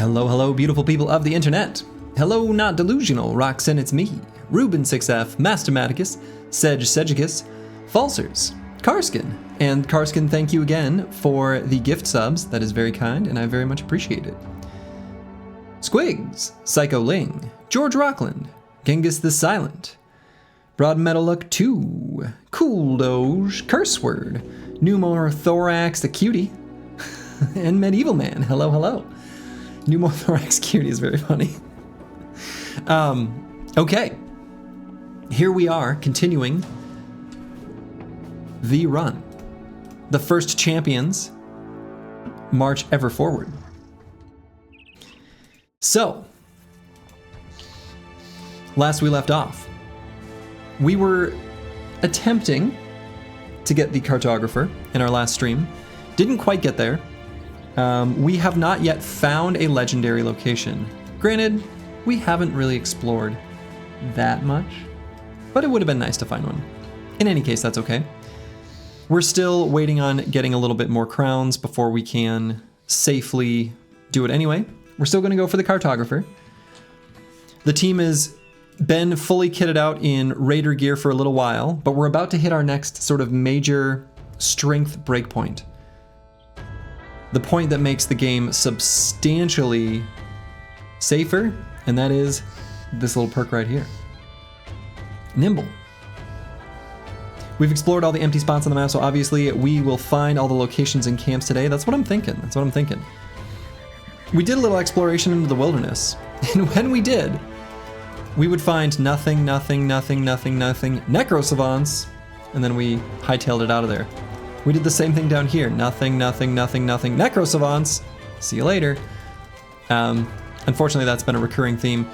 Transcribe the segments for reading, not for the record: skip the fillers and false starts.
Hello, hello, beautiful people of the internet. Hello, not delusional, Roxanne, it's me, Ruben6F, Mastermaticus, Segicus, Falsers, Karskin. And Karskin, thank you again for the gift subs. That is very kind, and I very much appreciate it. Squigs, Psycho Ling, George Rockland, Genghis the Silent, Broad Metal Luck 2, Cool Doge, Curse Word, Pneumothorax the Cutie, and Medieval Man. Hello, hello. Pneumothorax Cutie is very funny. Okay. Here we are, continuing the run. The first champions march ever forward. So, last we left off, we were attempting to get the cartographer in our last stream. Didn't quite get there. We have not yet found a legendary location. Granted, we haven't really explored that much, but it would have been nice to find one. In any case, that's okay. We're still waiting on getting a little bit more crowns before we can safely do it anyway. We're still going to go for the cartographer. The team has been fully kitted out in raider gear for a little while, but we're about to hit our next sort of major strength breakpoint. The point that makes the game substantially safer, and that is this little perk right here. Nimble. We've explored all the empty spots on the map, so obviously we will find all the locations and camps today. That's what I'm thinking. That's what I'm thinking. We did a little exploration into the wilderness, and when we did, we would find nothing, necro savants, and then we hightailed it out of there. We did the same thing down here. Nothing, necro savants. See you later. Unfortunately, that's been a recurring theme.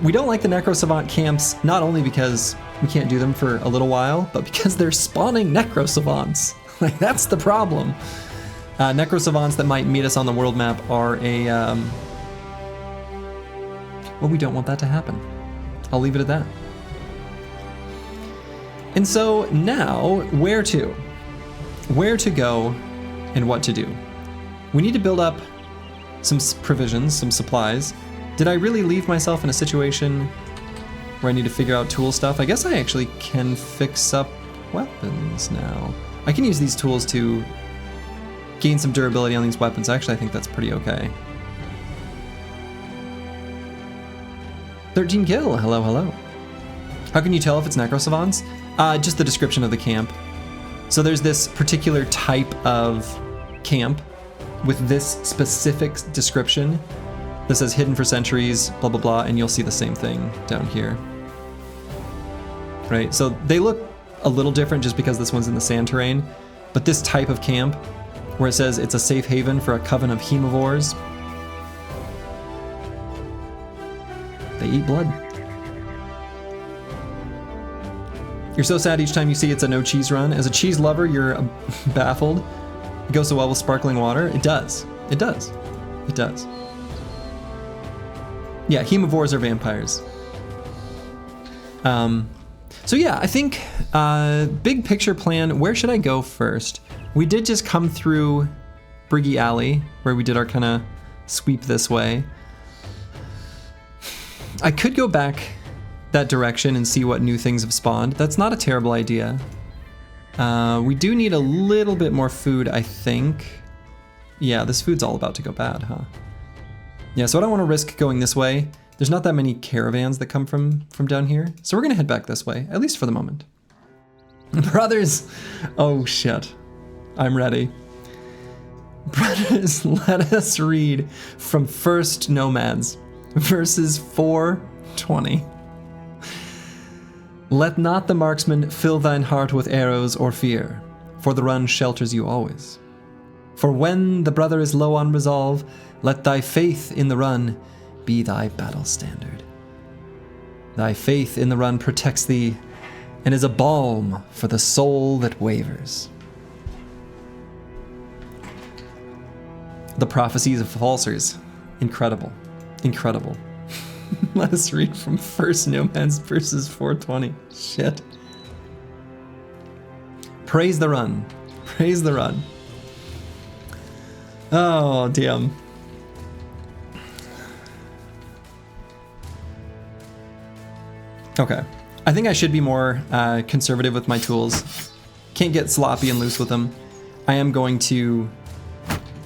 We don't like the necro savant camps, not only because we can't do them for a little while, but because they're spawning necro savants. Like, that's the problem. Necro savants that might meet us on the world map are a... well, we don't want that to happen. I'll leave it at that. And so now, where to? Where to go and what to do? We need to build up some provisions, some supplies. Did I really leave myself in a situation where I need to figure out tool stuff? I guess I actually can fix up weapons now. I can use these tools to gain some durability on these weapons. Actually, I think that's pretty okay. 13 kill, hello, hello. How can you tell if it's necro savants? Just the description of the camp. So there's this particular type of camp with this specific description that says hidden for centuries, blah, blah, blah, and you'll see the same thing down here. Right, so they look a little different just because this one's in the sand terrain, but this type of camp, where it says it's a safe haven for a coven of hemivores, they eat blood. You're so sad each time you see it's a no cheese run. As a cheese lover, you're baffled. It goes so well with sparkling water. It does. It does. It does. Yeah, hemivores are vampires. So yeah, I think big picture plan, where should I go first? We did just come through EELI, where we did our kind of sweep this way. I could go back that direction and see what new things have spawned. That's not a terrible idea. We do need a little bit more food, I think. Yeah, this food's all about to go bad, huh? Yeah, so I don't want to risk going this way. There's not that many caravans that come from down here, so we're gonna head back this way, at least for the moment. Brothers, oh shit, I'm ready. Brothers, let us read from First Nomads, verses 4:20. Let not the marksman fill thine heart with arrows or fear, for the run shelters you always. For when the brother is low on resolve, let thy faith in the run be thy battle standard. Thy faith in the run protects thee and is a balm for the soul that wavers. The prophecies of falsers. Incredible. Incredible. Let us read from First Nomads verses 4:20. Shit. Praise the run. Praise the run. Oh, damn. Okay. I think I should be more conservative with my tools. Can't get sloppy and loose with them. I am going to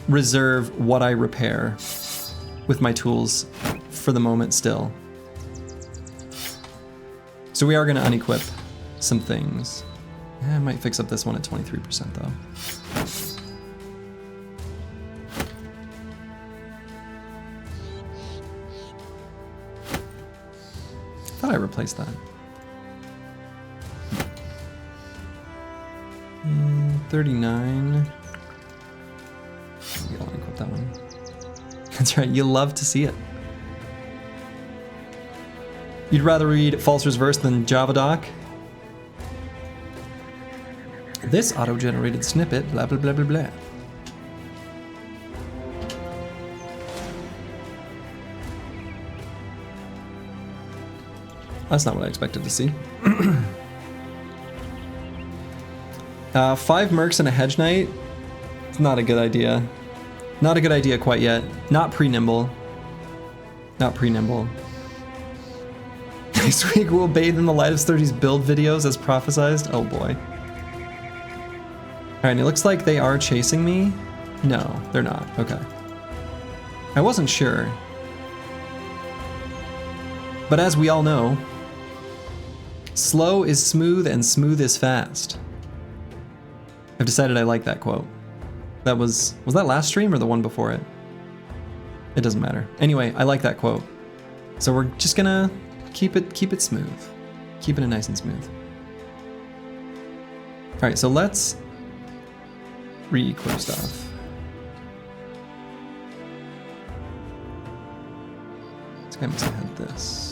reserve what I repair with my tools for the moment still. So we are going to unequip some things. I might fix up this one at 23% though. I thought I replaced that. 39. Maybe I'll unequip that one. That's right, you love to see it. You'd rather read Falser's Verse than Javadoc? This auto-generated snippet, blah blah blah blah blah. That's not what I expected to see. 5 mercs and a hedge knight? It's not a good idea. Not a good idea quite yet. Not pre-nimble. Not pre-nimble. Next week we'll bathe in the light of Sturdy's build videos as prophesized. Oh boy. Alright, it looks like they are chasing me. No, they're not. Okay. I wasn't sure. But as we all know, slow is smooth and smooth is fast. I've decided I like that quote. That was that last stream or the one before it? It doesn't matter. Anyway, I like that quote. So we're just gonna keep it smooth. Keeping it nice and smooth. Alright, so let's re-equip stuff. This guy must have had this.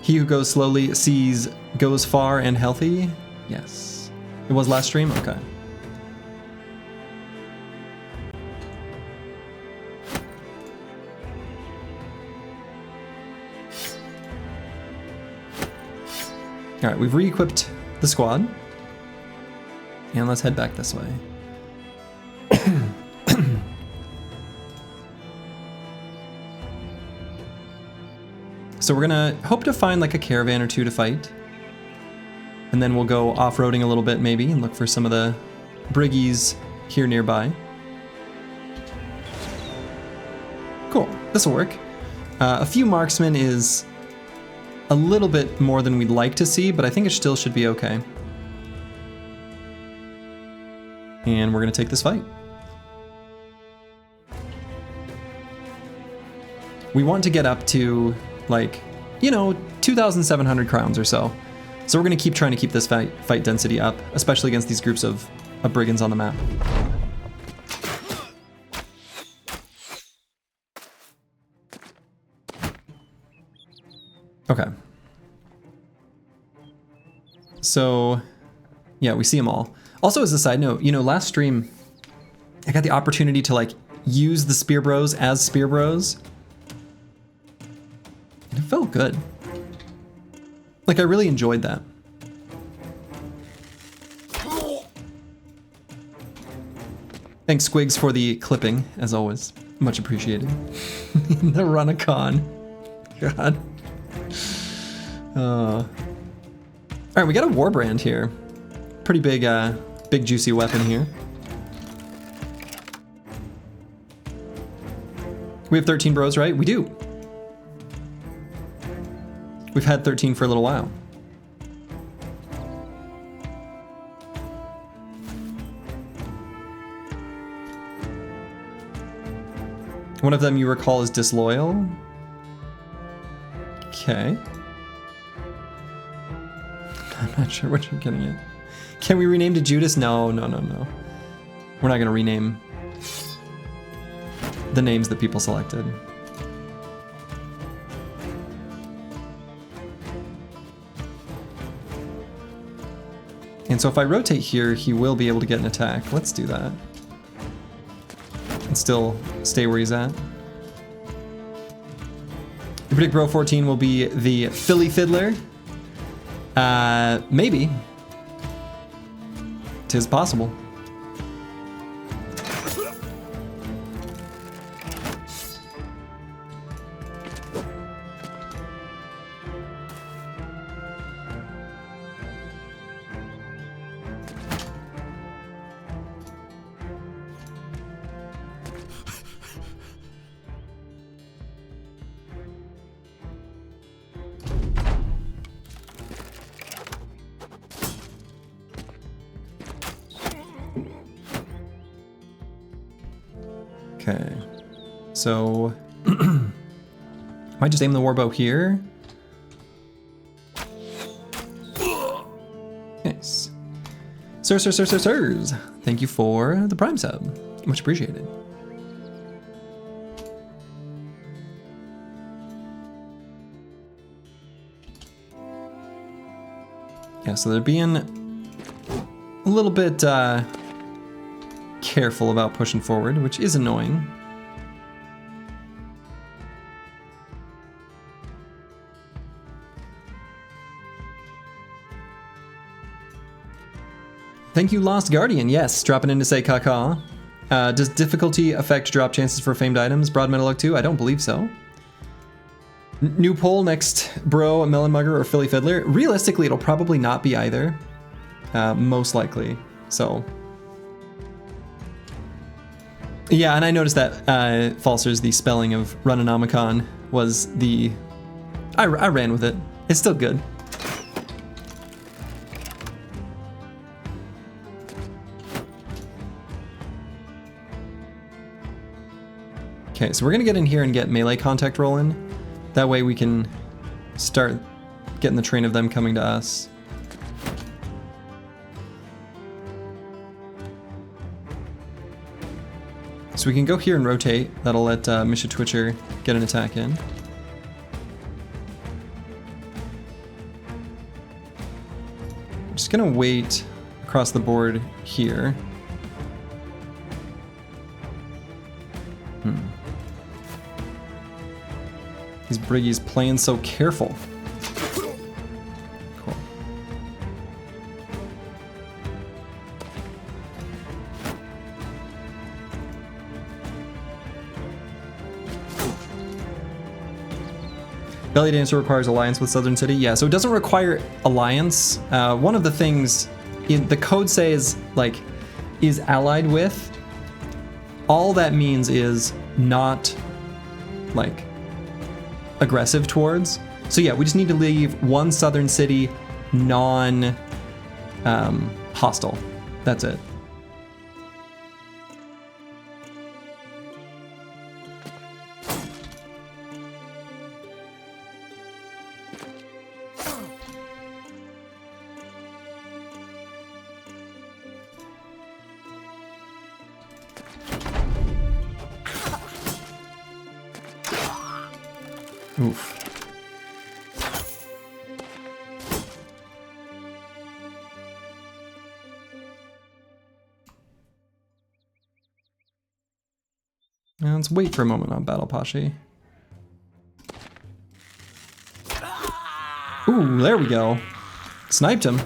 He who goes slowly goes far and healthy? Yes. It was last stream? Okay. Alright, we've re-equipped the squad. And let's head back this way. So we're gonna hope to find like a caravan or two to fight. And then we'll go off-roading a little bit maybe and look for some of the briggies here nearby. Cool, this'll work. A few marksmen is a little bit more than we'd like to see, but I think it still should be okay. And we're gonna take this fight. We want to get up to like, you know, 2,700 crowns or so. So we're gonna keep trying to keep this fight density up, especially against these groups of brigands on the map. Okay. So, yeah, we see them all. Also, as a side note, you know, last stream, I got the opportunity to like use the Spear Bros as Spear Bros. And it felt good. Like, I really enjoyed that. Thanks, Squigs, for the clipping, as always. Much appreciated. The Run1. God. Alright, we got a Warbrand here. Pretty big, big juicy weapon here. We have 13 bros, right? We do. We've had 13 for a little while. One of them you recall is disloyal. Okay. I'm not sure what you're getting at. Can we rename to Judas? No. We're not gonna rename the names that people selected. And so if I rotate here, he will be able to get an attack. Let's do that. and still stay where he's at. You predict Bro 14 will be the Philly Fiddler? Maybe. 'Tis possible. Okay, so might just aim the warbow here. Nice. Sirs. Thank you for the Prime sub. Much appreciated. Yeah, so they're being a little bit careful about pushing forward, which is annoying. Thank you, Lost Guardian. Yes, dropping in to say caca. Does difficulty affect drop chances for famed items? Broad Metalog 2? I don't believe so. New poll next, Bro, Melon Mugger, or Philly Fiddler? Realistically, it'll probably not be either. Most likely. So. Yeah, and I noticed that Falser's the spelling of Runonomicon was the... I ran with it. It's still good. Okay, so we're gonna get in here and get melee contact rolling. That way we can start getting the train of them coming to us. So we can go here and rotate. That'll let Misha Twitcher get an attack in. I'm just gonna wait across the board here. These Briggies playing so careful. Cool. Belly Dancer requires alliance with Southern City. Yeah, so it doesn't require alliance. One of the things in the code says, like, is allied with. All that means is not, like, aggressive towards. So yeah, we just need to leave one Southern City non-hostile. That's it. Oof. Now let's wait for a moment on Battle Pashi. Ooh, there we go. Sniped him.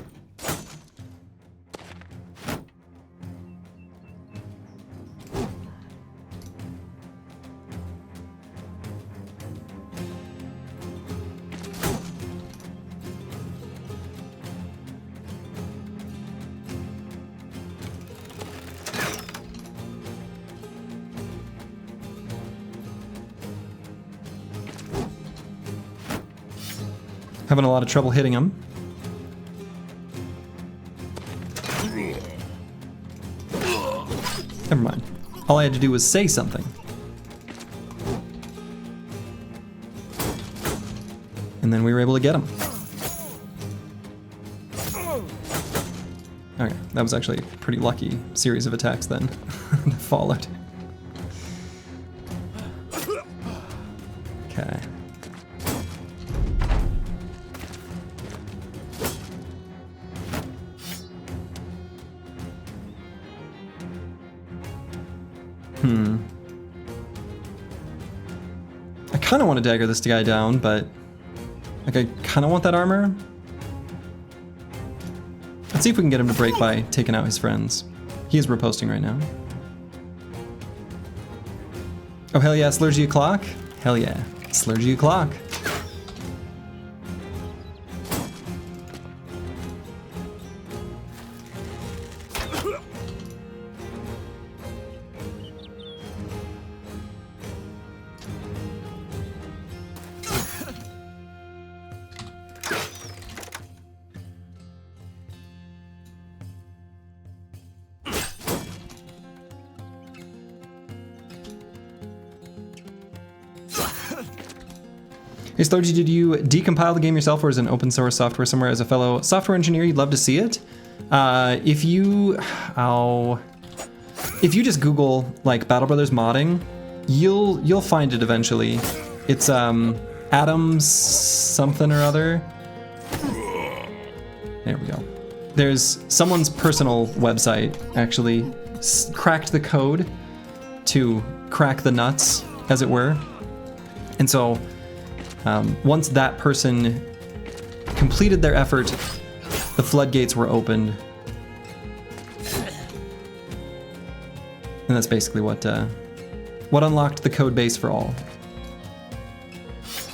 Having a lot of trouble hitting him. Never mind. All I had to do was say something. And then we were able to get him. Okay, that was actually a pretty lucky series of attacks then that followed. Okay. kind of want to dagger this guy down, but like I kind of want that armor. Let's see if we can get him to break by taking out his friends. He is riposting right now. Oh, hell yeah, Slurgy o'clock? Hell yeah, Slurgy o'clock. Hey Slurgy, did you decompile the game yourself or is it an open source software somewhere? As a fellow software engineer, you'd love to see it. If you just Google like Battle Brothers modding, you'll find it eventually. It's Adams something or other. There we go. There's someone's personal website actually cracked the code to crack the nuts, as it were. And so once that person completed their effort, the floodgates were opened. And that's basically what unlocked the code base for all.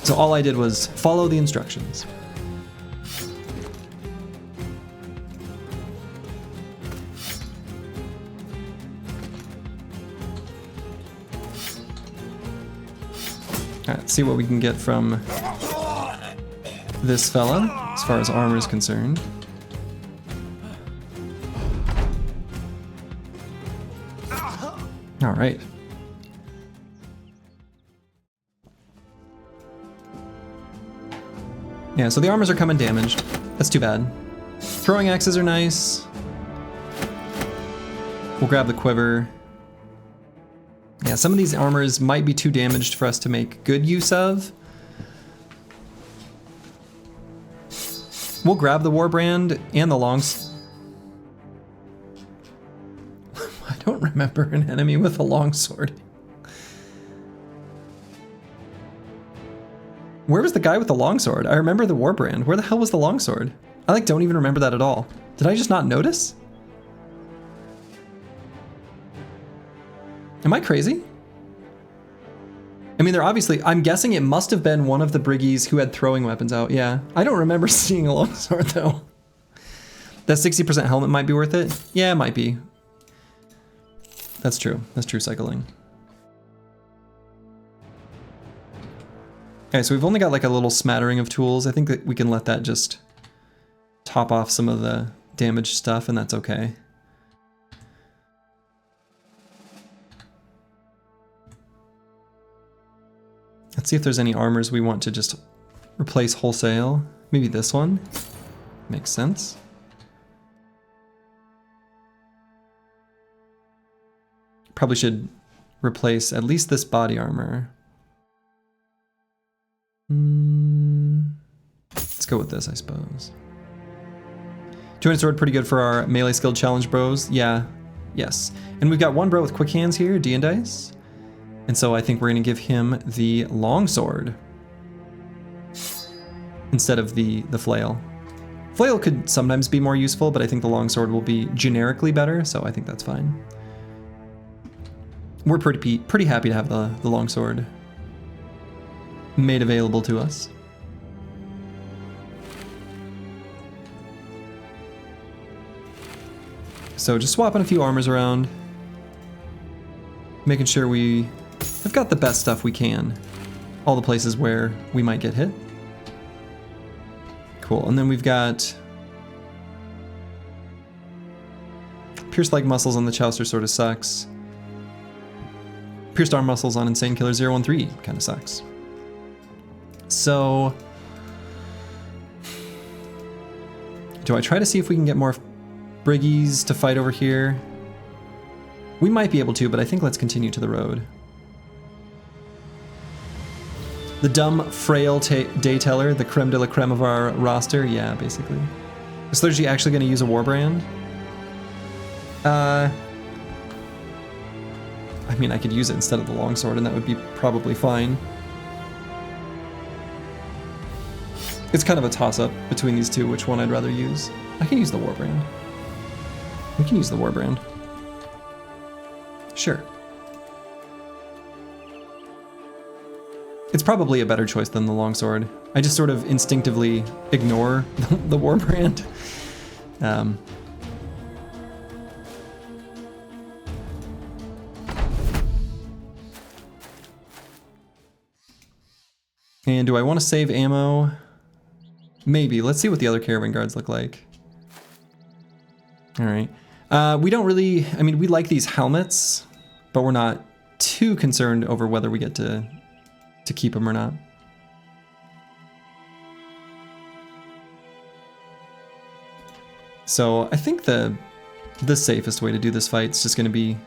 So all I did was follow the instructions. Alright, let's see what we can get from this fella, as far as armor is concerned. Alright. Yeah, so the armors are coming damaged. That's too bad. Throwing axes are nice. We'll grab the quiver. Yeah, some of these armors might be too damaged for us to make good use of. We'll grab the Warbrand and the longs. I don't remember an enemy with a longsword. Where was the guy with the longsword? I remember the Warbrand. Where the hell was the longsword? I don't even remember that at all. Did I just not notice? Am I crazy? I mean, they're obviously, I'm guessing it must have been one of the Briggies who had throwing weapons out. Yeah, I don't remember seeing a longsword though. That 60% helmet might be worth it. Yeah, it might be. That's true. That's true cycling. Okay, so we've only got like a little smattering of tools. I think that we can let that just top off some of the damaged stuff and that's okay. Let's see if there's any armors we want to just replace wholesale. Maybe this one. Makes sense. Probably should replace at least this body armor. Let's go with this, I suppose. 200 sword, pretty good for our melee skill challenge bros. Yeah, yes. And we've got one bro with quick hands here, Dice. And so I think we're going to give him the longsword instead of the flail. Flail could sometimes be more useful, but I think the longsword will be generically better, so I think that's fine. We're pretty happy to have the longsword made available to us. So just swapping a few armors around, making sure we have got the best stuff we can. All the places where we might get hit. Cool, and then we've got pierced leg muscles on the Chouster sort of sucks. Pierced arm muscles on Insane Killer 013 kind of sucks. So, do I try to see if we can get more Briggies to fight over here? We might be able to, but I think let's continue to the road. The dumb, frail day teller, the creme de la creme of our roster. Yeah, basically. Is Slurgy actually going to use a Warbrand? I mean, I could use it instead of the longsword, and that would be probably fine. It's kind of a toss-up between these two, which one I'd rather use. I can use the Warbrand. We can use the Warbrand. Sure. It's probably a better choice than the longsword. I just sort of instinctively ignore the Warbrand. And do I want to save ammo? Maybe. Let's see what the other Caravan guards look like. All right. We don't really, I mean, we like these helmets, but we're not too concerned over whether we get to keep them or not. So I think the safest way to do this fight is just going to be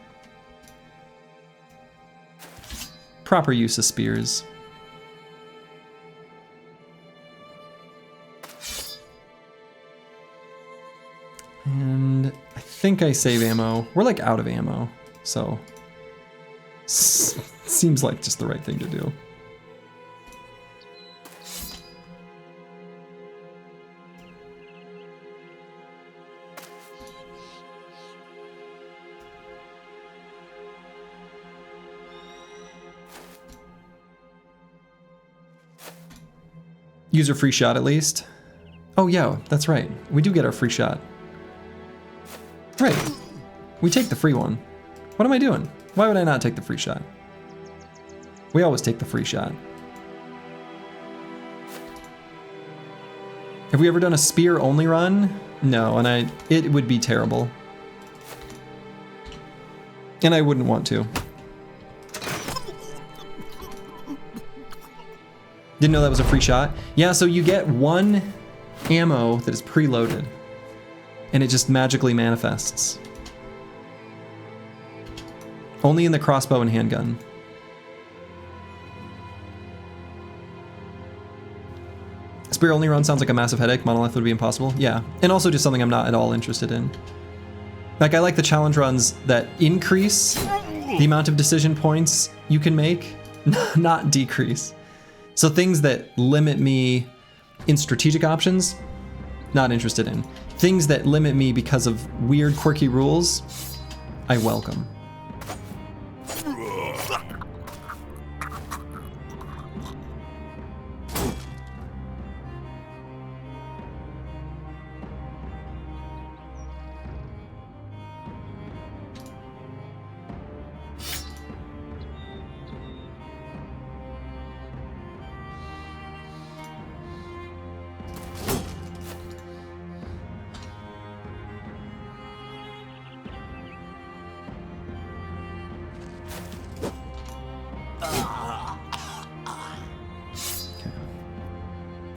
proper use of spears. And I think I save ammo. We're like out of ammo, so seems like just the right thing to do. Use our free shot at least. Oh yeah, that's right. We do get our free shot. Right. We take the free one. What am I doing? Why would I not take the free shot? We always take the free shot. Have we ever done a spear only run? No, and it would be terrible. And I wouldn't want to. Didn't know that was a free shot. Yeah, so you get one ammo that is preloaded, and it just magically manifests. Only in the crossbow and handgun. Spear only run sounds like a massive headache. Monolith would be impossible. Yeah, and also just something I'm not at all interested in. Like, I like the challenge runs that increase the amount of decision points you can make, not decrease. So things that limit me in strategic options, not interested in. Things that limit me because of weird, quirky rules, I welcome.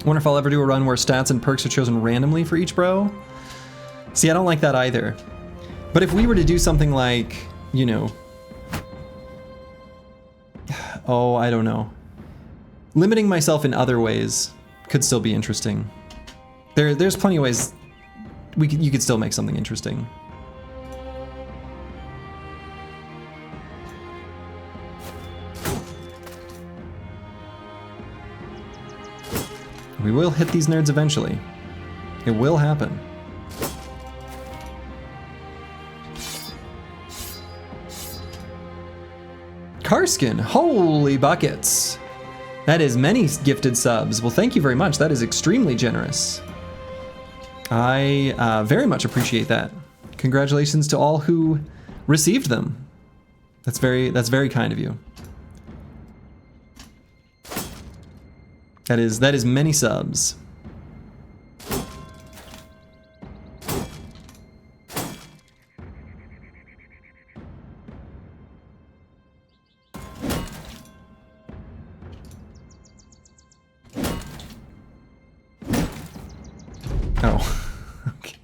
Wonder if I'll ever do a run where stats and perks are chosen randomly for each bro. See, I don't like that either. But if we were to do something like, you know, oh, I don't know. Limiting myself in other ways could still be interesting. There's plenty of ways you could still make something interesting. We will hit these nerds eventually. It will happen. Karskin, holy buckets. That is many gifted subs. Well, thank you very much. That is extremely generous. I very much appreciate that. Congratulations to all who received them. That's very kind of you. That is many subs. Oh, okay.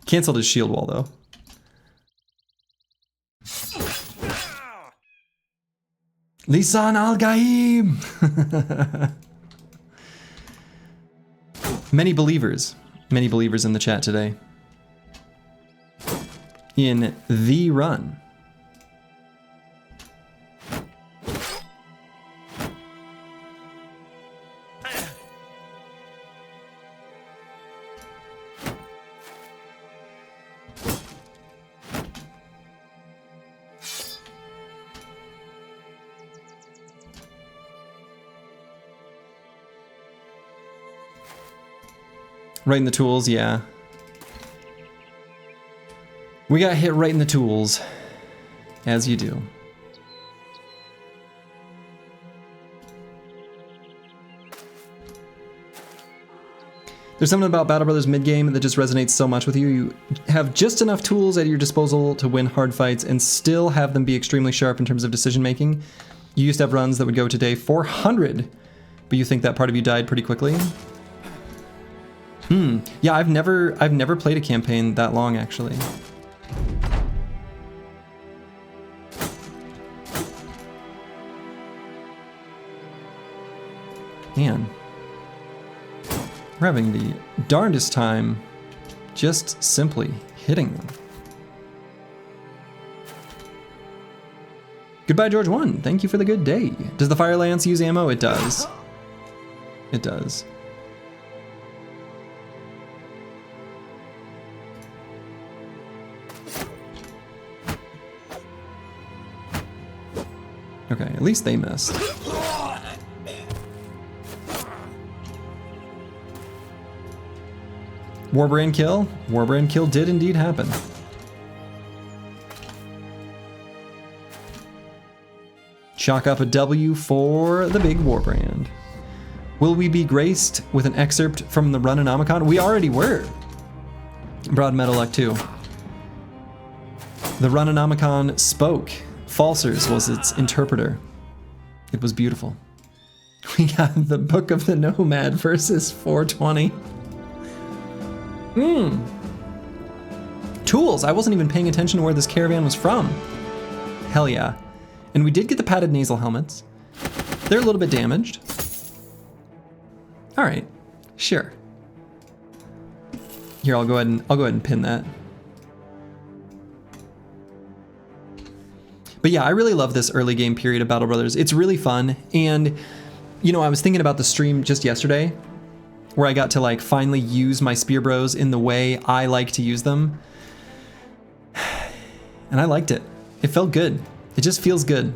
Canceled his shield wall though. Lisan al-Gaim! Many believers in the chat today. In the run. Right in the tools, yeah. We got hit right in the tools, as you do. There's something about Battle Brothers mid-game that just resonates so much with you. You have just enough tools at your disposal to win hard fights and still have them be extremely sharp in terms of decision making. You used to have runs that would go to day 400, but you think that part of you died pretty quickly? Yeah, I've never played a campaign that long, actually. Man. We're having the darndest time just simply hitting them. Goodbye, George1. Thank you for the good day. Does the Fire Lance use ammo? It does. It does. Okay, at least they missed. Warbrand kill? Warbrand kill did indeed happen. Chalk up a W for the big Warbrand. Will we be graced with an excerpt from the Run1? We already were. Broad Metal Luck 2. The Run1 spoke. Falsers was its interpreter. It was beautiful. We got the Book of the Nomad versus 420. Tools! I wasn't even paying attention to where this caravan was from. Hell yeah. And we did get the padded nasal helmets. They're a little bit damaged. Alright. Sure. Here, I'll go ahead and pin that. But yeah, I really love this early game period of Battle Brothers. It's really fun. And, you know, I was thinking about the stream just yesterday, where I got to like finally use my spear bros in the way I like to use them. And I liked it. It felt good. It just feels good.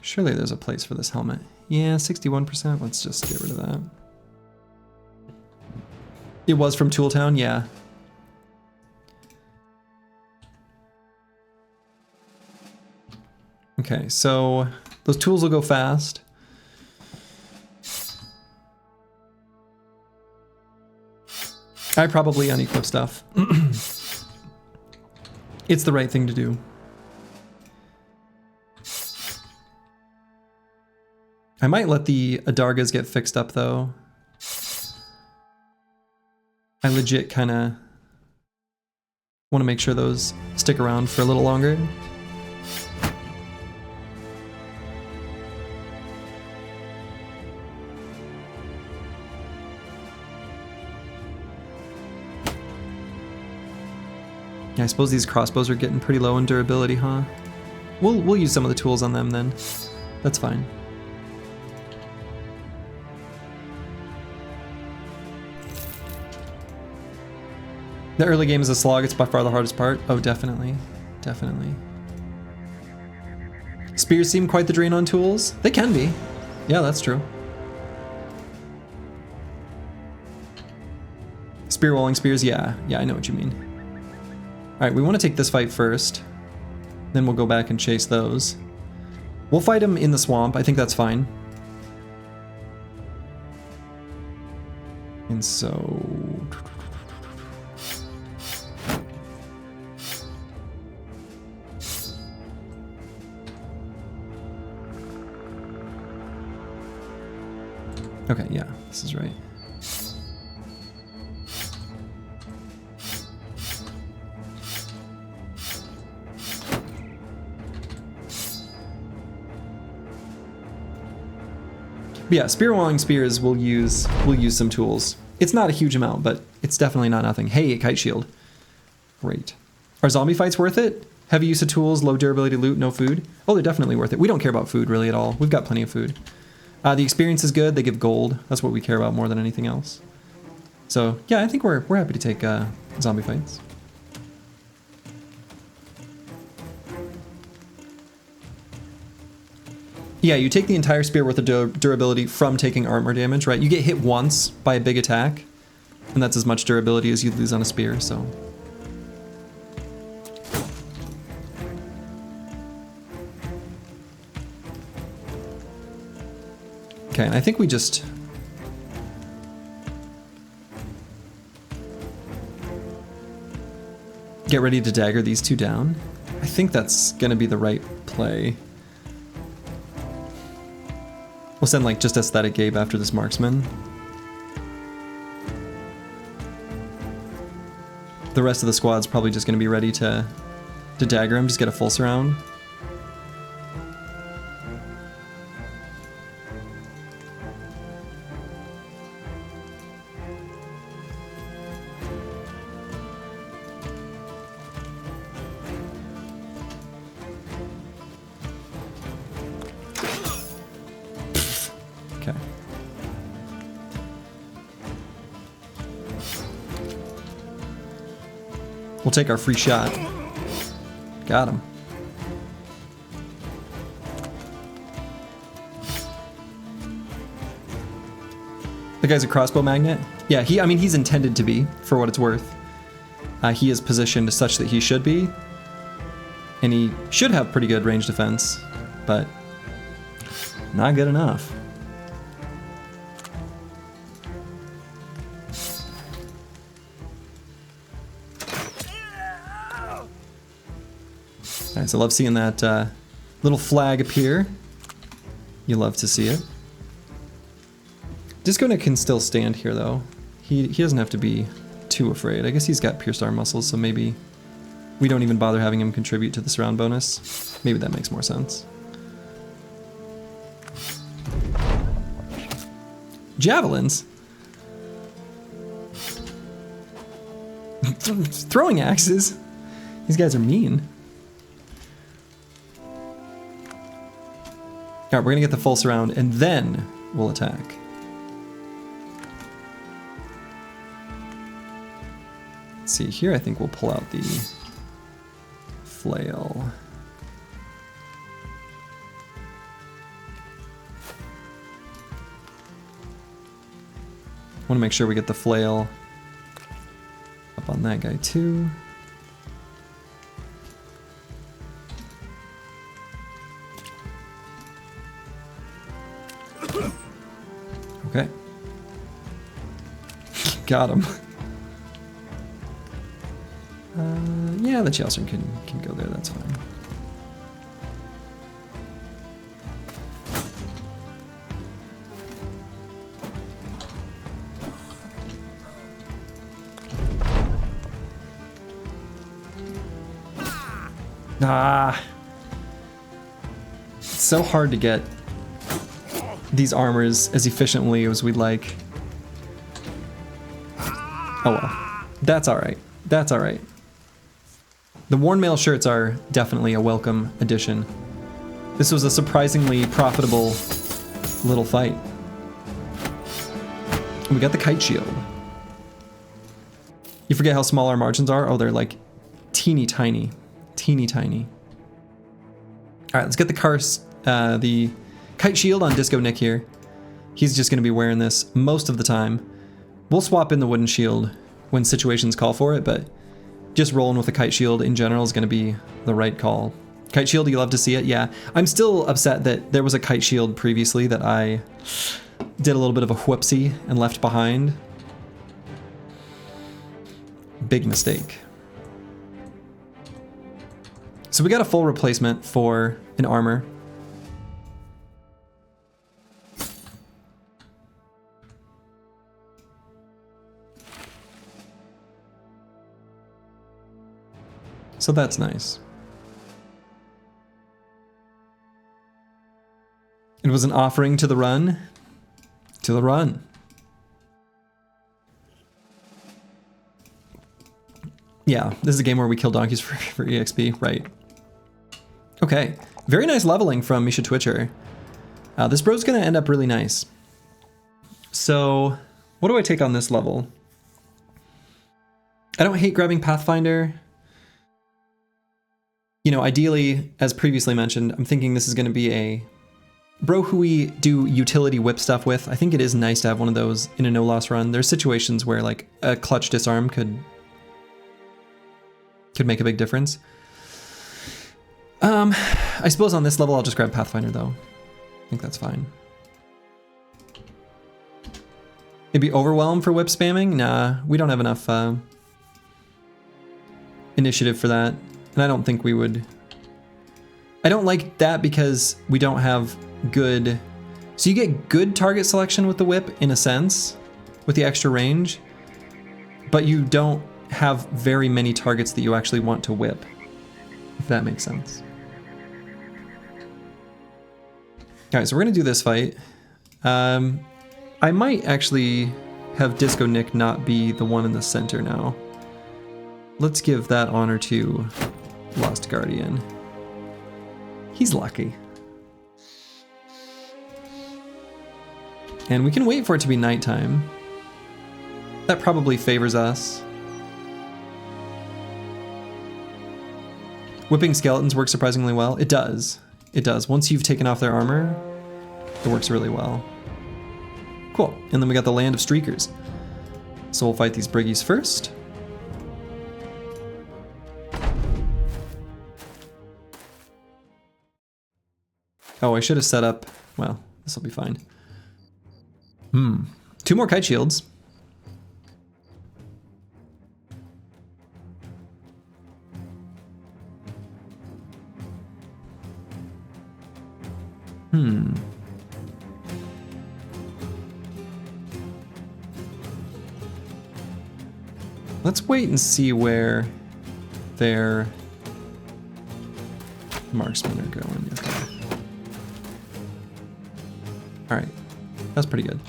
Surely there's a place for this helmet. Yeah, 61%. Let's just get rid of that. It was from Tooltown, yeah. Okay, so those tools will go fast. I probably unequip stuff. It's the right thing to do. I might let the Adargas get fixed up though. I legit kind of want to make sure those stick around for a little longer. Yeah, I suppose these crossbows are getting pretty low in durability, huh? We'll use some of the tools on them then. That's fine. The early game is a slog. It's by far the hardest part. Oh, definitely. Definitely. Spears seem quite the drain on tools. They can be. Yeah, that's true. Spear walling spears, yeah. Yeah, I know what you mean. Alright, we want to take this fight first. Then we'll go back and chase those. We'll fight him in the swamp. I think that's fine. And so... Okay, yeah, this is right. But yeah, spear walling spears we'll use some tools. It's not a huge amount, but it's definitely not nothing. Hey, kite shield. Great. Are zombie fights worth it? Heavy use of tools, low durability loot, no food? Oh, they're definitely worth it. We don't care about food really at all. We've got plenty of food. The experience is good. They give gold. That's what we care about more than anything else. So yeah, I think we're happy to take zombie fights. Yeah, you take the entire spear worth of durability from taking armor damage, right? You get hit once by a big attack, and that's as much durability as you'd lose on a spear, so. Okay, and I think we just... get ready to dagger these two down. I think that's gonna be the right play. We'll send like just aesthetic Gabe after this marksman. The rest of the squad's probably just gonna be ready to dagger him, just get a full surround. We'll take our free shot. Got him. The guy's a crossbow magnet? Yeah, I mean, he's intended to be, for what it's worth. He is positioned such that he should be. And he should have pretty good range defense, but not good enough. Nice, I love seeing that little flag appear. You love to see it. Discona can still stand here though. He doesn't have to be too afraid. I guess he's got pierced arm muscles, so maybe we don't even bother having him contribute to this round bonus. Maybe that makes more sense. Javelins? Throwing axes? These guys are mean. Alright, we're gonna get the full surround and then we'll attack. Let's see, here I think we'll pull out the flail. Want to make sure we get the flail up on that guy too. Okay. Got him. Yeah, the Chalcern can go there, that's fine. Ah. It's so hard to get these armors as efficiently as we'd like. Oh well. That's alright. That's alright. The worn mail shirts are definitely a welcome addition. This was a surprisingly profitable little fight. We got the kite shield. You forget how small our margins are? Oh, they're like teeny tiny. Teeny tiny. Alright, let's get the kite shield on Disco Nick here. He's just going to be wearing this most of the time. We'll swap in the wooden shield when situations call for it, but just rolling with the kite shield in general is going to be the right call. Kite shield, you love to see it? Yeah. I'm still upset that there was a kite shield previously that I did a little bit of a whoopsie and left behind. Big mistake. So we got a full replacement for an armor. So that's nice. It was an offering to the run. To the run. Yeah, this is a game where we kill donkeys for EXP, right? Okay, very nice leveling from Misha Twitcher. This bro's gonna end up really nice. So, what do I take on this level? I don't hate grabbing Pathfinder. You know, ideally, as previously mentioned, I'm thinking this is going to be a Bro who we do utility whip stuff with, I think it is nice to have one of those in a no-loss run. There's situations where like a clutch disarm could make a big difference. I suppose on this level I'll just grab Pathfinder though. I think that's fine. Maybe Overwhelm for whip spamming? Nah, we don't have enough initiative for that. And I don't think we would... I don't like that because we don't have good... So you get good target selection with the whip, in a sense, with the extra range, but you don't have very many targets that you actually want to whip, if that makes sense. Alright, so we're gonna do this fight. I might actually have Disco Nick not be the one in the center now. Let's give that honor to Lost Guardian. He's lucky. And we can wait for it to be nighttime. That probably favors us. Whipping skeletons works surprisingly well. It does. It does. Once you've taken off their armor, it works really well. Cool. And then we got the Land of Streakers. So we'll fight these Briggies first. Oh, I should have set up... Well, this will be fine. 2 more kite shields. Let's wait and see where their marksmen are going. Okay. Alright, that's pretty good.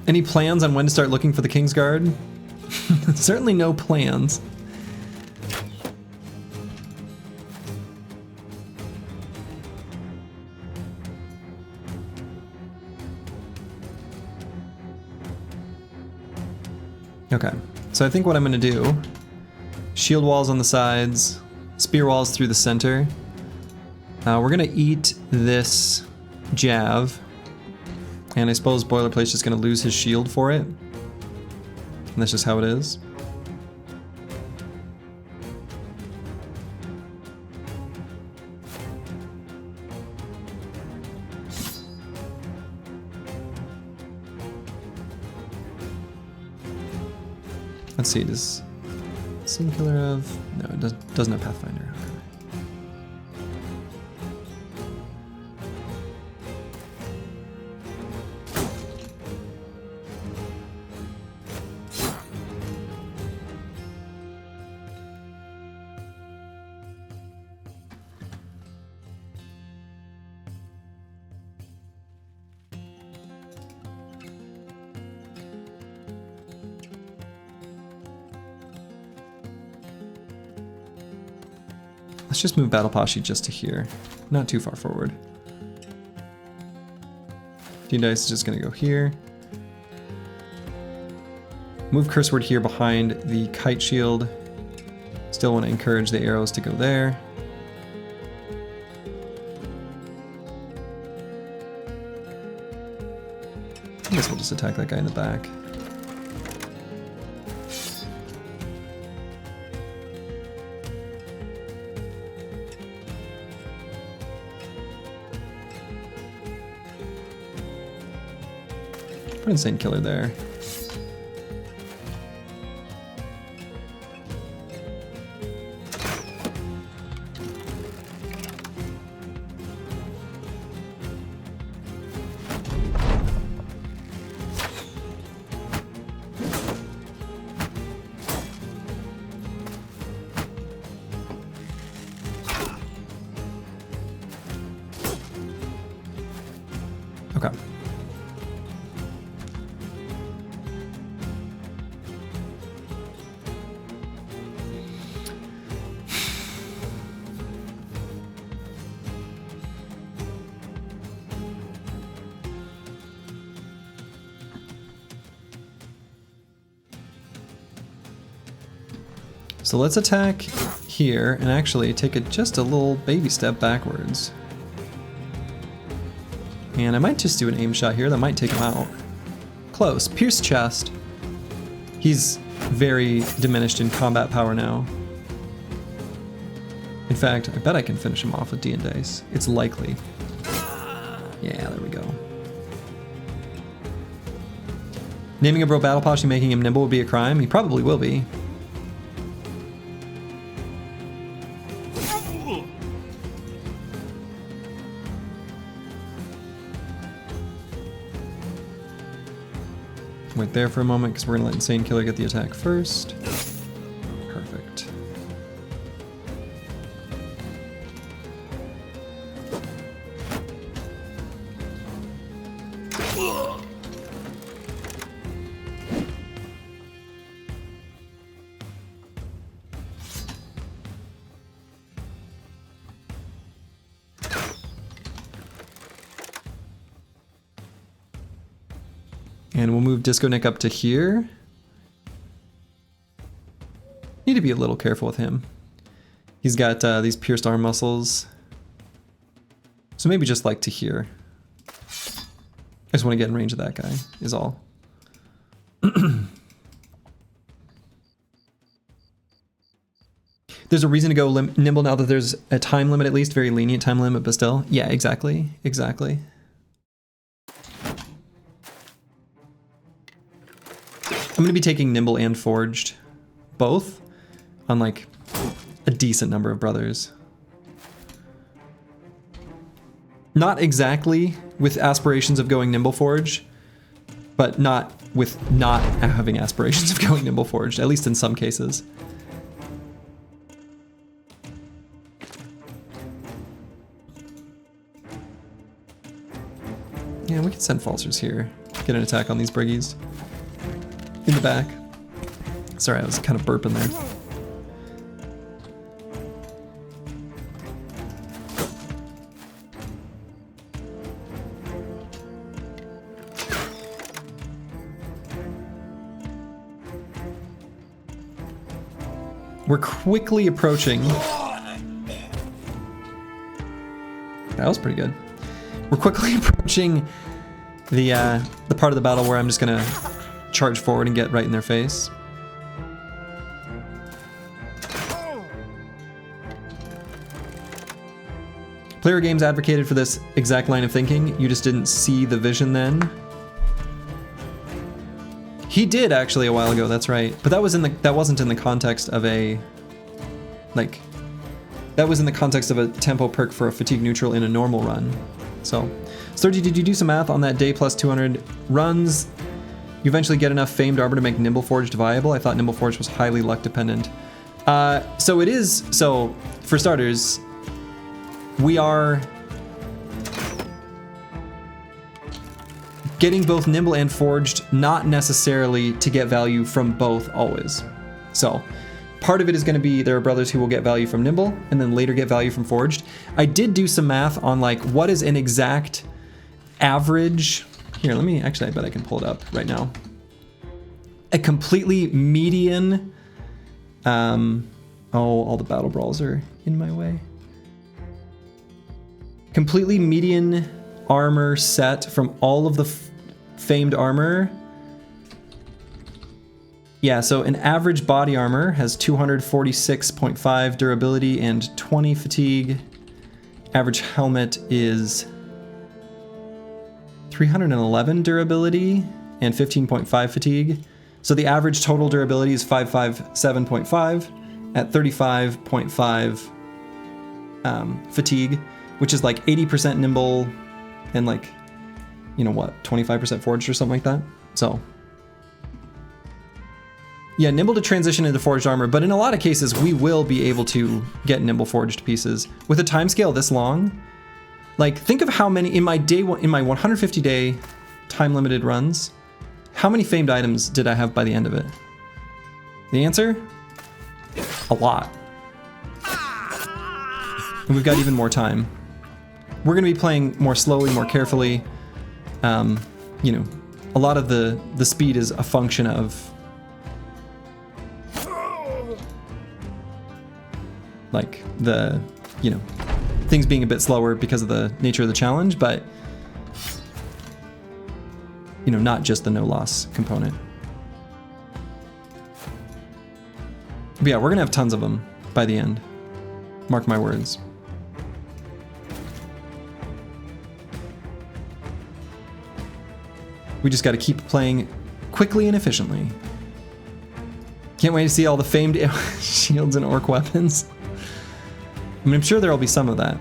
Any plans on when to start looking for the Kingsguard? Certainly no plans. Okay, so I think what I'm gonna do, shield walls on the sides, spear walls through the center. We're gonna eat this Jav, and I suppose Boilerplate's just gonna lose his shield for it. And that's just how it is. Let's see, does Singular of... No, it doesn't have Pathfinder. Let's just move Battle Poshe just to here, not too far forward. Dean Dice is just gonna go here. Move Curseword here behind the Kite Shield. Still want to encourage the arrows to go there. I guess we'll just attack that guy in the back. Put Insane Killer there. Okay. So let's attack here and actually take just a little baby step backwards. And I might just do an aim shot here that might take him out. Close. Pierce chest. He's very diminished in combat power now. In fact, I bet I can finish him off with D and Dice. It's likely. Yeah, there we go. Naming a bro battle posture, making him nimble would be a crime? He probably will be. Wait there for a moment because we're going to let Insane Killer get the attack first. Perfect. And we'll move Disco Nick up to here. Need to be a little careful with him. He's got these pierced arm muscles. So maybe just like to here. I just want to get in range of that guy, is all. There's a reason to go nimble now that there's a time limit, at least. Very lenient time limit, but still. Yeah, exactly. Exactly. I'm going to be taking Nimble and Forged, both, on like a decent number of brothers. Not exactly with aspirations of going Nimble Forged, but not with not having aspirations of going Nimble Forged, at least in some cases. Yeah, we can send Falsers here. Get an attack on these Briggies. In the back. Sorry, I was kind of burping there. We're quickly approaching. That was pretty good. We're quickly approaching the part of the battle where I'm just gonna charge forward and get right in their face. Player Games advocated for this exact line of thinking. You just didn't see the vision then. He did actually a while ago, that's right. But that wasn't in the context of a that was in the context of a tempo perk for a fatigue neutral in a normal run. So, Sturgy, did you do some math on that day plus 200 runs? You eventually get enough famed armor to make Nimble Forged viable? I thought Nimble Forged was highly luck dependent. So it is, so for starters, we are getting both Nimble and Forged, not necessarily to get value from both always. So part of it is going to be there are brothers who will get value from Nimble and then later get value from Forged. I did do some math on like what is an exact average. Here, let me, actually, I bet I can pull it up right now. A completely median, oh, all the battle brawls are in my way. Completely median armor set from all of the famed armor. Yeah, so an average body armor has 246.5 durability and 20 fatigue. Average helmet is 311 durability and 15.5 fatigue. So the average total durability is 557.5 at 35.5 fatigue, which is like 80% nimble and like, you know what, 25% forged or something like that. So yeah, nimble to transition into forged armor, but in a lot of cases we will be able to get nimble forged pieces with a timescale this long. Like, think of how many in my 150 day time limited runs, how many famed items did I have by the end of it? The answer? A lot. And we've got even more time. We're going to be playing more slowly, more carefully. You know, a lot of the speed is a function of like the, you know, things being a bit slower because of the nature of the challenge, but, you know, not just the no loss component. But yeah, we're gonna have tons of them by the end. Mark my words. We just gotta keep playing quickly and efficiently. Can't wait to see all the famed shields and orc weapons. I mean, I'm sure there'll be some of that.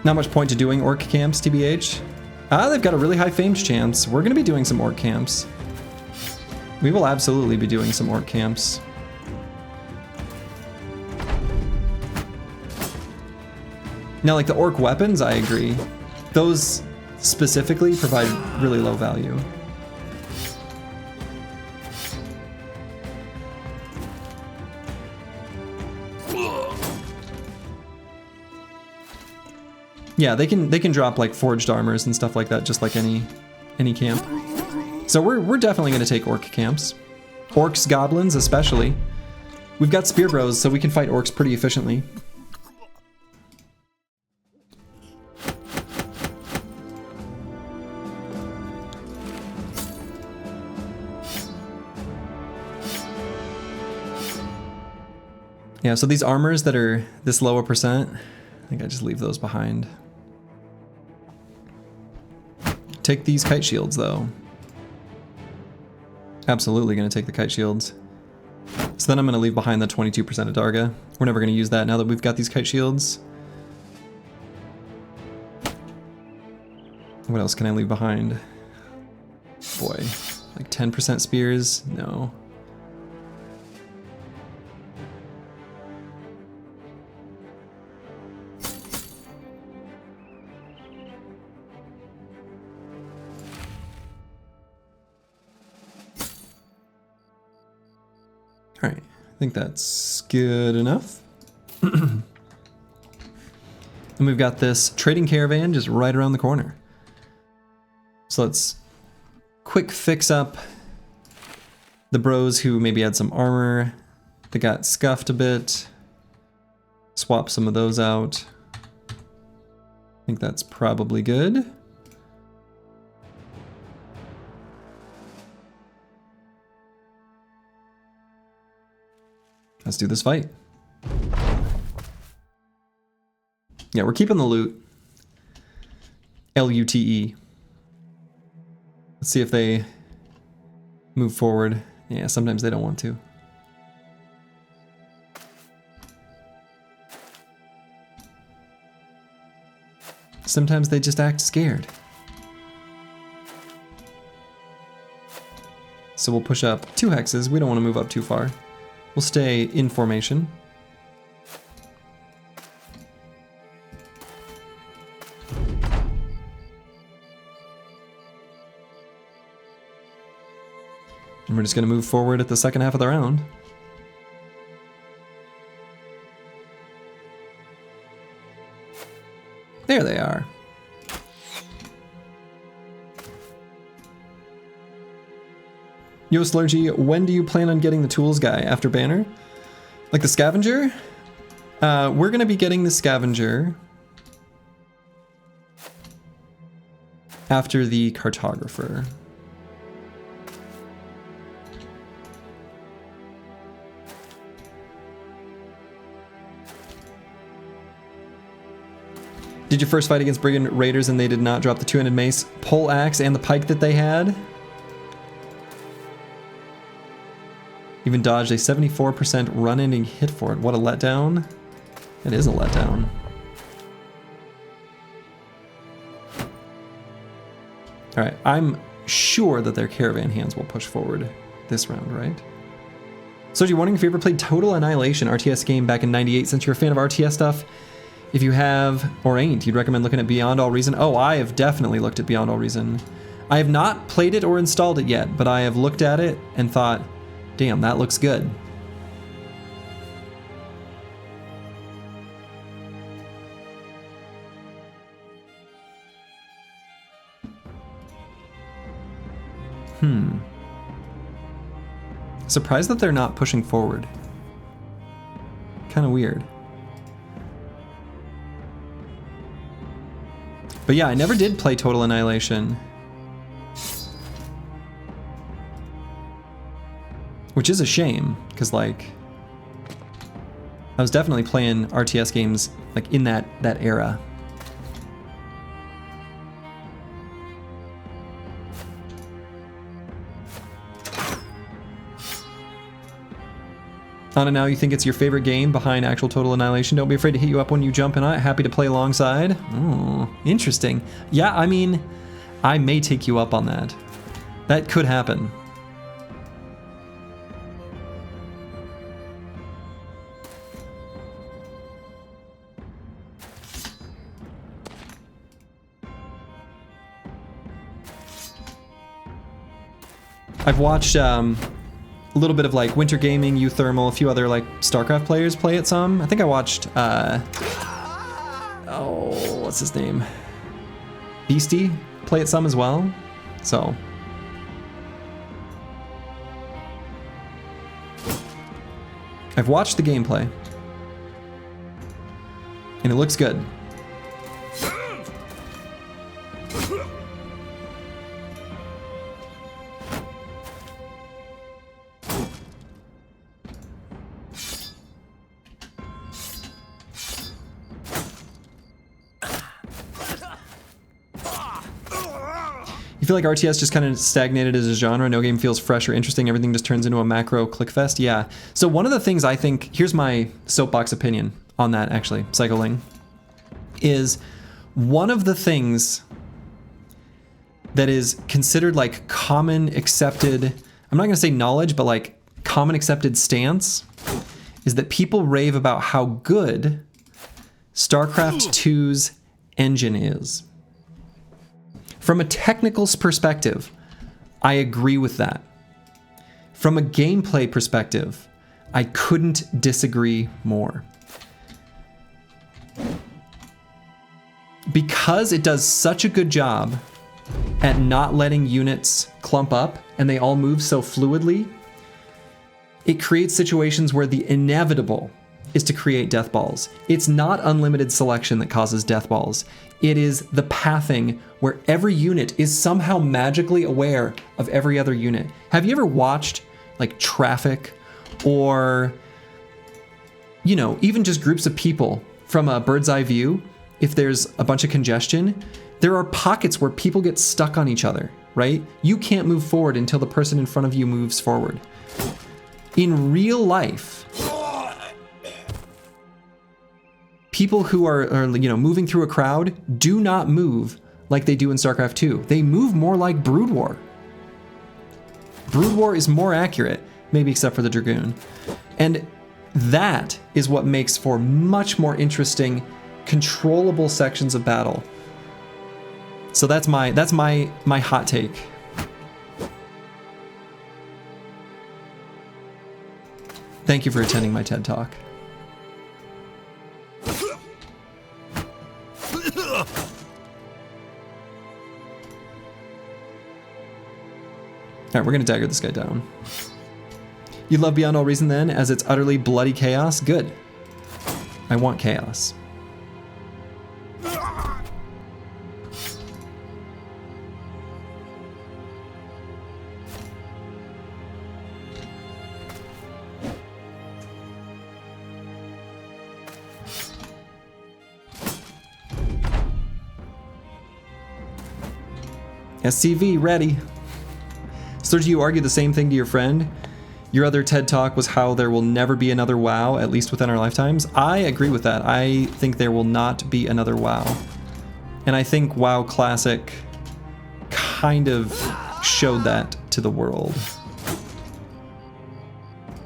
Not much point to doing orc camps, TBH. They've got a really high famed chance. We're gonna be doing some orc camps. We will absolutely be doing some orc camps. Now, like the orc weapons, I agree. Those specifically provide really low value. Yeah, they can drop like forged armors and stuff like that, just like any camp. So we're definitely gonna take orc camps. Orcs, goblins especially. We've got spear bros, so we can fight orcs pretty efficiently. Yeah, so these armors that are this low a percent, I think I just leave those behind. Take these kite shields though. Absolutely gonna take the kite shields. So then I'm gonna leave behind the 22% of Darga. We're never gonna use that now that we've got these kite shields. What else can I leave behind? Boy, like 10% spears? No. Alright, I think that's good enough. And we've got this trading caravan just right around the corner. So let's quick fix up the bros who maybe had some armor that got scuffed a bit. Swap some of those out. I think that's probably good. Let's do this fight. Yeah, we're keeping the loot. L-U-T-E. Let's see if they move forward. Yeah, sometimes they don't want to. Sometimes they just act scared. So we'll push up 2 hexes. We don't want to move up too far. We'll stay in formation. And we're just going to move forward at the second half of the round. There they are. Yo, Slurgy, when do you plan on getting the tools guy? After banner? Like the scavenger? We're gonna be getting the scavenger after the cartographer. Did you first fight against Brigand Raiders and they did not drop the two-handed mace, pole axe, and the pike that they had? Even dodged a 74% run-ending hit for it. What a letdown. It is a letdown. Alright, I'm sure that their caravan hands will push forward this round, right? So, you're wondering if you ever played Total Annihilation RTS game back in '98? Since you're a fan of RTS stuff, if you have or ain't, you'd recommend looking at Beyond All Reason? Oh, I have definitely looked at Beyond All Reason. I have not played it or installed it yet, but I have looked at it and thought, damn, that looks good. Surprised that they're not pushing forward. Kind of weird. But yeah, I never did play Total Annihilation. Which is a shame, because like, I was definitely playing RTS games like in that era. Anna, now you think it's your favorite game behind actual Total Annihilation. Don't be afraid to hit you up when you jump in on it. Happy to play alongside. Oh, interesting. Yeah, I mean, I may take you up on that. That could happen. I've watched a little bit of like Winter Gaming, Uthermal, a few other like StarCraft players play it some. I think I watched, oh, what's his name? Beastie play it some as well. So. I've watched the gameplay. And it looks good. You feel like RTS just kind of stagnated as a genre? No game feels fresh or interesting. Everything just turns into a macro clickfest? Yeah. So one of the things I think, here's my soapbox opinion on that actually, Psycholing, is one of the things that is considered like common accepted, I'm not going to say knowledge, but like common accepted stance, is that people rave about how good StarCraft 2's engine is. From a technical perspective, I agree with that. From a gameplay perspective, I couldn't disagree more. Because it does such a good job at not letting units clump up and they all move so fluidly, it creates situations where the inevitable is to create death balls. It's not unlimited selection that causes death balls. It is the pathing where every unit is somehow magically aware of every other unit. Have you ever watched like traffic or, you know, even just groups of people from a bird's eye view? If there's a bunch of congestion, there are pockets where people get stuck on each other, right? You can't move forward until the person in front of you moves forward. In real life, people who are you know, moving through a crowd do not move like they do in StarCraft 2. They move more like Brood War. Brood War is more accurate, maybe except for the Dragoon. And that is what makes for much more interesting, controllable sections of battle. So that's my hot take. Thank you for attending my TED Talk. Alright, we're gonna dagger this guy down. You love Beyond All Reason then, as it's utterly bloody chaos? Good. I want chaos. SCV, ready. So do you argue the same thing to your friend? Your other TED Talk was how there will never be another WoW, at least within our lifetimes. I agree with that. I think there will not be another WoW. And I think WoW Classic kind of showed that to the world.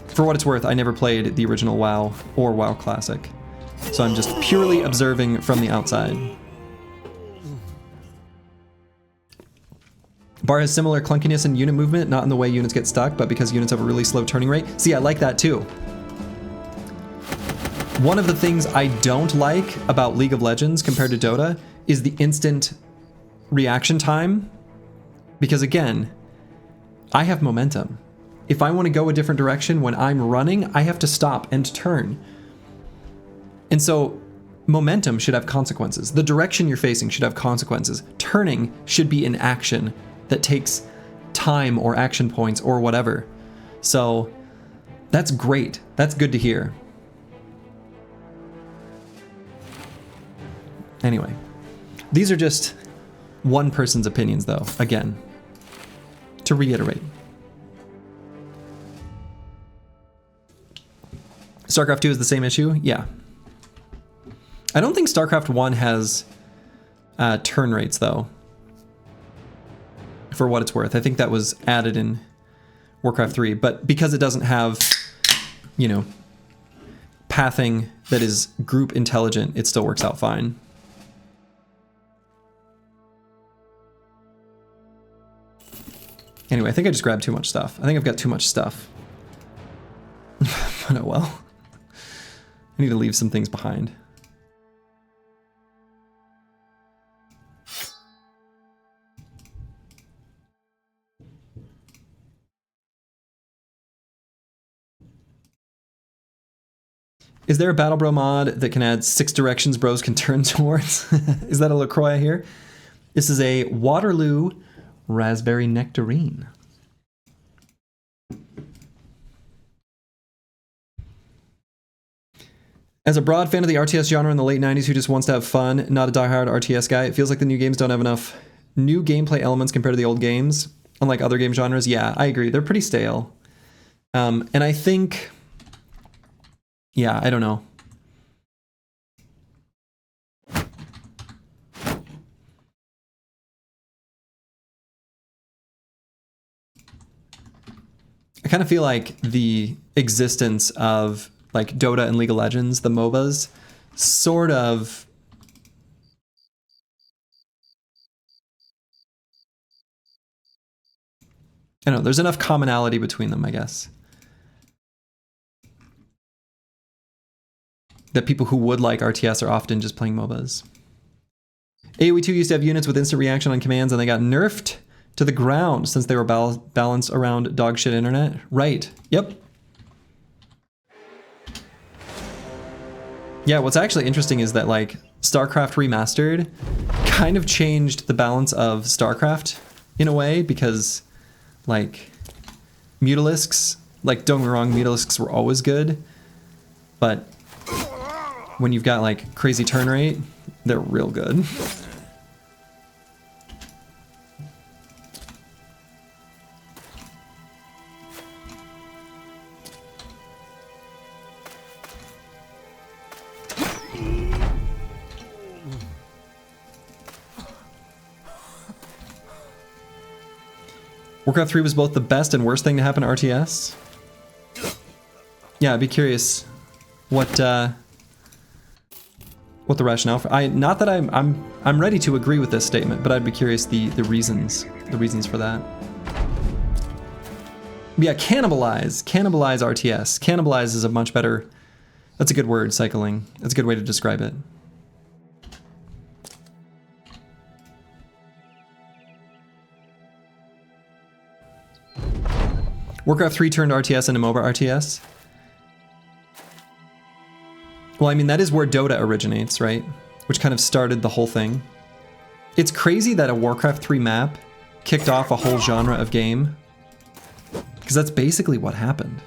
For what it's worth, I never played the original WoW or WoW Classic. So I'm just purely observing from the outside. Bar has similar clunkiness in unit movement, not in the way units get stuck, but because units have a really slow turning rate. See, I like that too. One of the things I don't like about League of Legends compared to Dota is the instant reaction time. Because again, I have momentum. If I want to go a different direction when I'm running, I have to stop and turn. And so momentum should have consequences. The direction you're facing should have consequences. Turning should be an action that takes time or action points or whatever. So that's great. That's good to hear. Anyway, these are just one person's opinions though, again, to reiterate. StarCraft 2 is the same issue? Yeah. I don't think StarCraft 1 has turn rates though, for what it's worth. I think that was added in Warcraft 3, but because it doesn't have, you know, pathing that is group intelligent, it still works out fine. Anyway, I think I just grabbed too much stuff. I think I've got too much stuff. But oh well. I need to leave some things behind. Is there a Battle Bro mod that can add 6 directions bros can turn towards? Is that a LaCroix here? This is a Waterloo Raspberry Nectarine. As a broad fan of the RTS genre in the late 90s who just wants to have fun, not a diehard RTS guy, it feels like the new games don't have enough new gameplay elements compared to the old games. Unlike other game genres, yeah, I agree. They're pretty stale. And I think... yeah, I don't know. I kind of feel like the existence of like Dota and League of Legends, the MOBAs, sort of I don't know, there's enough commonality between them, I guess, that people who would like RTS are often just playing MOBAs. AoE 2 used to have units with instant reaction on commands, and they got nerfed to the ground since they were balanced around dogshit internet. Right. Yep. Yeah, what's actually interesting is that like StarCraft Remastered kind of changed the balance of StarCraft in a way, because like Mutalisks, like don't get me wrong, Mutalisks were always good, but when you've got like crazy turn rate, they're real good. Warcraft 3 was both the best and worst thing to happen to RTS. Yeah, I'd be curious what the rationale for. Not that I'm ready to agree with this statement, but I'd be curious the reasons for that. Yeah, cannibalize RTS. Cannibalize is a much better. That's a good word. Cycling. That's a good way to describe it. Warcraft 3 turned RTS into MOBA RTS. Well, I mean, that is where Dota originates, right? Which kind of started the whole thing. It's crazy that a Warcraft 3 map kicked off a whole genre of game, because that's basically what happened.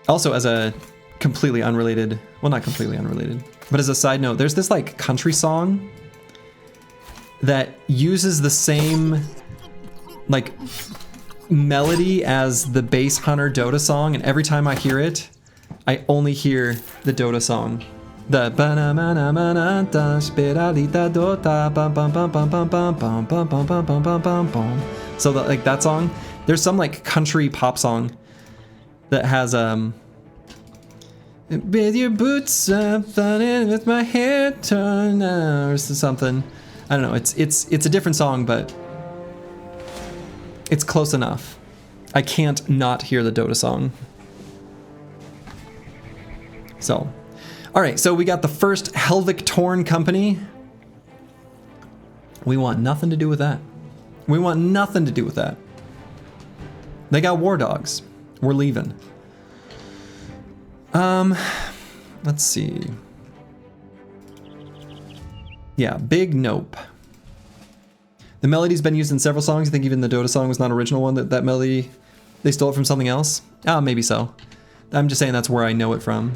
Also, as a completely unrelated, well, not completely unrelated, but as a side note, there's this like country song that uses the same like melody as the Base Hunter Dota song, and every time I hear it, I only hear the Dota song. The so that like that song, there's some like country pop song that has with your boots up, with my hair turned or something. I don't know. It's a different song, but it's close enough. I can't not hear the Dota song. So, All right, so we got the first Helvic Torn company. We want nothing to do with that. We want nothing to do with that. They got war dogs. We're leaving. Let's see. Yeah, big nope. The melody's been used in several songs. I think even the Dota song was not an original one. That melody, they stole it from something else. Ah, maybe so. I'm just saying that's where I know it from.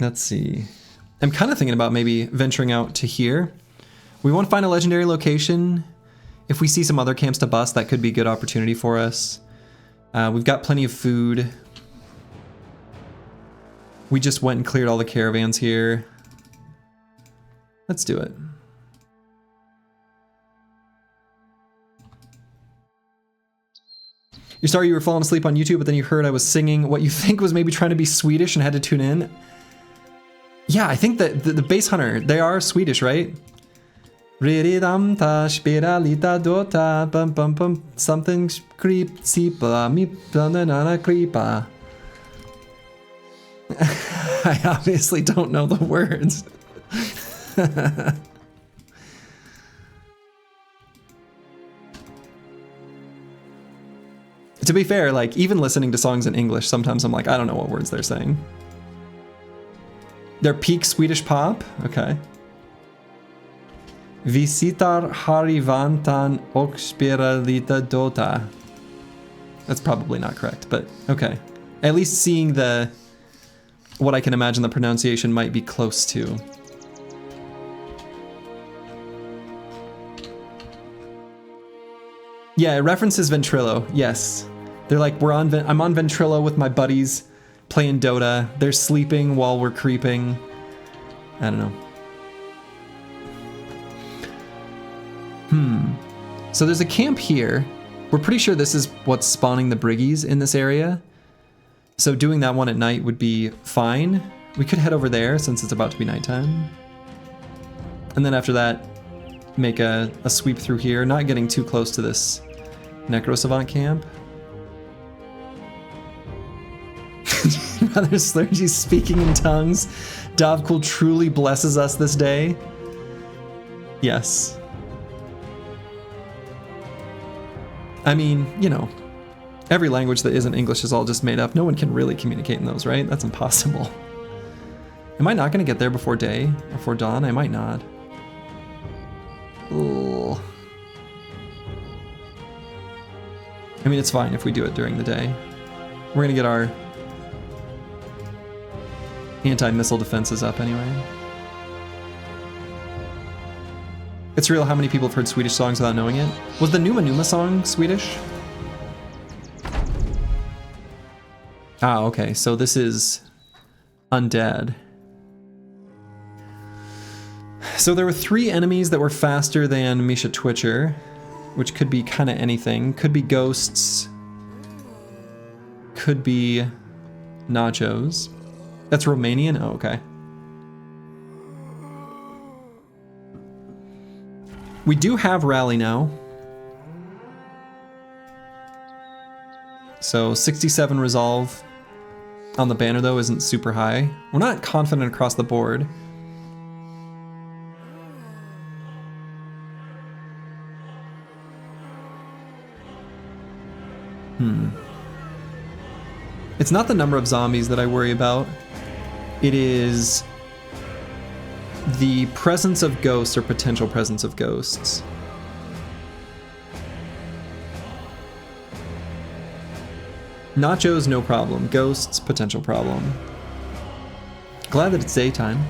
Let's see. I'm kind of thinking about maybe venturing out to here. We want to find a legendary location. If we see some other camps to bust, that could be a good opportunity for us. We've got plenty of food. We just went and cleared all the caravans here. Let's do it. You're sorry you were falling asleep on YouTube, but then you heard I was singing what you think was maybe trying to be Swedish and had to tune in. Yeah, I think that the base hunter, they are Swedish, right? Something creep creepa. I obviously don't know the words. To be fair, like even listening to songs in English, sometimes I'm like, I don't know what words they're saying. They're peak Swedish pop? Okay. Visitar Harivantan och spela lite Dota. That's probably not correct, but okay. At least seeing what I can imagine the pronunciation might be close to. Yeah, it references Ventrilo, yes. They're like, I'm on Ventrilo with my buddies playing Dota. They're sleeping while we're creeping. I don't know. So there's a camp here. We're pretty sure this is what's spawning the Briggies in this area. So doing that one at night would be fine. We could head over there since it's about to be nighttime. And then after that, make a sweep through here, not getting too close to this Necro Savant camp. Brother Slurgy speaking in tongues. Dovkul truly blesses us this day. Yes. I mean, you know, every language that isn't English is all just made up. No one can really communicate in those, right? That's impossible. Am I not going to get there before day? Or before dawn? I might not. Ugh. I mean, it's fine if we do it during the day. We're going to get our anti-missile defenses up anyway. It's real how many people have heard Swedish songs without knowing it. Was the Numa Numa song Swedish? Ah, okay, so this is Undead. So there were 3 enemies that were faster than Misha Twitcher, which could be kind of anything. Could be ghosts. Could be nachos. That's Romanian? Oh, okay. We do have rally now. So 67 resolve on the banner though isn't super high. We're not confident across the board. It's not the number of zombies that I worry about. It is the presence of ghosts or potential presence of ghosts. Nachos, no problem. Ghosts, potential problem. Glad that it's daytime.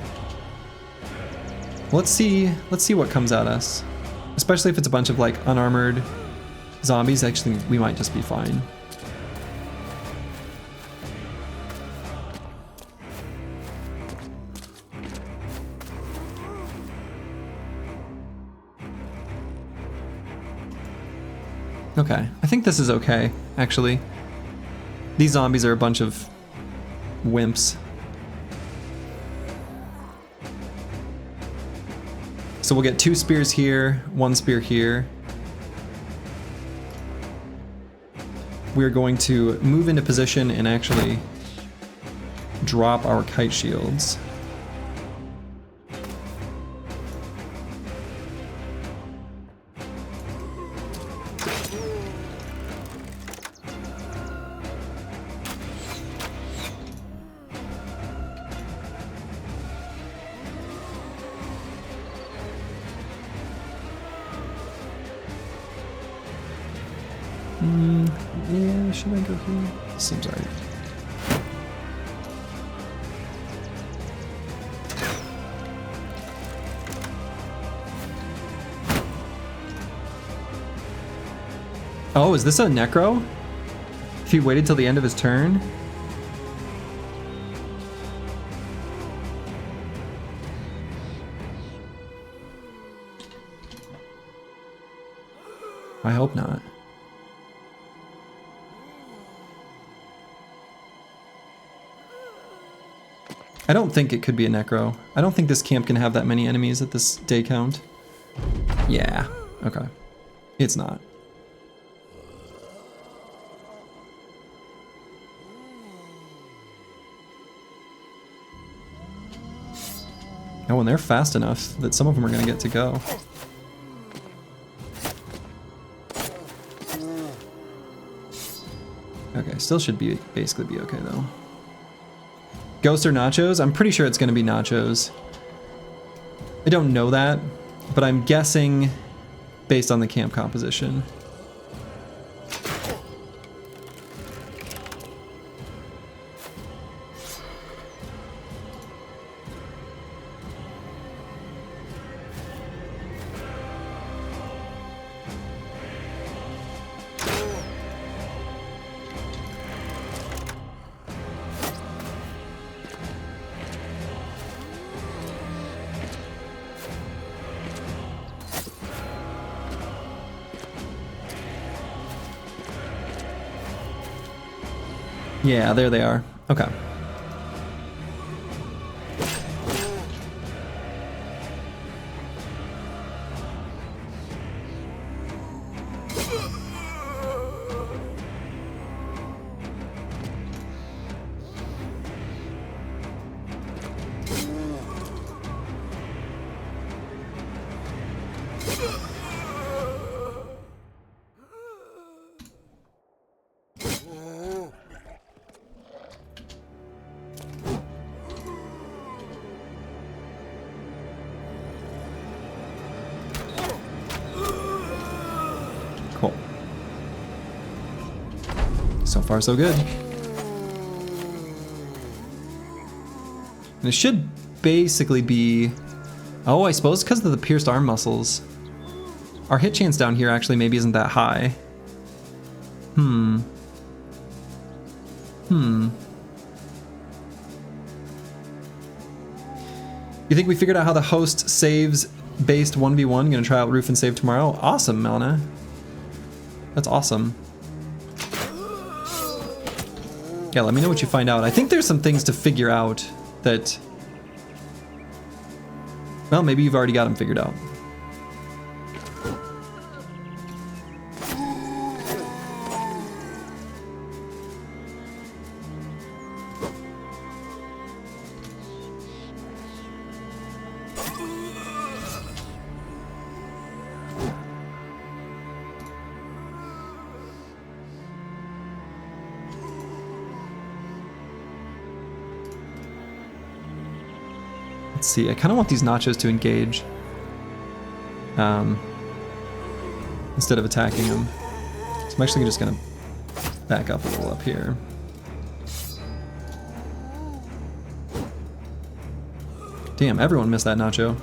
Let's see what comes at us. Especially if it's a bunch of like unarmored zombies, actually we might just be fine. Okay, I think this is okay, actually. These zombies are a bunch of wimps. So we'll get 2 spears here, 1 spear here. we're going to move into position and actually drop our kite shields. Yeah, should I go here? Seems alright. Oh, is this a Necro? If he waited till the end of his turn? I hope not. I don't think it could be a Necro. I don't think this camp can have that many enemies at this day count. Yeah, okay. It's not. Oh, and they're fast enough that some of them are going to get to go. Okay, still should be basically be okay though. Ghost or nachos? I'm pretty sure it's going to be nachos. I don't know that, but I'm guessing based on the camp composition. Yeah, there they are. Okay. Cool. So far, so good. And it should basically be... Oh, I suppose because of the pierced arm muscles. Our hit chance down here actually maybe isn't that high. You think we figured out how the host saves based 1v1? Gonna try out Roof and save tomorrow? Awesome, Melna. That's awesome. Yeah, let me know what you find out. I think there's some things to figure out that... Well, maybe you've already got them figured out. Let's see, I kind of want these nachos to engage instead of attacking them. So I'm actually just going to back up a little up here. Damn, everyone missed that nacho.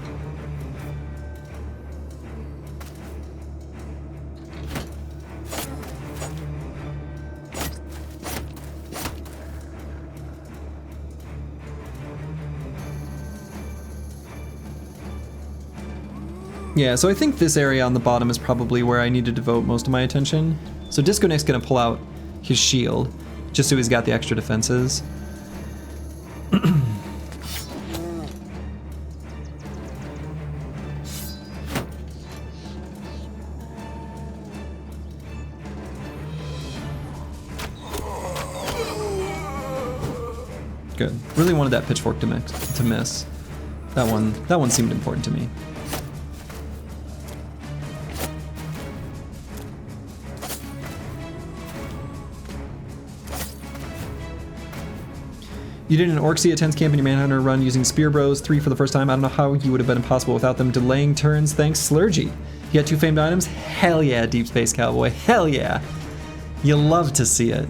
Yeah, so I think this area on the bottom is probably where I need to devote most of my attention. So Disco Nick's gonna pull out his shield, just so he's got the extra defenses. Good. Really wanted that pitchfork to miss. That one seemed important to me. You did an Orc Sea at 10th camp in your Manhunter run using Spear Bros 3 for the first time. I don't know how you would have been impossible without them delaying turns. Thanks, Slurgy. You got 2 famed items? Hell yeah, Deep Space Cowboy. Hell yeah. You love to see it.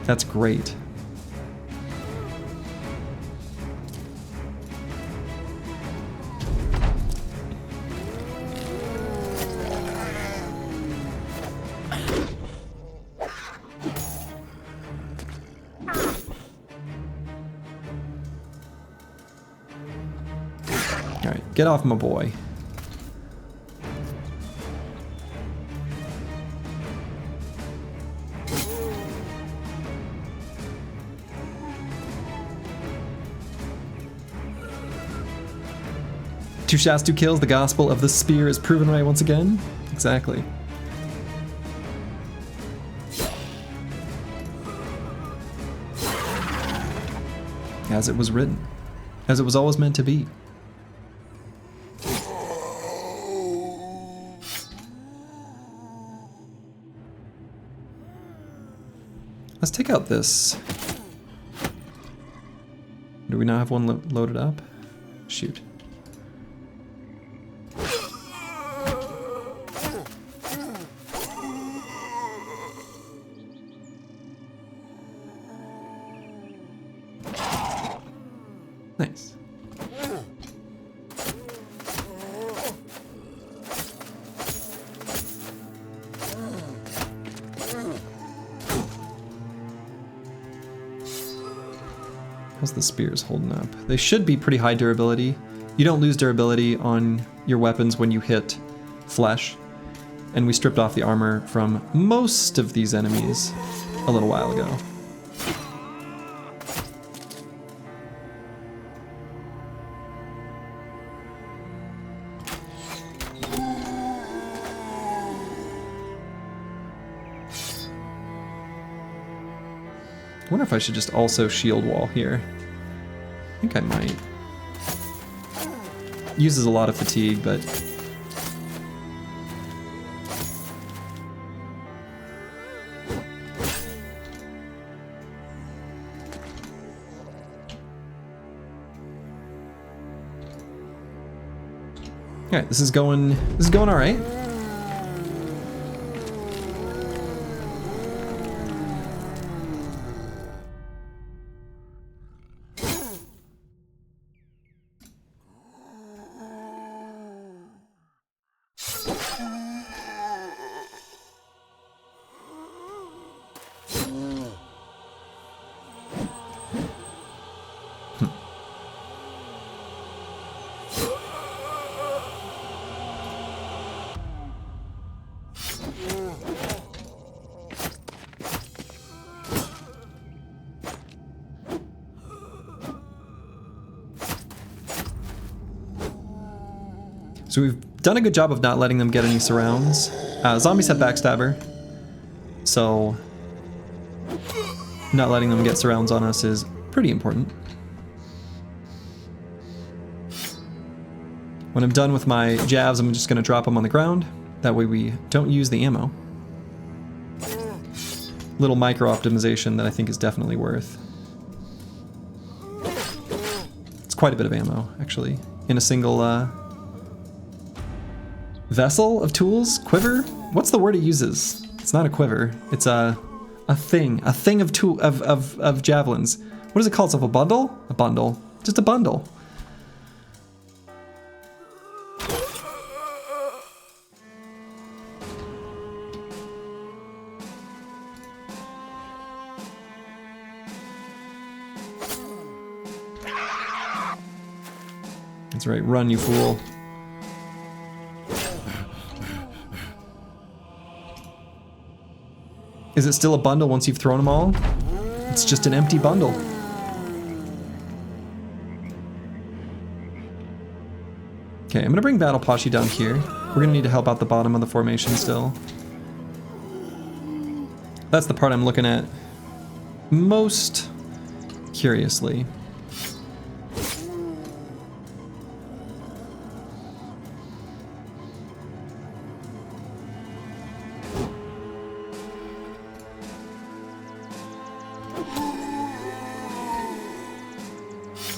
That's great. Alright, get off my boy. Two shots, 2 kills. The gospel of the spear is proven right once again. Exactly. As it was written. As it was always meant to be. Let's take out this. Do we not have one loaded up? Shoot. Nice. How's the spears holding up? They should be pretty high durability. You don't lose durability on your weapons when you hit flesh. And we stripped off the armor from most of these enemies a little while ago. I wonder if I should just also shield wall here. I think I might. Uses a lot of fatigue, but... Alright, this is going alright. So we've done a good job of not letting them get any surrounds. Zombies have backstabber, so not letting them get surrounds on us is pretty important. When I'm done with my jabs, I'm just going to drop them on the ground. That way we don't use the ammo. Little micro optimization that I think is definitely worth. It's quite a bit of ammo, actually, in a single vessel of tools? Quiver? What's the word it uses? It's not a quiver. It's a thing of javelins. What is it called? It's a bundle? A bundle. Just a bundle. That's right, run, you fool. Is it still a bundle once you've thrown them all? It's just an empty bundle. Okay, I'm gonna bring Battle Poshe down here. We're gonna need to help out the bottom of the formation still. That's the part I'm looking at most curiously.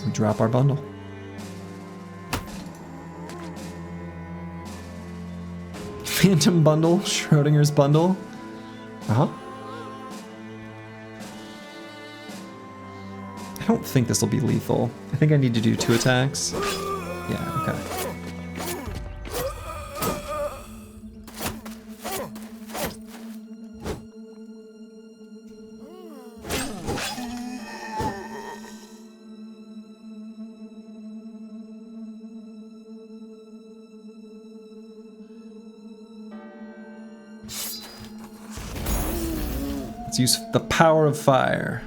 We drop our bundle. Phantom bundle, Schrodinger's bundle. Uh-huh. I don't think this will be lethal. I think I need to do 2 attacks. Yeah, okay. Let's use the power of fire.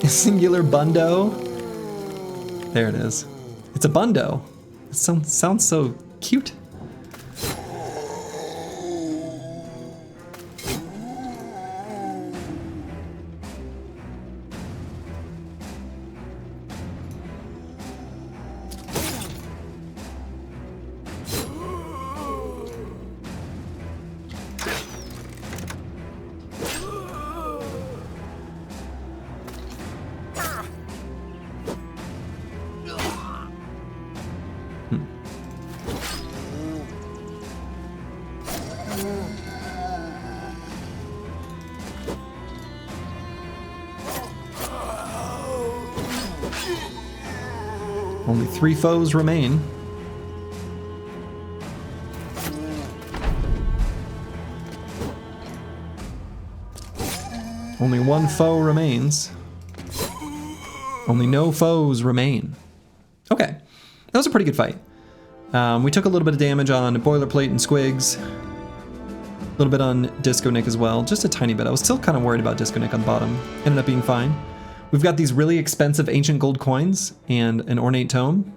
Singular bundo. There it is. It's a bundo. It sounds so cute. Only 3 foes remain. Only 1 foe remains. Only no foes remain. Okay, that was a pretty good fight. We took a little bit of damage on Boilerplate and Squigs. A little bit on Disco Nick as well, just a tiny bit. I was still kind of worried about Disco Nick on the bottom. Ended up being fine. We've got these really expensive ancient gold coins and an ornate tome.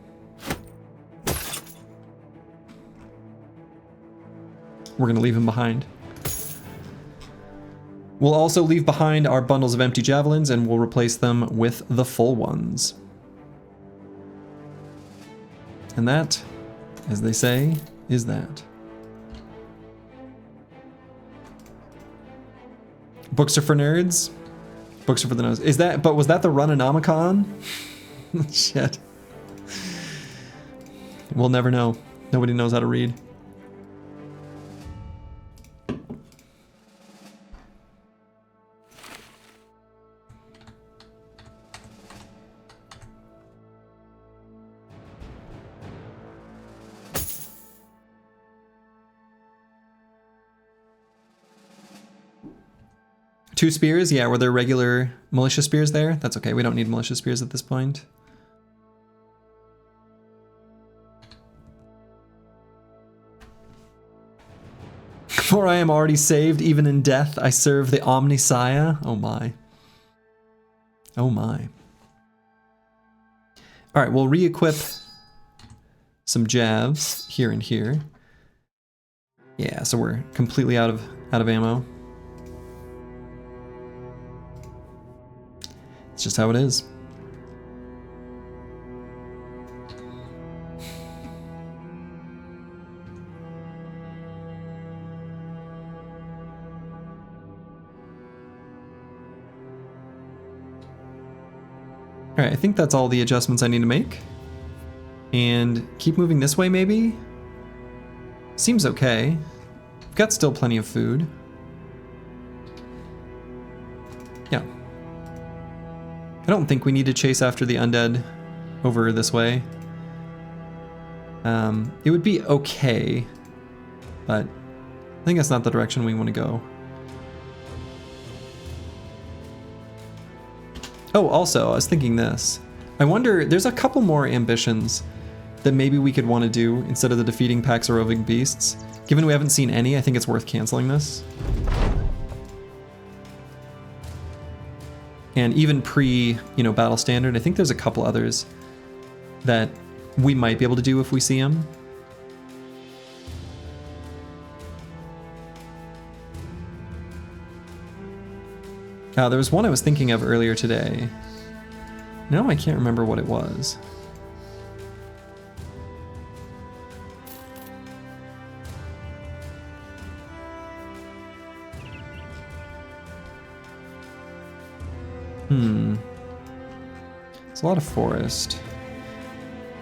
We're gonna leave him behind. We'll also leave behind our bundles of empty javelins and we'll replace them with the full ones. And that, as they say, is that. Books are for nerds. Books are for the nose. Is that, but was that the Run1? Shit. We'll never know. Nobody knows how to read. Two spears? Yeah, were there regular militia spears there? That's okay, we don't need militia spears at this point. For I am already saved, even in death, I serve the Omnisaya. Oh my. Oh my. Alright, we'll re-equip some javs here and here. Yeah, so we're completely out of ammo. It's just how it is. Alright, I think that's all the adjustments I need to make. And keep moving this way, maybe? Seems okay. We've got still plenty of food. Yeah. I don't think we need to chase after the undead over this way. It would be okay, but I think that's not the direction we want to go. Oh, also, I was thinking this. I wonder, there's a couple more ambitions that maybe we could want to do instead of the defeating packs or roving beasts. Given we haven't seen any, I think it's worth canceling this. And even pre, battle standard, I think there's a couple others that we might be able to do if we see them. There was one I was thinking of earlier today. No, I can't remember what it was. It's a lot of forest.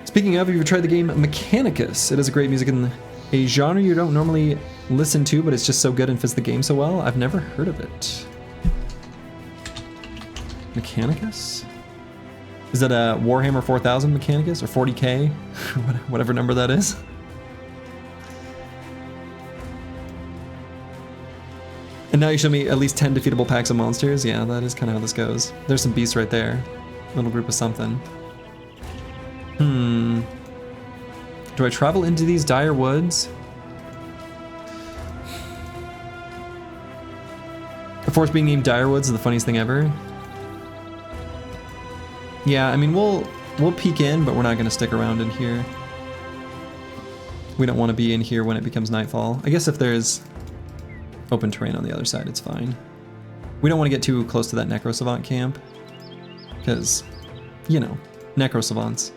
Speaking of, have you ever tried the game Mechanicus? It has a great music in a genre you don't normally listen to, but it's just so good and fits the game so well. I've never heard of it. Mechanicus? Is that a Warhammer 4000 Mechanicus or 40k? Whatever number that is. And now you show me at least 10 defeatable packs of monsters. Yeah, that is kind of how this goes. There's some beasts right there. Little group of something. Do I travel into these dire woods? The forest being named Dire Woods is the funniest thing ever. Yeah, I mean, we'll peek in, but we're not going to stick around in here. We don't want to be in here when it becomes nightfall. I guess if there's open terrain on the other side, it's fine. We don't want to get too close to that Necro Savant camp. Because, Necro Savants.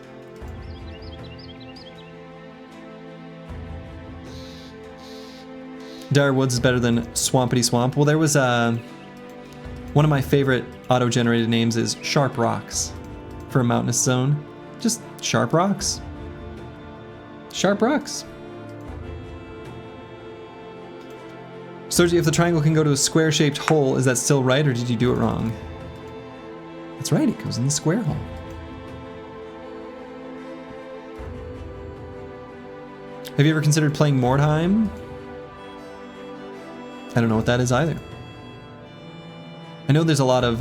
Dire Woods is better than Swampity Swamp. Well, there was one of my favorite auto-generated names is Sharp Rocks for a mountainous zone. Just Sharp Rocks. Sharp Rocks. Sergi, if the triangle can go to a square-shaped hole, is that still right, or did you do it wrong? That's right, it goes in the square hole. Have you ever considered playing Mordheim? I don't know what that is either. I know there's a lot of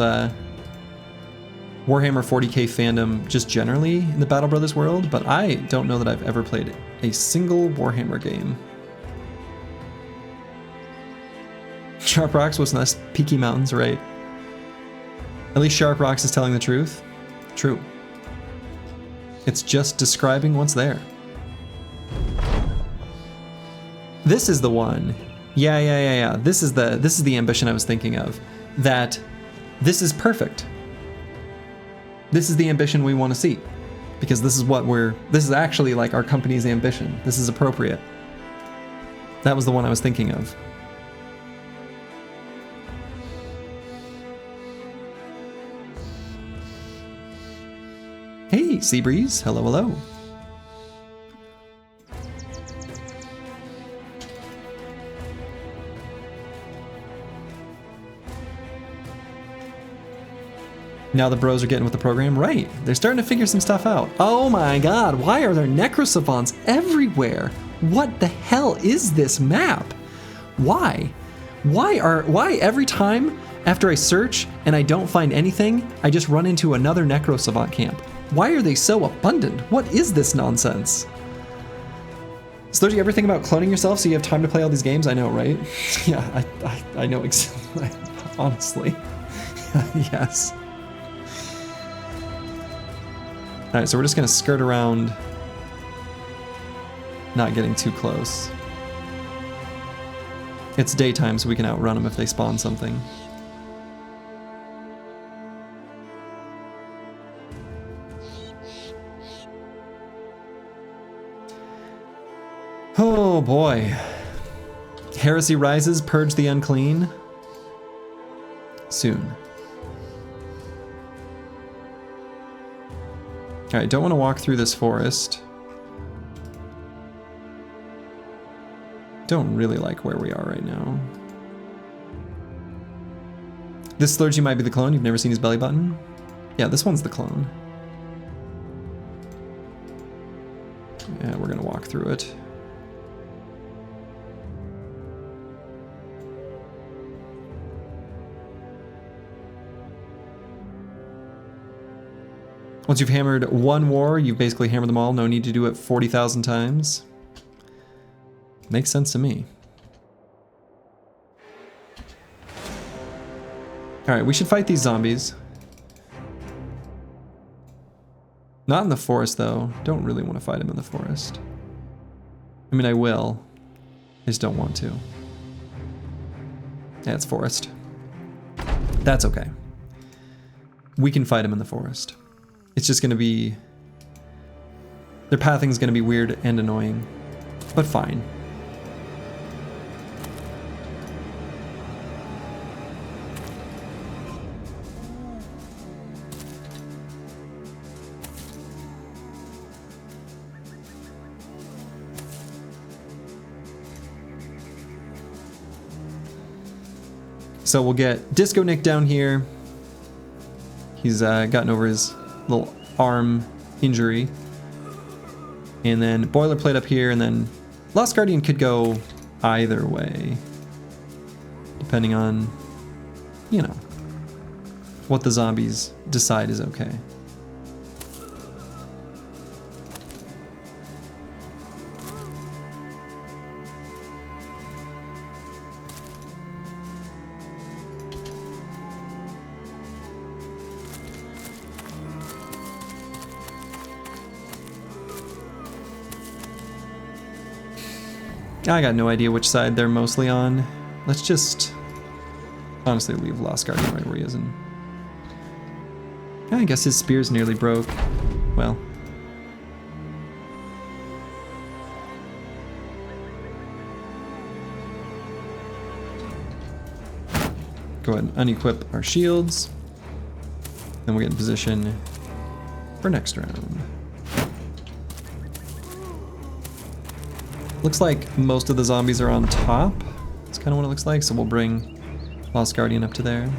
Warhammer 40k fandom just generally in the Battle Brothers world, but I don't know that I've ever played a single Warhammer game. Sharp Rocks was nice, Peaky Mountains, right? At least Sharp Rocks is telling the truth. True. It's just describing what's there. This is the one. Yeah. This is the ambition I was thinking of. That this is perfect. This is the ambition we want to see. Because this is actually like our company's ambition. This is appropriate. That was the one I was thinking of. Hey, Seabreeze. Hello. Now the bros are getting with the program. Right. They're starting to figure some stuff out. Oh my god, why are there necrosavants everywhere? What the hell is this map? Why? Why every time after I search and I don't find anything, I just run into another necrosavant camp? Why are they so abundant? What is this nonsense? So do you ever think about cloning yourself so you have time to play all these games? I know, right? Yeah, I know exactly. Honestly. Yes. Alright, so we're just gonna skirt around, not getting too close. It's daytime, so we can outrun them if they spawn something. Oh boy. Heresy rises, purge the unclean. Soon. Alright, don't want to walk through this forest. Don't really like where we are right now. This Slurgy might be the clone. You've never seen his belly button? Yeah, this one's the clone. Yeah, we're gonna walk through it. Once you've hammered one war, you've basically hammered them all. No need to do it 40,000 times. Makes sense to me. Alright, we should fight these zombies. Not in the forest, though. Don't really want to fight him in the forest. I mean, I will. I just don't want to. Yeah, it's forest. That's okay. We can fight him in the forest. It's just going to be... Their pathing is going to be weird and annoying. But fine. So we'll get Disco Nick down here. He's gotten over his little arm injury. And then Boilerplate up here, and then Lost Guardian could go either way. Depending on, you know, what the zombies decide is okay. I got no idea which side they're mostly on. Let's just honestly leave Lost Guardian right where he is. And I guess his spear's nearly broke. Well. Go ahead and unequip our shields. Then we'll get in position for next round. Looks like most of the zombies are on top. That's kind of what it looks like, so we'll bring Lost Guardian up to there.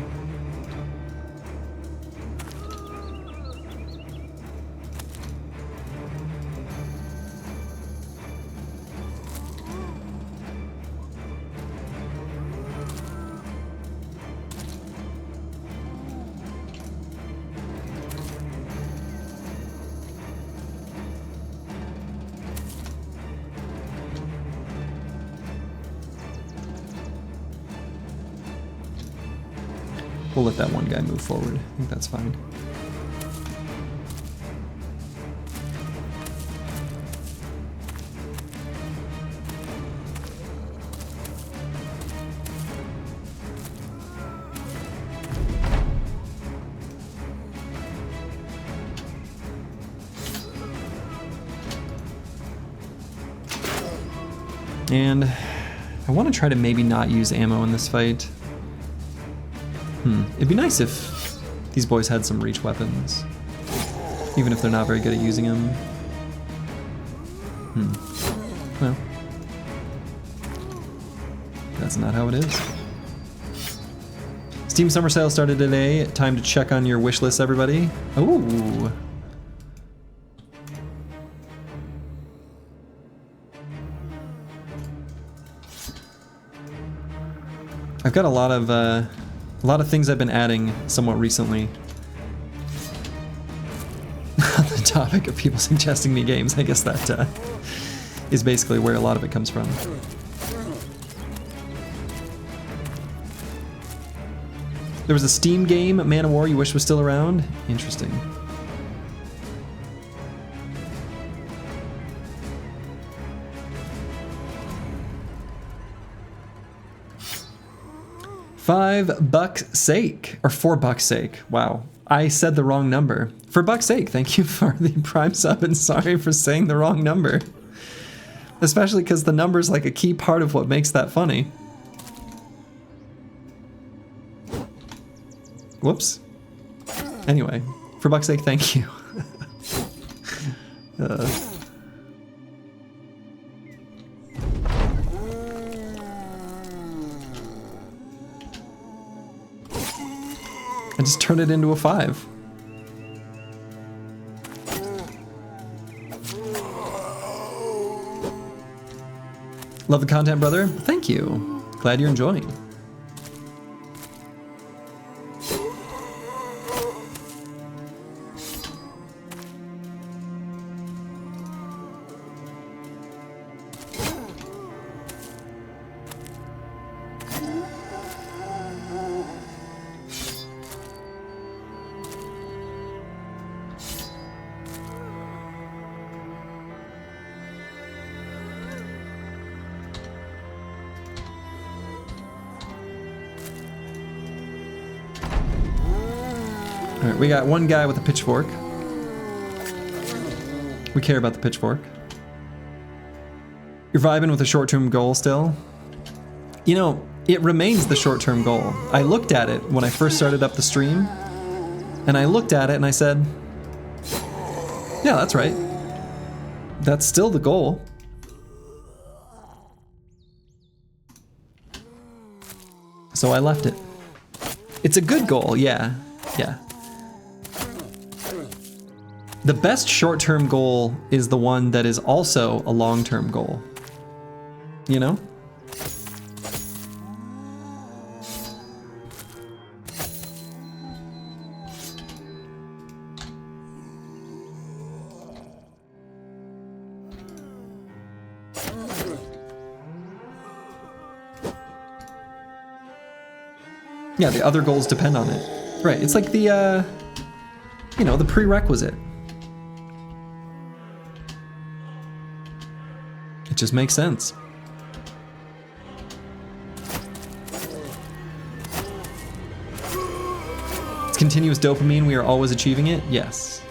We'll let that one guy move forward. I think that's fine. And I want to try to maybe not use ammo in this fight. It'd be nice if these boys had some reach weapons, even if they're not very good at using them. Well, that's not how it is. Steam Summer Sale started today. Time to check on your wish list, everybody. Ooh. I've got a lot of things I've been adding somewhat recently. On the topic of people suggesting me games, I guess that is basically where a lot of it comes from. There was a Steam game, Man of War, you wish was still around? Interesting. $5 sake, or $4 sake. Wow, I said the wrong number. For buck's sake, thank you for the Prime sub, and sorry for saying the wrong number. Especially because the number's like a key part of what makes that funny. Whoops. Anyway, for buck's sake, thank you. I just turned it into a 5. Love the content, brother. Thank you. Glad you're enjoying. Alright, we got one guy with a pitchfork. We care about the pitchfork. You're vibing with a short-term goal still? You know, it remains the short-term goal. I looked at it when I first started up the stream, and I looked at it and I said, yeah, that's right. That's still the goal. So I left it. It's a good goal, yeah. Yeah. The best short-term goal is the one that is also a long-term goal. You know? Yeah, the other goals depend on it. Right, it's like the, you know, the prerequisite. It just makes sense. It's continuous dopamine, we are always achieving it? Yes.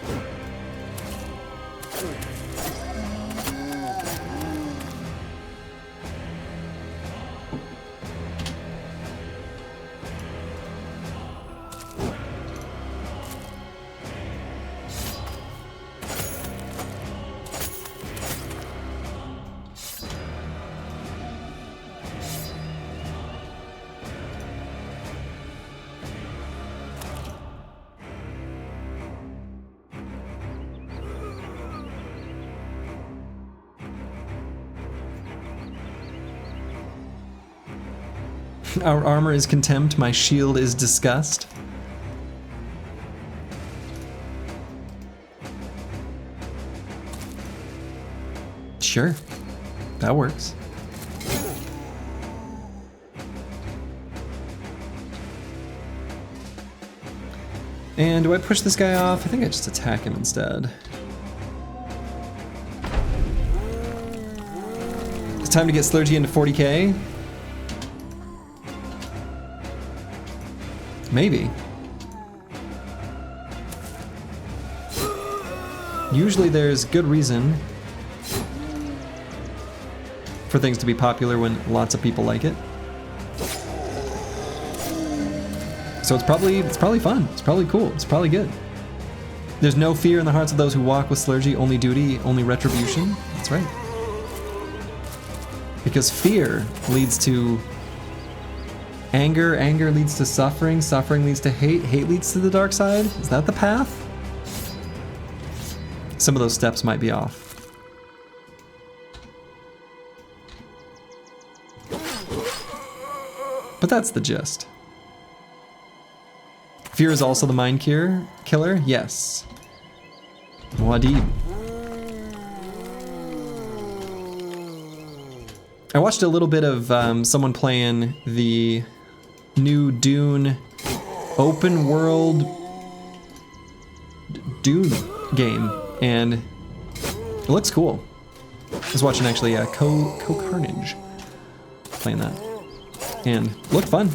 Our armor is contempt, my shield is disgust. Sure, that works. And do I push this guy off? I think I just attack him instead. It's time to get Slurgy into 40k. Maybe. Usually there's good reason for things to be popular when lots of people like it. So it's probably fun. It's probably cool. It's probably good. There's no fear in the hearts of those who walk with Slurgy, only duty, only retribution. That's right. Because fear leads to anger, anger leads to suffering, suffering leads to hate, hate leads to the dark side? Is that the path? Some of those steps might be off. But that's the gist. Fear is also the mind killer? Yes. Muad'Dib. I watched a little bit of someone playing the new Dune open world Dune game, and it looks cool. I was watching actually Carnage playing that, and looked fun.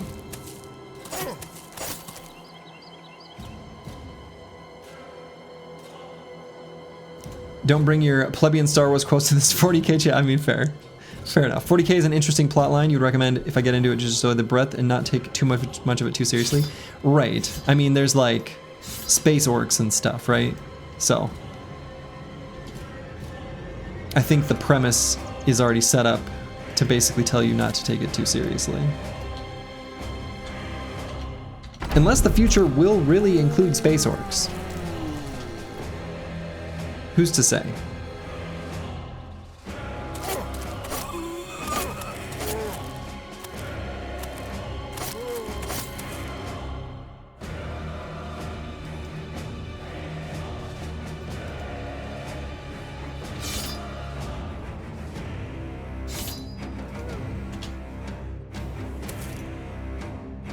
Don't bring your plebeian Star Wars quotes to this 40k chat. I mean, fair enough. 40k is an interesting plot line. You'd recommend if I get into it just so the breadth and not take too much of it too seriously. Right. I mean, there's like space orcs and stuff, right? So I think the premise is already set up to basically tell you not to take it too seriously. Unless the future will really include space orcs. Who's to say?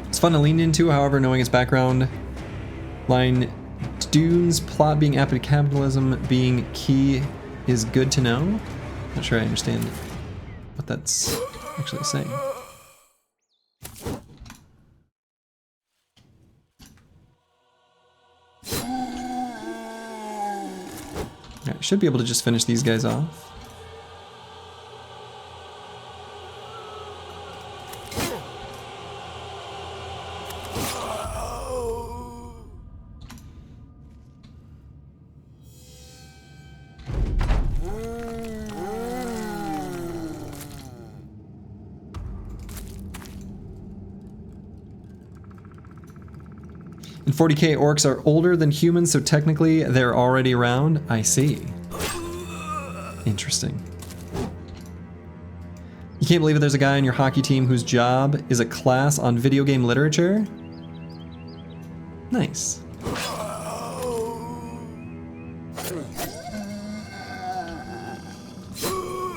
It's fun to lean into, however, knowing its background line, Dune's plot being capitalism being key is good to know. Not sure I understand what that's actually saying. Alright, should be able to just finish these guys off. And 40k orcs are older than humans, so technically they're already around. I see. Interesting. You can't believe that there's a guy on your hockey team whose job is a class on video game literature? Nice.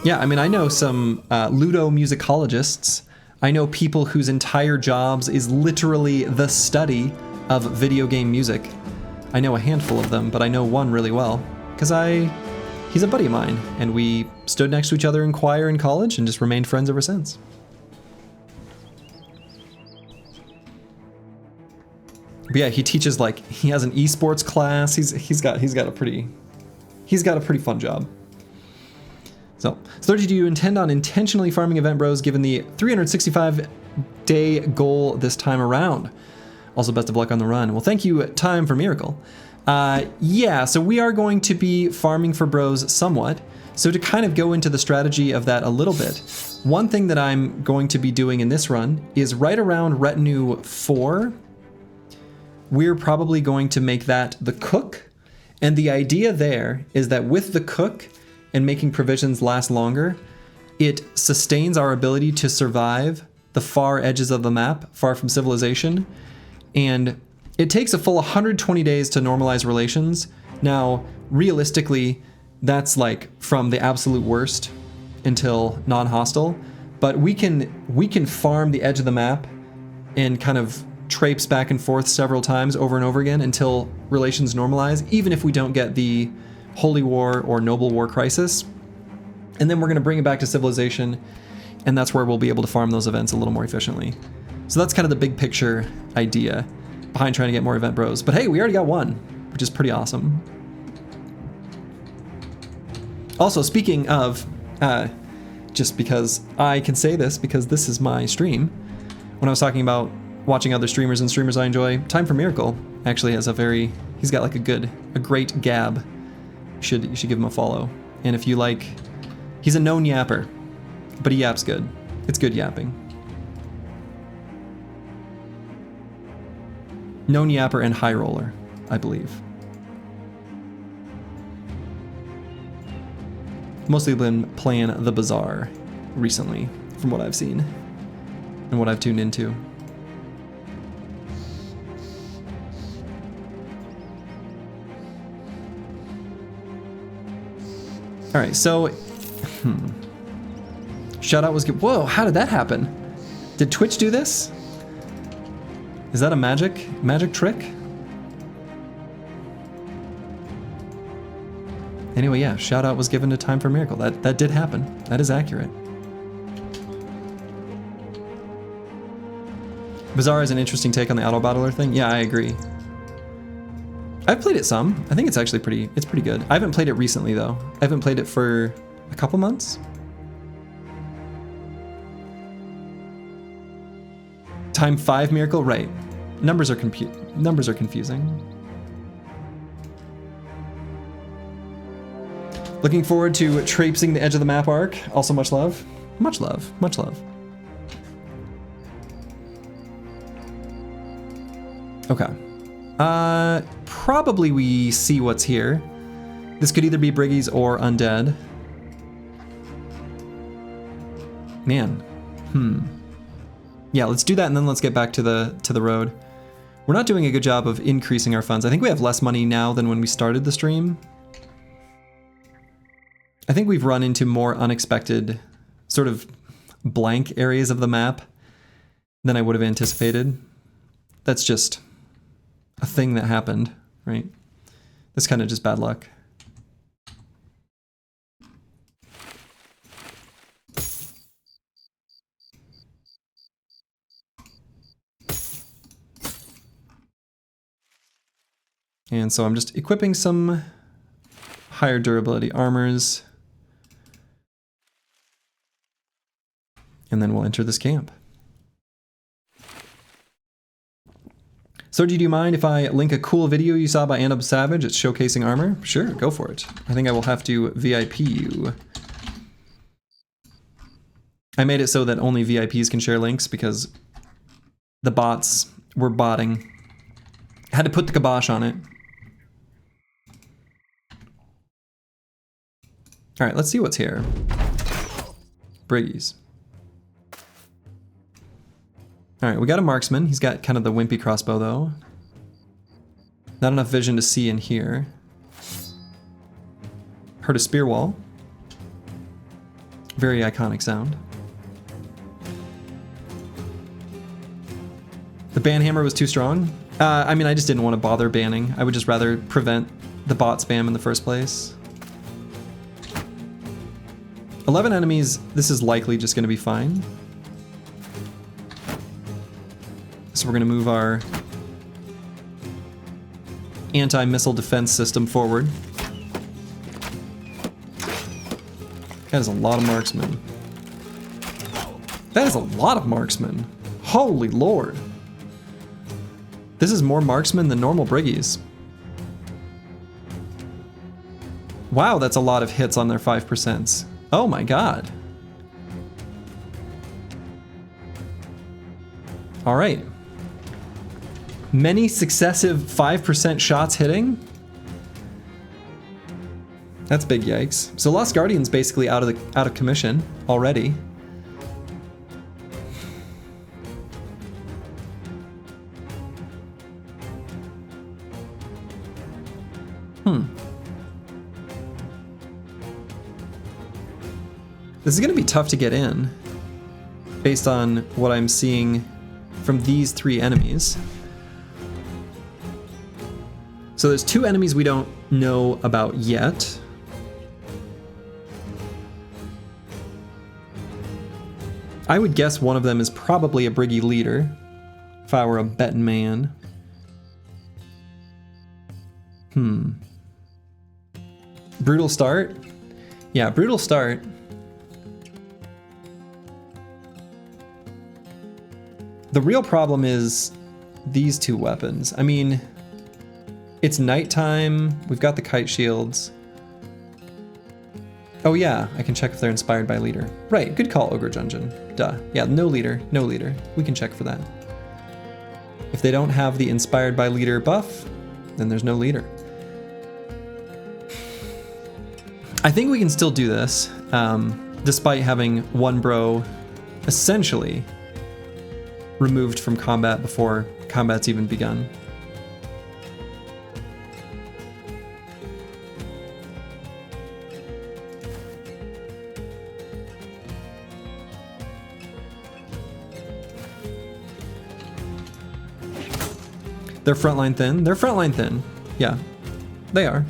Yeah, I mean, I know some ludomusicologists. I know people whose entire jobs is literally the study of video game music. I know a handful of them, but I know one really well, because he's a buddy of mine, and we stood next to each other in choir in college and just remained friends ever since. But yeah, he teaches, like, he has an esports class. He's got a pretty fun job. So, 30, do you intend on intentionally farming Event Bros given the 365-day goal this time around? Also, best of luck on the run. Well, thank you, Time for Miracle. Yeah, so we are going to be farming for bros somewhat. So to kind of go into the strategy of that a little bit, one thing that I'm going to be doing in this run is right around Retinue 4, we're probably going to make that the cook. And the idea there is that with the cook and making provisions last longer, it sustains our ability to survive the far edges of the map, far from civilization. And it takes a full 120 days to normalize relations. Now, realistically, that's like from the absolute worst until non-hostile, but we can farm the edge of the map and kind of traipse back and forth several times over and over again until relations normalize, even if we don't get the Holy War or Noble War crisis. And then we're going to bring it back to civilization, and that's where we'll be able to farm those events a little more efficiently. So that's kind of the big picture idea behind trying to get more event bros. But hey, we already got one, which is pretty awesome. Also, speaking of, just because I can say this because this is my stream, when I was talking about watching other streamers and streamers I enjoy, Time for Miracle actually has he's got like a great gab. You should give him a follow. And if you like, he's a known yapper, but he yaps good. It's good yapping. Known yapper and high roller, I believe. Mostly been playing the Bazaar recently, from what I've seen and what I've tuned into. All right, so, Shoutout was good. Whoa, how did that happen? Did Twitch do this? Is that a magic trick? Anyway, yeah, shout out was given to Time for Miracle. That did happen. That is accurate. Bazaar is an interesting take on the auto battler thing. Yeah, I agree. I've played it some. I think it's actually pretty good. I haven't played it recently though. I haven't played it for a couple months. Time 5 Miracle, right. Numbers are confusing. Looking forward to traipsing the edge of the map arc. Also much love. Much love. Much love. Okay. Probably we see what's here. This could either be Briggies or Undead. Man. Yeah, let's do that and then let's get back to the road. We're not doing a good job of increasing our funds. I think we have less money now than when we started the stream. I think we've run into more unexpected sort of blank areas of the map than I would have anticipated. That's just a thing that happened, right? That's kind of just bad luck. And so I'm just equipping some higher durability armors. And then we'll enter this camp. So do you mind if I link a cool video you saw by Anub Savage? It's showcasing armor? Sure, go for it. I think I will have to VIP you. I made it so that only VIPs can share links because the bots were botting. Had to put the kibosh on it. All right, let's see what's here. Briggies. All right, we got a marksman. He's got kind of the wimpy crossbow though. Not enough vision to see in here. Heard a spear wall. Very iconic sound. The ban hammer was too strong. I mean, I just didn't want to bother banning. I would just rather prevent the bot spam in the first place. 11 enemies, this is likely just going to be fine. So we're going to move our anti-missile defense system forward. That is a lot of marksmen. That is a lot of marksmen. Holy lord. This is more marksmen than normal briggies. Wow, that's a lot of hits on their 5%. Oh my god. All right. Many successive 5% shots hitting. That's big yikes. So Lost Guardian's basically out of commission already. This is going to be tough to get in based on what I'm seeing from these three enemies. So there's two enemies we don't know about yet. I would guess one of them is probably a Briggy leader, if I were a betting man. Brutal start? Yeah, brutal start. The real problem is these two weapons. I mean, it's nighttime, we've got the kite shields. Oh yeah, I can check if they're inspired by leader. Right, good call, Ogre Dungeon. Duh. Yeah, no leader, no leader. We can check for that. If they don't have the inspired by leader buff, then there's no leader. I think we can still do this, despite having one bro essentially removed from combat before combat's even begun. They're frontline thin. They're frontline thin. Yeah, they are.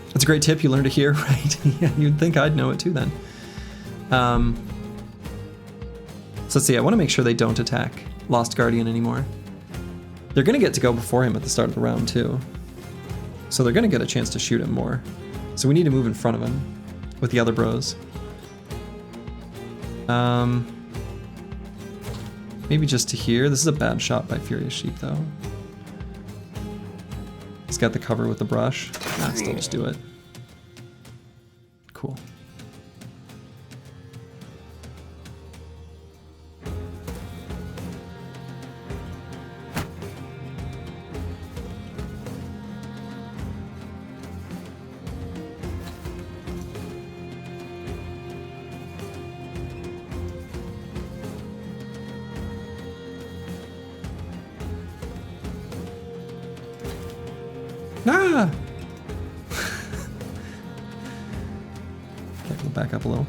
That's a great tip you learned to hear, right? Yeah, you'd think I'd know it too then. So let's see, I want to make sure they don't attack Lost Guardian anymore. They're going to get to go before him at the start of the round too. So they're going to get a chance to shoot him more. So we need to move in front of him with the other bros. Maybe just to here. This is a bad shot by Furious Sheep though. He's got the cover with the brush. Nah, still just do it. Cool. Ah! Okay, we'll back up a little.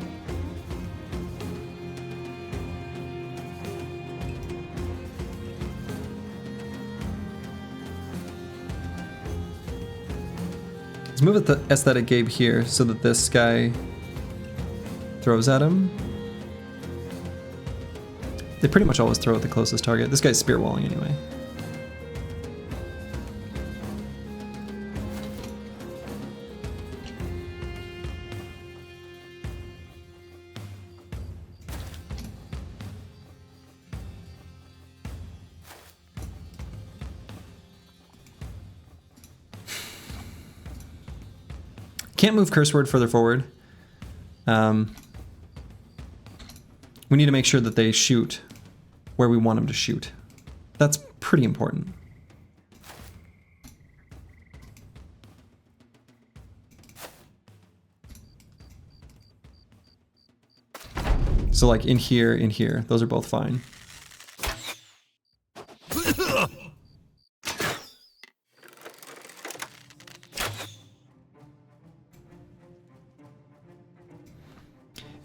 Let's move at the aesthetic Gabe here so that this guy throws at him. They pretty much always throw at the closest target. This guy's spear walling anyway. can't move curse word further forward. We need to make sure that they shoot where we want them to shoot. That's pretty important. So like in here, those are both fine.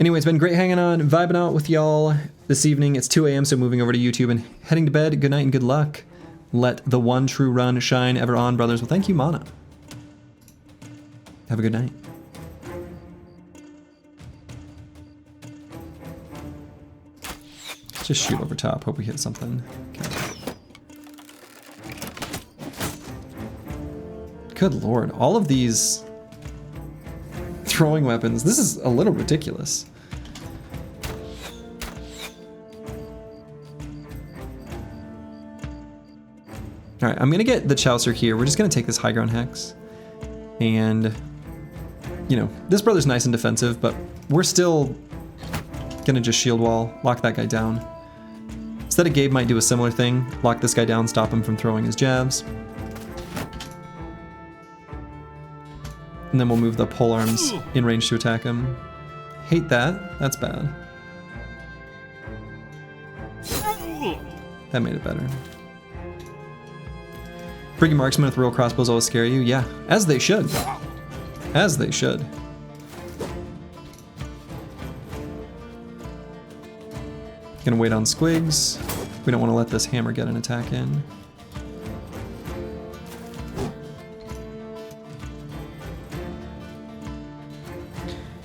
Anyway, it's been great hanging on, vibing out with y'all this evening. It's 2 a.m., so moving over to YouTube and heading to bed. Good night and good luck. Let the one true run shine ever on, brothers. Well, thank you, Mana. Have a good night. Just shoot over top. Hope we hit something. Okay. Good lord. All of these throwing weapons. This is a little ridiculous. All right, I'm gonna get the Chaucer here. We're just gonna take this high ground hex. And, you know, this brother's nice and defensive, but we're still gonna just shield wall, lock that guy down. Instead of Gabe might do a similar thing, lock this guy down, stop him from throwing his jabs. And then we'll move the pole arms in range to attack him. Hate that, that's bad. That made it better. Brigand marksman with royal crossbows always scare you? Yeah, as they should. As they should. Gonna wait on squigs. We don't want to let this hammer get an attack in.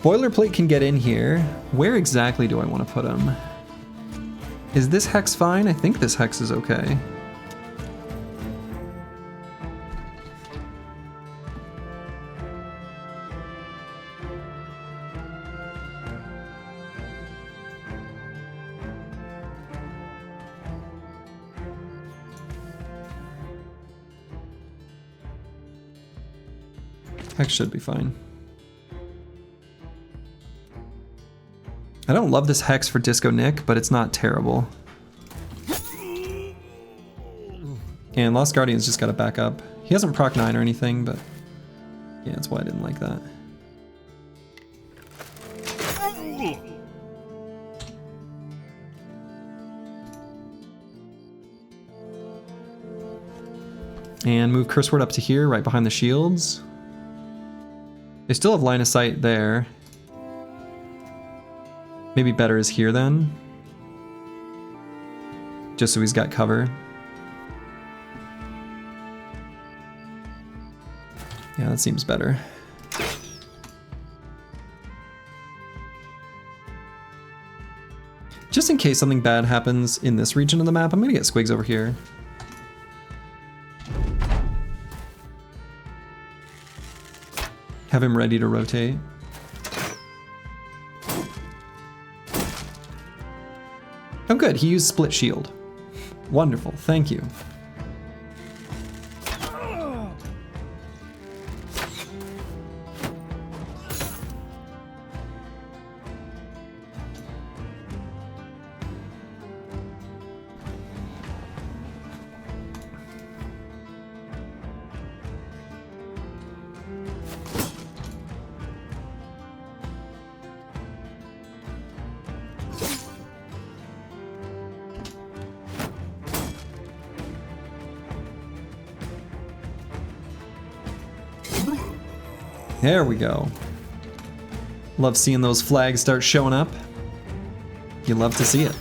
Boilerplate can get in here. Where exactly do I want to put him? Is this hex fine? I think this hex is okay. Hex should be fine. I don't love this hex for Disco Nick, but it's not terrible. And Lost Guardian's just got to back up. He hasn't proc 9 or anything, but yeah, that's why I didn't like that. And move Curse Word up to here, right behind the shields. They still have line of sight there. Maybe better is here then. Just so he's got cover. Yeah, that seems better. Just in case something bad happens in this region of the map, I'm gonna get squigs over here. Have him ready to rotate. Oh good, he used split shield. Wonderful, thank you. There we go. Love seeing those flags start showing up. You love to see it.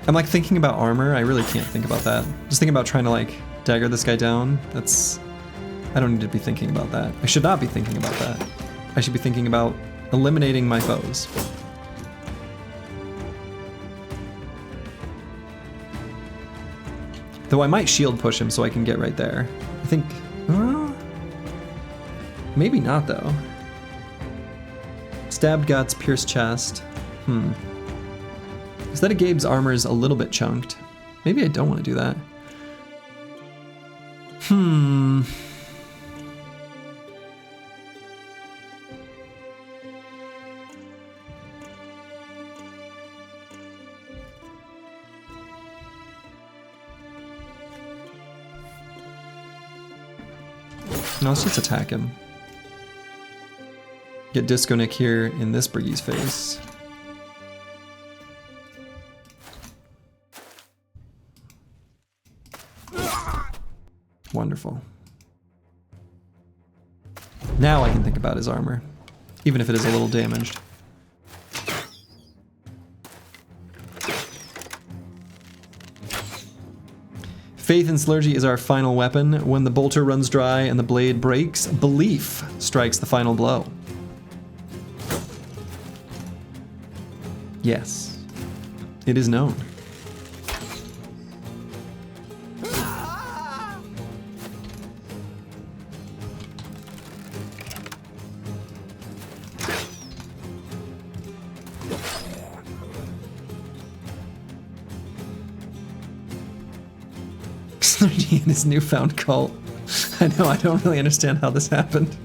I'm like thinking about armor. I really can't think about that. Just thinking about trying to like dagger this guy down. I don't need to be thinking about that. I should not be thinking about that. I should be thinking about eliminating my foes. Though I might shield push him so I can get right there. I think... Maybe not, though. Stabbed guts, pierced chest. Aesthetic Gabe's armor is a little bit chunked. Maybe I don't want to do that. No, let's just attack him. Get Disco Nick here in this Briggy's face. Wonderful. Now I can think about his armor, even if it is a little damaged. Faith and Slurgy is our final weapon. When the bolter runs dry and the blade breaks, belief strikes the final blow. Yes, it is known. Slurgy and his newfound cult. I know, I don't really understand how this happened.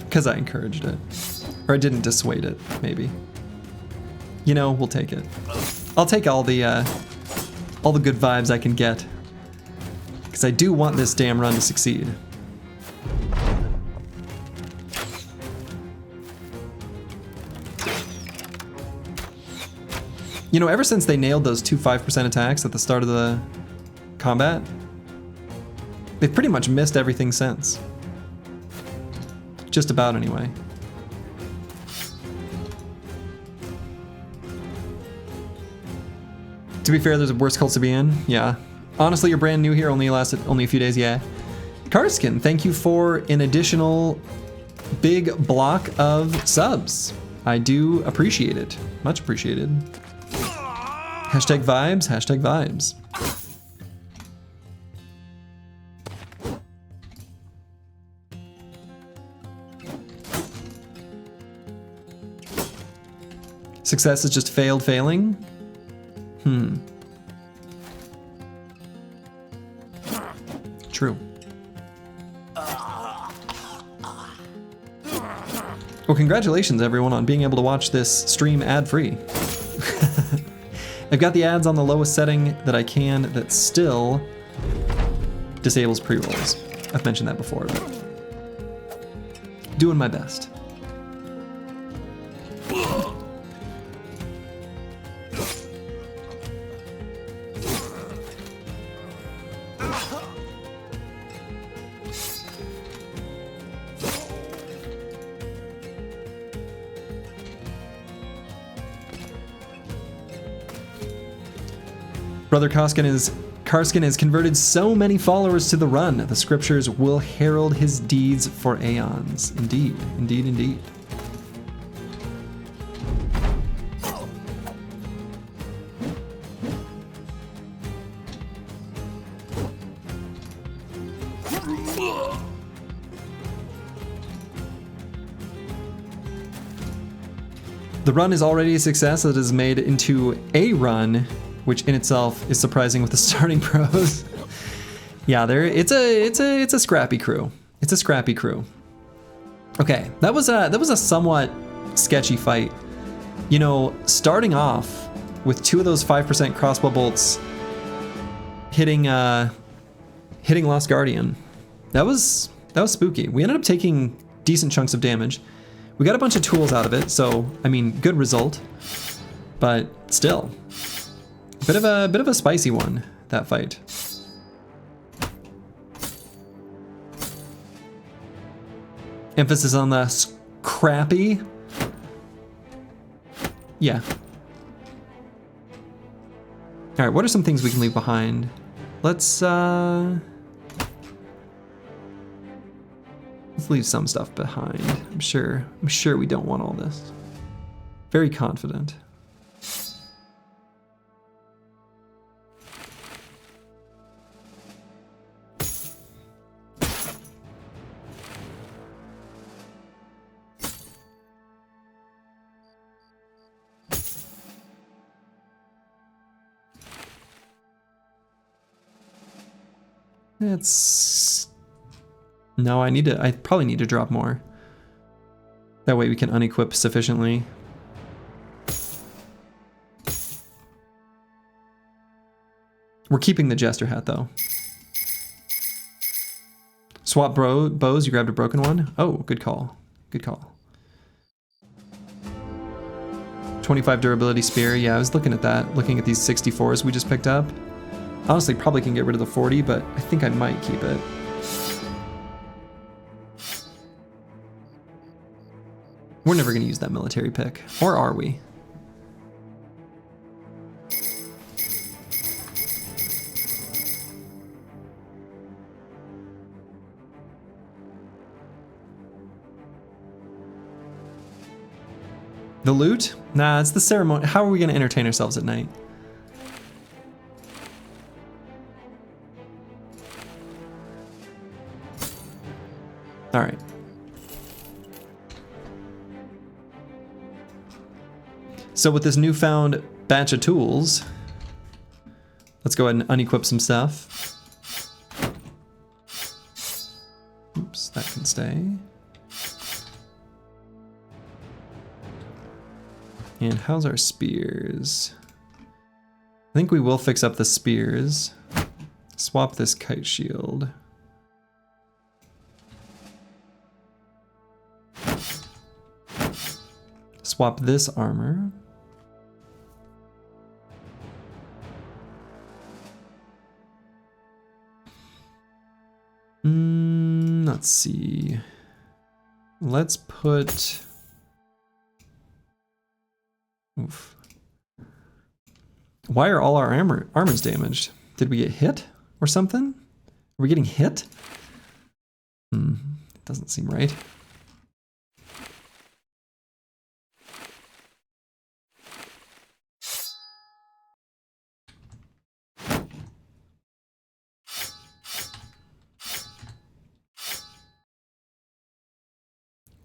Because I encouraged it. Or I didn't dissuade it, maybe. You know, we'll take it. I'll take all the good vibes I can get. Because I do want this damn run to succeed. You know, ever since they nailed those 2 5% attacks at the start of the combat, they've pretty much missed everything since. Just about, anyway. To be fair, there's worse cults to be in. Yeah. Honestly, you're brand new here, only lasted a few days, yeah. Karskin, thank you for an additional big block of subs. I do appreciate it. Much appreciated. Hashtag vibes, hashtag vibes. Success is just failed failing? True. Well, congratulations everyone on being able to watch this stream ad-free. I've got the ads on the lowest setting that I can that still disables pre-rolls. I've mentioned that before, but doing my best. Brother Karskin has converted so many followers to the run. The scriptures will herald his deeds for aeons. Indeed, indeed, indeed. The run is already a success. It is made into a run, which in itself is surprising with the starting pros. Yeah, it's a scrappy crew. It's a scrappy crew. Okay, that was a somewhat sketchy fight. You know, starting off with 2 of those 5% crossbow bolts hitting Lost Guardian. That was spooky. We ended up taking decent chunks of damage. We got a bunch of tools out of it, so I mean, good result. But still, bit of a spicy one, that fight. Emphasis on the scrappy. Yeah. All right, what are some things we can leave behind? Let's leave some stuff behind. I'm sure we don't want all this. Very confident. It's... No, I probably need to drop more. That way we can unequip sufficiently. We're keeping the Jester hat though. Swap bows, you grabbed a broken one? Oh, good call. Good call. 25 durability spear, yeah, I was looking at that, looking at these 64s we just picked up. Honestly, probably can get rid of the 40, but I think I might keep it. We're never gonna use that military pick, or are we? The loot? Nah, it's the ceremony. How are we gonna entertain ourselves at night? All right. So with this newfound batch of tools, let's go ahead and unequip some stuff. Oops, that can stay. And how's our spears? I think we will fix up the spears. Swap this kite shield. Swap this armor. Let's see. Let's put... Oof. Why are all our armors damaged? Did we get hit or something? Are we getting hit? Doesn't seem right.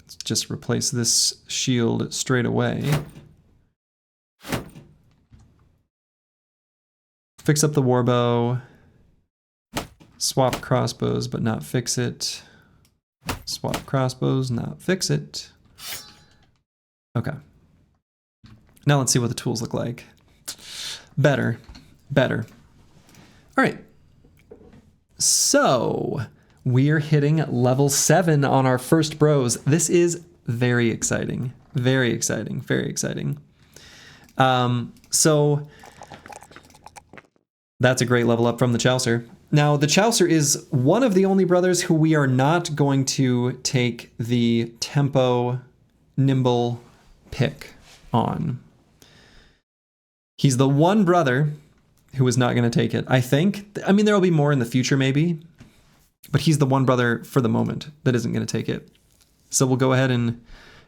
Let's just replace this shield straight away. Fix up the warbow. Swap crossbows, but not fix it. Swap crossbows, not fix it. Okay. Now let's see what the tools look like. Better. Better. All right. So we're hitting level 7 on our first bros. This is very exciting. Very exciting. Very exciting. So that's a great level up from the Chaucer. Now, the Chaucer is one of the only brothers who we are not going to take the tempo nimble pick on. He's the one brother who is not going to take it. I think, I mean, there will be more in the future maybe, but he's the one brother for the moment that isn't going to take it. So we'll go ahead and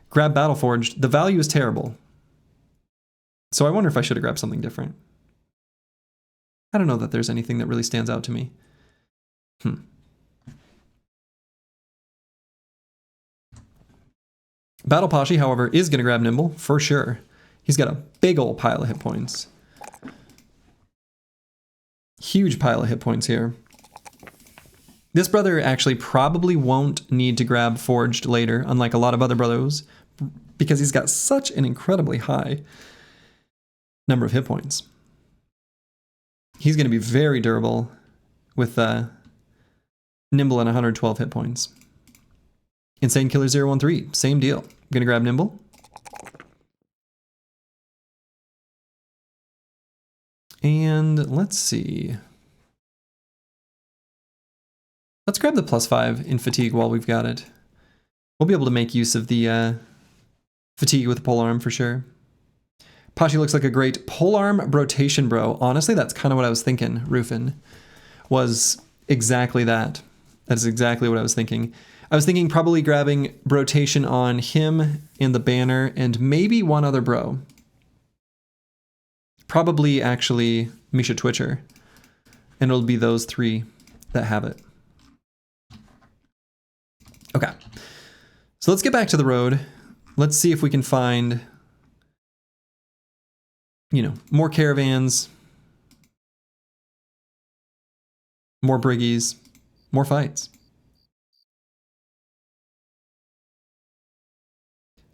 grab Battle Forged. The value is terrible. So I wonder if I should have grabbed something different. I don't know that there's anything that really stands out to me. Battle Pashi, however, is going to grab Nimble, for sure. He's got a big old pile of hit points. Huge pile of hit points here. This brother actually probably won't need to grab Forged later, unlike a lot of other brothers, because he's got such an incredibly high number of hit points. He's going to be very durable with Nimble and 112 hit points. Insane Killer 013, same deal. I'm going to grab Nimble. And let's see. Let's grab the +5 in fatigue while we've got it. We'll be able to make use of the fatigue with the polearm for sure. Pashi looks like a great polearm rotation bro. Honestly, that's kind of what I was thinking, Rufin. Was exactly that. That's exactly what I was thinking. I was thinking probably grabbing rotation on him and the banner and maybe one other bro. Probably actually Misha Twitcher. And it'll be those 3 that have it. Okay. So let's get back to the road. Let's see if we can find, you know, more caravans, more briggies, More fights.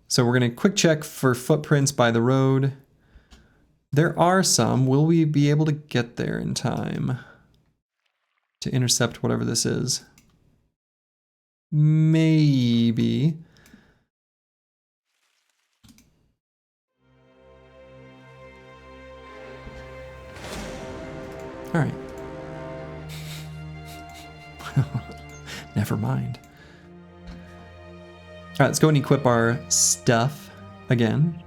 So we're going to quick check for footprints by the road. There are some. Will we be able to get there in time to intercept whatever this is? Maybe. All right. Never mind. All right, let's go and equip our stuff again.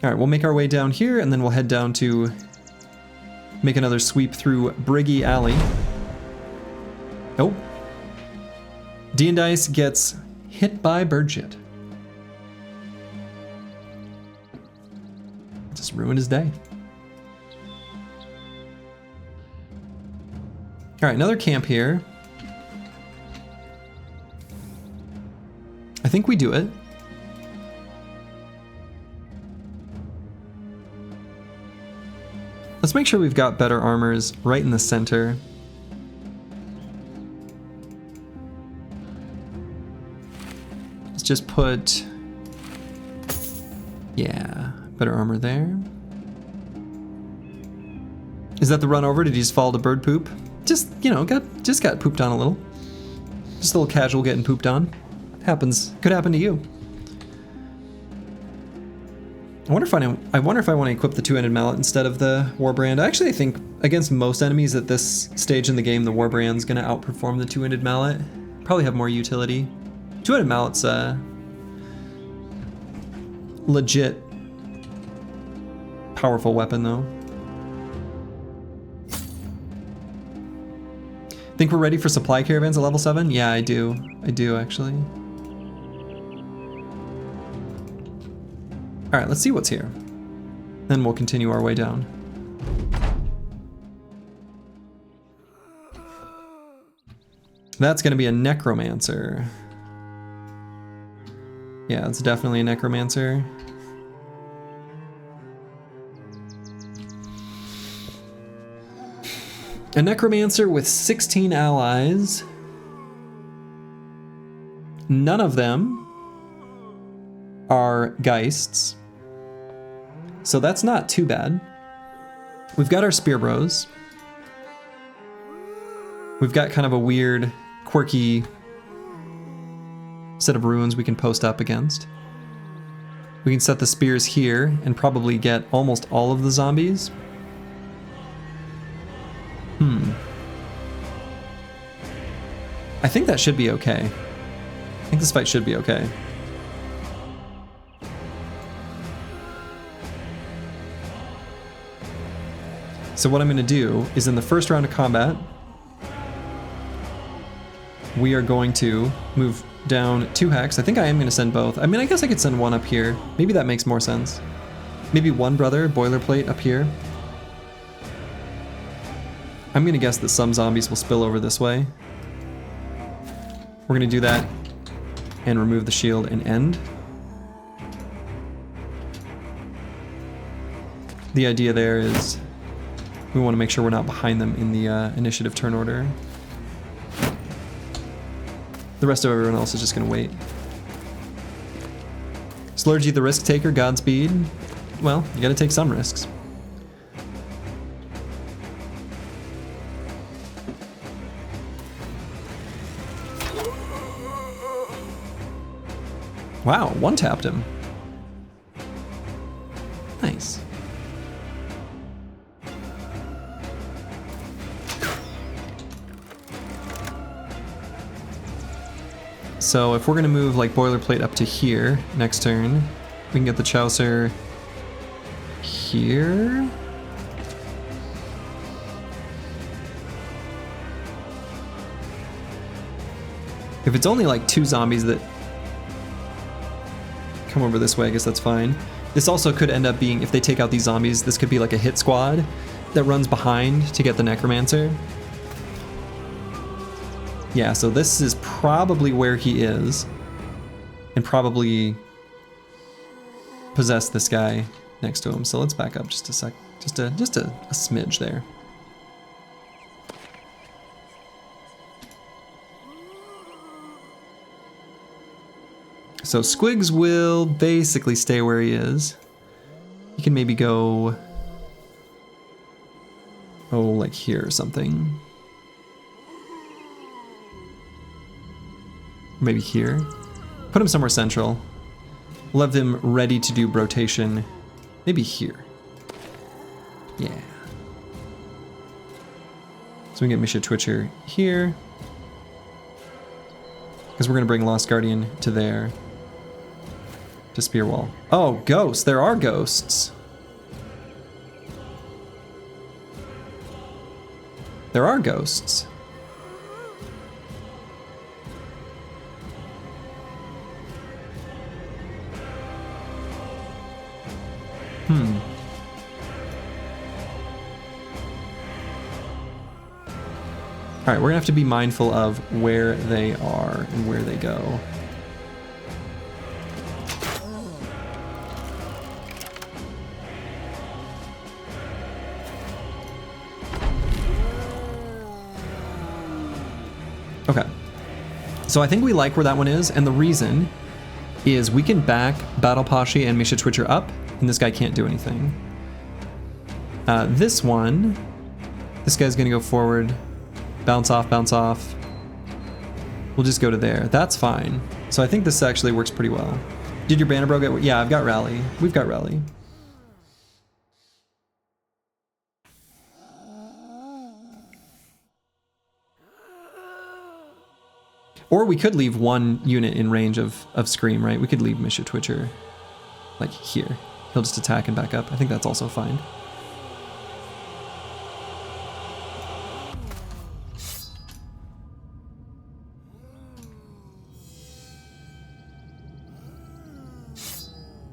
All right, we'll make our way down here, and then we'll head down to make another sweep through Brigand Alley. Oh. D&Dice gets hit by bird shit. Just ruined his day. All right, another camp here. I think we do it. Let's make sure we've got better armors right in the center. Let's just put, yeah, better armor there. Is that the run over? Did he just fall to bird poop? Just, you know, got pooped on a little. Just a little casual getting pooped on. Happens, could happen to you. I wonder if I want to equip the two-handed mallet instead of the warbrand. Actually, I think against most enemies at this stage in the game, the warbrand's gonna outperform the two-handed mallet. Probably have more utility. Two-handed mallet's a legit powerful weapon, though. Think we're ready for supply caravans at level 7? Yeah, I do. I do, actually. All right, let's see what's here. Then we'll continue our way down. That's gonna be a Necromancer. Yeah, it's definitely a Necromancer. A Necromancer with 16 allies. None of them are Geists. So that's not too bad. We've got our Spear Bros. We've got kind of a weird, quirky set of ruins we can post up against. We can set the spears here and probably get almost all of the zombies. I think that should be okay. I think this fight should be okay. So what I'm going to do is in the first round of combat, we are going to move down 2 hex. I think I am going to send both. I mean, I guess I could send one up here. Maybe that makes more sense. Maybe one brother, boilerplate up here. I'm going to guess that some zombies will spill over this way. We're going to do that and remove the shield and end. The idea there is we want to make sure we're not behind them in the initiative turn order. The rest of everyone else is just going to wait. Slurgy the risk taker, Godspeed. Well, you got to take some risks. Wow, one-tapped him. Nice. So if we're gonna move like boilerplate up to here next turn, we can get the Chaucer here. If it's only like 2 zombies that come over this way. I guess that's fine. This also could end up being, if they take out these zombies, this could be like a hit squad that runs behind to get the Necromancer. Yeah, so this is probably where he is. And probably possess this guy next to him. So let's back up just a sec. Just a smidge there. So Squigs will basically stay where he is. He can maybe go, oh, like here or something. Maybe here. Put him somewhere central. We'll have them ready to do rotation. Maybe here. Yeah. So we can get Misha Twitcher here. Because we're going to bring Lost Guardian to there. To Spear Wall. Oh, ghosts. There are ghosts. There are ghosts. Alright, we're gonna have to be mindful of where they are and where they go. Okay. So I think we like where that one is, and the reason is we can back Battle Pashi and Misha Twitcher up, and this guy can't do anything. This one, this guy's gonna go forward, bounce off, bounce off. We'll just go to there. That's fine. So I think this actually works pretty well. Did your banner bro get? Yeah, I've got rally. We've got rally. Or we could leave one unit in range of Scream, right? We could leave Misha Twitcher like here. He'll just attack and back up. I think that's also fine.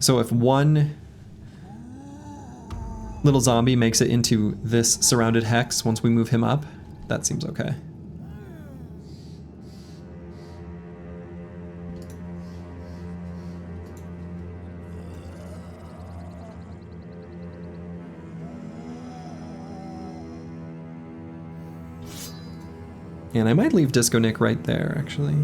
So if one little zombie makes it into this surrounded hex once we move him up, that seems okay. And I might leave Disco Nick right there, actually.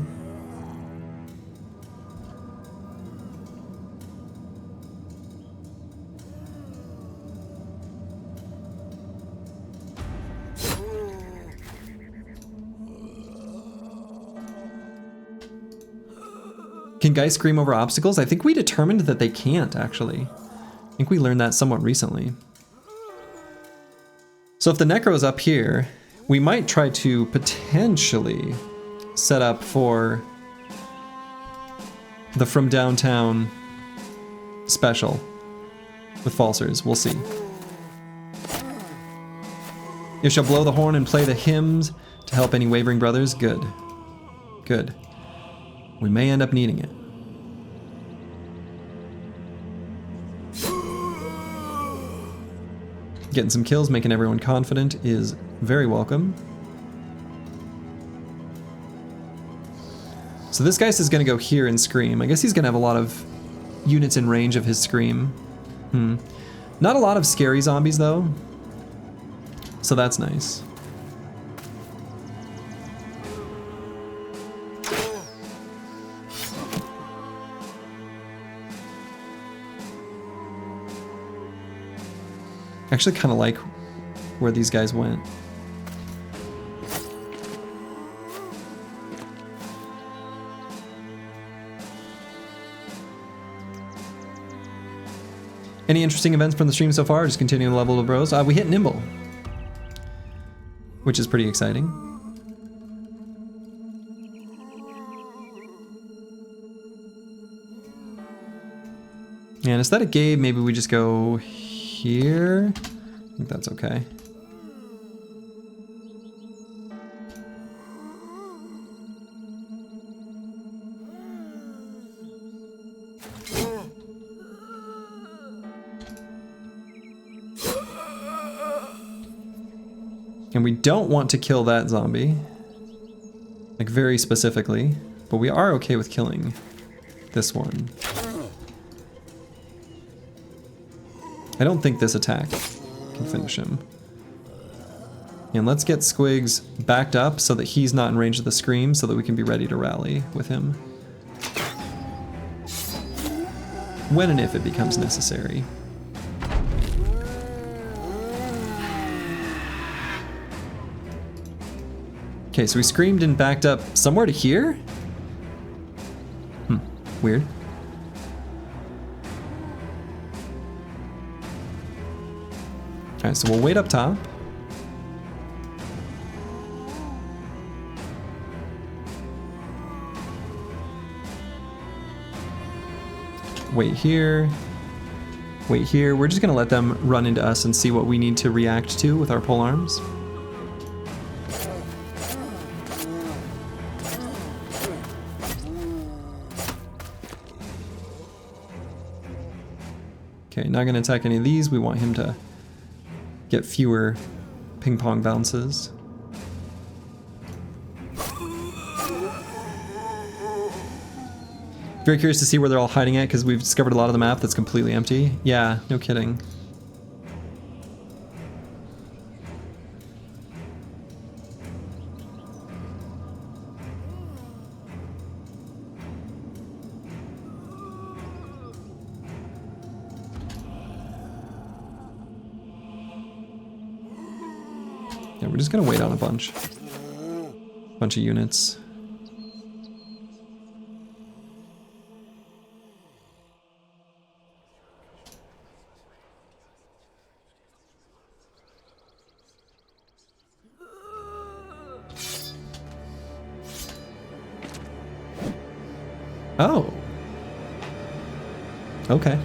Can guys scream over obstacles? I think we determined that they can't, actually. I think we learned that somewhat recently. So if the Necro is up here, we might try to potentially set up for the From Downtown special with Falsers. We'll see. You shall blow the horn and play the hymns to help any wavering brothers. Good. Good. We may end up needing it. Getting some kills, making everyone confident is very welcome. So this guy is going to go here and scream. I guess he's going to have a lot of units in range of his scream. Not a lot of scary zombies though. So that's nice. I actually kind of like where these guys went. Any interesting events from the stream so far? Just continuing the level of bros. We hit Nimble, which is pretty exciting. And instead of Gabe, maybe we just go here. I think that's okay. And we don't want to kill that zombie. Like, very specifically. But we are okay with killing this one. I don't think this attack can finish him. And let's get Squigs backed up so that he's not in range of the scream so that we can be ready to rally with him. When and if it becomes necessary. Okay, so we screamed and backed up somewhere to here? Weird. Alright, so we'll wait up top. Wait here. Wait here. We're just gonna let them run into us and see what we need to react to with our pole arms. Okay, not gonna attack any of these. We want him to get fewer ping pong bounces. Very curious to see where they're all hiding at because we've discovered a lot of the map that's completely empty. Yeah, no kidding. Yeah, we're just gonna wait on a bunch of units. Oh. Okay.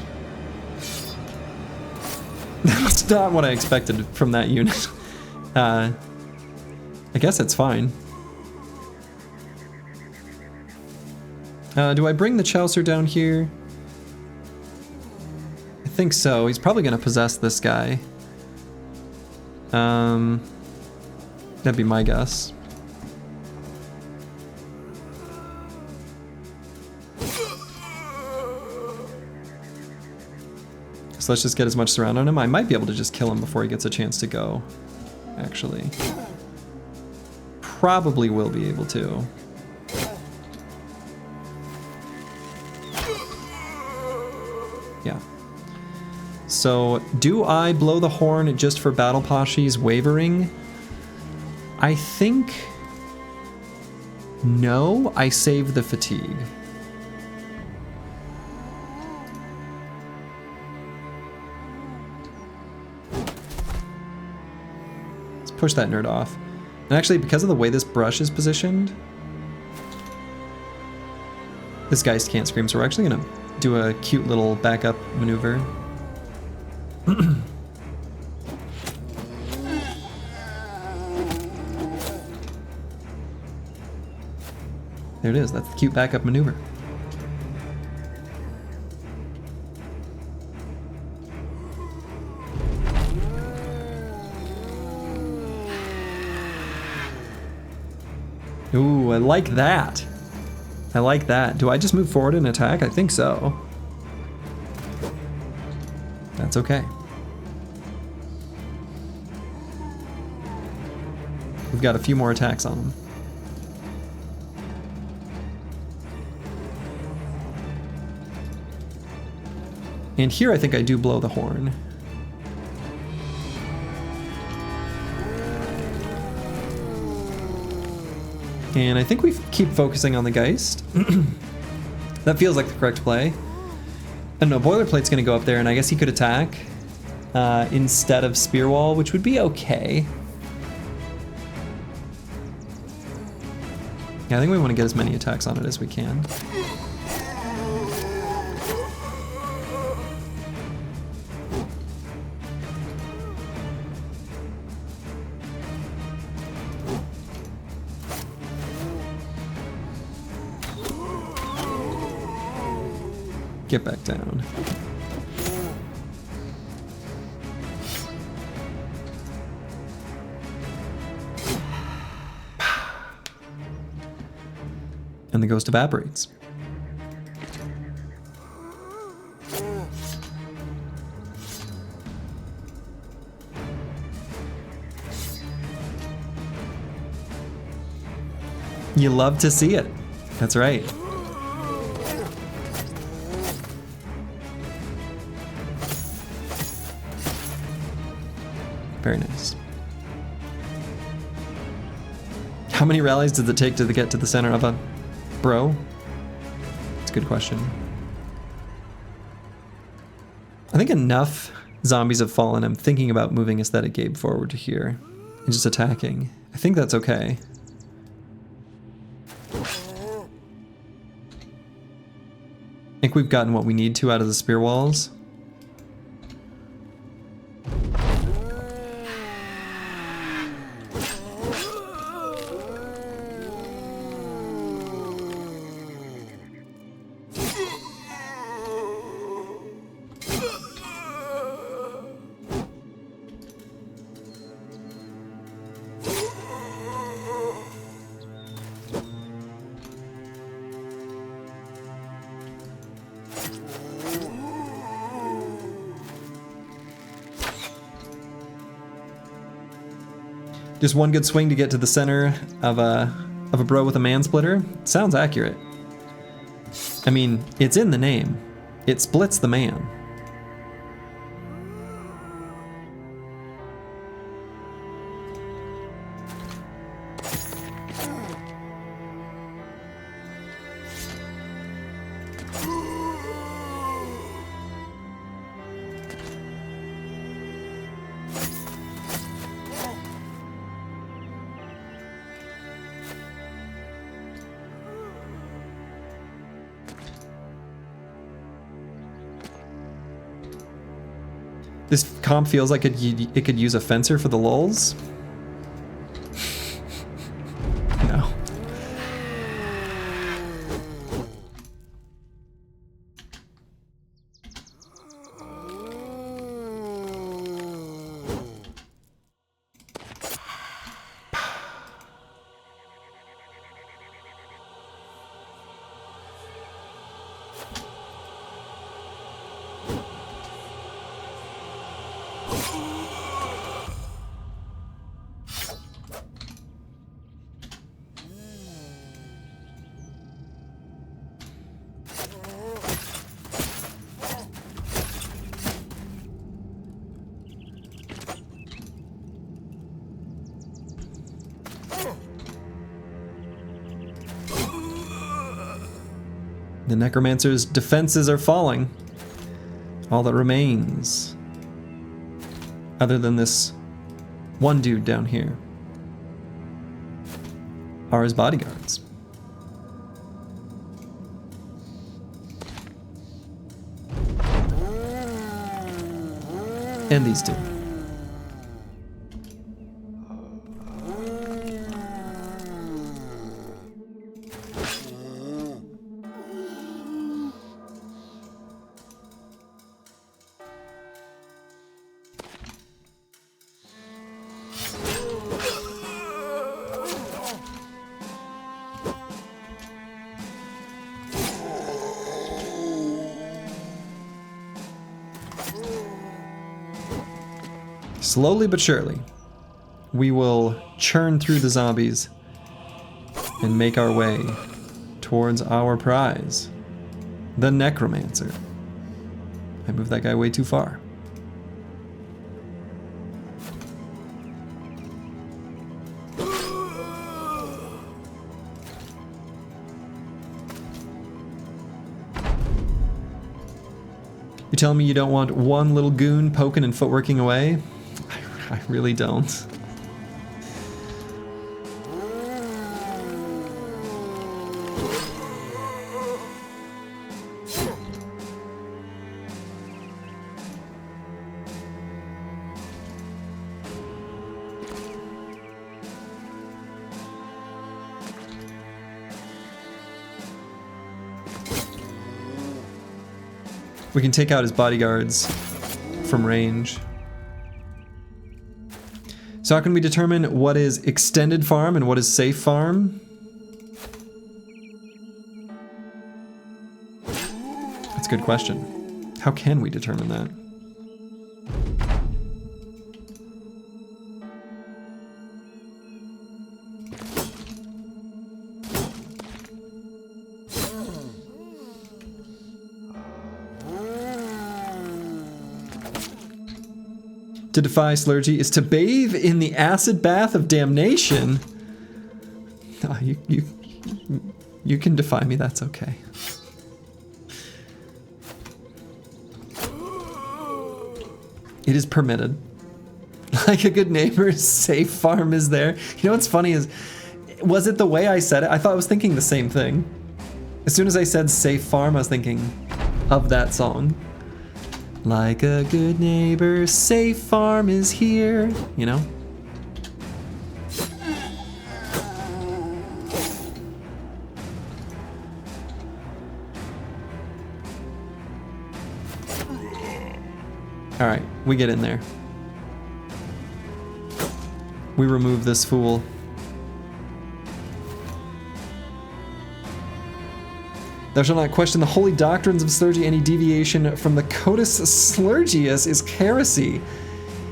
That's not what I expected from that unit. I guess it's fine. Do I bring the Chaucer down here? I think so. He's probably gonna possess this guy. That'd be my guess. So let's just get as much surround on him. I might be able to just kill him before he gets a chance to go, actually. Probably will be able to. Yeah. So, do I blow the horn just for Battle Pashi's wavering? I think... no, I save the fatigue. Push that nerd off. And actually, because of the way this brush is positioned, this guy can't scream, so we're actually gonna do a cute little backup maneuver. There it is, that's the cute backup maneuver. Ooh, I like that. I like that. Do I just move forward and attack? I think so. That's okay. We've got a few more attacks on him. And here I think I do blow the horn. And I think we keep focusing on the Geist. That feels like the correct play. I don't know, Boilerplate's gonna go up there and I guess he could attack instead of Spear Wall, which would be okay. Yeah, I think we want to get as many attacks on it as we can. Get back down. and the ghost evaporates. You love to see it. That's right. Very nice. How many rallies does it take to get to the center of a bro? It's a good question. I think enough zombies have fallen. I'm thinking about moving Aesthetic Gabe forward to here and just attacking. I think that's okay. I think we've gotten what we need to out of the spear walls. Just one good swing to get to the center of a bro with a man splitter. Sounds accurate. I mean, it's in the name. It splits the man. This comp feels like it could use a fencer for the lulz. No. The Necromancer's defenses are falling. All that remains, other than this one dude down here, are his bodyguards. And these two. Slowly but surely, we will churn through the zombies and make our way towards our prize, the Necromancer. I moved that guy way too far. You're telling me you don't want one little goon poking and footworking away? I really don't. We can take out his bodyguards from range. So how can we determine what is extended farm and what is safe farm? a good question. How can we determine that? To defy Slurgy is to bathe in the acid bath of damnation. Oh, you can defy me, that's okay. It is permitted. Like a good neighbor, safe farm is there. You know what's funny is, was it the way I said it? I thought I was thinking the same thing. As soon as I said safe farm, I was thinking of that song. Like a good neighbor, safe farm is here, you know? All right, we get in there. We remove this fool. Thou shalt not question the holy doctrines of Slurgy. Any deviation from the Codus Slurgius is heresy.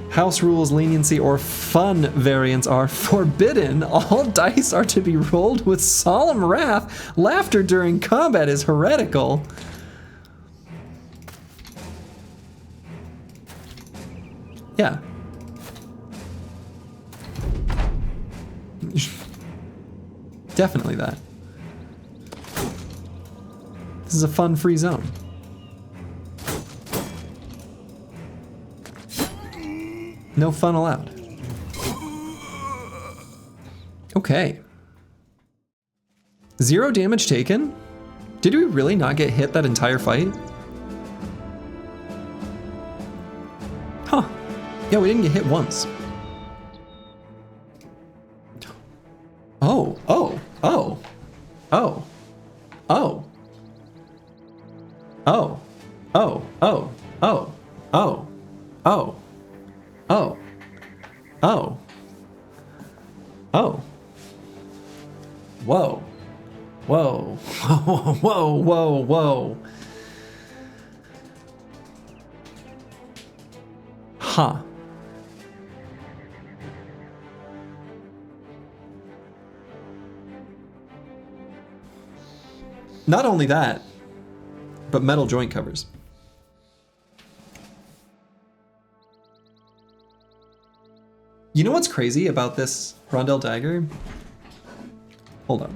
House rules, leniency, or fun variants are forbidden. All dice are to be rolled with solemn wrath. Laughter during combat is heretical. Yeah. Definitely that. This is a fun-free zone. No fun allowed. Okay. 0 damage taken? Did we really not get hit that entire fight? Huh. Yeah, we didn't get hit once. Oh, oh, oh, oh, oh. Oh, oh, oh, oh, oh, oh, oh, oh, oh, whoa, whoa, whoa, whoa, whoa, whoa. Huh. Not only that, but metal joint covers. You know what's crazy about this Rondel dagger? Hold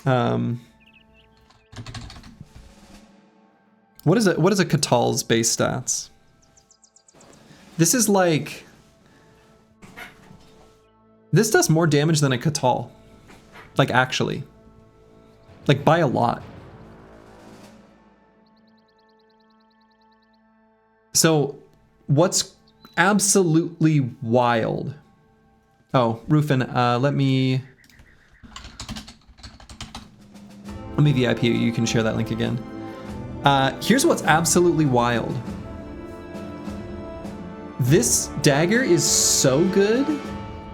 on. What is a Catal's base stats? This is like, this does more damage than a Catal. Like actually. Like by a lot. So what's absolutely wild? Oh, Rufin, let me VIP you. You can share that link again. Here's what's absolutely wild. This dagger is so good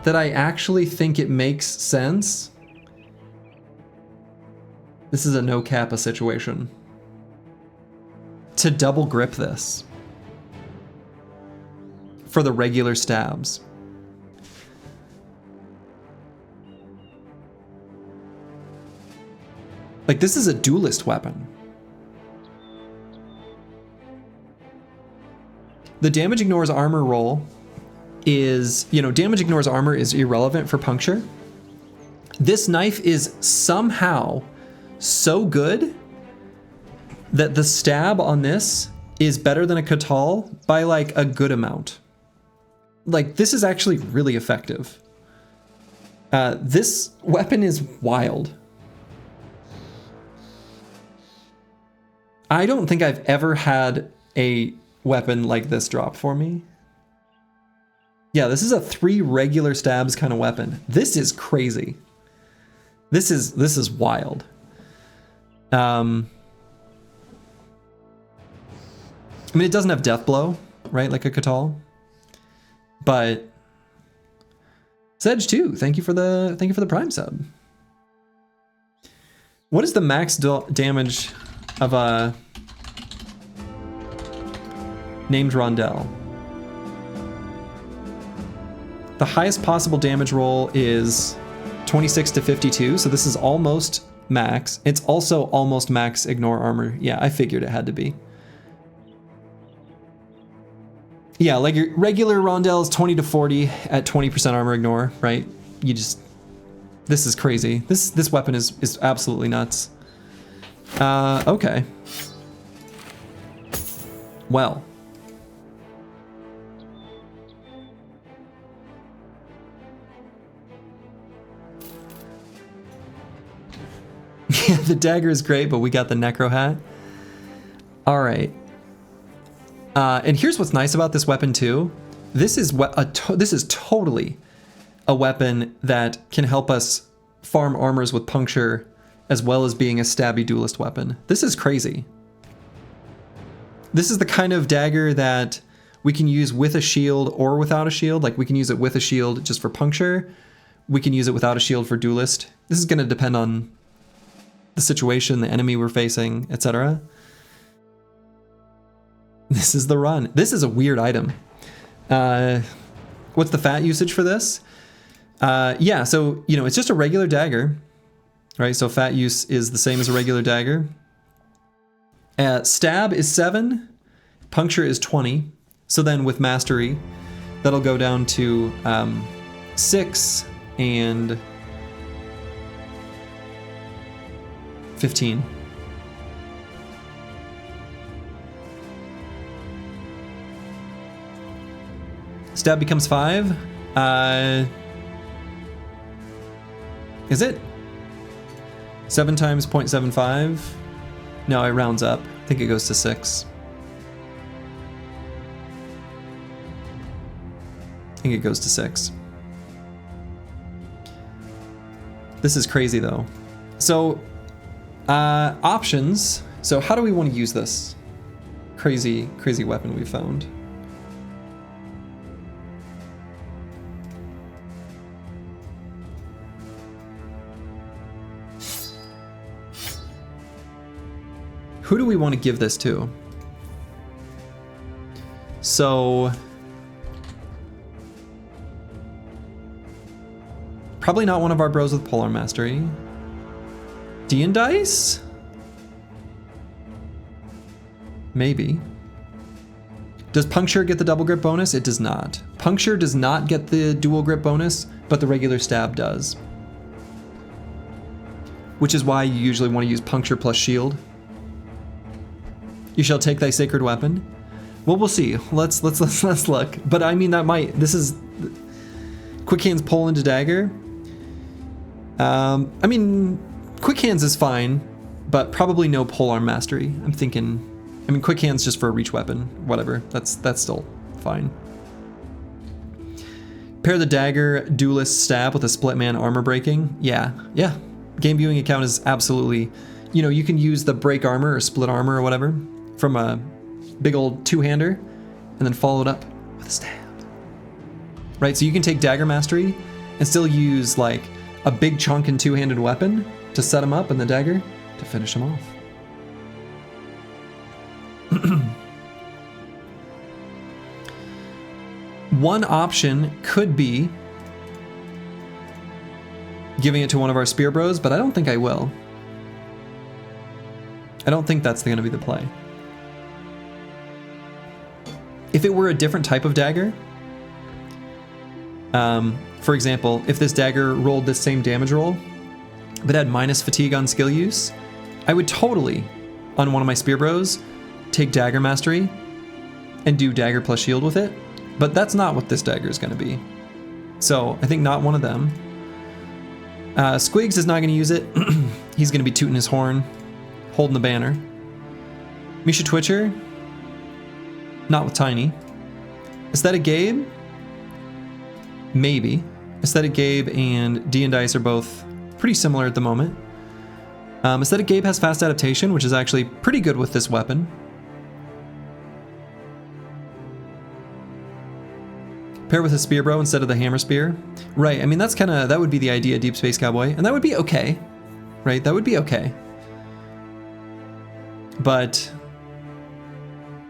that I actually think it makes sense. This is a no kappa situation. To double grip this for the regular stabs. Like this is a duelist weapon. The damage ignores armor roll is, you know, damage ignores armor is irrelevant for puncture. This knife is somehow so good that the stab on this is better than a Catal by like a good amount. Like this is actually really effective. This weapon is wild. I don't think I've ever had a weapon like this drop for me. Yeah, this is a 3 regular stabs kind of weapon. This is crazy. This is wild. I mean, it doesn't have death blow, right? Like a Catal. But Sedge too. Thank you for the Prime sub. What is the max damage of a named Rondel? The highest possible damage roll is 26 to 52, so this is almost max. It's also almost max ignore armor. Yeah, I figured it had to be. Yeah, like your regular Rondel is 20 to 40 at 20% armor ignore, right? You just... This is crazy. This weapon is absolutely nuts. Okay. Well. Yeah, the dagger is great, but we got the necro hat. All right. And here's what's nice about this weapon too. This is totally a weapon that can help us farm armors with puncture, as well as being a stabby duelist weapon. This is crazy. This is the kind of dagger that we can use with a shield or without a shield. Like we can use it with a shield just for puncture. We can use it without a shield for duelist. This is going to depend on the situation, the enemy we're facing, etc. This is the run. This is a weird item. What's the fat usage for this? Yeah, so, you know, it's just a regular dagger, right? So fat use is the same as a regular dagger. Stab is 7, puncture is 20. So then with mastery, that'll go down to 6 and 15. Stab becomes 5. Is it? 7 times 0.75? No, it rounds up. I think it goes to 6. I think it goes to 6. This is crazy though. So, options. So how do we want to use this crazy weapon we found? Who do we want to give this to? So, probably not one of our bros with Polar Mastery. Dice? Maybe. Does Puncture get the double grip bonus? It does not. Puncture does not get the dual grip bonus, but the regular stab does. Which is why you usually want to use Puncture plus shield. You shall take thy sacred weapon. Well, we'll see. Let's look. But I mean, that might. This is quick hands pull into dagger. I mean, quick hands is fine, but probably no polearm mastery. I'm thinking. I mean, quick hands just for a reach weapon. Whatever. That's still fine. Pair the dagger duelist stab with a split man armor breaking. Yeah. Game viewing account is absolutely. You know, you can use the break armor or split armor or whatever from a big old two-hander and then follow it up with a stab. Right, so you can take dagger mastery and still use like a big chunk and two-handed weapon to set him up and the dagger to finish him off. One option could be giving it to one of our spear bros, but I don't think I will. I don't think that's going to be the play. If it were a different type of dagger, for example, if this dagger rolled this same damage roll, but had minus fatigue on skill use, I would totally, on one of my spear bros, take dagger mastery and do dagger plus shield with it, but that's not what this dagger is going to be. So I think not one of them. Squigs is not going to use it. He's going to be tooting his horn, holding the banner. Misha Twitcher, not with Tiny. Aesthetic Gabe, maybe. Aesthetic Gabe and Dice are both pretty similar at the moment. Aesthetic Gabe has fast adaptation, which is actually pretty good with this weapon. Pair with a spear bro instead of the hammer spear. Right, I mean that would be the idea, Deep Space Cowboy, and that would be okay. Right, that would be okay. but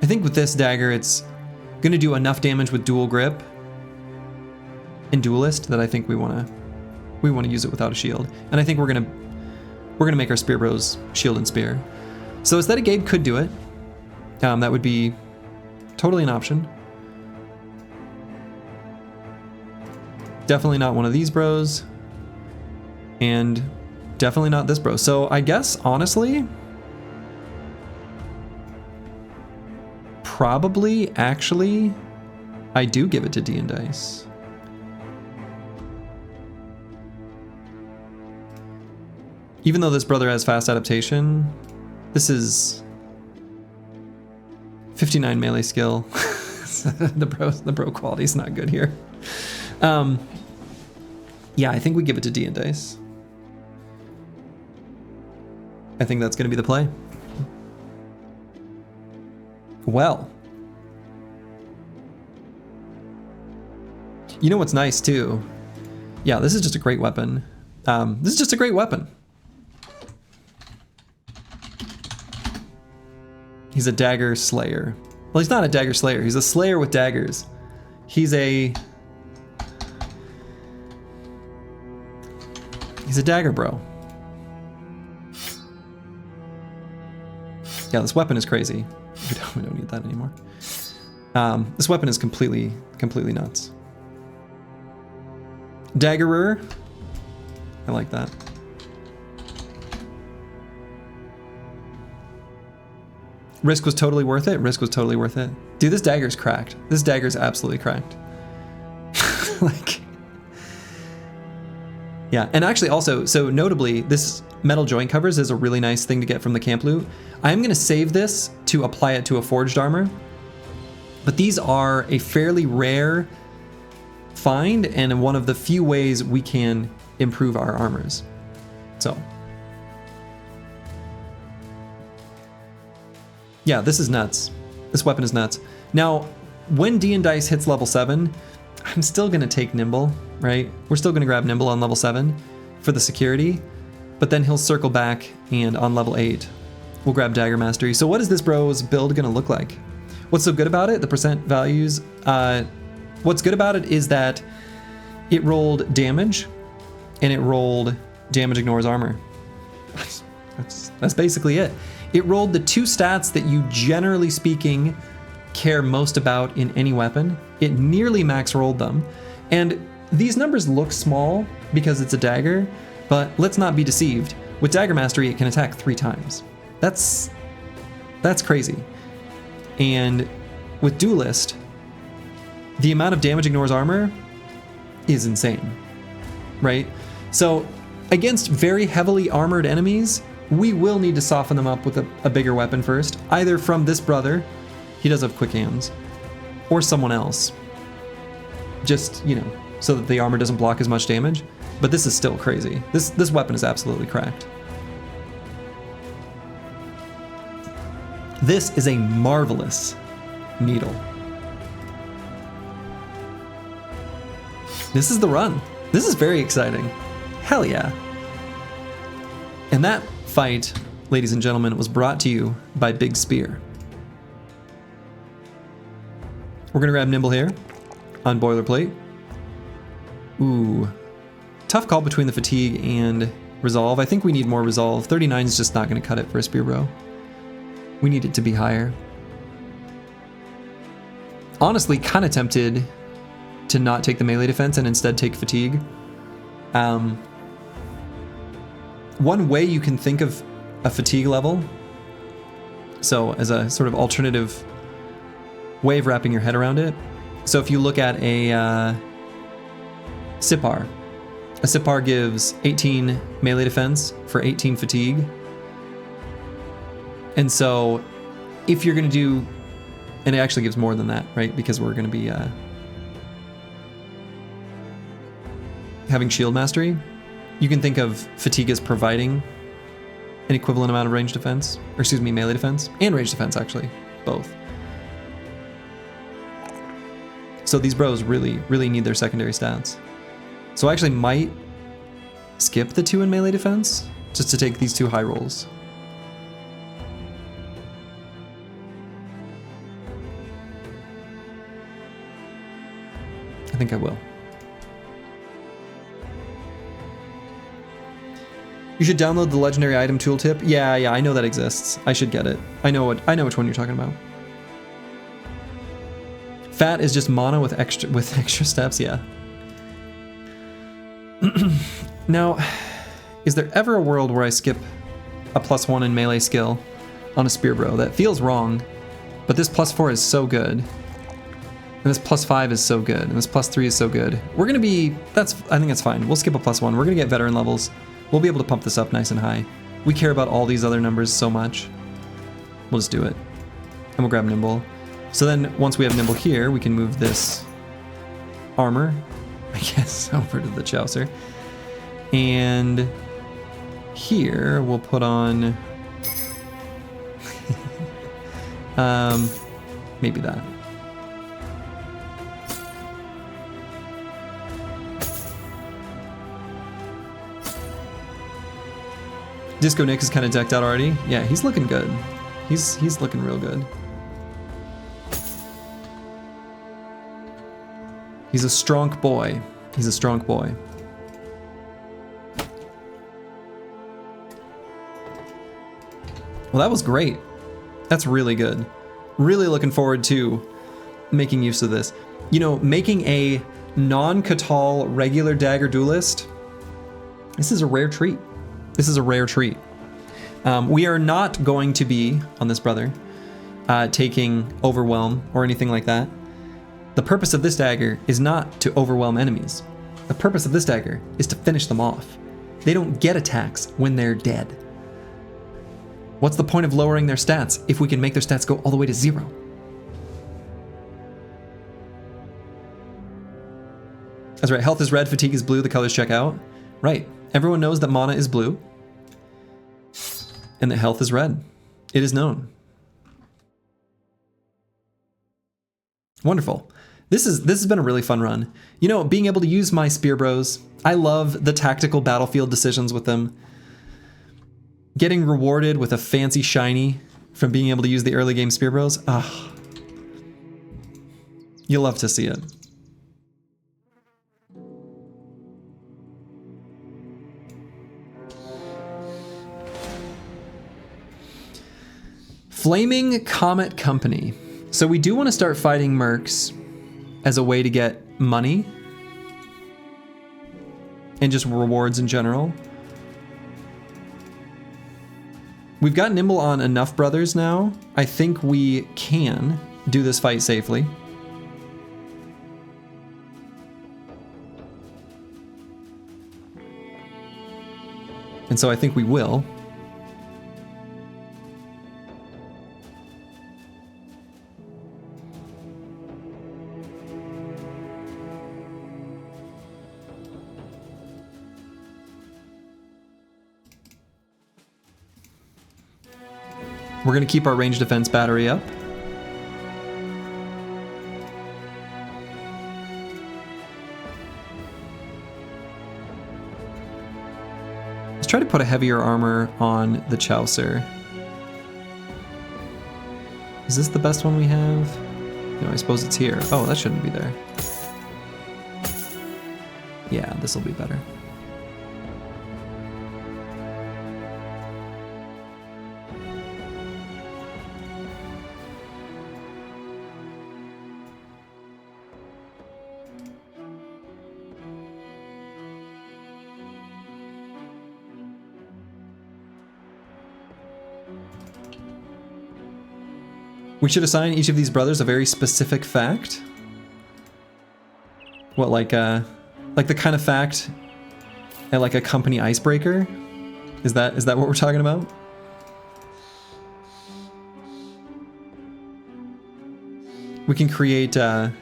I think with this dagger, it's going to do enough damage with dual grip and duelist that I think we want to use it without a shield. And I think we're gonna make our spear bros shield and spear. So Aesthetic Gabe could do it. That would be totally an option. Definitely not one of these bros. And definitely not this bro. So I guess, honestly, probably, actually, I do give it to D and Dice. Even though this brother has fast adaptation, this is 59 melee skill. the bro quality is not good here. Yeah, I think we give it to D and Dice. I think that's going to be the play. Well, you know what's nice too? Yeah, this is just a great weapon. This is just a great weapon. He's a dagger slayer. Well, he's not a dagger slayer. He's a slayer with daggers. He's a dagger bro. Yeah, this weapon is crazy. We don't need that anymore. This weapon is completely nuts. Daggerer. I like that. Risk was totally worth it. Risk was totally worth it. Dude, this dagger's cracked. This dagger's absolutely cracked. Like, yeah, and actually also, so notably, this metal joint covers is a really nice thing to get from the camp loot. I'm gonna save this to apply it to a forged armor, but these are a fairly rare find and one of the few ways we can improve our armors. So, yeah, this is nuts. This weapon is nuts. Now, when D and Dice hits level 7, I'm still gonna take Nimble, right? We're still gonna grab Nimble on level 7 for the security, but then he'll circle back and on level 8, we'll grab Dagger Mastery. So what is this bro's build gonna look like? What's so good about it? The percent values. What's good about it is that it rolled damage and it rolled damage ignores armor. That's basically it. It rolled the two stats that you, generally speaking, care most about in any weapon. It nearly max rolled them. And these numbers look small because it's a dagger, but let's not be deceived. With Dagger Mastery, it can attack 3 times. That's crazy. And with Duelist, the amount of damage ignores armor is insane, right? So against very heavily armored enemies, we will need to soften them up with a bigger weapon first, either from this brother, he does have quick hands, or someone else. Just, you know, so that the armor doesn't block as much damage. But this is still crazy. This weapon is absolutely cracked. This is a marvelous needle. This is the run. This is very exciting. Hell yeah. And that fight, ladies and gentlemen, was brought to you by Big Spear. We're gonna grab Nimble here on Boilerplate. Ooh, tough call between the fatigue and resolve. I think we need more resolve. 39 is just not gonna cut it for a spear bro. We need it to be higher. Honestly, kind of tempted to not take the melee defense and instead take fatigue. One way you can think of a fatigue level, so as a sort of alternative way of wrapping your head around it. So if you look at a Sipar gives 18 melee defense for 18 fatigue. And so if you're going to do, and it actually gives more than that, right? Because we're going to be having shield mastery. You can think of fatigue as providing an equivalent amount of range defense, or excuse me, melee defense, and range defense actually, both. So these bros really need their secondary stats. So I actually might skip the 2 in melee defense, just to take these 2 high rolls. I think I will. You should download the legendary item tooltip. Yeah, I know that exists. I should get it. I know which one you're talking about. Fat is just mana with extra steps, yeah. Now, is there ever a world where I skip a +1 in melee skill on a spear bro? That feels wrong, but this +4 is so good. And this +5 is so good, and this +3 is so good. We're gonna be, I think that's fine. We'll skip a +1. We're gonna get veteran levels. We'll be able to pump this up nice and high. We care about all these other numbers so much. We'll just do it. And we'll grab Nimble. So then, once we have Nimble here, we can move this armor, I guess, over to the Chaucer. And here, we'll put on... maybe that. Disco Nick is kind of decked out already. Yeah, he's looking good. He's looking real good. He's a strong boy. He's a strong boy. Well, that was great. That's really good. Really looking forward to making use of this. You know, making a non-Catal regular dagger duelist, this is a rare treat. This is a rare treat. We are not going to be, on this brother, taking Overwhelm or anything like that. The purpose of this dagger is not to overwhelm enemies. The purpose of this dagger is to finish them off. They don't get attacks when they're dead. What's the point of lowering their stats if we can make their stats go all the way to 0? That's right, health is red, fatigue is blue, the colors check out. Right, everyone knows that mana is blue and that health is red. It is known. Wonderful. This has been a really fun run. You know, being able to use my spear bros, I love the tactical battlefield decisions with them. Getting rewarded with a fancy shiny from being able to use the early game spear bros. Ah, you'll love to see it. Flaming Comet Company. So we do want to start fighting mercs as a way to get money and just rewards in general. We've got Nimble on enough brothers now. I think we can do this fight safely. And so I think we will. We're going to keep our range defense battery up. Let's try to put a heavier armor on the Chaucer. Is this the best one we have? No, I suppose it's here. Oh, that shouldn't be there. Yeah, this will be better. We should assign each of these brothers a very specific fact. What, like the kind of fact at like a company icebreaker? Is that what we're talking about? We can create a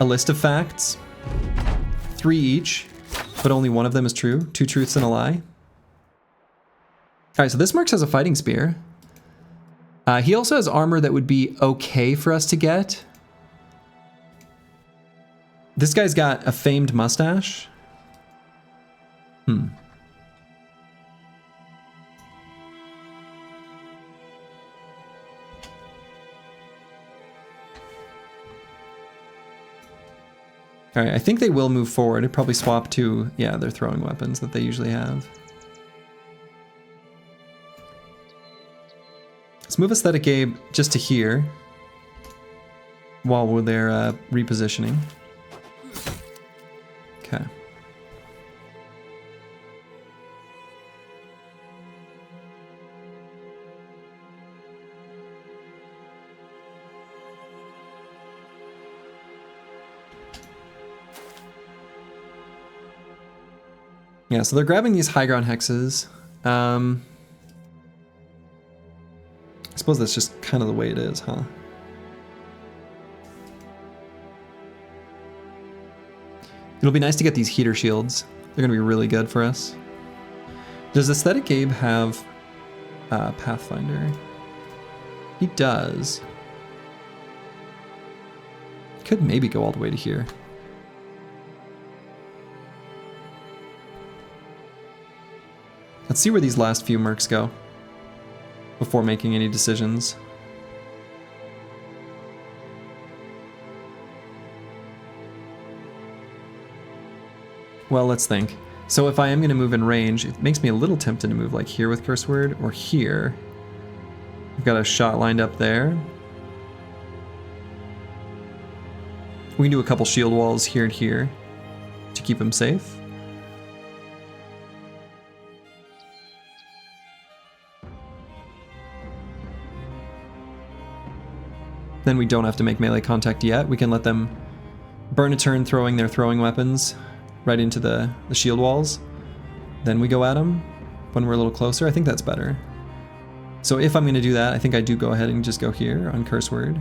list of facts, 3 each, but only one of them is true. 2 truths and a lie. All right, so this merc has a fighting spear. He also has armor that would be okay for us to get. This guy's got a famed mustache. All right, I think they will move forward. It'd probably swap to, yeah, their throwing weapons that they usually have. Let's move Aesthetic Gabe just to here while they're repositioning. Okay. Yeah, so they're grabbing these high ground hexes. I suppose that's just kind of the way it is, huh? It'll be nice to get these heater shields. They're gonna be really good for us. Does Aesthetic Gabe have Pathfinder? He does. Could maybe go all the way to here. Let's see where these last few mercs go before making any decisions. Well, let's think. So if I am going to move in range, it makes me a little tempted to move like here with Curse Word or here. We've got a shot lined up there. We can do a couple shield walls here and here to keep him safe. Then we don't have to make melee contact yet. We can let them burn a turn throwing their throwing weapons right into the shield walls. Then we go at them when we're a little closer. I think that's better. So if I'm going to do that, I think I do go ahead and just go here on Curse Word.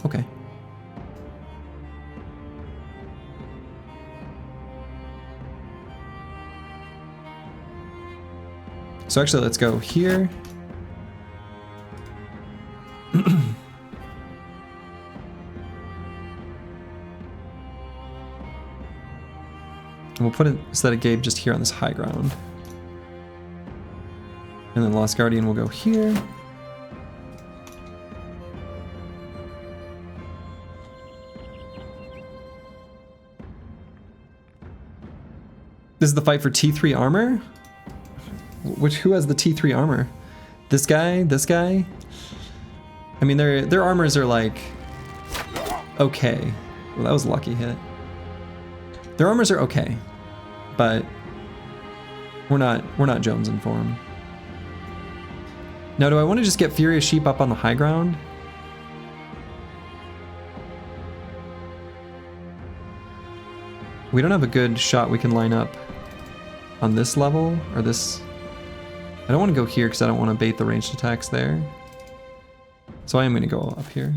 Okay. So actually, let's go here. And we'll put an Aesthetic Gabe just here on this high ground. And then Lost Guardian will go here. This is the fight for T3 armor? Who has the T3 armor? This guy? This guy? I mean, their armors are like okay. Well, that was a lucky hit. Their armors are okay, but we're not jonesing for them. Now, do I want to just get Furious Sheep up on the high ground? We don't have a good shot we can line up on this level or this. I don't want to go here because I don't want to bait the ranged attacks there. So I am going to go up here.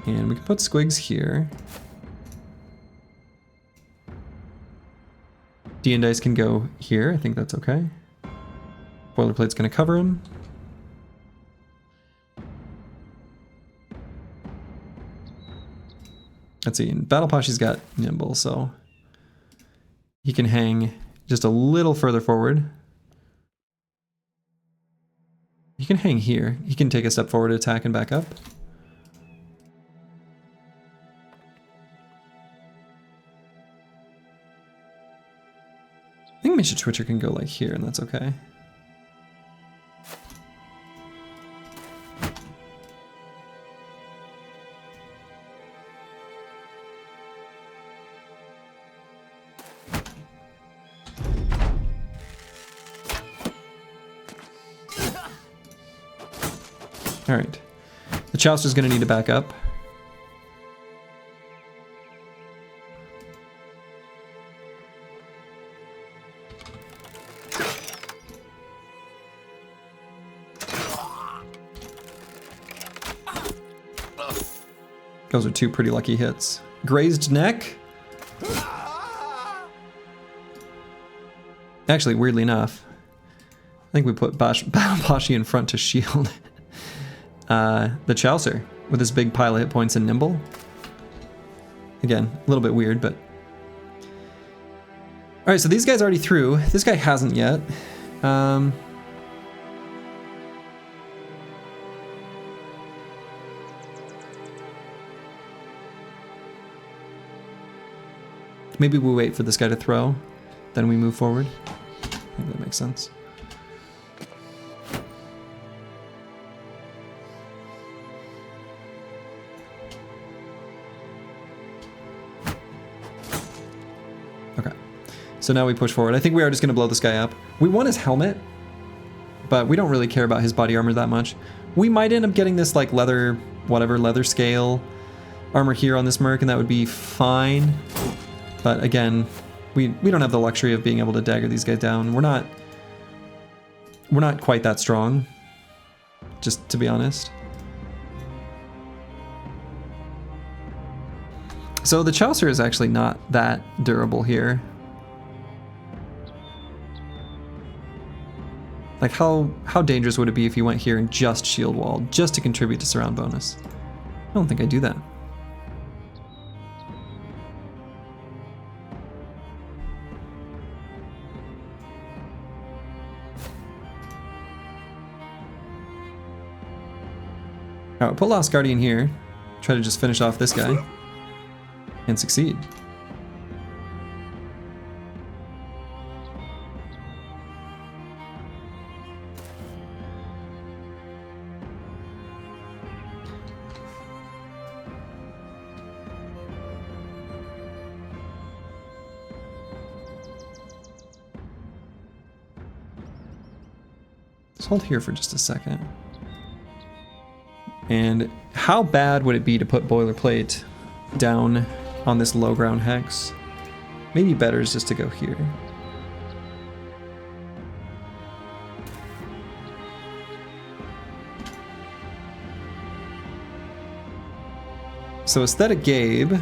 And we can put squigs here. D and dice can go here. I think that's okay. Boilerplate's going to cover him. Let's see, and Battle Pashi's got Nimble, so he can hang just a little further forward. He can hang here. He can take a step forward, attack, and back up. I think Misha Twitcher can go like here, and that's okay. All right, the Chouster's gonna need to back up. Those are two pretty lucky hits. Grazed neck. Actually, weirdly enough, I think we put Bashi in front to shield the Chaucer with his big pile of hit points and Nimble. Again, a little bit weird, but... Alright, so these guys already through. This guy hasn't yet. Maybe we wait for this guy to throw, then we move forward. I think that makes sense. Okay, so now we push forward. I think we are just gonna blow this guy up. We want his helmet, but we don't really care about his body armor that much. We might end up getting this like leather, whatever, leather scale armor here on this merc, and that would be fine. But again, we don't have the luxury of being able to dagger these guys down. We're not quite that strong, just to be honest. So the Chaucer is actually not that durable here. Like how dangerous would it be if you went here and just shield walled, just to contribute to surround bonus? I don't think I do that. Alright, put Lost Guardian here. Try to just finish off this guy. And succeed. Let's hold here for just a second. And how bad would it be to put boilerplate down on this low ground hex? Maybe better is just to go here. So Aesthetic Gabe.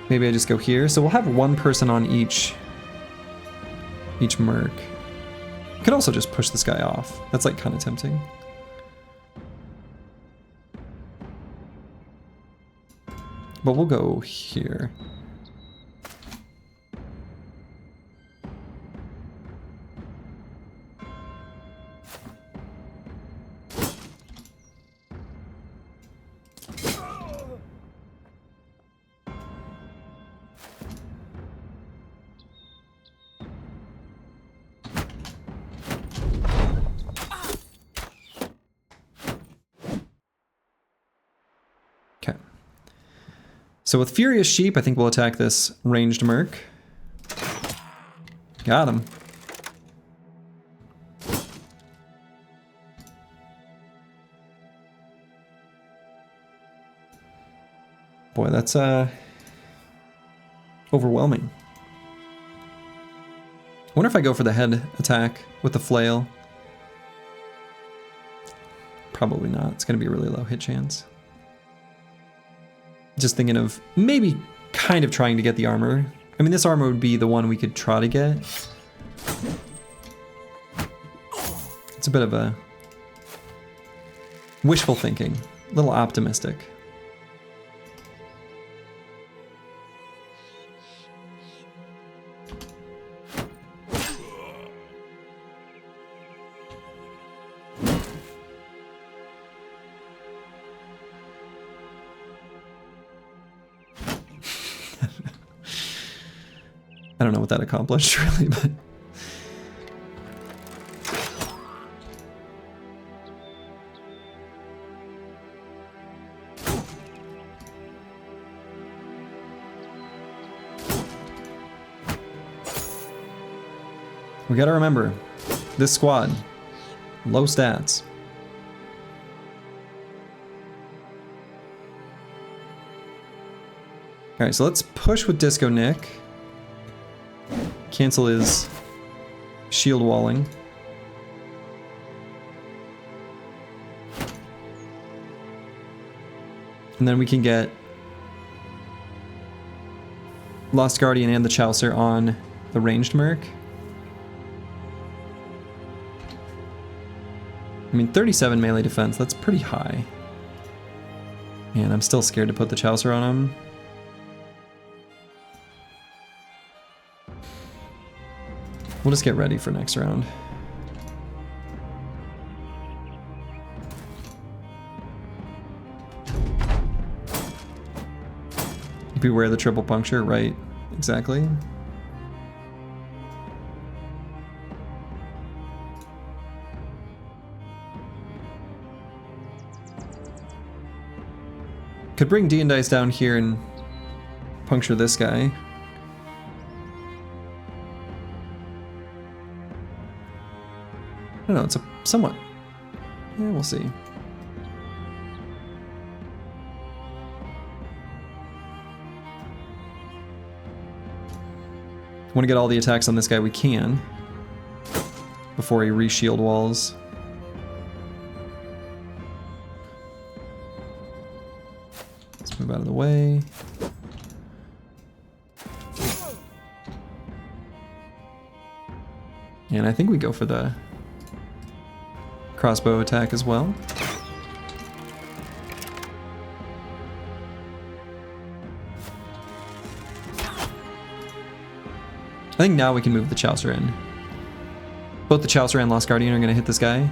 Maybe I just go here. So we'll have one person on each merc. Could also just push this guy off. That's like kind of tempting. But we'll go here. So with Furious Sheep, I think we'll attack this ranged merc. Got him. Boy, that's overwhelming. I wonder if I go for the head attack with the flail. Probably not. It's going to be a really low hit chance. Just thinking of maybe kind of trying to get the armor. I mean, this armor would be the one we could try to get. It's a bit of a wishful thinking, a little optimistic. I don't know what that accomplished, really, but... We gotta remember, this squad, low stats. Alright, so let's push with Disco Nick. Cancel his shield walling. And then we can get Lost Guardian and the Chaucer on the ranged merc. I mean, 37 melee defense, that's pretty high. And I'm still scared to put the Chaucer on him. We'll just get ready for next round. Beware the triple puncture, right? Exactly. Could bring D and Dice down here and puncture this guy. I don't know, it's a somewhat... Yeah, we'll see. Want to get all the attacks on this guy we can before he re-shield walls. Let's move out of the way. And I think we go for the crossbow attack as well. I think now we can move the Chaucer in. Both the Chaucer and Lost Guardian are going to hit this guy.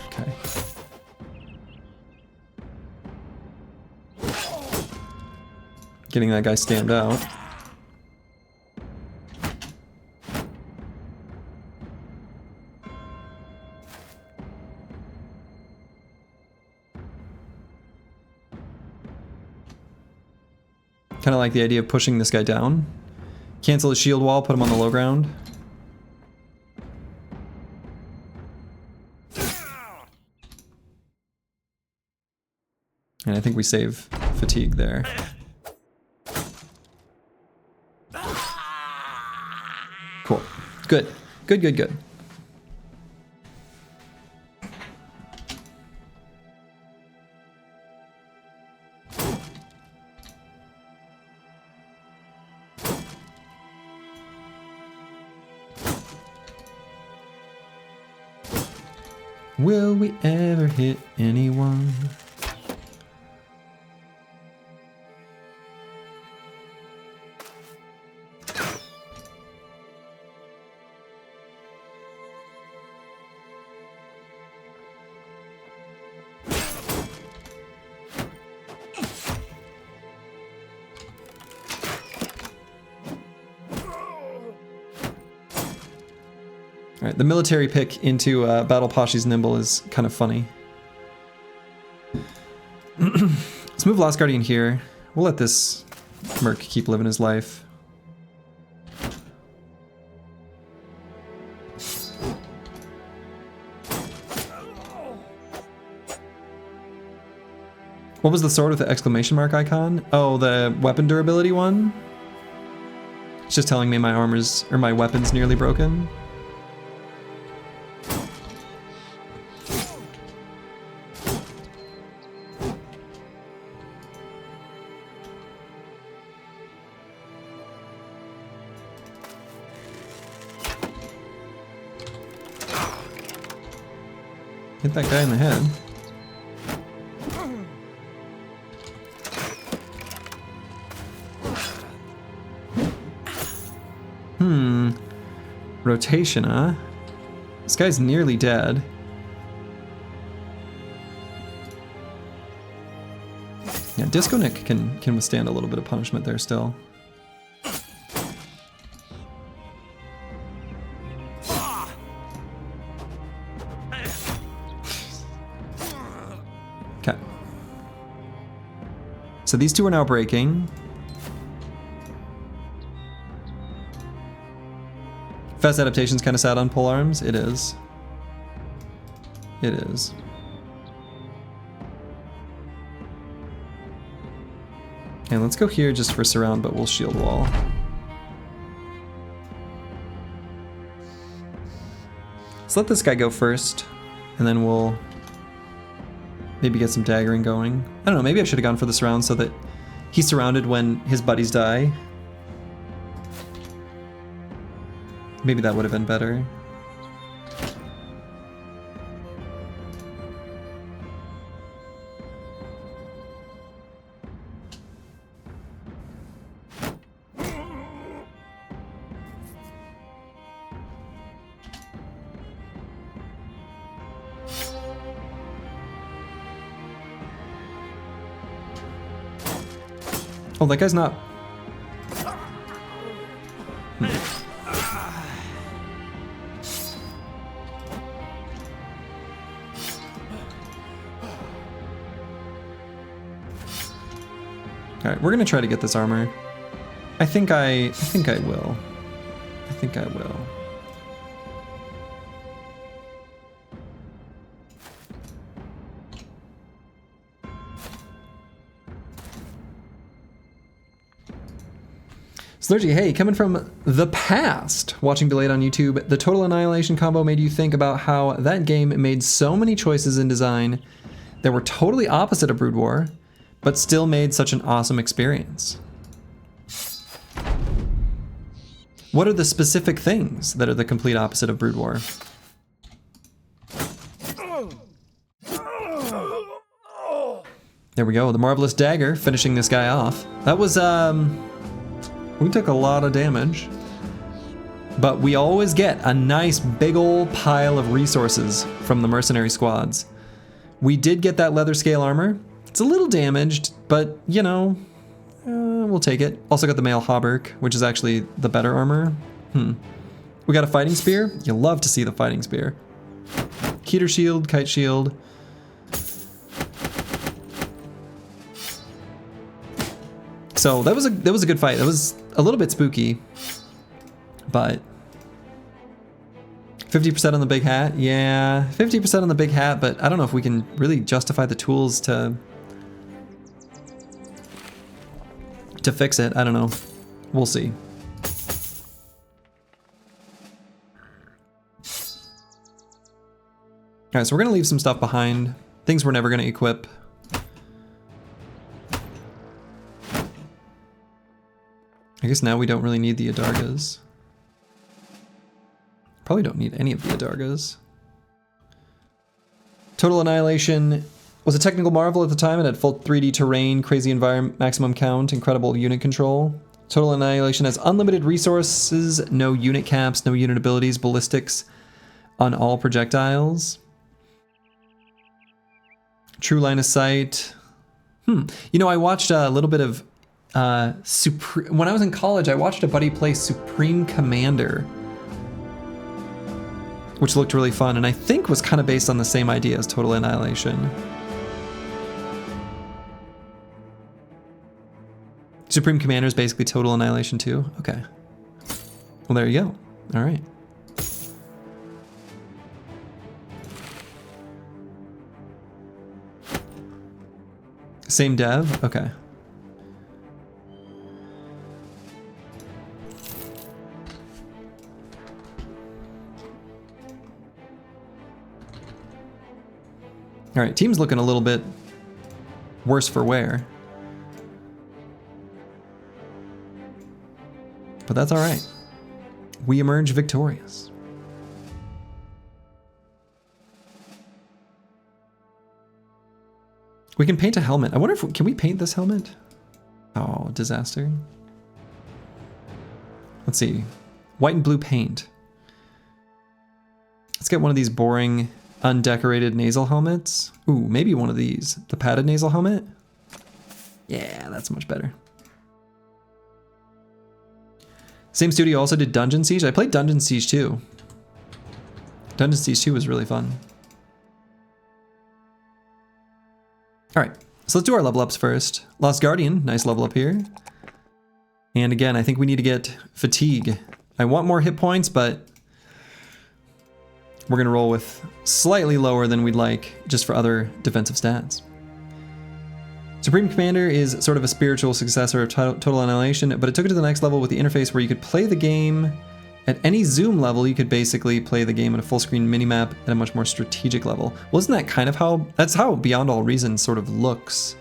Okay. Getting that guy stamped out. Kind of like the idea of pushing this guy down. Cancel his shield wall, put him on the low ground. And I think we save fatigue there. Cool. Good. Good, good, good. Will we ever hit anyone? Alright, the military pick into Battle Pashi's Nimble is kind of funny. Let's move Lost Guardian here. We'll let this merc keep living his life. What was the sword with the exclamation mark icon? Oh, the weapon durability one? It's just telling me my armor's, or my weapon's nearly broken. Hit that guy in the head. Rotation, huh? This guy's nearly dead. Yeah, Disco Nick can withstand a little bit of punishment there still. Okay. So these two are now breaking. Fast adaptation's kind of sad on pole arms. It is. It is. And let's go here just for surround, but we'll shield wall. Let's let this guy go first, and then we'll maybe get some daggering going. I don't know, maybe I should have gone for the surround so that he's surrounded when his buddies die. Maybe that would have been better. Oh, that guy's not... Alright, we're gonna try to get this armor. I think I will. I think I will. Slurgy, hey, coming from the past, watching delayed on YouTube, the Total Annihilation combo made you think about how that game made so many choices in design that were totally opposite of Brood War, but still made such an awesome experience. What are the specific things that are the complete opposite of Brood War? There we go, the Marvelous Dagger finishing this guy off. That was, we took a lot of damage, but we always get a nice big ol' pile of resources from the Mercenary squads. We did get that leather scale armor. It's a little damaged, but you know, we'll take it. Also got the mail hauberk, which is actually the better armor. We got a fighting spear. You'll love to see the fighting spear. Keter shield, kite shield. So that was a good fight. That was a little bit spooky, but 50% on the big hat. Yeah, 50% on the big hat, but I don't know if we can really justify the tools to fix it. I don't know. We'll see. All right, so we're gonna leave some stuff behind. Things we're never gonna equip. I guess now we don't really need the Adargas. Probably don't need any of the Adargas. Total Annihilation was a technical marvel at the time. It had full 3D terrain, crazy environment, maximum count, incredible unit control. Total Annihilation has unlimited resources, no unit caps, no unit abilities, ballistics on all projectiles. True line of sight. You know, I watched a little bit of when I was in college, I watched a buddy play Supreme Commander, which looked really fun, and I think was kind of based on the same idea as Total Annihilation. Supreme Commander is basically Total Annihilation too? Okay. Well, there you go. All right. Same dev? Okay. All right, team's looking a little bit worse for wear. But that's all right. We emerge victorious. We can paint a helmet. I wonder if can we paint this helmet? Oh, disaster. Let's see. White and blue paint. Let's get one of these boring undecorated nasal helmets. Ooh, maybe one of these. The padded nasal helmet? Yeah, that's much better. Same studio also did Dungeon Siege. I played Dungeon Siege 2. Dungeon Siege 2 was really fun. All right, so let's do our level ups first. Lost Guardian, nice level up here. And again, I think we need to get Fatigue. I want more hit points, but we're gonna roll with slightly lower than we'd like just for other defensive stats. Supreme Commander is sort of a spiritual successor of Total Annihilation, but it took it to the next level with the interface where you could play the game at any zoom level. You could basically play the game in a full screen minimap at a much more strategic level. Well, isn't that kind of how, that's how Beyond All Reason sort of looks,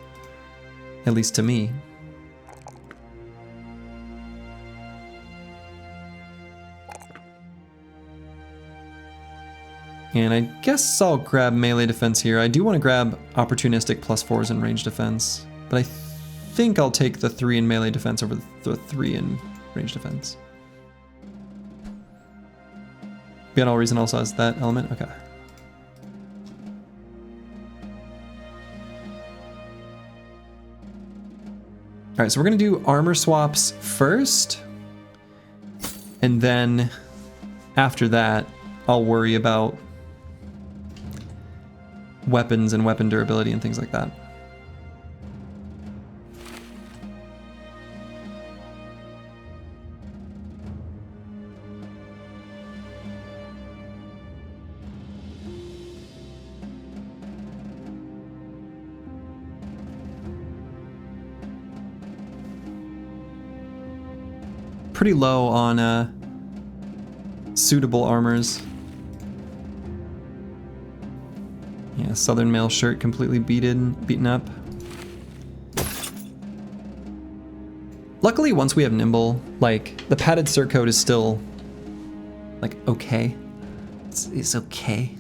at least to me. And I guess I'll grab melee defense here. I do want to grab opportunistic +4s in range defense, but I think I'll take the 3 in melee defense over the 3 in range defense. Beyond All Reason also has that element? Okay. All right, so we're gonna do armor swaps first, and then after that, I'll worry about weapons and weapon durability and things like that. Pretty low on suitable armors. Yeah, Southern Mail shirt completely beaten up. Luckily, once we have Nimble, like, the padded surcoat is still, like, okay. It's okay.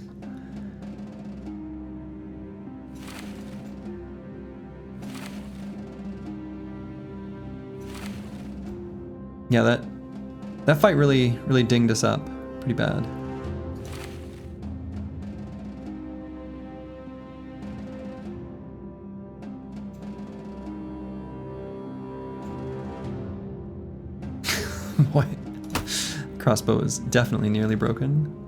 Yeah, that fight really dinged us up pretty bad. What? Crossbow is definitely nearly broken.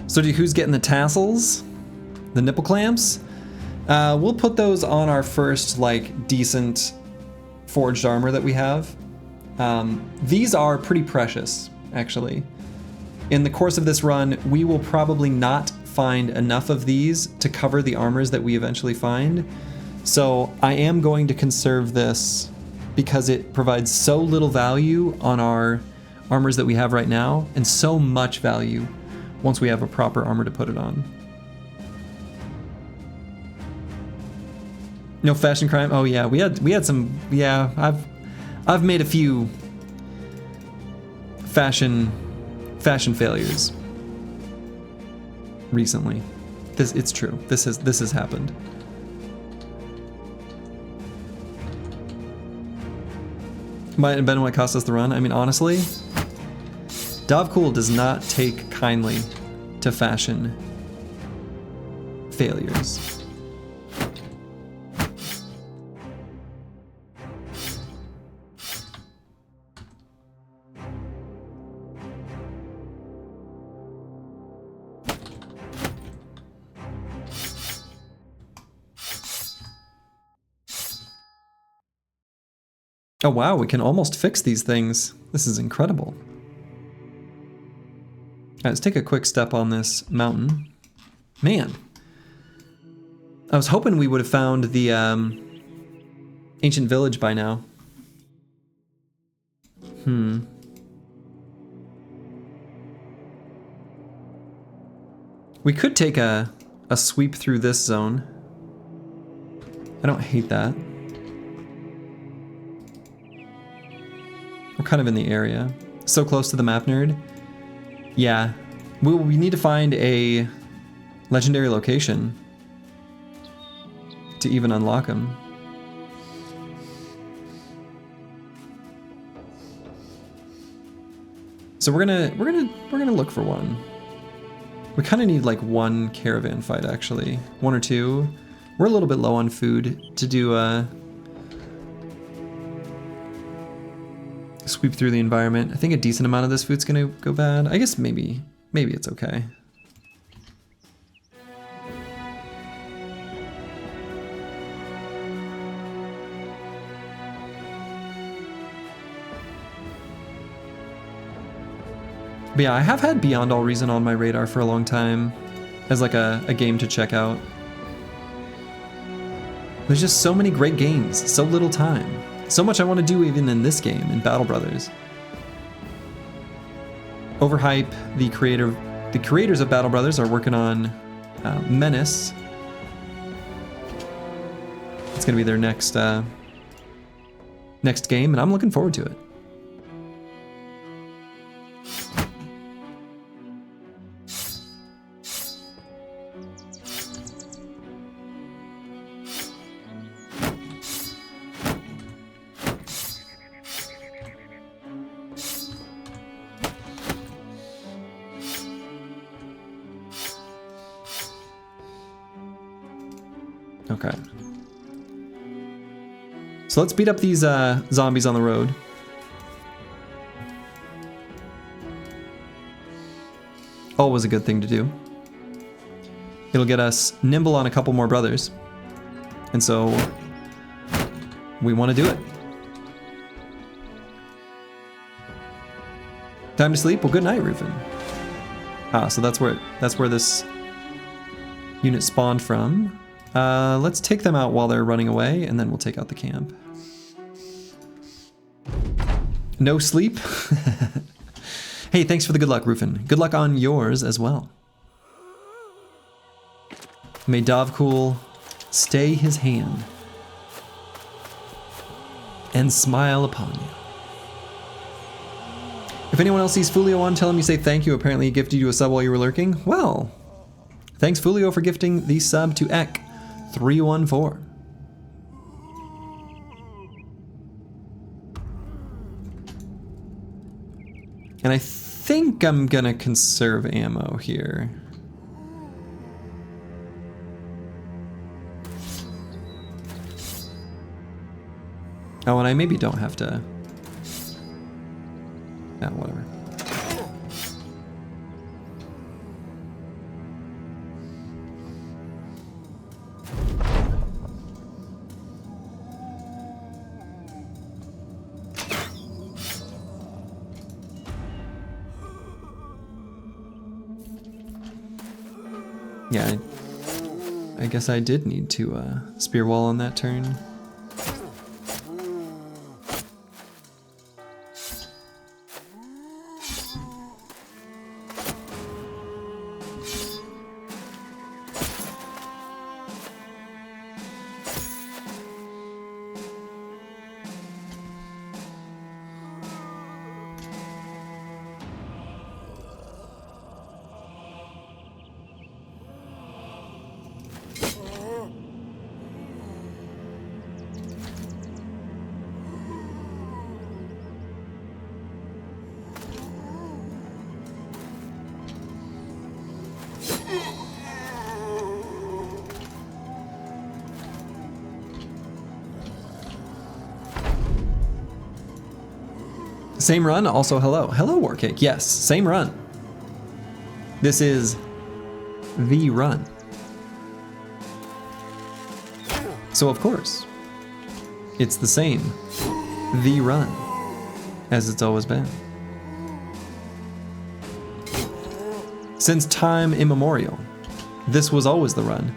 So who's getting the tassels? The nipple clamps? We'll put those on our first, like, decent forged armor that we have. These are pretty precious, actually. In the course of this run, we will probably not find enough of these to cover the armors that we eventually find. So I am going to conserve this because it provides so little value on our armors that we have right now, and so much value once we have a proper armor to put it on. No fashion crime? Oh yeah, we had some, yeah, I've made a few fashion failures recently. It's true. This has happened. Might have been what cost us the run. I mean, honestly, Dovcool does not take kindly to fashion failures. Oh wow, we can almost fix these things. This is incredible. Alright, let's take a quick step on this mountain. Man. I was hoping we would have found the ancient village by now. We could take a sweep through this zone. I don't hate that. We're kind of in the area. So close to the map, nerd. Yeah. We need to find a legendary location to even unlock them. So we're gonna look for one. We kind of need like one caravan fight, actually. One or two. We're a little bit low on food to do a sweep through the environment. I think a decent amount of this food's gonna go bad. I guess maybe it's okay. But yeah, I have had Beyond All Reason on my radar for a long time as like a game to check out. There's just so many great games, so little time. So much I want to do even in this game, in Battle Brothers. Overhype, the creators of Battle Brothers are working on Menace. It's gonna be their next game, and I'm looking forward to it. Okay. So let's beat up these zombies on the road. Always a good thing to do. It'll get us nimble on a couple more brothers. And so we want to do it. Time to sleep? Well, good night, Rufin. Ah, so that's where this unit spawned from. Let's take them out while they're running away, and then we'll take out the camp. No sleep? Hey, thanks for the good luck, Rufin. Good luck on yours as well. May Dovcool stay his hand and smile upon you. If anyone else sees Fulio on, tell him you say thank you. Apparently he gifted you a sub while you were lurking. Well, thanks Fulio for gifting the sub to Ek314. And I think I'm gonna conserve ammo here. Oh, and I maybe don't have to. Yeah, whatever. Yeah, I guess I did need to spear wall on that turn. Same run, also hello. Hello, Warcake. Yes, same run. This is the run. So of course, it's the same, the run, as it's always been. Since time immemorial, this was always the run.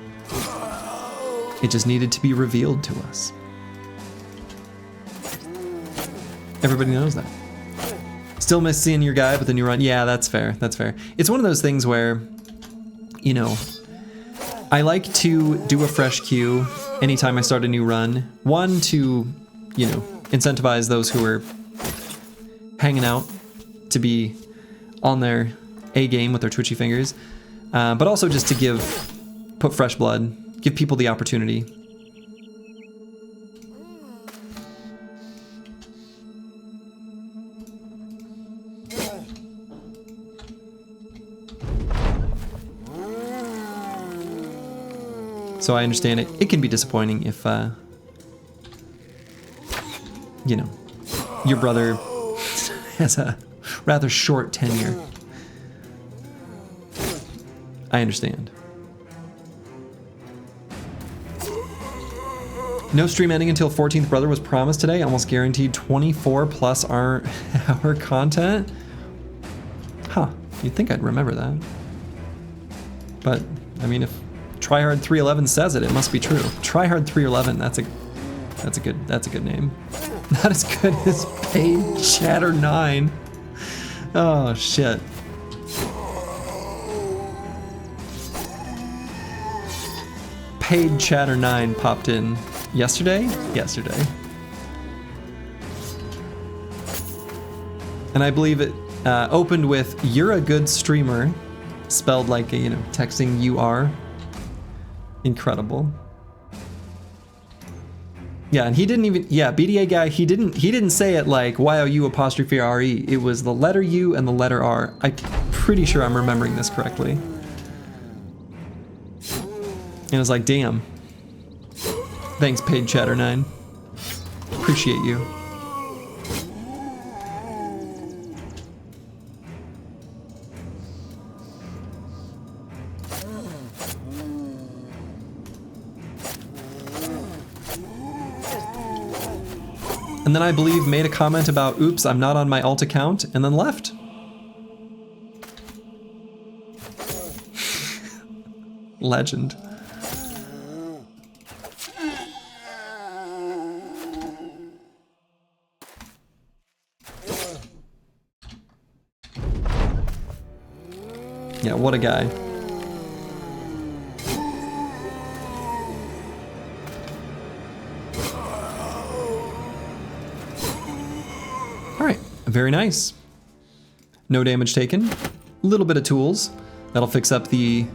It just needed to be revealed to us. Everybody knows that. Still miss seeing your guy, but then you run. Yeah, that's fair. That's fair. It's one of those things where, you know, I like to do a fresh queue anytime I start a new run. One, to, you know, incentivize those who are hanging out to be on their A game with their twitchy fingers, but also just to put fresh blood, give people the opportunity. So I understand it. It can be disappointing if, you know, your brother has a rather short tenure. I understand. No stream ending until 14th brother was promised today. Almost guaranteed 24 plus hour content. Huh, you'd think I'd remember that. But, I mean, if Tryhard311 says it, it must be true. Tryhard311, that's a good name. Not as good as Paid Chatter 9. Oh shit. Paid Chatter 9 popped in yesterday? Yesterday. And I believe it opened with, "You're a good streamer," spelled like, you know, texting you are. Incredible. Yeah, and he didn't even, yeah, BDA guy, he didn't say it like YOU''RE. It was the letter U and the letter R. I'm pretty sure I'm remembering this correctly. And it was like, damn. Thanks, paid chatter 9. Appreciate you. And then I believe made a comment about, oops, I'm not on my alt account, and then left. Legend. Yeah, what a guy. Alright, very nice. No damage taken. A little bit of tools. That'll fix up the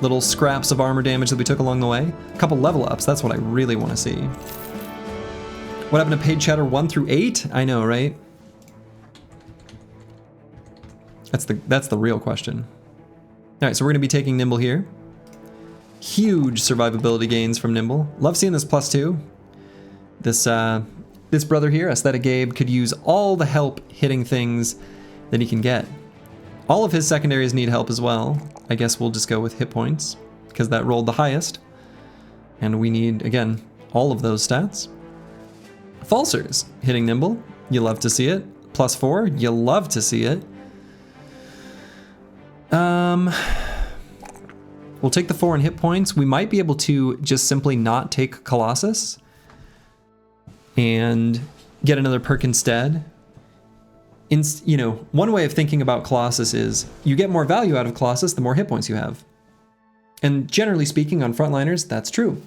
little scraps of armor damage that we took along the way. A couple level ups, that's what I really want to see. What happened to paid chatter 1 through 8? I know, right? That's the real question. Alright, so we're going to be taking Nimble here. Huge survivability gains from Nimble. Love seeing this +2. This brother here, Aesthetic Gabe, could use all the help hitting things that he can get. All of his secondaries need help as well. I guess we'll just go with hit points, because that rolled the highest. And we need, again, all of those stats. Falsers, hitting Nimble. You love to see it. +4, you love to see it. We'll take the 4 in hit points. We might be able to just simply not take Colossus and get another perk instead. You know, one way of thinking about Colossus is you get more value out of Colossus the more hit points you have. And generally speaking, on frontliners, that's true.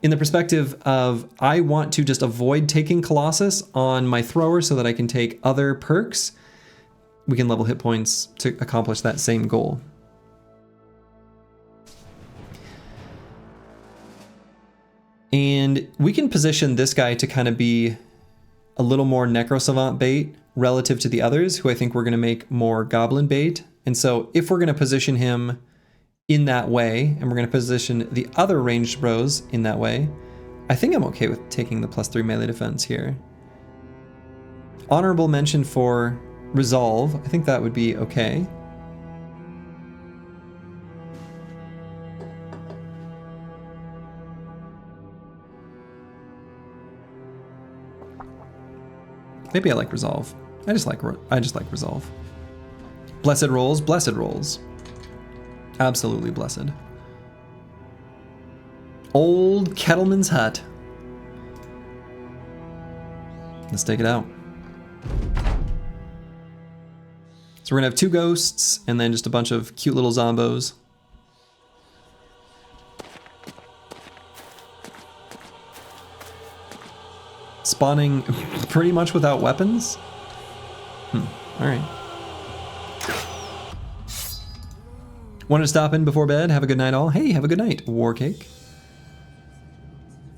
In the perspective of I want to just avoid taking Colossus on my thrower so that I can take other perks, we can level hit points to accomplish that same goal. And we can position this guy to kind of be a little more Necro Savant bait relative to the others, who I think we're going to make more Goblin bait. And so if we're going to position him in that way, and we're going to position the other ranged bros in that way, I think I'm okay with taking the +3 melee defense here. Honorable mention for Resolve, I think that would be okay. Maybe I like Resolve. I just like Resolve. Blessed rolls, blessed rolls. Absolutely blessed. Old Kettleman's Hut. Let's take it out. So we're gonna have 2 ghosts and then just a bunch of cute little zombos. Spawning pretty much without weapons? Alright. Wanted to stop in before bed, have a good night all. Hey, have a good night, Warcake.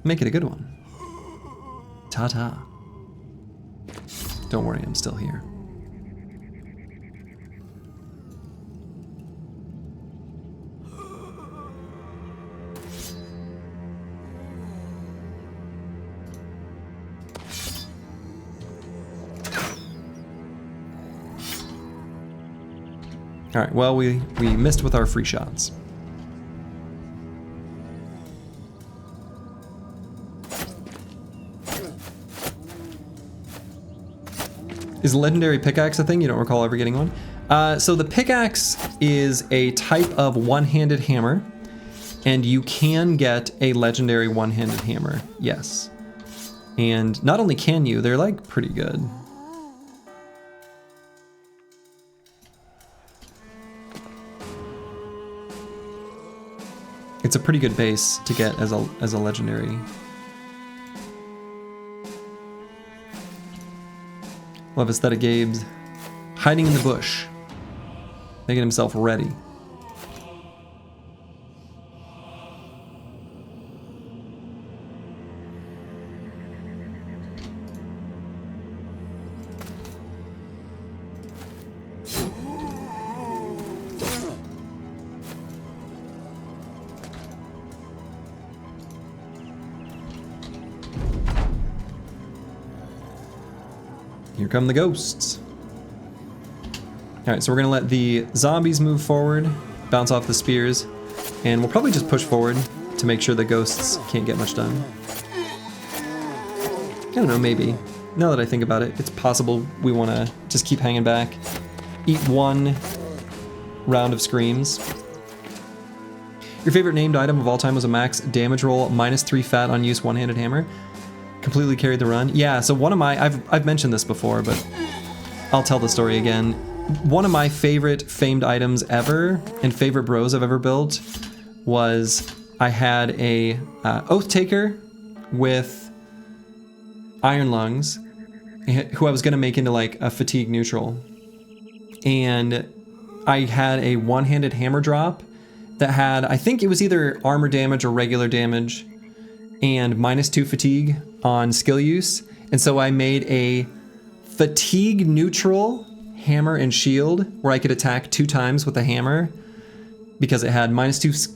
Make it a good one. Ta-ta. Don't worry, I'm still here. All right, well, we missed with our free shots. Is legendary pickaxe a thing? You don't recall ever getting one? So the pickaxe is a type of one-handed hammer, and you can get a legendary one-handed hammer, yes. And not only can you, they're like pretty good. It's a pretty good base to get as a legendary. Love Aesthetic Gabe's hiding in the bush, making himself ready. Here come the ghosts. Alright, so we're gonna let the zombies move forward, bounce off the spears, and we'll probably just push forward to make sure the ghosts can't get much done. I don't know, maybe. Now that I think about it, it's possible we want to just keep hanging back. Eat one round of screams. Your favorite named item of all time was a max damage roll, -3 fat on use one-handed hammer. Completely carried the run. Yeah, so one of my, I've mentioned this before, but I'll tell the story again. One of my favorite famed items ever, and favorite bros I've ever built, was I had a Oath Taker with Iron Lungs, who I was going to make into like a fatigue neutral. And I had a one-handed hammer drop that had, I think it was either armor damage or regular damage, and -2 fatigue on skill use. And so I made a fatigue neutral hammer and shield where I could attack 2 times with the hammer because it had -2,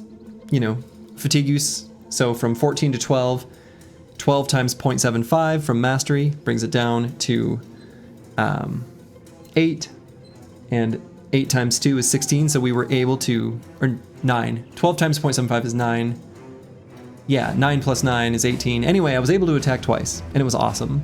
you know, fatigue use. So from 14 to 12, 12 times 0.75 from mastery brings it down to 8, and 8 times 2 is 16. So we were able to, or 9. 12 times 0.75 is 9. Yeah, 9 plus 9 is 18. Anyway, I was able to attack twice, and it was awesome.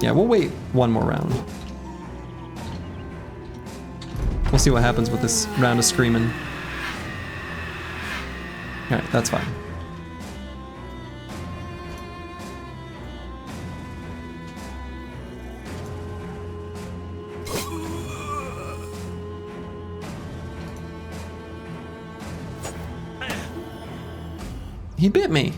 Yeah, we'll wait one more round. We'll see what happens with this round of screaming. Alright, that's fine. He bit me.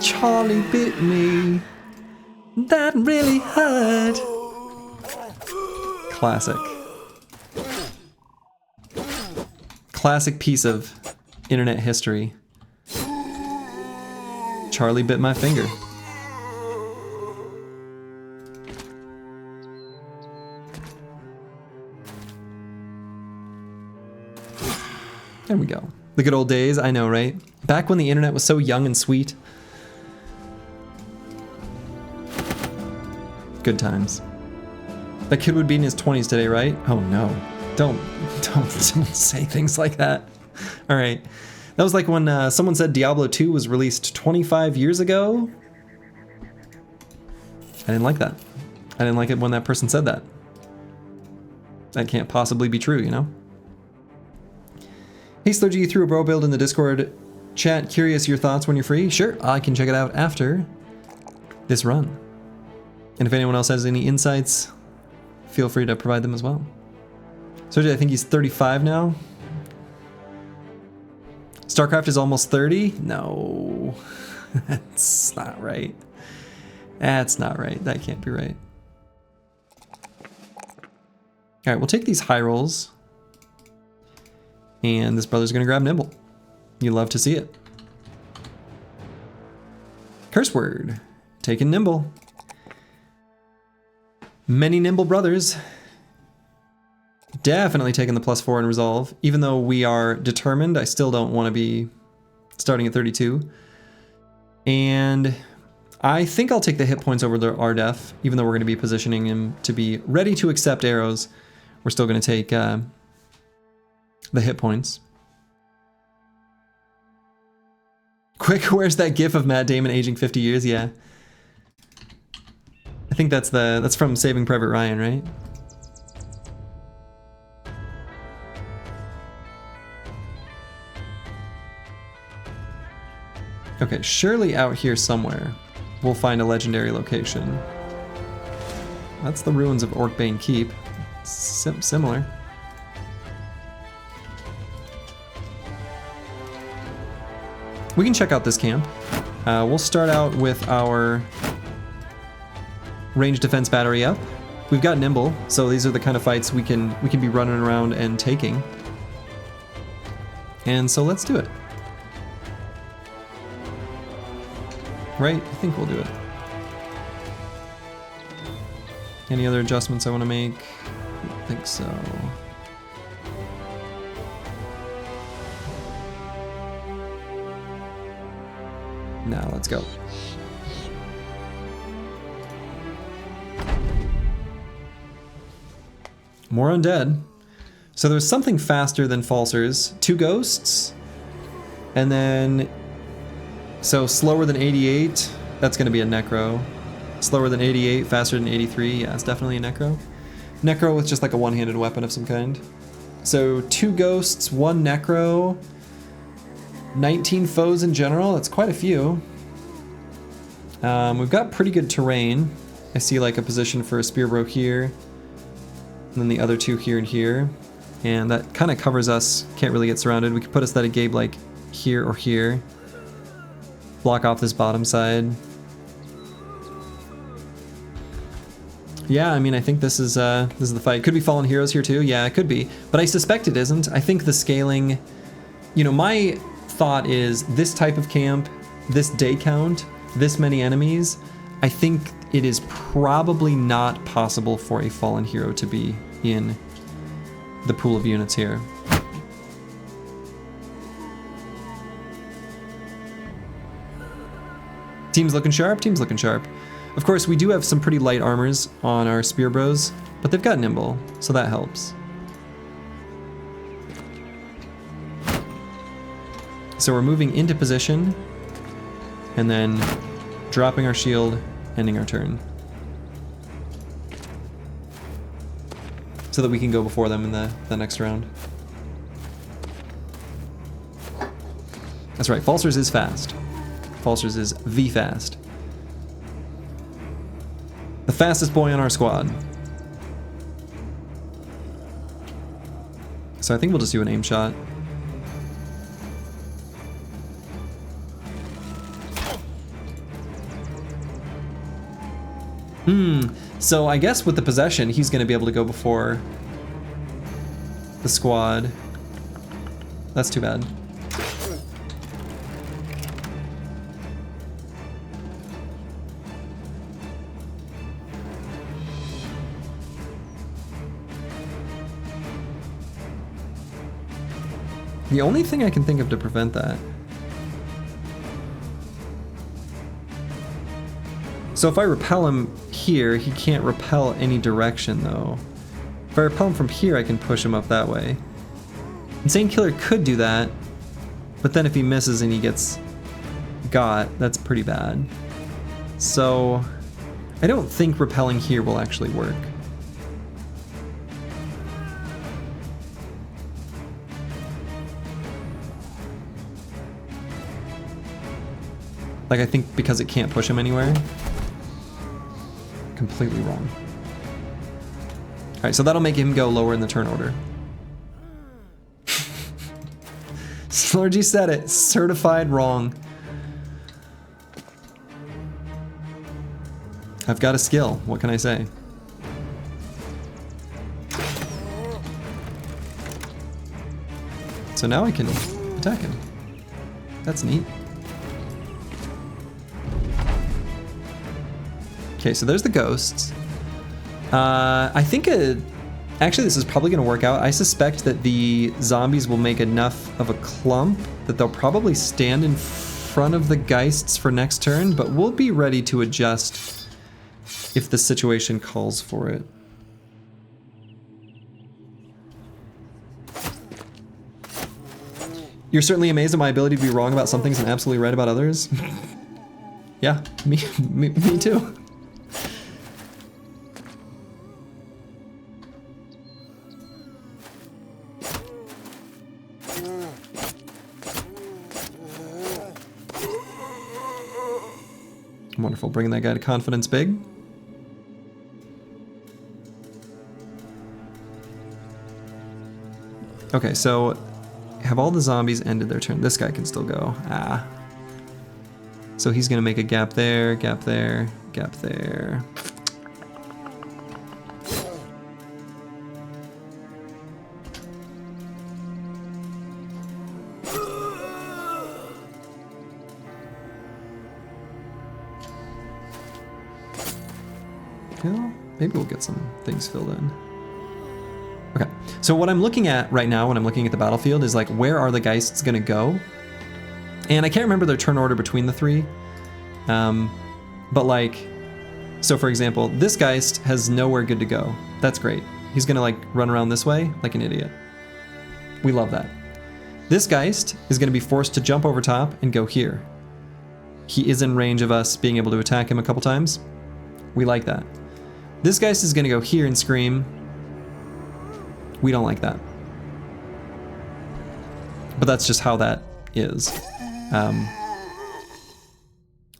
Charlie bit me. That really hurt. Classic. Classic piece of internet history. Charlie bit my finger. There we go. The good old days, I know, right? Back when the internet was so young and sweet. Good times. That kid would be in his 20s today, right? Oh no. Don't say things like that. All right. That was like when someone said Diablo 2 was released 25 years ago. I didn't like that. I didn't like it when that person said that. That can't possibly be true, you know? Hey Slurgy, you threw a bro build in the Discord chat. Curious your thoughts when you're free? Sure, I can check it out after this run. And if anyone else has any insights, feel free to provide them as well. Slurgy, I think he's 35 now. StarCraft is almost 30? No, that's not right. That's not right. That can't be right. All right, we'll take these high rolls. And this brother's gonna grab Nimble. You love to see it. Curse word, taking Nimble. Many Nimble brothers. Definitely taking the +4 in resolve. Even though we are determined, I still don't want to be starting at 32. And I think I'll take the hit points over the RDef, even though we're going to be positioning him to be ready to accept arrows. We're still going to take the hit points. Quick, where's that gif of Matt Damon aging 50 years? Yeah. I think that's from Saving Private Ryan, right? Okay, surely out here somewhere we'll find a legendary location. That's the ruins of Orcbane Keep. Similar. We can check out this camp. We'll start out with our ranged defense battery up. We've got Nimble, so these are the kind of fights we can be running around and taking. And so let's do it. Right? I think we'll do it. Any other adjustments I want to make? I don't think so. Now let's go. More undead. So there's something faster than falsers. 2 ghosts. And then... So slower than 88. That's going to be a necro. Slower than 88, faster than 83. Yeah, it's definitely a necro. Necro with just like a one-handed weapon of some kind. So 2 ghosts, 1 necro, 19 foes in general. That's quite a few. We've got pretty good terrain. I see like a position for a spearbro here, and then the other 2 here and here. And that kind of covers us. Can't really get surrounded. We could put us that a Gabe like here or here. Block off this bottom side. Yeah, I mean, I think this is the fight. Could be Fallen Heroes here too. Yeah, it could be, but I suspect it isn't. I think the scaling, you know, my thought is this type of camp, this day count, this many enemies. I think it is probably not possible for a Fallen Hero to be in the pool of units here. Team's looking sharp. Team's looking sharp. Of course, we do have some pretty light armors on our spear bros, but they've got Nimble, so that helps. So we're moving into position, and then dropping our shield, ending our turn. So that we can go before them in the next round. That's right, Falsers is fast. Falsers is V-fast. The fastest boy on our squad. So I think we'll just do an aim shot. So I guess with the possession, he's going to be able to go before the squad. That's too bad. The only thing I can think of to prevent that. So if I repel him here, he can't repel any direction though. If I repel him from here, I can push him up that way. Insane Killer could do that, but then if he misses and he gets got, that's pretty bad. So I don't think repelling here will actually work. Like, I think because it can't push him anywhere. Completely wrong. Alright, so that'll make him go lower in the turn order. Slurgy said it. Certified wrong. I've got a skill. What can I say? So now I can attack him. That's neat. Okay, so there's the ghosts. I think actually this is probably going to work out. I suspect that the zombies will make enough of a clump that they'll probably stand in front of the Geists for next turn, but we'll be ready to adjust if the situation calls for it. You're certainly amazed at my ability to be wrong about some things and absolutely right about others. Yeah, me too. Wonderful, bringing that guy to confidence big. Okay, so have all the zombies ended their turn? This guy can still go. Ah. So he's gonna make a gap there, gap there, gap there. Well, maybe we'll get some things filled in. Okay, so what I'm looking at right now when I'm looking at the battlefield is like, where are the Geists gonna go? And I can't remember their turn order between the three. But like, so for example, this Geist has nowhere good to go. That's great. He's gonna like run around this way like an idiot. We love that. This Geist is gonna be forced to jump over top and go here. He is in range of us being able to attack him a couple times. We like that. This Geist is gonna go here and scream. We don't like that. But that's just how that is.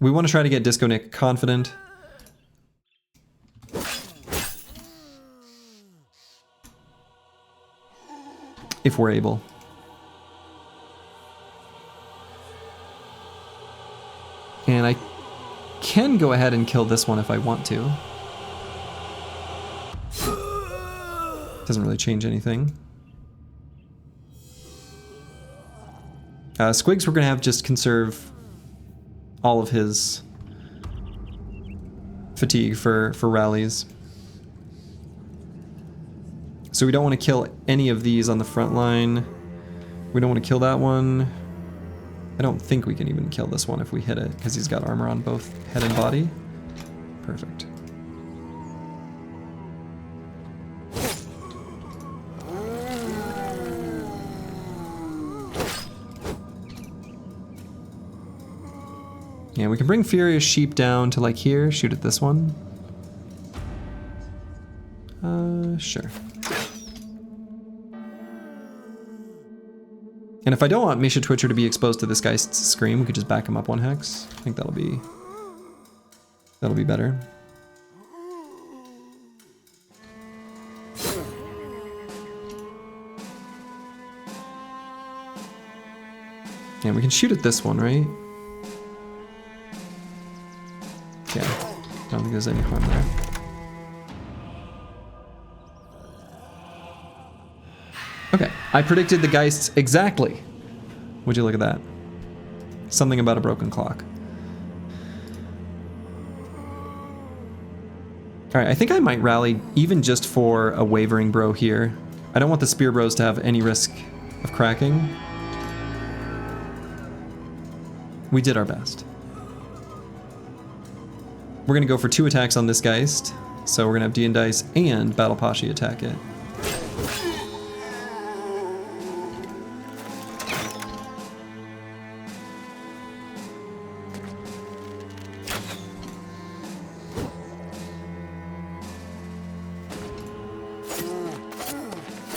We want to try to get Disco Nick confident. If we're able. And I can go ahead and kill this one if I want to. Doesn't really change anything. Squigs, we're gonna have just conserve all of his fatigue for rallies. So we don't want to kill any of these on the front line. We don't want to kill that one. I don't think we can even kill this one if we hit it, because he's got armor on both head and body. Perfect. Yeah, we can bring Furious Sheep down to like here, shoot at this one. Sure. And if I don't want Misha Twitcher to be exposed to this guy's scream, we could just back him up 1 hex. I think that'll be better. Yeah, we can shoot at this one, right? Yeah, I don't think there's any harm there. Okay, I predicted the Geists exactly. Would you look at that? Something about a broken clock. Alright, I think I might rally even just for a Wavering Bro here. I don't want the Spear Bros to have any risk of cracking. We did our best. We're gonna go for 2 attacks on this Geist. So we're gonna have D and Dice and Battle Pashi attack it.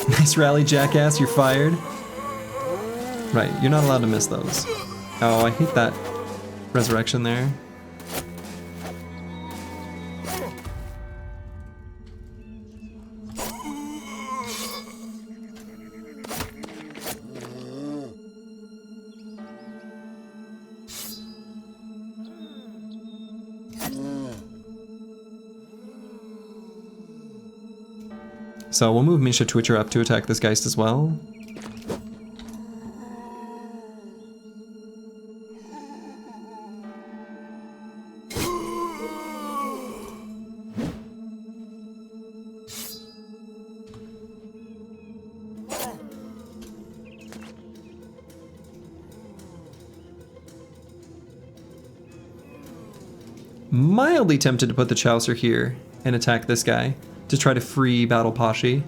Nice rally, jackass, you're fired. Right, you're not allowed to miss those. Oh, I hate that resurrection there. So we'll move Misha Twitcher up to attack this Geist as well. Mildly tempted to put the Chaucer here and attack this guy to try to free Battle Pashi.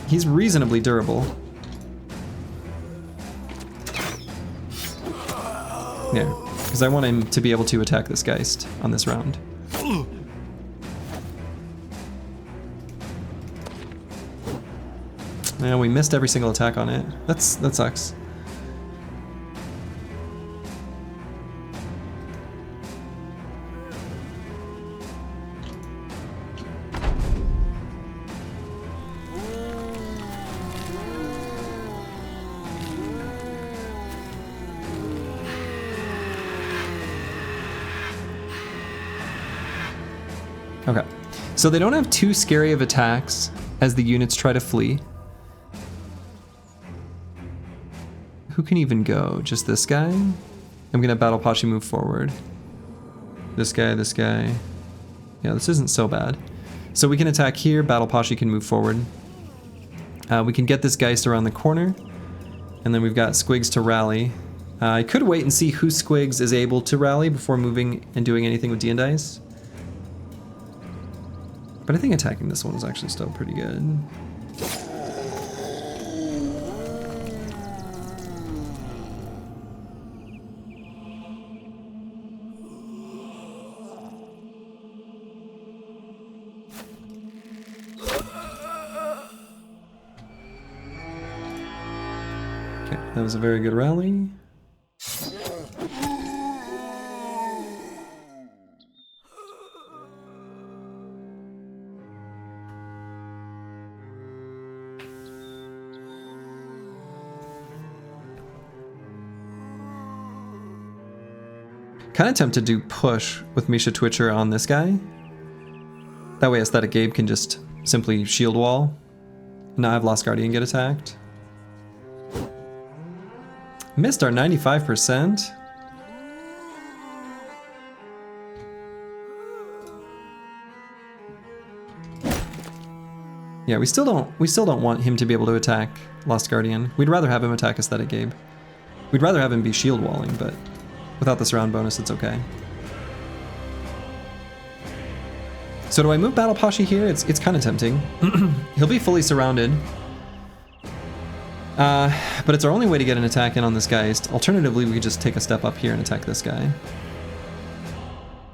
He's reasonably durable. Yeah, because I want him to be able to attack this Geist on this round. Yeah, we missed every single attack on it. That sucks. So they don't have too scary of attacks as the units try to flee. Who can even go? Just this guy? I'm gonna Battle Pachi move forward. This guy, this guy. Yeah, this isn't so bad. So we can attack here, Battle Pachi can move forward. We can get this Geist around the corner, and then we've got Squigs to rally. I could wait and see who Squigs is able to rally before moving and doing anything with D&Dice. But I think attacking this one is actually still pretty good. Okay, that was a very good rally. Kind of tempted to push with Misha Twitcher on this guy. That way Aesthetic Gabe can just simply shield wall. Now have Lost Guardian get attacked. Missed our 95%. Yeah, we still don't want him to be able to attack Lost Guardian. We'd rather have him attack Aesthetic Gabe. We'd rather have him be shield walling, but without the surround bonus, it's okay. So do I move Battle Pachi here? It's kind of tempting. He'll be fully surrounded. But it's our only way to get an attack in on this Geist. Alternatively, we could just take a step up here and attack this guy.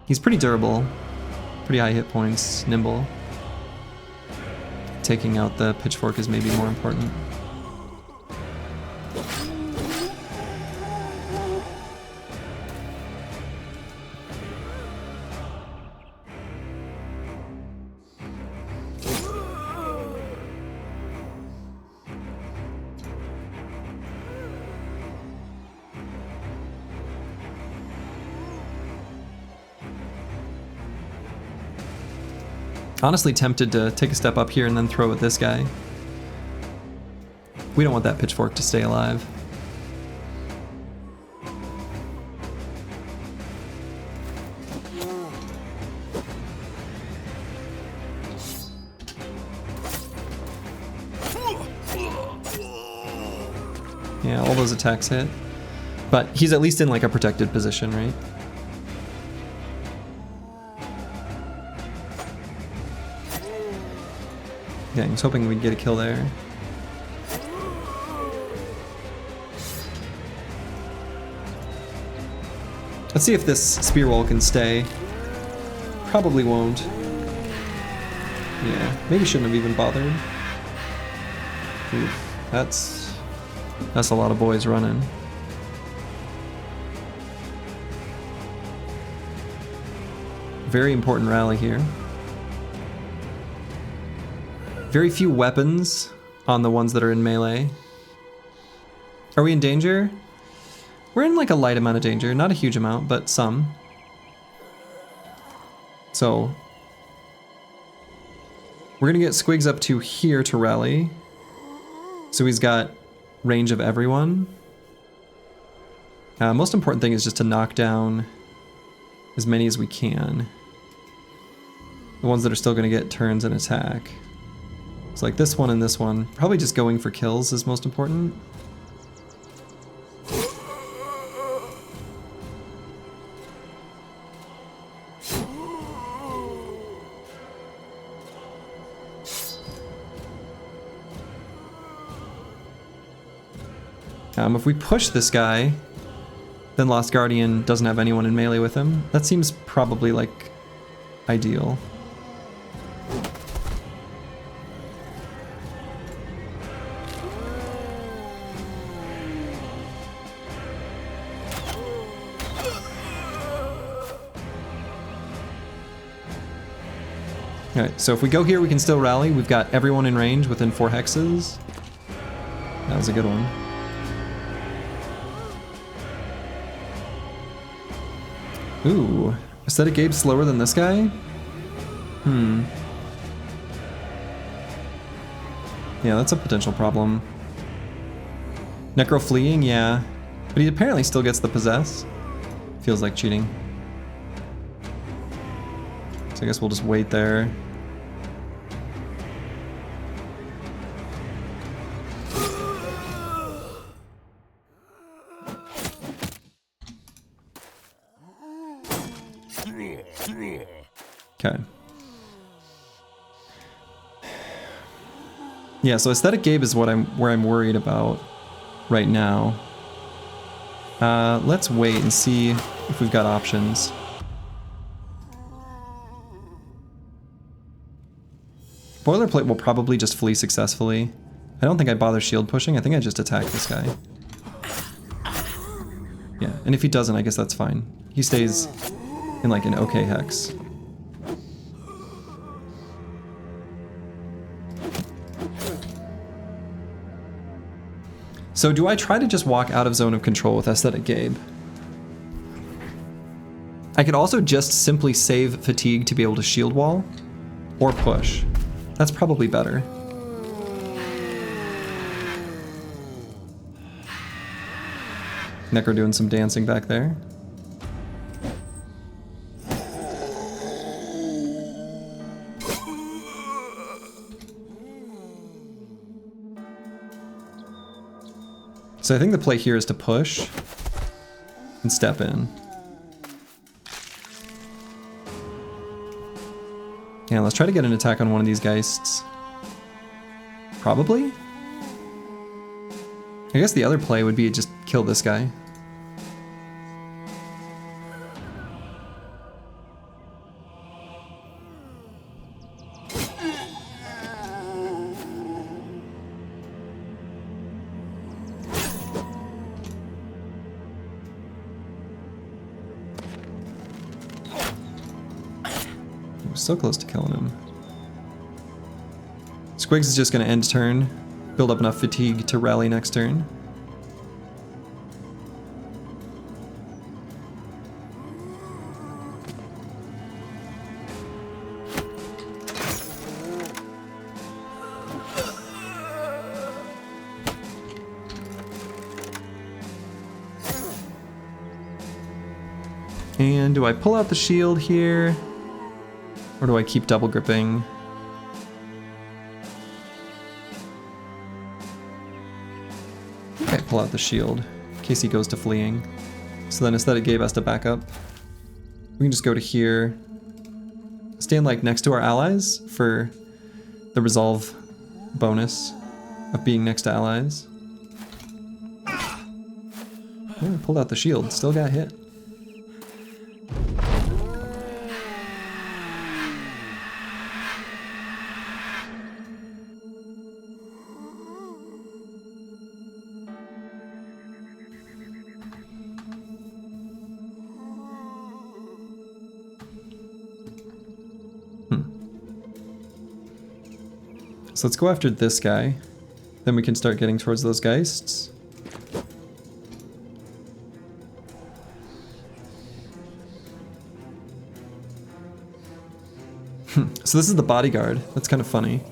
He's pretty durable. Pretty high hit points. Nimble. Taking out the Pitchfork is maybe more important. Honestly tempted to take a step up here and then throw at this guy. We don't want that Pitchfork to stay alive. Yeah, all those attacks hit. But he's at least in like a protected position, right? Yeah, I was hoping we'd get a kill there. Let's see if this spear wall can stay. Probably won't. Yeah, maybe shouldn't have even bothered. Oof, that's a lot of boys running. Very important rally here. Very few weapons on the ones that are in melee. Are we in danger? We're in like a light amount of danger, not a huge amount, but some. So we're gonna get Squigs up to here to rally. So he's got range of everyone. Most important thing is just to knock down as many as we can. The ones that are still gonna get turns and attack. So like this one and this one. Probably just going for kills is most important. If we push this guy, then Lost Guardian doesn't have anyone in melee with him. That seems probably like ideal. Alright, so if we go here, we can still rally. We've got everyone in range within 4 hexes. That was a good one. Ooh, Aesthetic Gabe slower than this guy? Yeah, that's a potential problem. Necro fleeing, yeah. But he apparently still gets the possess. Feels like cheating. So I guess we'll just wait there. Okay. Yeah, so Aesthetic Gabe is where I'm worried about right now. Let's wait and see if we've got options. Boilerplate will probably just flee successfully. I don't think I bother shield pushing. I think I just attack this guy. Yeah, and if he doesn't, I guess that's fine. He stays in like an okay hex. So do I try to just walk out of zone of control with Aesthetic Gabe? I could also just simply save fatigue to be able to shield wall or push. That's probably better. Necro doing some dancing back there. So I think the play here is to push and step in. Yeah, let's try to get an attack on one of these Geists. Probably? I guess the other play would be just kill this guy. So close to killing him. Squigs is just going to end turn, build up enough fatigue to rally next turn. And do I pull out the shield here? Or do I keep double gripping? Okay, pull out the shield in case he goes to fleeing. So then Aesthetic Gabe has to back up. We can just go to here. Stand like next to our allies for the resolve bonus of being next to allies. Oh, pulled out the shield, still got hit. So let's go after this guy. Then we can start getting towards those Geists. So this is the bodyguard. That's kind of funny.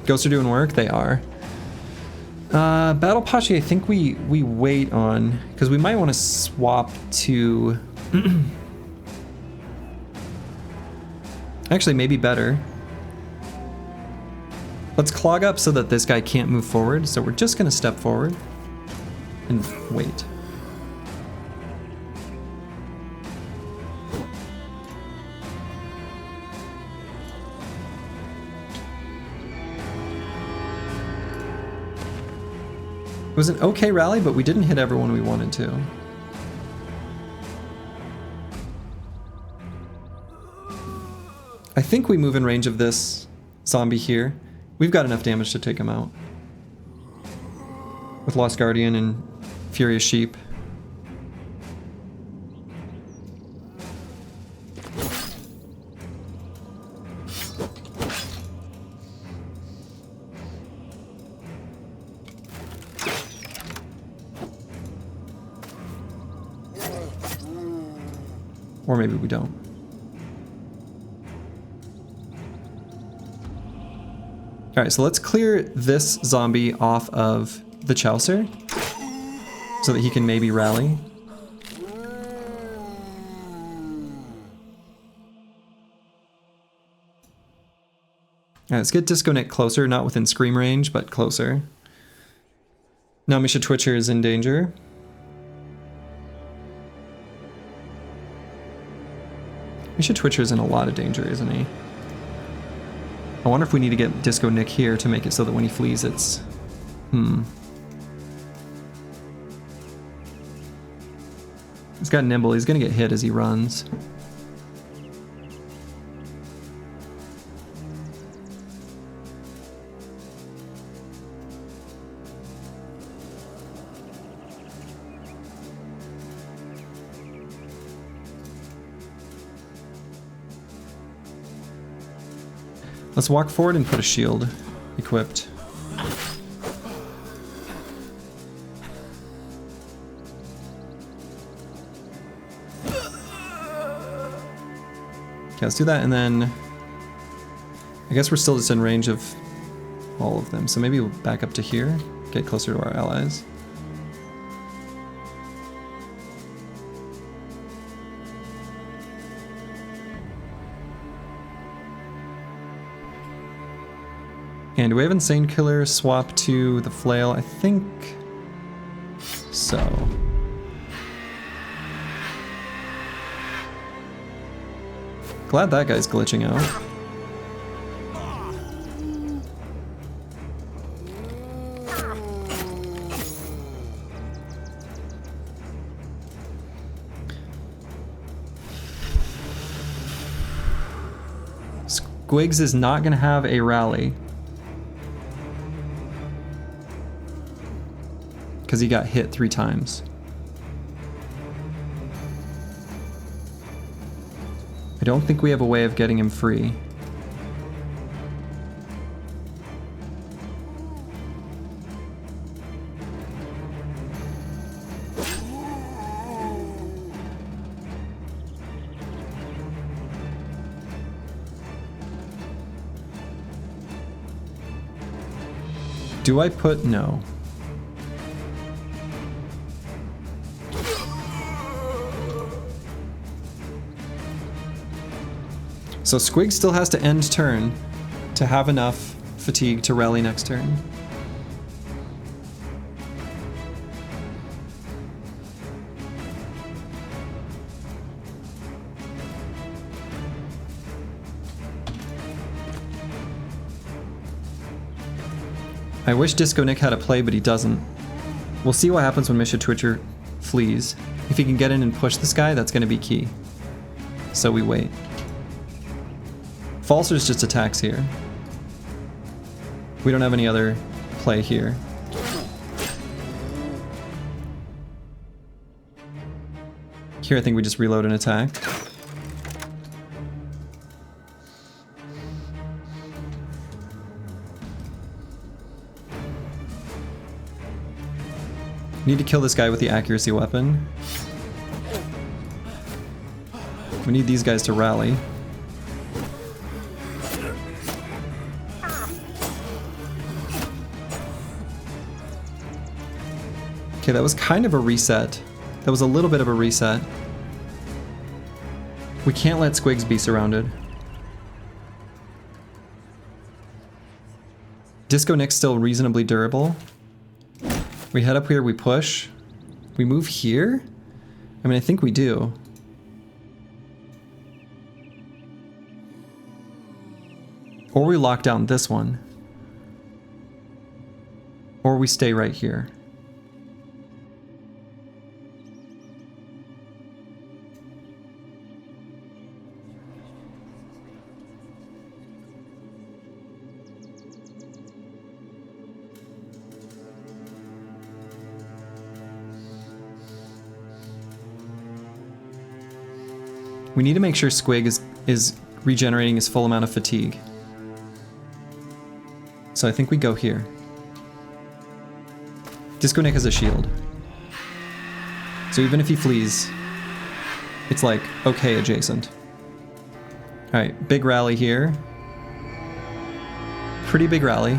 Ghosts are doing work? They are. Battle Pachi, I think we wait on, because we might want to swap to... Actually, maybe better. Let's clog up so that this guy can't move forward. So we're just going to step forward and wait. It was an okay rally, but we didn't hit everyone we wanted to. I think we move in range of this zombie here. We've got enough damage to take him out. With Lost Guardian and Furious Sheep. Or maybe we don't. Alright, so let's clear this zombie off of the Chaucer so that he can maybe rally. Alright, let's get Disco Nick closer, not within scream range, but closer. Now Misha Twitcher is in danger. Misha Twitcher's in a lot of danger, isn't he? I wonder if we need to get Disco Nick here to make it so that when he flees it's... He's got Nimble, he's gonna get hit as he runs. Let's walk forward and put a shield equipped. Okay, let's do that, and then I guess we're still just in range of all of them, so maybe we'll back up to here, get closer to our allies. And do we have Insane Killer swap to the Flail? I think so. Glad that guy's glitching out. Squigs is not going to have a rally. Because he got hit 3 times. I don't think we have a way of getting him free. Do I put... No. So Squig still has to end turn to have enough fatigue to rally next turn. I wish Disco Nick had a play, but he doesn't. We'll see what happens when Misha Twitcher flees. If he can get in and push this guy, that's going to be key. So we wait. Falser's just attacks here. We don't have any other play here. Here I think we just reload an attack. Need to kill this guy with the accuracy weapon. We need these guys to rally. Okay, that was kind of a reset. That was a little bit of a reset. We can't let Squigs be surrounded. Disco Nick's still reasonably durable. We head up here, we push. We move here? I mean, I think we do. Or we lock down this one. Or we stay right here. We need to make sure Squig is regenerating his full amount of fatigue. So I think we go here. Disco Nick has a shield. So even if he flees, it's like, okay, adjacent. Alright, big rally here. pretty big rally.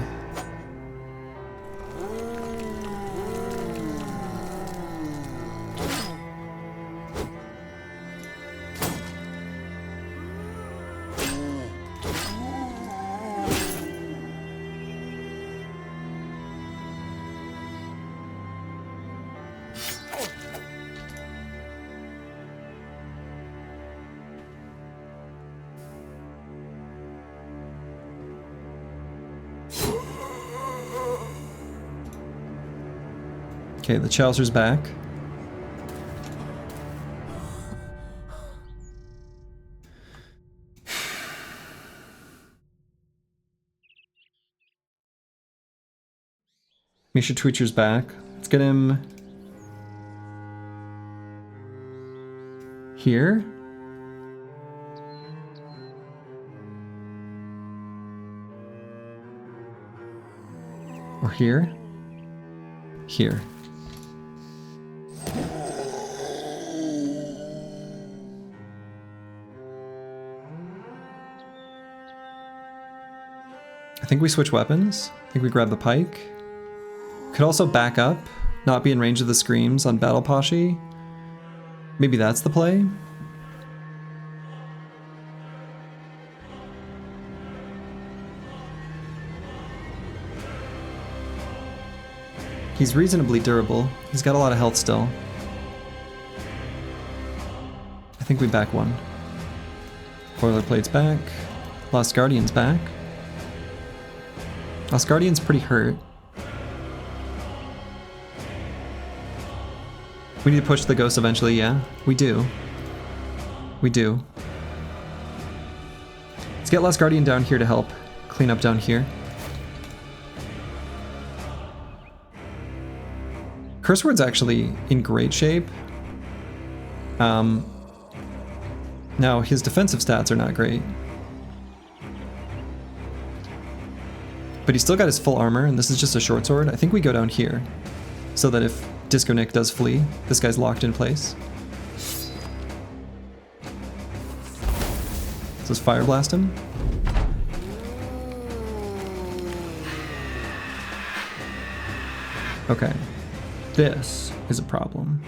Okay, the Chaucer's back. Misha Twitcher's back. Let's get him here. Or here. Here. I think we switch weapons. I think we grab the pike. Could also back up, not be in range of the screams on Battle Poshy. Maybe that's the play. He's reasonably durable. He's got a lot of health still. I think we back one. Boilerplate's back. Lost Guardian's back. Lost Guardian's pretty hurt. We need to push the ghost eventually, yeah? We do. We do. Let's get Lost Guardian down here to help clean up down here. Curse Word's actually in great shape. Now, his defensive stats are not great. But he's still got his full armor, and this is just a short sword. I think we go down here, so that if Disco Nick does flee, this guy's locked in place. So let's Fire Blast him. Okay. This is a problem.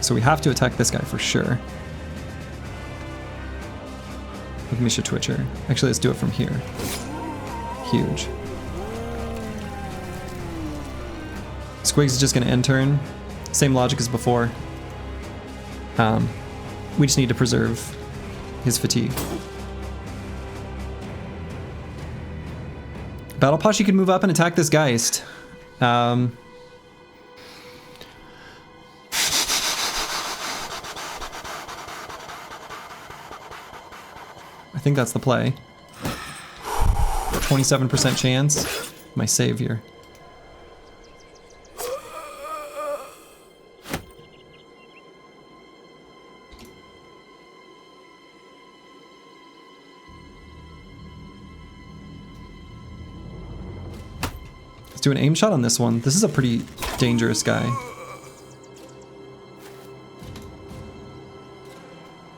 So we have to attack this guy for sure. With Misha Twitcher. Actually, let's do it from here. Huge. Squigs is just going to end turn. Same logic as before. We just need to preserve his fatigue. Battle Poshy can move up and attack this Geist. I think that's the play. 27% chance. My savior. Let's do an aim shot on this one. This is a pretty dangerous guy.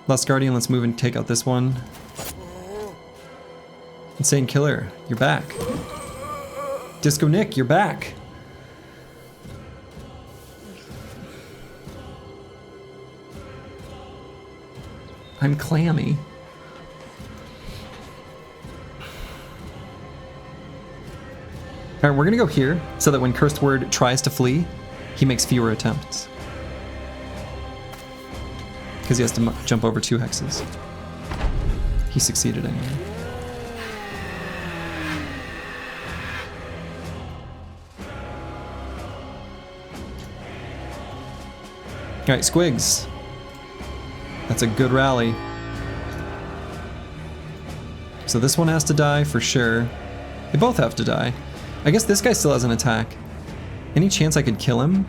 Lost Guardian, let's move and take out this one. Insane Killer, you're back. Disco Nick, you're back. I'm clammy. Alright, we're gonna go here so that when Cursed Word tries to flee, he makes fewer attempts. Because he has to jump over 2 hexes. He succeeded anyway. Alright, Squigs. That's a good rally. So this one has to die for sure. They both have to die. I guess this guy still has an attack. Any chance I could kill him?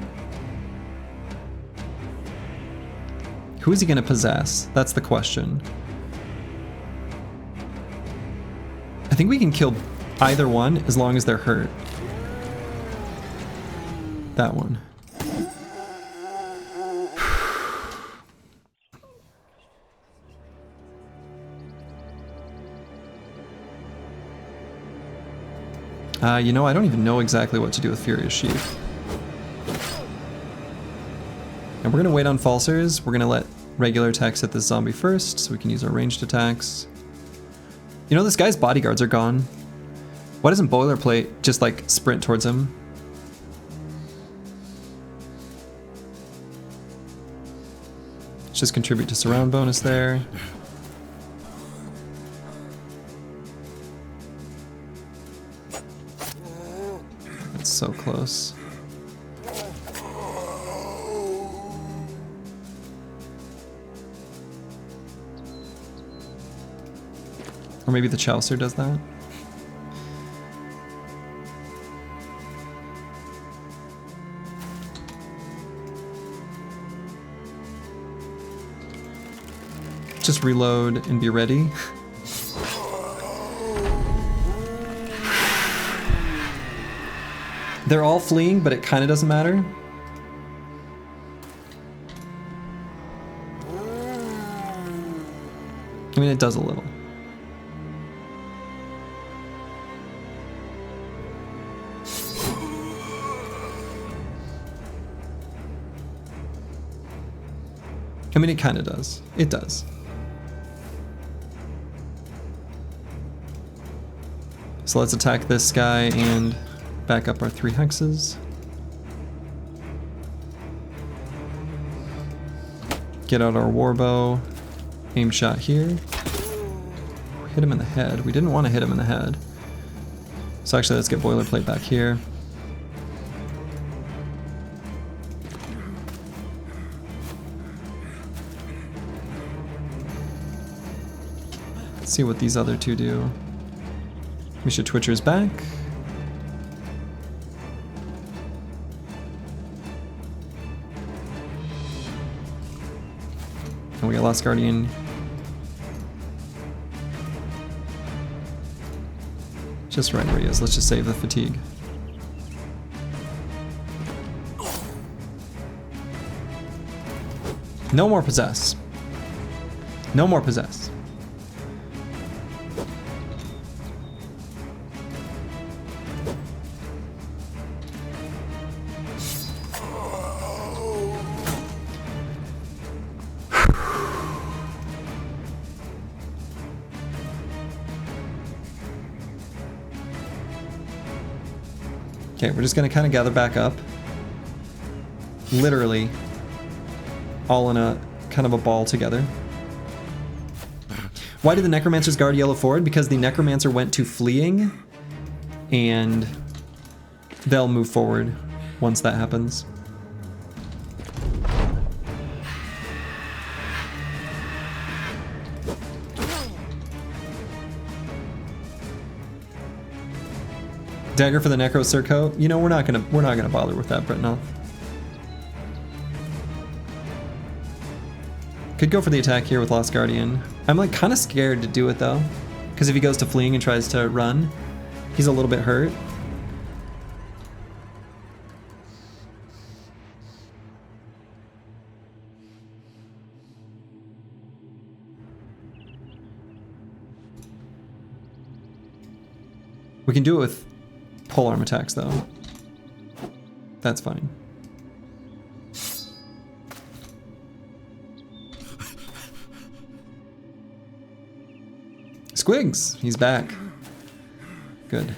Who is he going to possess? That's the question. I think we can kill either one as long as they're hurt. That one. You know, I don't even know exactly what to do with Furious Sheath. And we're going to wait on Falsers. We're going to let regular attacks hit this zombie first, so we can use our ranged attacks. You know, this guy's bodyguards are gone. Why doesn't Boilerplate just, like, sprint towards him? Let's just contribute to surround bonus there. That's so close. Or maybe the Chaucer does that. Just reload and be ready. They're all fleeing, but it kind of doesn't matter. I mean, it does a little. I mean, it kind of does. It does. So let's attack this guy and back up our 3 hexes. Get out our warbow. Aim shot here. Hit him in the head. We didn't want to hit him in the head. So actually, let's get Boilerplate back here. Let's see what these other two do. Misha Twitcher's back. And we got Lost Guardian. Just right where he is. Let's just save the fatigue. No more possess. No more possess. Okay, we're just gonna kind of gather back up. Literally, all in a kind of a ball together. Why did the Necromancers guard yellow forward? Because the Necromancer went to fleeing, and they'll move forward once that happens. Dagger for the Necro Circo. You know, we're not gonna bother with that, Britnoff. Could go for the attack here with Lost Guardian. I'm like kind of scared to do it though, because if he goes to fleeing and tries to run, he's a little bit hurt. We can do it with polearm attacks though. That's fine. Squigs, he's back. Good.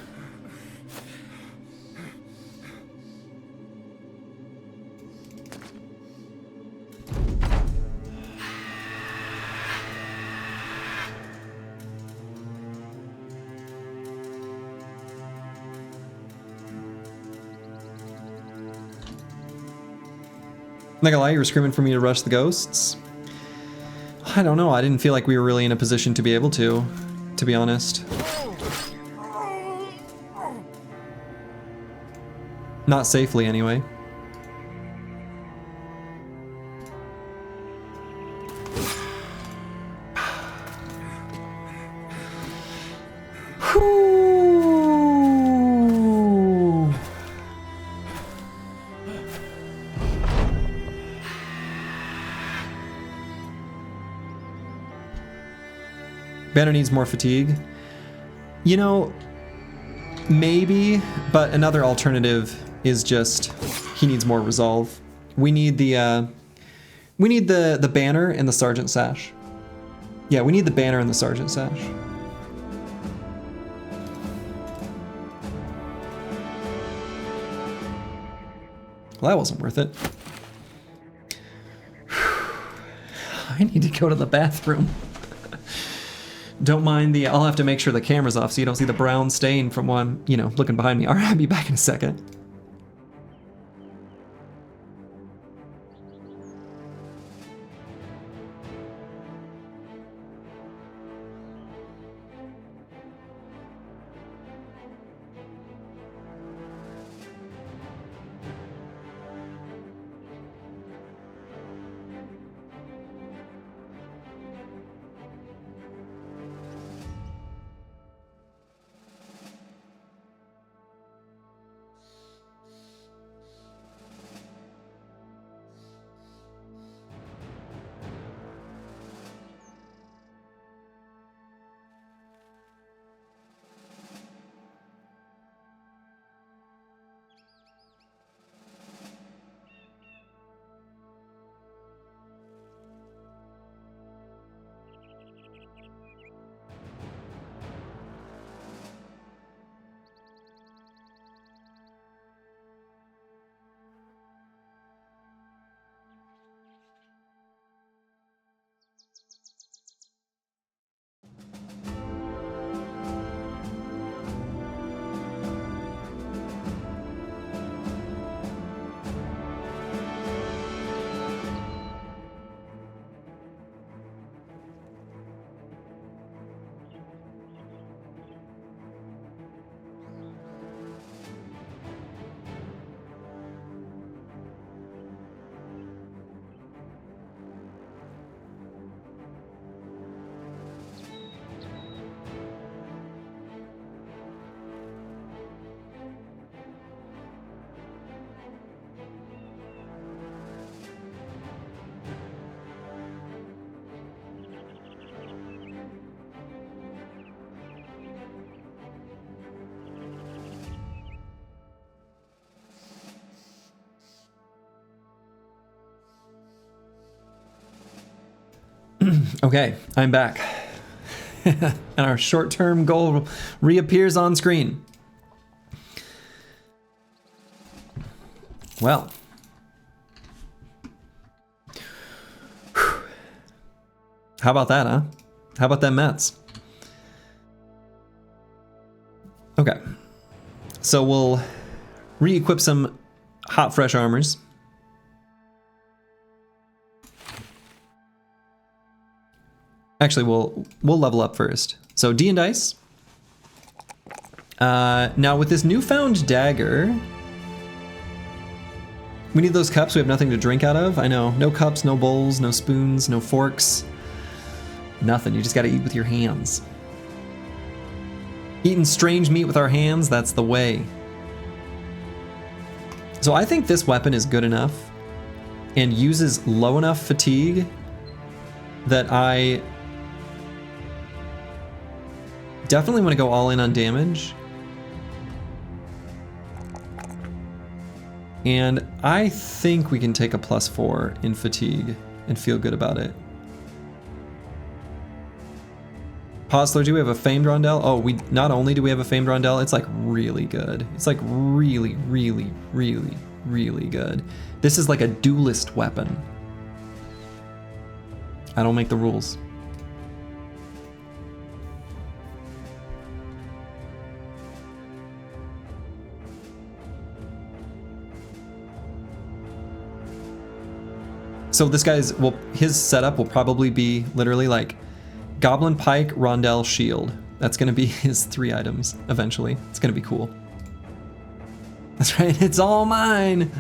Not gonna lie, you were screaming for me to rush the ghosts? I don't know, I didn't feel like we were really in a position to be able to be honest. Not safely, anyway. Banner needs more fatigue. You know, maybe, but another alternative is just he needs more resolve. We need the banner and the sergeant sash. Yeah, we need the banner and the sergeant sash. Well, that wasn't worth it. I need to go to the bathroom. Don't mind the, I'll have to make sure the camera's off so you don't see the brown stain from one, you know, looking behind me. All right, I'll be back in a second. Okay, I'm back. And our short-term goal reappears on screen. Well. How about that, huh? How about them Mets? Okay. So we'll re-equip some hot, fresh armors. Actually, we'll level up first. So D and dice. Now with this newfound dagger, we need those cups. We have nothing to drink out of. I know, no cups, no bowls, no spoons, no forks, nothing. You just got to eat with your hands. Eating strange meat with our hands, that's the way. So I think this weapon is good enough and uses low enough fatigue that I definitely want to go all in on damage. And I think we can take a +4 in fatigue and feel good about it. Posler, do we have a Famed Rondel? Oh, we not only do we have a Famed Rondel, it's like really good. It's like really, really, really, really good. This is like a duelist weapon. I don't make the rules. So this guy's, well, his setup will probably be literally like Goblin, Pike, Rondel, Shield. That's gonna be his 3 items eventually. It's gonna be cool. That's right, it's all mine.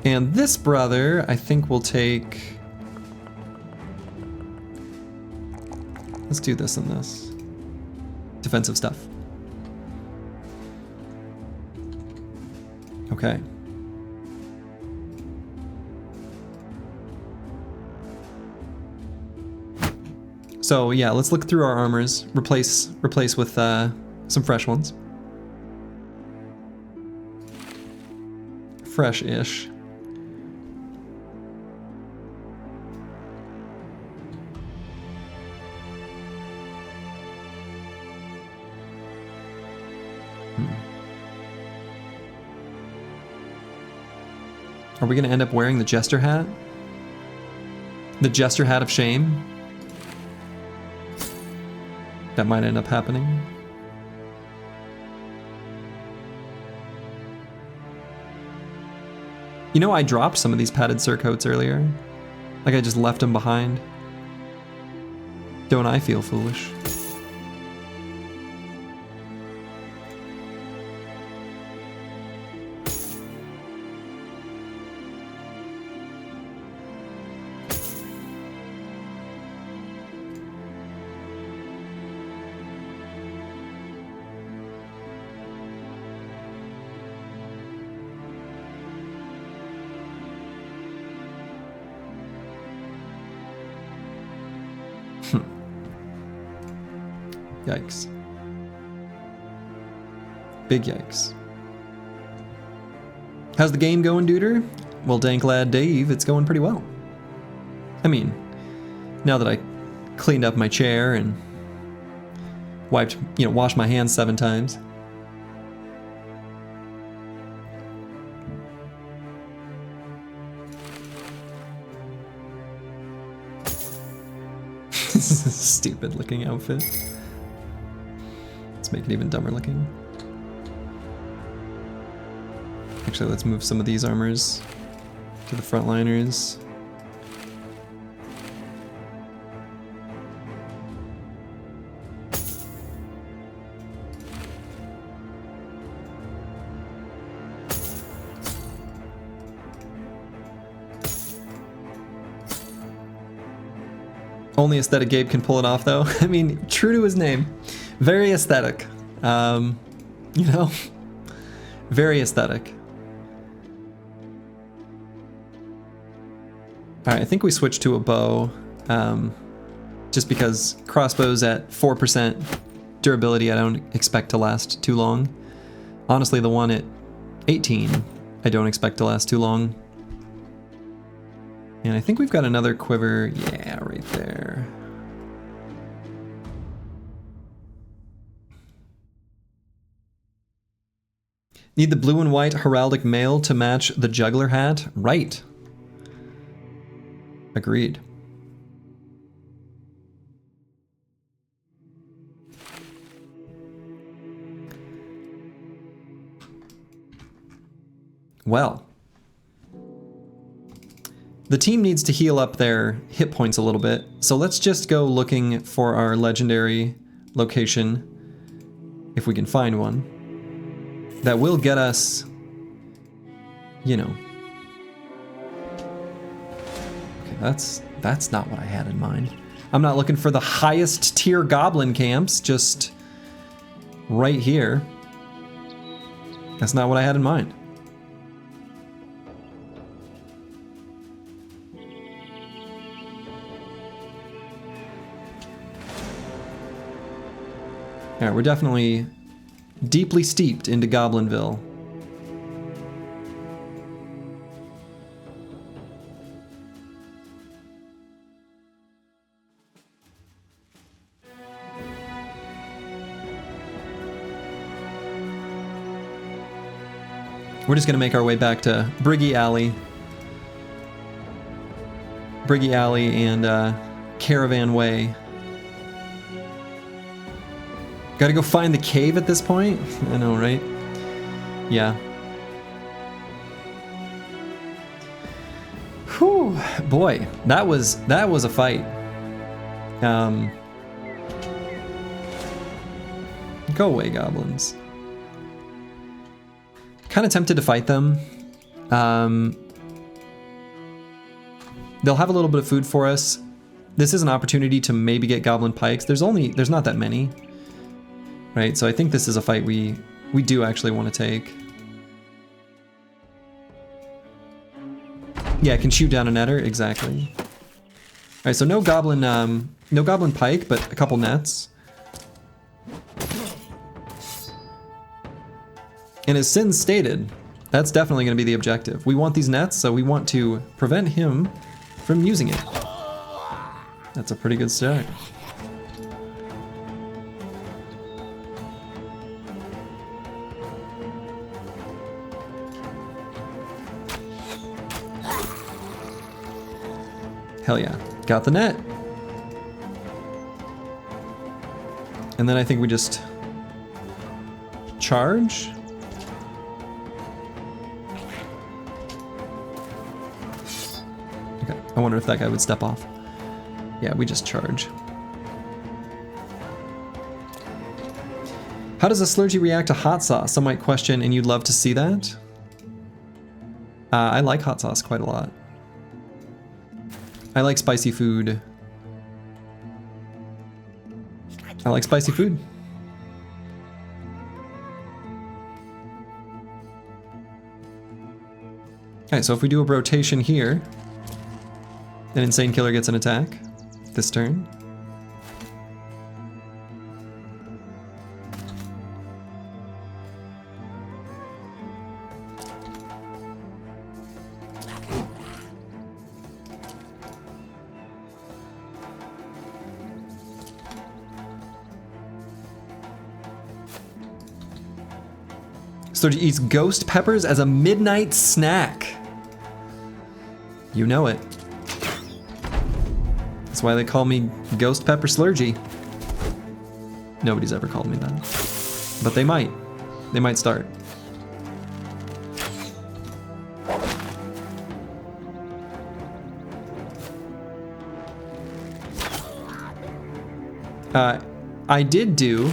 And this brother, I think we'll take, let's do this and this. Defensive stuff. Okay. So yeah, let's look through our armors, replace with some fresh ones. Fresh-ish. Are we gonna end up wearing the Jester hat? The Jester hat of shame? That might end up happening. You know, I dropped some of these padded surcoats earlier. Like I just left them behind. Don't I feel foolish? Yikes. Big yikes. How's the game going, Duder? Well, Dank Lad Dave, it's going pretty well. I mean, now that I cleaned up my chair and wiped, washed my hands 7 times. This is a stupid looking outfit. Let's make it even dumber looking. Actually, let's move some of these armors to the frontliners. Only aesthetic Gabe can pull it off, though. I mean, true to his name. Very aesthetic. Very aesthetic. Alright, I think we switched to a bow. Just because crossbows at 4% durability I don't expect to last too long. Honestly, the one at 18 I don't expect to last too long. And I think we've got another quiver, yeah, right there. Need the blue and white heraldic mail to match the juggler hat? Right. Agreed. Well. The team needs to heal up their hit points a little bit, so let's just go looking for our legendary location, if we can find one, that will get us, Okay, that's not what I had in mind. I'm not looking for the highest tier goblin camps, just right here. That's not what I had in mind. Alright, we're definitely deeply steeped into Goblinville. We're just gonna make our way back to EELI and Caravan Way. Gotta go find the cave at this point? I know, right? Yeah. Whew, boy, that was a fight. Go away, goblins. Kind of tempted to fight them. They'll have a little bit of food for us. This is an opportunity to maybe get goblin pikes. There's not that many. Right, so I think this is a fight we do actually want to take. Yeah, can shoot down a netter, exactly. right, so no goblin pike, but a couple nets. And as Sin stated, that's definitely going to be the objective. We want these nets, so we want to prevent him from using it. That's a pretty good start. Hell yeah. Got the net. And then I think we just charge. Okay, I wonder if that guy would step off. Yeah, we just charge. How does a slurgy react to hot sauce? Some might question, and you'd love to see that. I like hot sauce quite a lot. I like spicy food. I like spicy food. Okay, so if we do a rotation here, an Insane Killer gets an attack this turn. Slurgy eats ghost peppers as a midnight snack. You know it. That's why they call me Ghost Pepper Slurgy. Nobody's ever called me that. But they might. They might start. I did do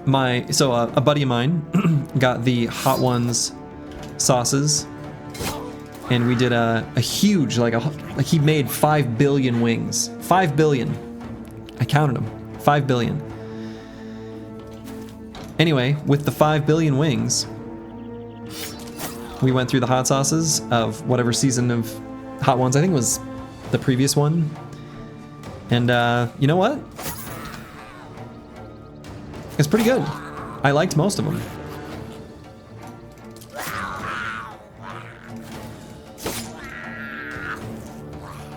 a buddy of mine got the Hot Ones sauces, and we did a huge, like he made 5 billion wings. 5 billion. I counted them. 5 billion. Anyway, with the 5 billion wings, we went through the hot sauces of whatever season of Hot Ones. I think it was the previous one. And you know what? It's pretty good. I liked most of them.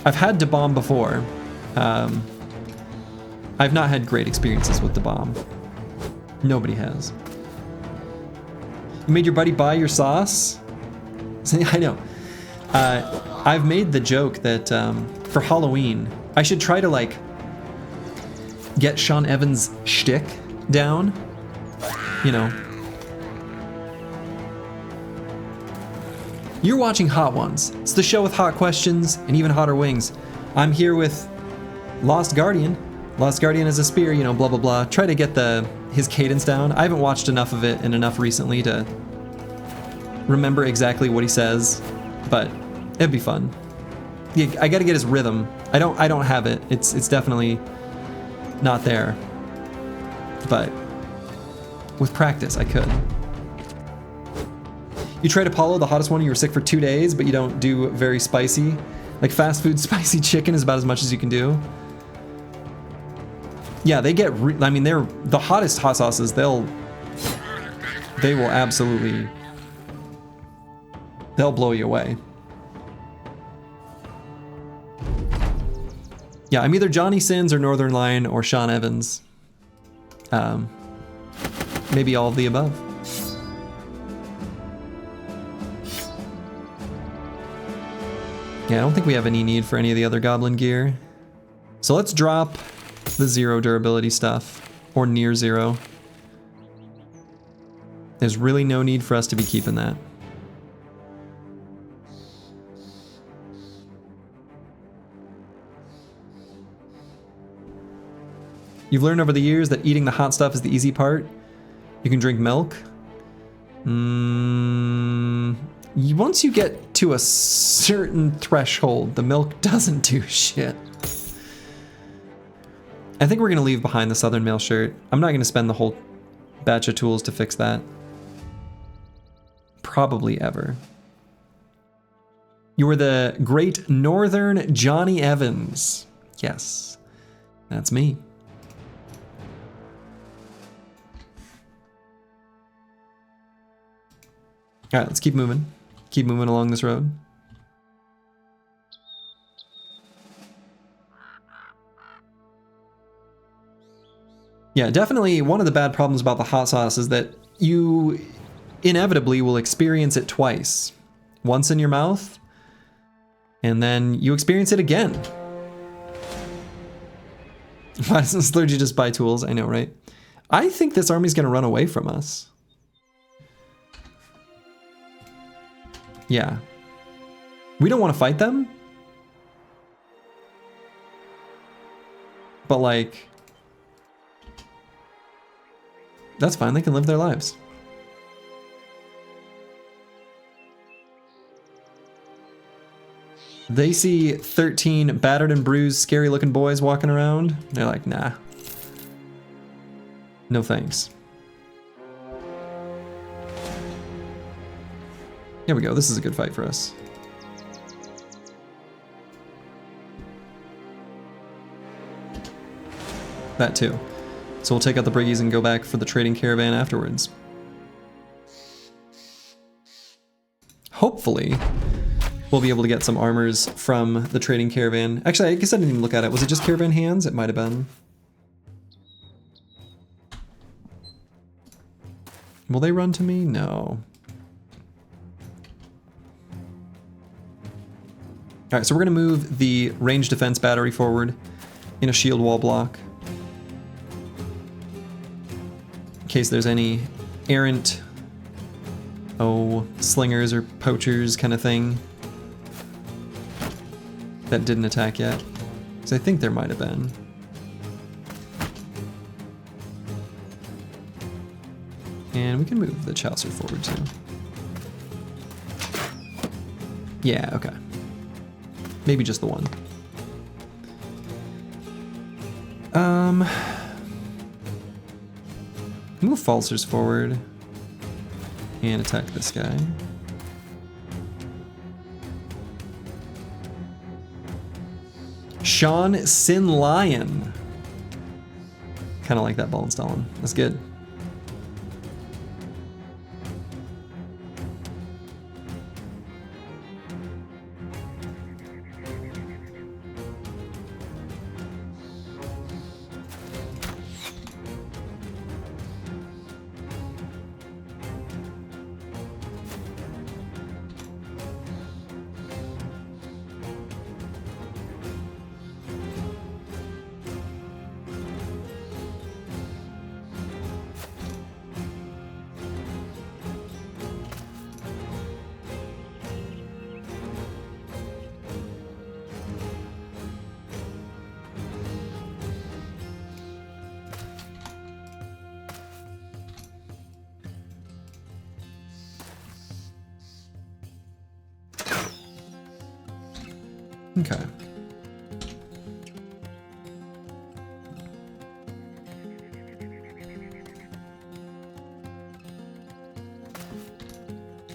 I've had Da Bomb before. I've not had great experiences with Da Bomb. Nobody has. You made your buddy buy your sauce? I know. I've made the joke that for Halloween, I should try to like get Sean Evans' shtick down, you know. You're watching Hot Ones. It's the show with hot questions and even hotter wings. I'm here with Lost Guardian. Lost Guardian is a spear, you know, blah blah blah. Try to get his cadence down. I haven't watched enough of it and enough recently to remember exactly what he says, but it'd be fun. Yeah, I gotta get his rhythm. I don't have it. It's definitely not there. But with practice, I could. You tried Apollo, the hottest one, you were sick for 2 days, but you don't do very spicy. Like fast food spicy chicken is about as much as you can do. Yeah, they get, I mean, they're the hottest hot sauces. They will absolutely, they'll blow you away. Yeah, I'm either Johnny Sins or Northern Lion or Sean Evans. Maybe all of the above. Yeah, I don't think we have any need for any of the other goblin gear. So let's drop the 0 durability stuff, or near 0. There's really no need for us to be keeping that. You've learned over the years that eating the hot stuff is the easy part. You can drink milk. Once you get to a certain threshold, the milk doesn't do shit. I think we're gonna leave behind the Southern Mail shirt. I'm not gonna spend the whole batch of tools to fix that. Probably ever. You are the Great Northern Johnny Evans. Yes, that's me. All right, let's keep moving. Keep moving along this road. Yeah, definitely one of the bad problems about the hot sauce is that you inevitably will experience it twice. Once in your mouth, and then you experience it again. Why doesn't Slurgy just buy tools? I know, right? I think this army's gonna run away from us. Yeah. We don't want to fight them. But like, that's fine, they can live their lives. They see 13 battered and bruised, scary looking boys walking around. They're like, nah. No thanks. Here we go, this is a good fight for us. That too. So we'll take out the Briggies and go back for the trading caravan afterwards. Hopefully, we'll be able to get some armors from the trading caravan. Actually, I guess I didn't even look at it. Was it just caravan hands? It might have been. Will they run to me? No. All right, so we're gonna move the range defense battery forward in a shield wall block. In case there's any errant, slingers or poachers kind of thing that didn't attack yet. Because I think there might have been. And we can move the Chaucer forward too. Yeah, okay. Maybe just the one. Move Falsers forward and attack this guy. Sean Sin Lion. Kind of like that ball installing. That's good. Okay.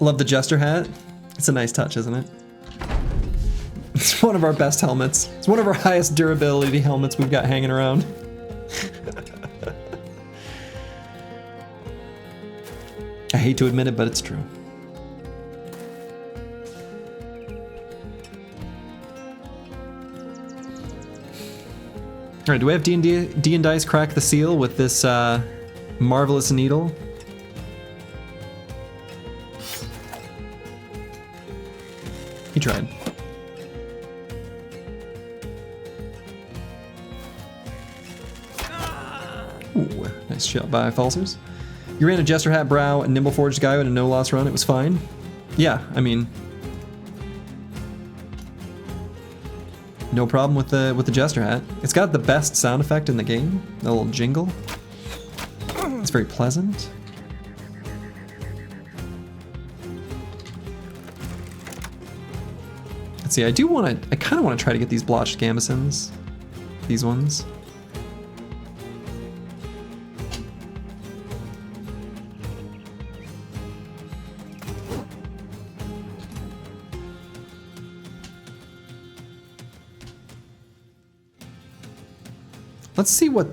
Love the Jester hat. It's a nice touch, isn't it? It's one of our best helmets. It's one of our highest durability helmets we've got hanging around. I hate to admit it, but it's true. All right, do we have D and Dice crack the seal with this marvelous needle? He tried. Ooh, nice shot by Falsers. You ran a Jester Hat Brow, a Nimble Forged guy with a no-loss run. It was fine. Yeah, I mean, no problem with the Jester Hat. It's got the best sound effect in the game. The little jingle. It's very pleasant. Let's see, I kind of want to try to get these blotched gambesons. These ones. Let's see what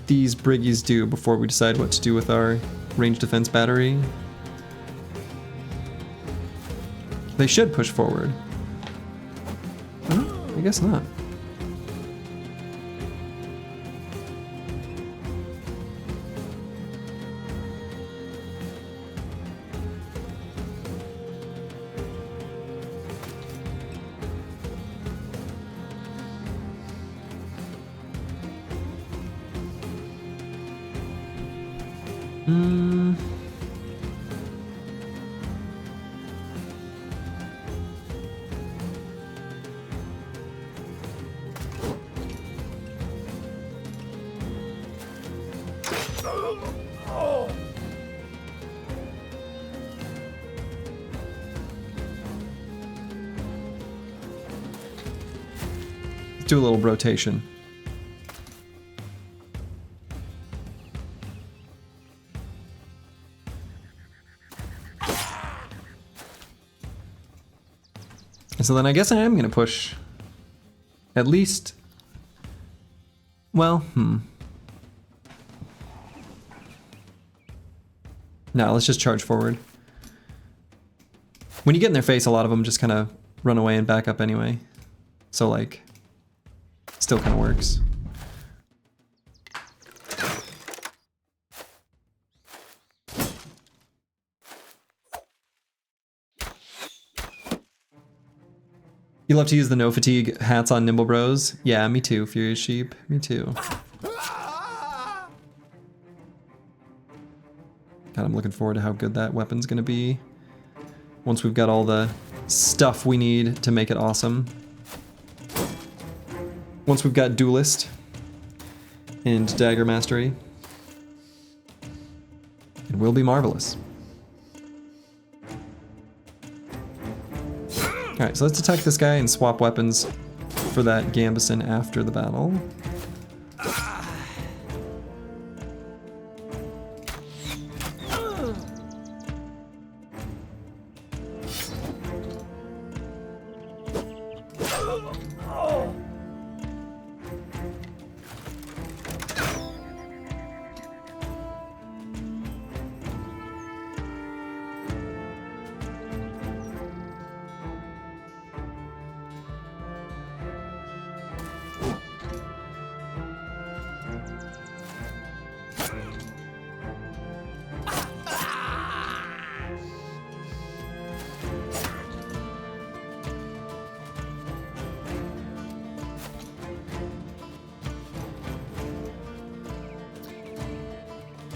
these Briggies do before we decide what to do with our range defense battery. They should push forward. I guess not. Let's do a little rotation. So then I guess I am going to push at least, well, No, let's just charge forward. When you get in their face, a lot of them just kind of run away and back up anyway. So like, still kind of works. You love to use the no fatigue hats on Nimble Bros? Yeah, me too, Furious Sheep. Me too. God, I'm looking forward to how good that weapon's gonna be. Once we've got all the stuff we need to make it awesome. Once we've got Duelist and Dagger Mastery. It will be marvelous. Alright, so let's attack this guy and swap weapons for that Gambison after the battle.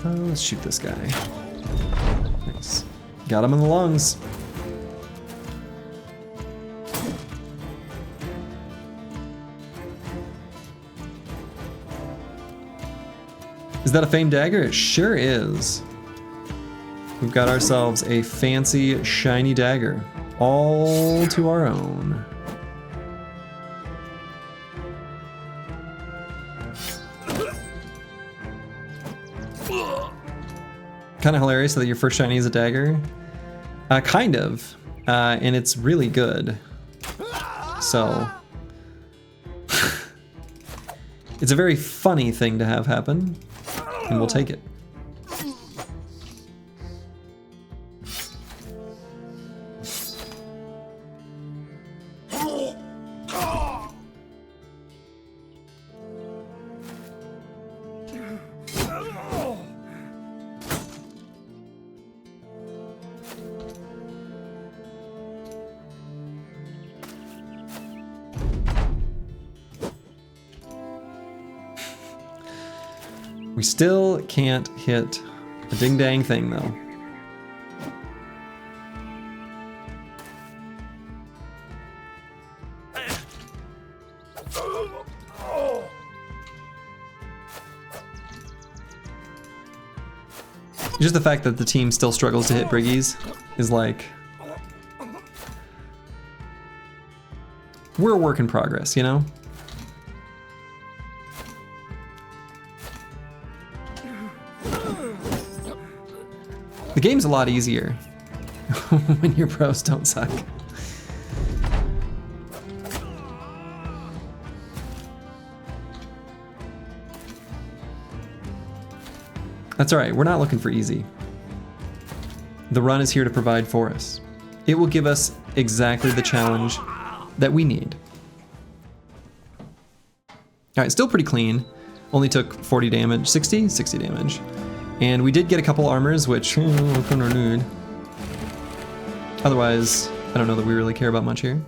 Let's shoot this guy. Nice. Got him in the lungs. Is that a famed dagger? It sure is. We've got ourselves a fancy, shiny dagger. All to our own. Kind of hilarious that your first shiny is a dagger. Kind of. And it's really good. So. It's a very funny thing to have happen. And we'll take it. We still can't hit a ding-dang thing, though. Just the fact that the team still struggles to hit Briggies is like... We're a work in progress, you know? The game's a lot easier when your pros don't suck. That's alright, we're not looking for easy. The run is here to provide for us. It will give us exactly the challenge that we need. Alright, still pretty clean. Only took 40 damage, 60 damage. And we did get a couple armors, which otherwise, I don't know that we really care about much here.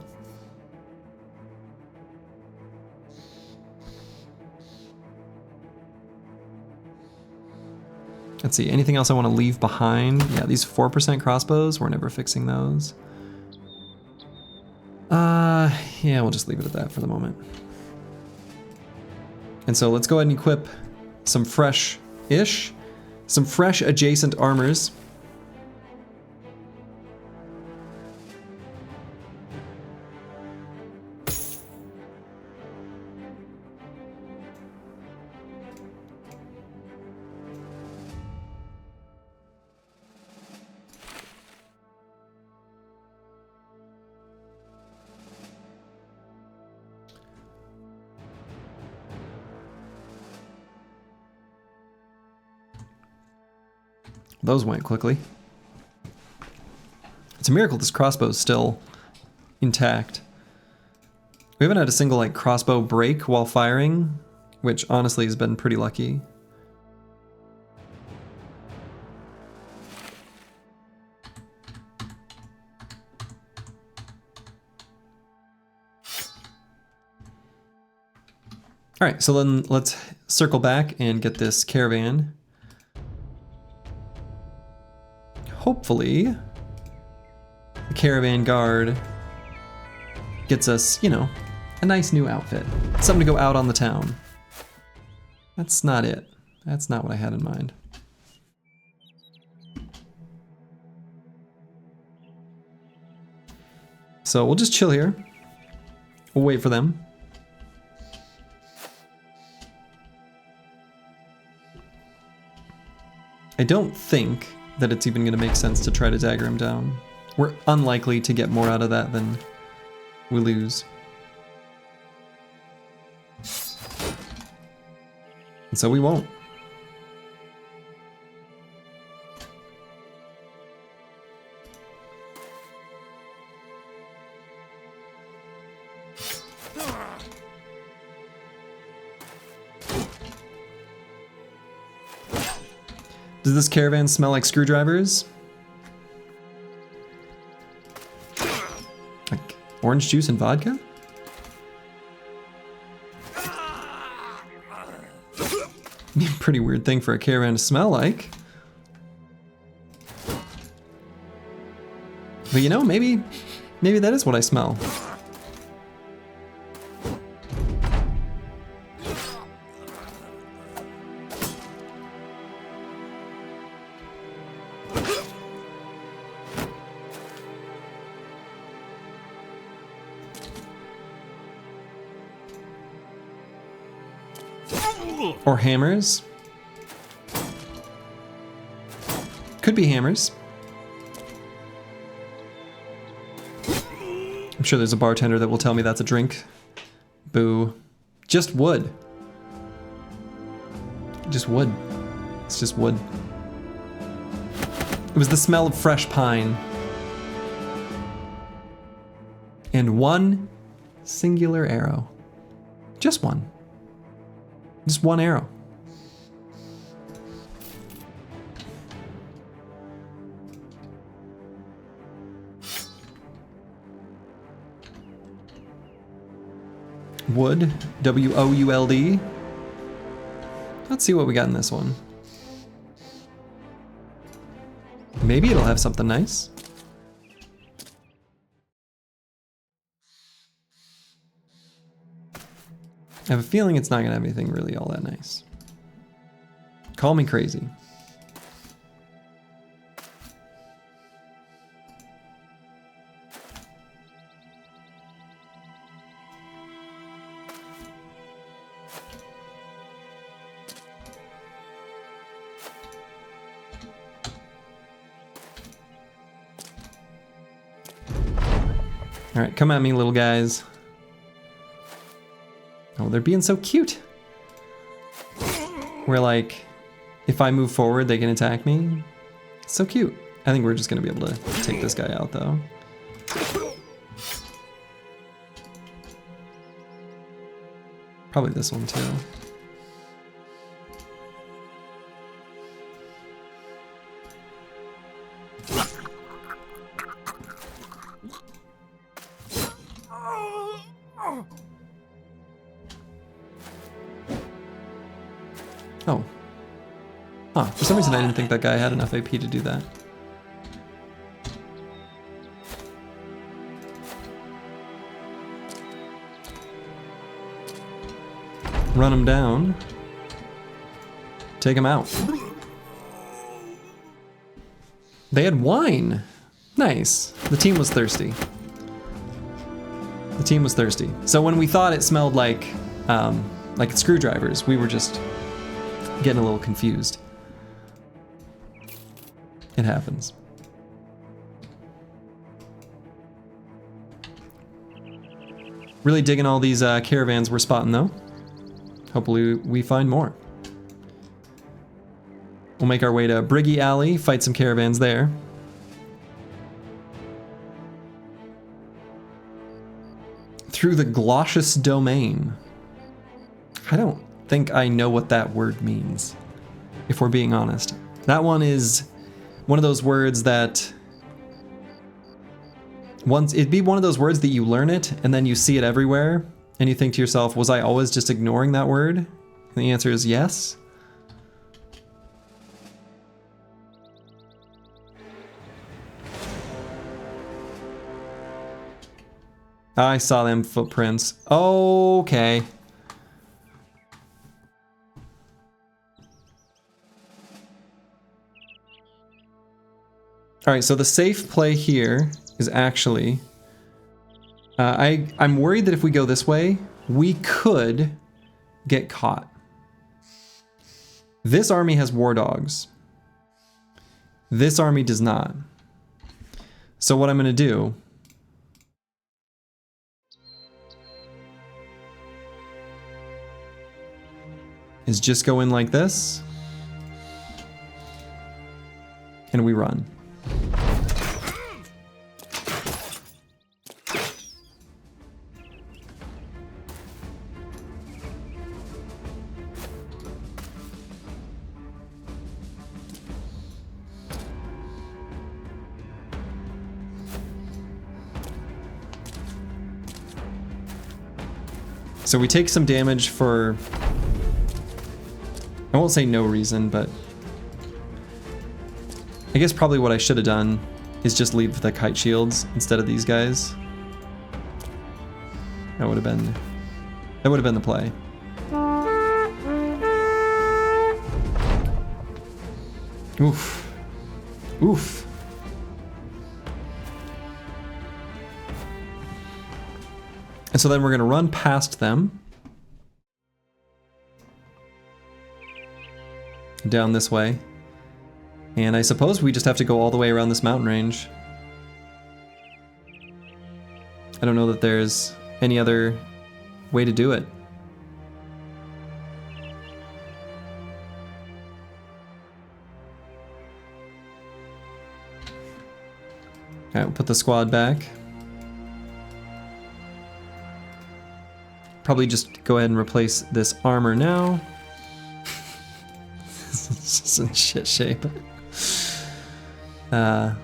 Let's see, anything else I want to leave behind? Yeah, these 4% crossbows, we're never fixing those. Yeah, we'll just leave it at that for the moment. And so let's go ahead and equip some fresh-ish, some fresh adjacent armors. Those went quickly. It's a miracle this crossbow is still intact. We haven't had a single like crossbow break while firing, which honestly has been pretty lucky. All right, so then let's circle back and get this caravan. Hopefully, the caravan guard gets us, you know, a nice new outfit. Something to go out on the town. That's not it. That's not what I had in mind. So we'll just chill here. We'll wait for them. I don't think that it's even going to make sense to try to dagger him down. We're unlikely to get more out of that than we lose. And so we won't. Does this caravan smell like screwdrivers? Like orange juice and vodka? Pretty weird thing for a caravan to smell like. But you know, maybe that is what I smell. Or hammers. Could be hammers. I'm sure there's a bartender that will tell me that's a drink. Boo. Just wood. Just wood. It's just wood. It was the smell of fresh pine. And one singular arrow. Just one. Just one arrow. Wood, W-O-U-L-D. Let's see what we got in this one. Maybe it'll have something nice. I have a feeling it's not gonna have anything really all that nice. Call me crazy. All right, come at me, little guys. Oh, they're being so cute. We're like if I move forward, they can attack me. It's so cute. I think we're just gonna be able to take this guy out though. Probably this one too. Oh. Huh, for some reason I didn't think that guy had enough AP to do that. Run him down. Take him out. They had wine. Nice. The team was thirsty. The team was thirsty. So when we thought it smelled like screwdrivers, we were just getting a little confused. It happens. Really digging all these caravans we're spotting though. Hopefully we find more. We'll make our way to EELI, fight some caravans there. Through the Glaucious Domain. I don't think I know what that word means, if we're being honest. That one is one of those words that it'd be one of those words that you learn it and then you see it everywhere and you think to yourself, was I always just ignoring that word? And the answer is yes. I saw them footprints. Okay. All right, so the safe play here is actually, I'm worried that if we go this way, we could get caught. This army has war dogs. This army does not. So what I'm gonna do is just go in like this, and we run. So we take some damage for, I won't say no reason, but I guess probably what I should have done is just leave the kite shields instead of these guys. That would have been the play. Oof. Oof. And so then we're gonna run past them. Down this way. And I suppose we just have to go all the way around this mountain range. I don't know that there's any other way to do it. Alright, we'll put the squad back. Probably just go ahead and replace this armor now. This is in shit shape. But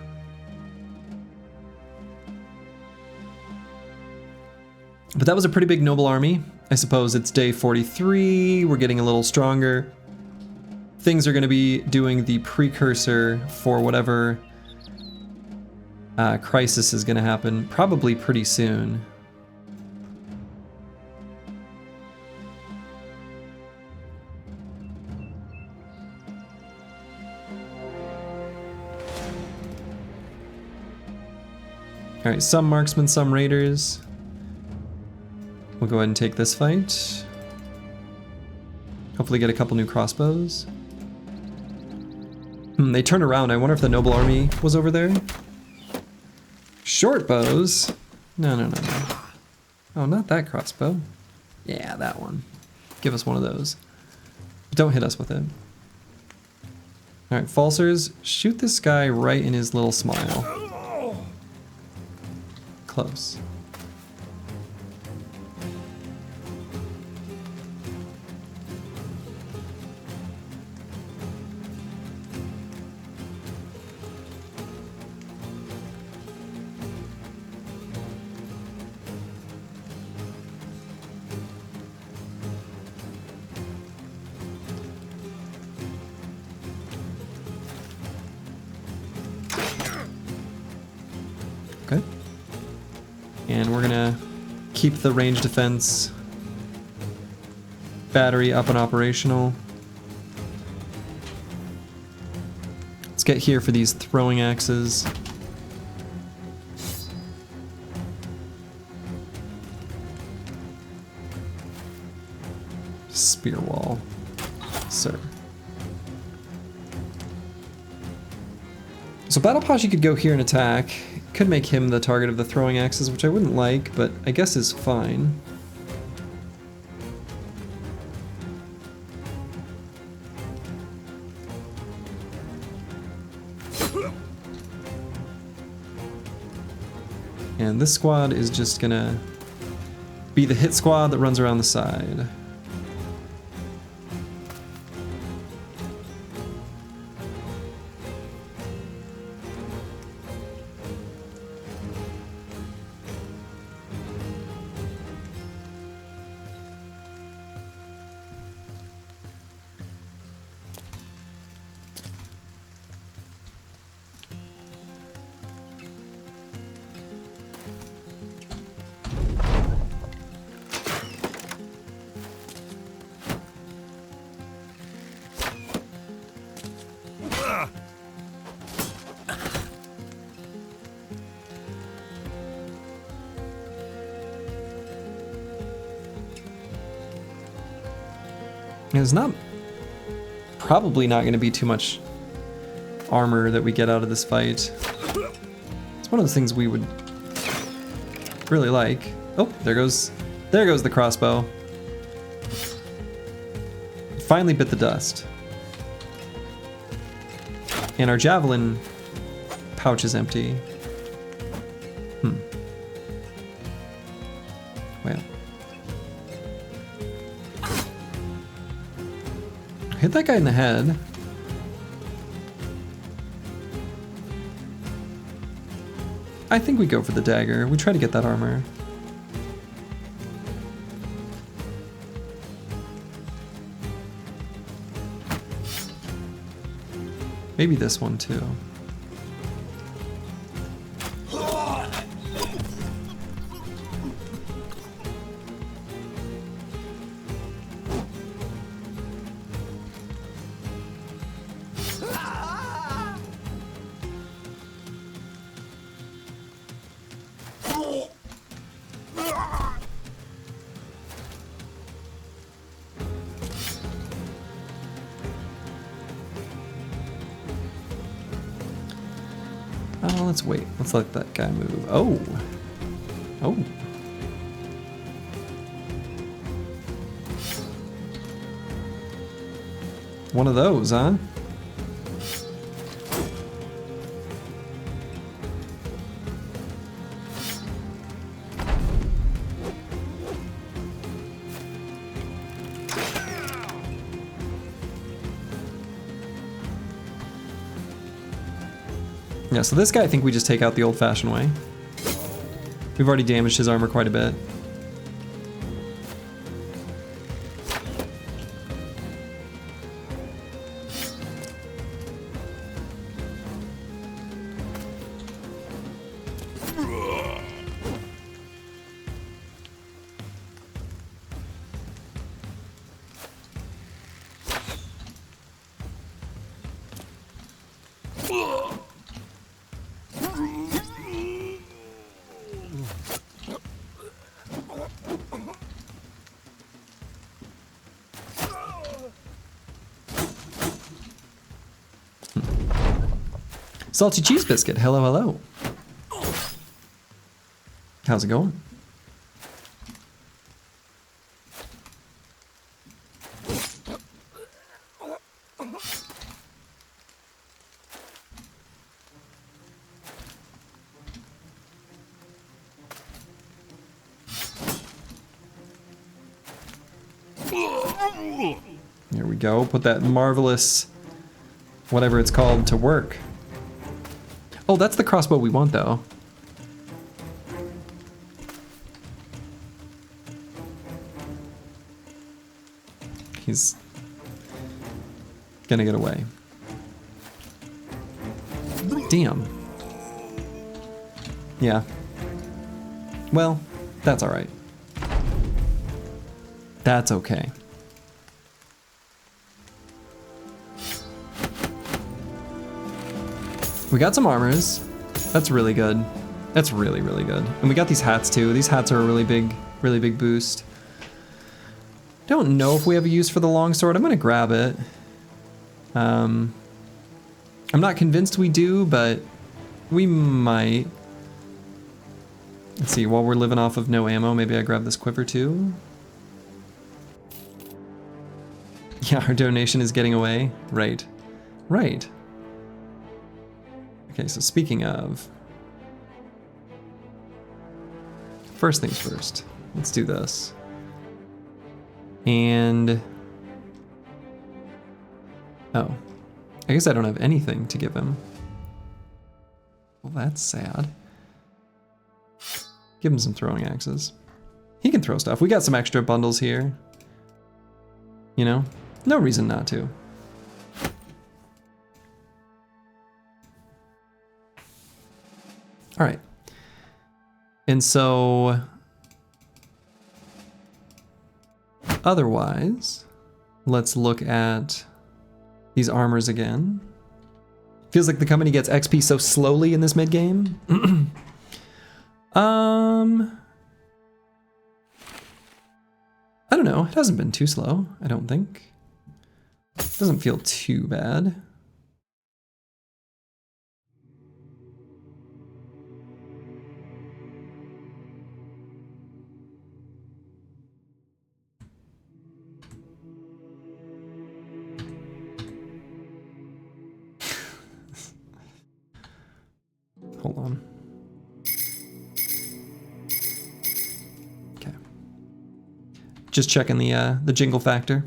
that was a pretty big noble army. I suppose it's day 43. We're getting a little stronger. Things are going to be doing the precursor for whatever crisis is going to happen probably pretty soon. Alright, some marksmen, some raiders. We'll go ahead and take this fight. Hopefully get a couple new crossbows. They turned around. I wonder if the noble army was over there. Short bows? No. Oh, not that crossbow. Yeah, that one. Give us one of those. But don't hit us with it. Alright, Falsers, shoot this guy right in his little smile. Close. Okay. And we're gonna keep the range defense battery up and operational. Let's get here for these throwing axes. Spear wall, sir. So Battle Pashi could go here and attack. Could make him the target of the throwing axes, which I wouldn't like, but I guess is fine. And this squad is just gonna be the hit squad that runs around the side. There's probably not going to be too much armor that we get out of this fight. It's one of those things we would really like. Oh, there goes the crossbow. Finally bit the dust. And our javelin pouch is empty. Well. Hit that guy in the head. I think we go for the dagger. We try to get that armor. Maybe this one too. Let's wait. Let's let that guy move. Oh. Oh. One of those, huh? Yeah, so this guy I think we just take out the old-fashioned way. We've already damaged his armor quite a bit. Salty Cheese Biscuit, hello, hello. How's it going? Here we go. Put that marvelous, whatever it's called, to work. Oh, that's the crossbow we want, though. He's gonna get away. Damn. Yeah. Well, that's all right. That's okay. We got some armors. That's really good. That's really, really good. And we got these hats too. These hats are a really big boost. Don't know if we have a use for the longsword. I'm gonna grab it. I'm not convinced we do, but we might. Let's see, while we're living off of no ammo, maybe I grab this quiver too. Yeah, our donation is getting away. Right. Right. Okay, so speaking of, first things first, let's do this. And, oh, I guess I don't have anything to give him. Well, that's sad. Give him some throwing axes. He can throw stuff. We got some extra bundles here. You know, no reason not to. All right. And so, otherwise, let's look at these armors again. Feels like the company gets XP so slowly in this mid game. I don't know. It hasn't been too slow, I don't think. It doesn't feel too bad. Hold on. Okay. Just checking the jingle factor.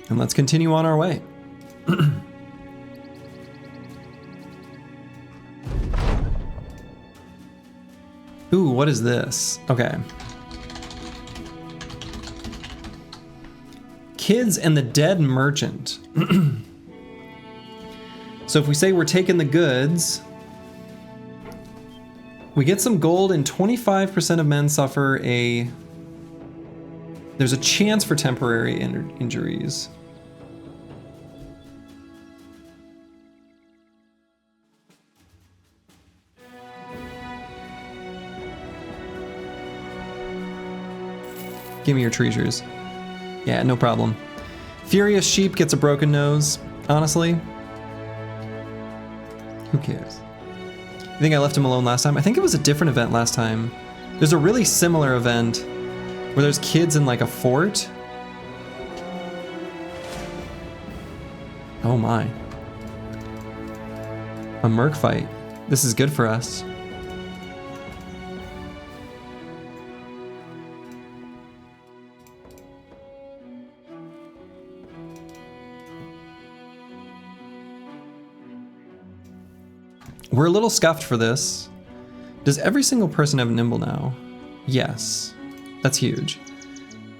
And let's continue on our way. Ooh, what is this? Okay. Kids and the Dead Merchant. So if we say we're taking the goods, we get some gold and 25% of men suffer a... There's a chance for temporary injuries. Give me your treasures. Yeah, no problem. Furious Sheep gets a broken nose. Honestly, who cares? I think I left him alone last time. I think it was a different event last time. There's a really similar event where there's kids in like a fort. Oh my. A merc fight. This is good for us. We're a little scuffed for this. Does every single person have Nimble now? Yes. That's huge.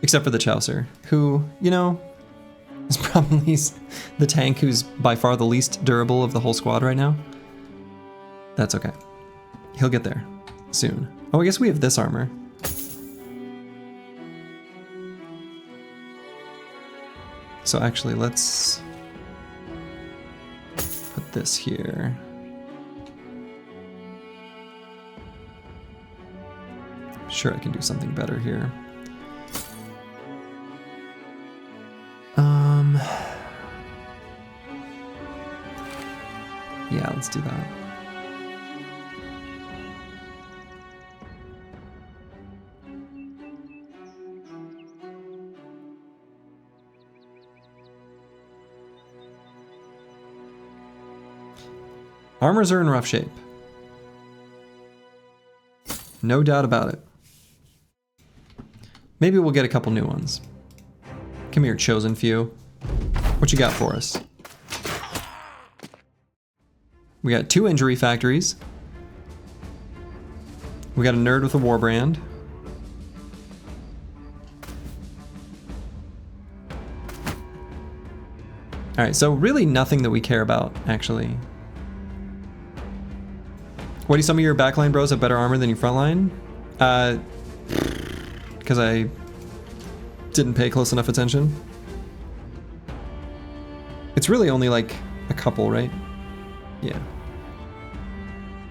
Except for the Chaucer, who, you know, is probably the tank who's by far the least durable of the whole squad right now. That's okay. He'll get there soon. Oh, I guess we have this armor. So actually, let's put this here. Sure, I can do something better here. Yeah, let's do that. Armors are in rough shape. No doubt about it. Maybe we'll get a couple new ones. Come here, chosen few. What you got for us? We got 2 injury factories. We got a nerd with a warbrand. Alright, so really nothing that we care about, actually. What do some of your backline bros have better armor than your frontline? Because I didn't pay close enough attention. It's really only like a couple, right? Yeah.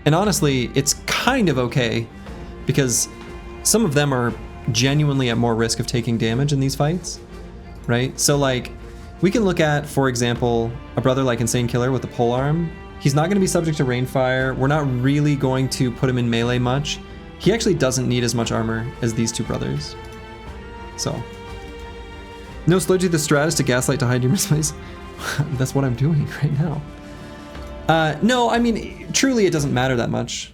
And honestly, it's kind of okay because some of them are genuinely at more risk of taking damage in these fights, right? So like, we can look at, for example, a brother like Insane Killer with the polearm. He's not going to be subject to rainfire. We're not really going to put him in melee much. He actually doesn't need as much armor as these 2 brothers. So. No Sludgy the strat is to gaslight to hide your misplays. That's what I'm doing right now. No, I mean, truly it doesn't matter that much.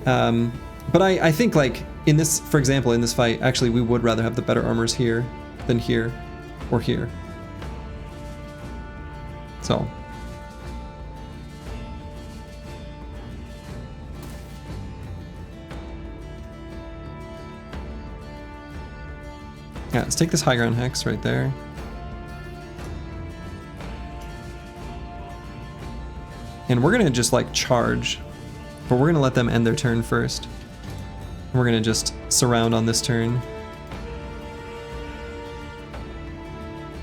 But I think like in this, for example, in this fight, actually we would rather have the better armors here than here or here. So. Yeah, let's take this high ground hex right there. And we're gonna just like charge, but we're gonna let them end their turn first. And we're gonna just surround on this turn.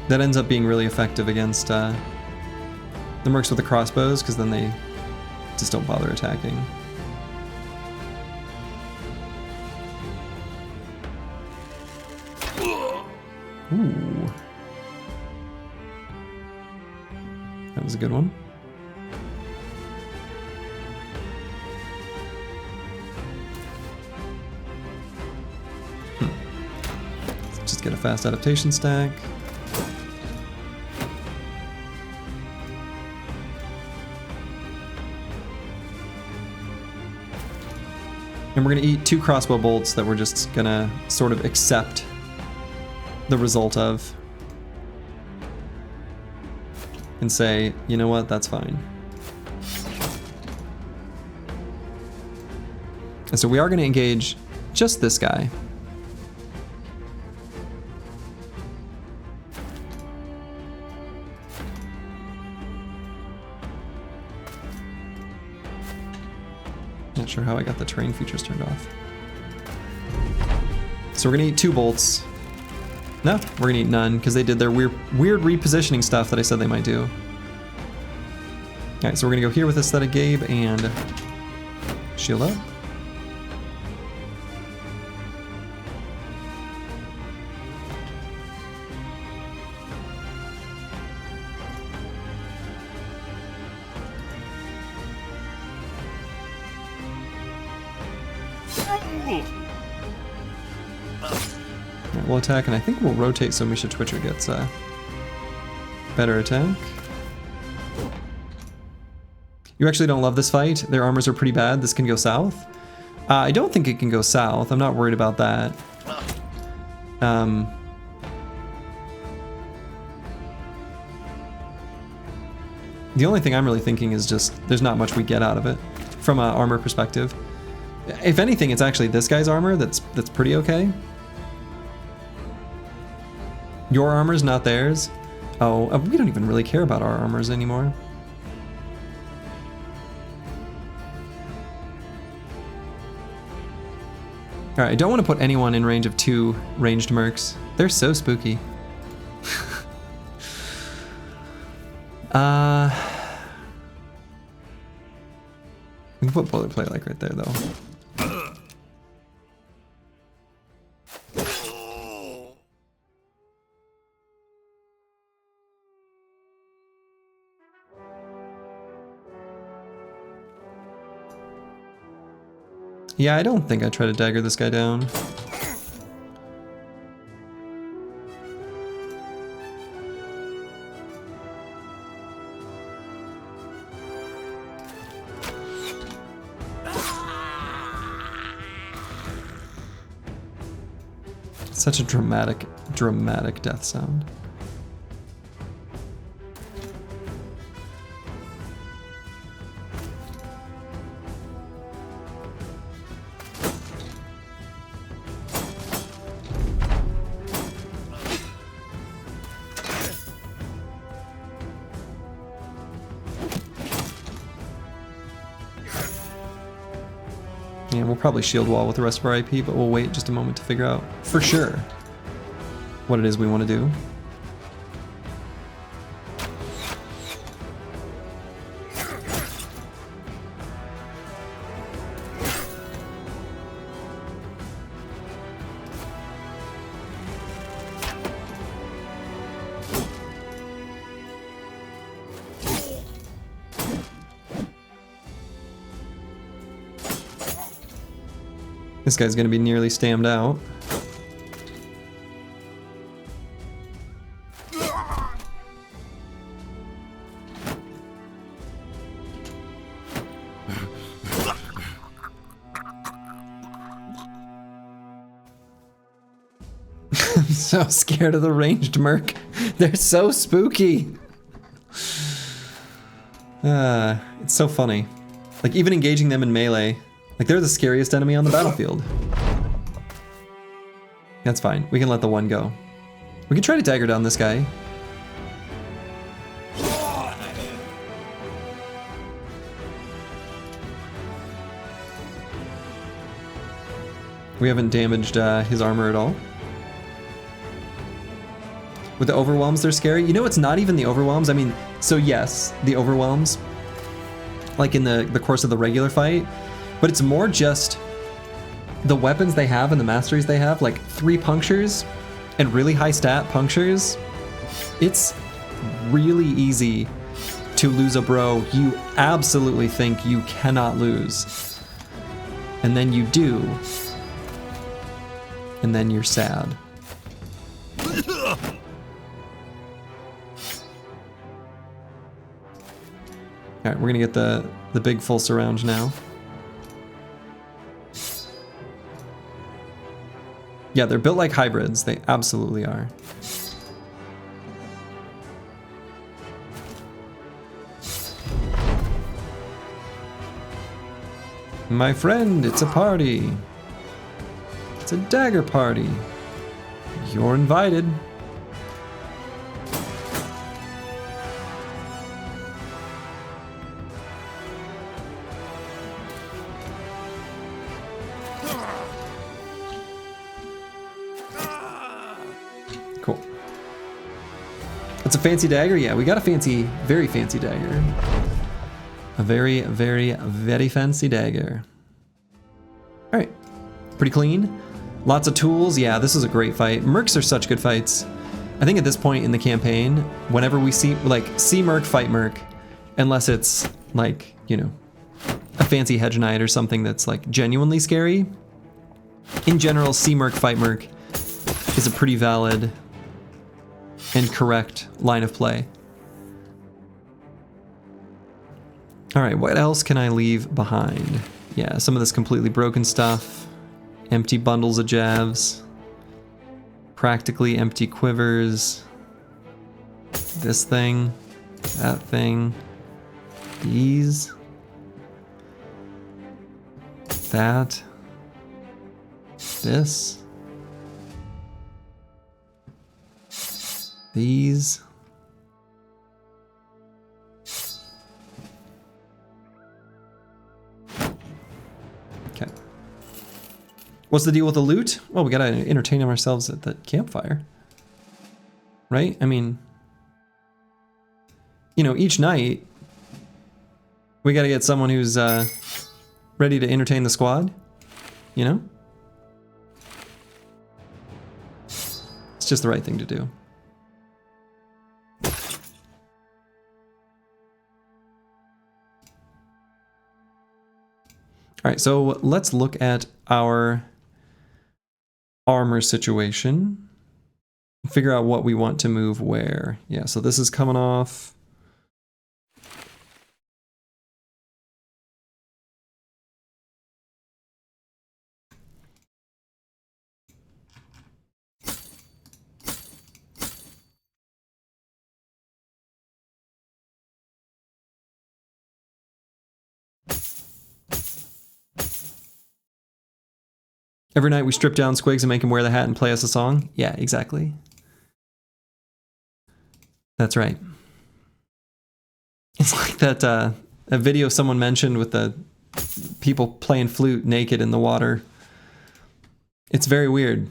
That ends up being really effective against the mercs with the crossbows, because then they just don't bother attacking. Ooh. That was a good one. Let's just get a fast adaptation stack. And we're gonna eat 2 crossbow bolts that we're just gonna sort of accept the result of and say, you know what, that's fine. And so we are going to engage just this guy. Not sure how I got the terrain features turned off. So we're going to eat 2 bolts. No, we're gonna eat none, because they did their weird repositioning stuff that I said they might do. Alright, so we're gonna go here with Aesthetic Gabe and shield up. We'll attack, and I think we'll rotate so Misha Twitcher gets a better attack. You actually don't love this fight? Their armors are pretty bad. This can go south? I don't think it can go south. I'm not worried about that. The only thing I'm really thinking is just there's not much we get out of it from an armor perspective. If anything, it's actually this guy's armor that's pretty okay. Your armor's not theirs? Oh, we don't even really care about our armors anymore. Alright, I don't want to put anyone in range of 2 ranged mercs. They're so spooky. We can put boilerplate like right there though. Yeah, I don't think I try to dagger this guy down. Such a dramatic, dramatic death sound. Yeah, we'll probably shield wall with the rest of our IP, but we'll wait just a moment to figure out for sure what it is we want to do. This guy's gonna be nearly stammed out. I'm so scared of the ranged merc. They're so spooky. It's so funny. Like even engaging them in melee, like they're the scariest enemy on the battlefield. That's fine. We can let the one go. We can try to dagger down this guy. We haven't damaged his armor at all. With the overwhelms, they're scary. You know, it's not even the overwhelms. I mean, so yes, the overwhelms, like in the course of the regular fight, but it's more just the weapons they have and the masteries they have, like 3 punctures and really high stat punctures. It's really easy to lose a bro you absolutely think you cannot lose. And then you do. And then you're sad. Alright, we're gonna get the big full surround now. Yeah, they're built like hybrids. They absolutely are. My friend, it's a party. It's a dagger party. You're invited. Cool. It's a fancy dagger? Yeah, we got a fancy, very fancy dagger. A very, very, very fancy dagger. All right, pretty clean. Lots of tools. Yeah, this is a great fight. Mercs are such good fights. I think at this point in the campaign, whenever we see merc, fight merc, unless it's like, you know, a fancy hedge knight or something that's like genuinely scary. In general, see merc, fight merc is a pretty valid and correct line of play. All right, what else can I leave behind? Yeah, some of this completely broken stuff. Empty bundles of jabs. Practically empty quivers. This thing. That thing. These. That. This. These. Okay. What's the deal with the loot? Well, we gotta entertain ourselves at the campfire. Right? I mean, you know, each night, we gotta get someone who's ready to entertain the squad. You know? It's just the right thing to do. All right, so let's look at our armor situation. Figure out what we want to move where. Yeah, so this is coming off. Every night we strip down Squigs and make him wear the hat and play us a song. Yeah, exactly. That's right. It's like that a video someone mentioned with the people playing flute naked in the water. It's very weird.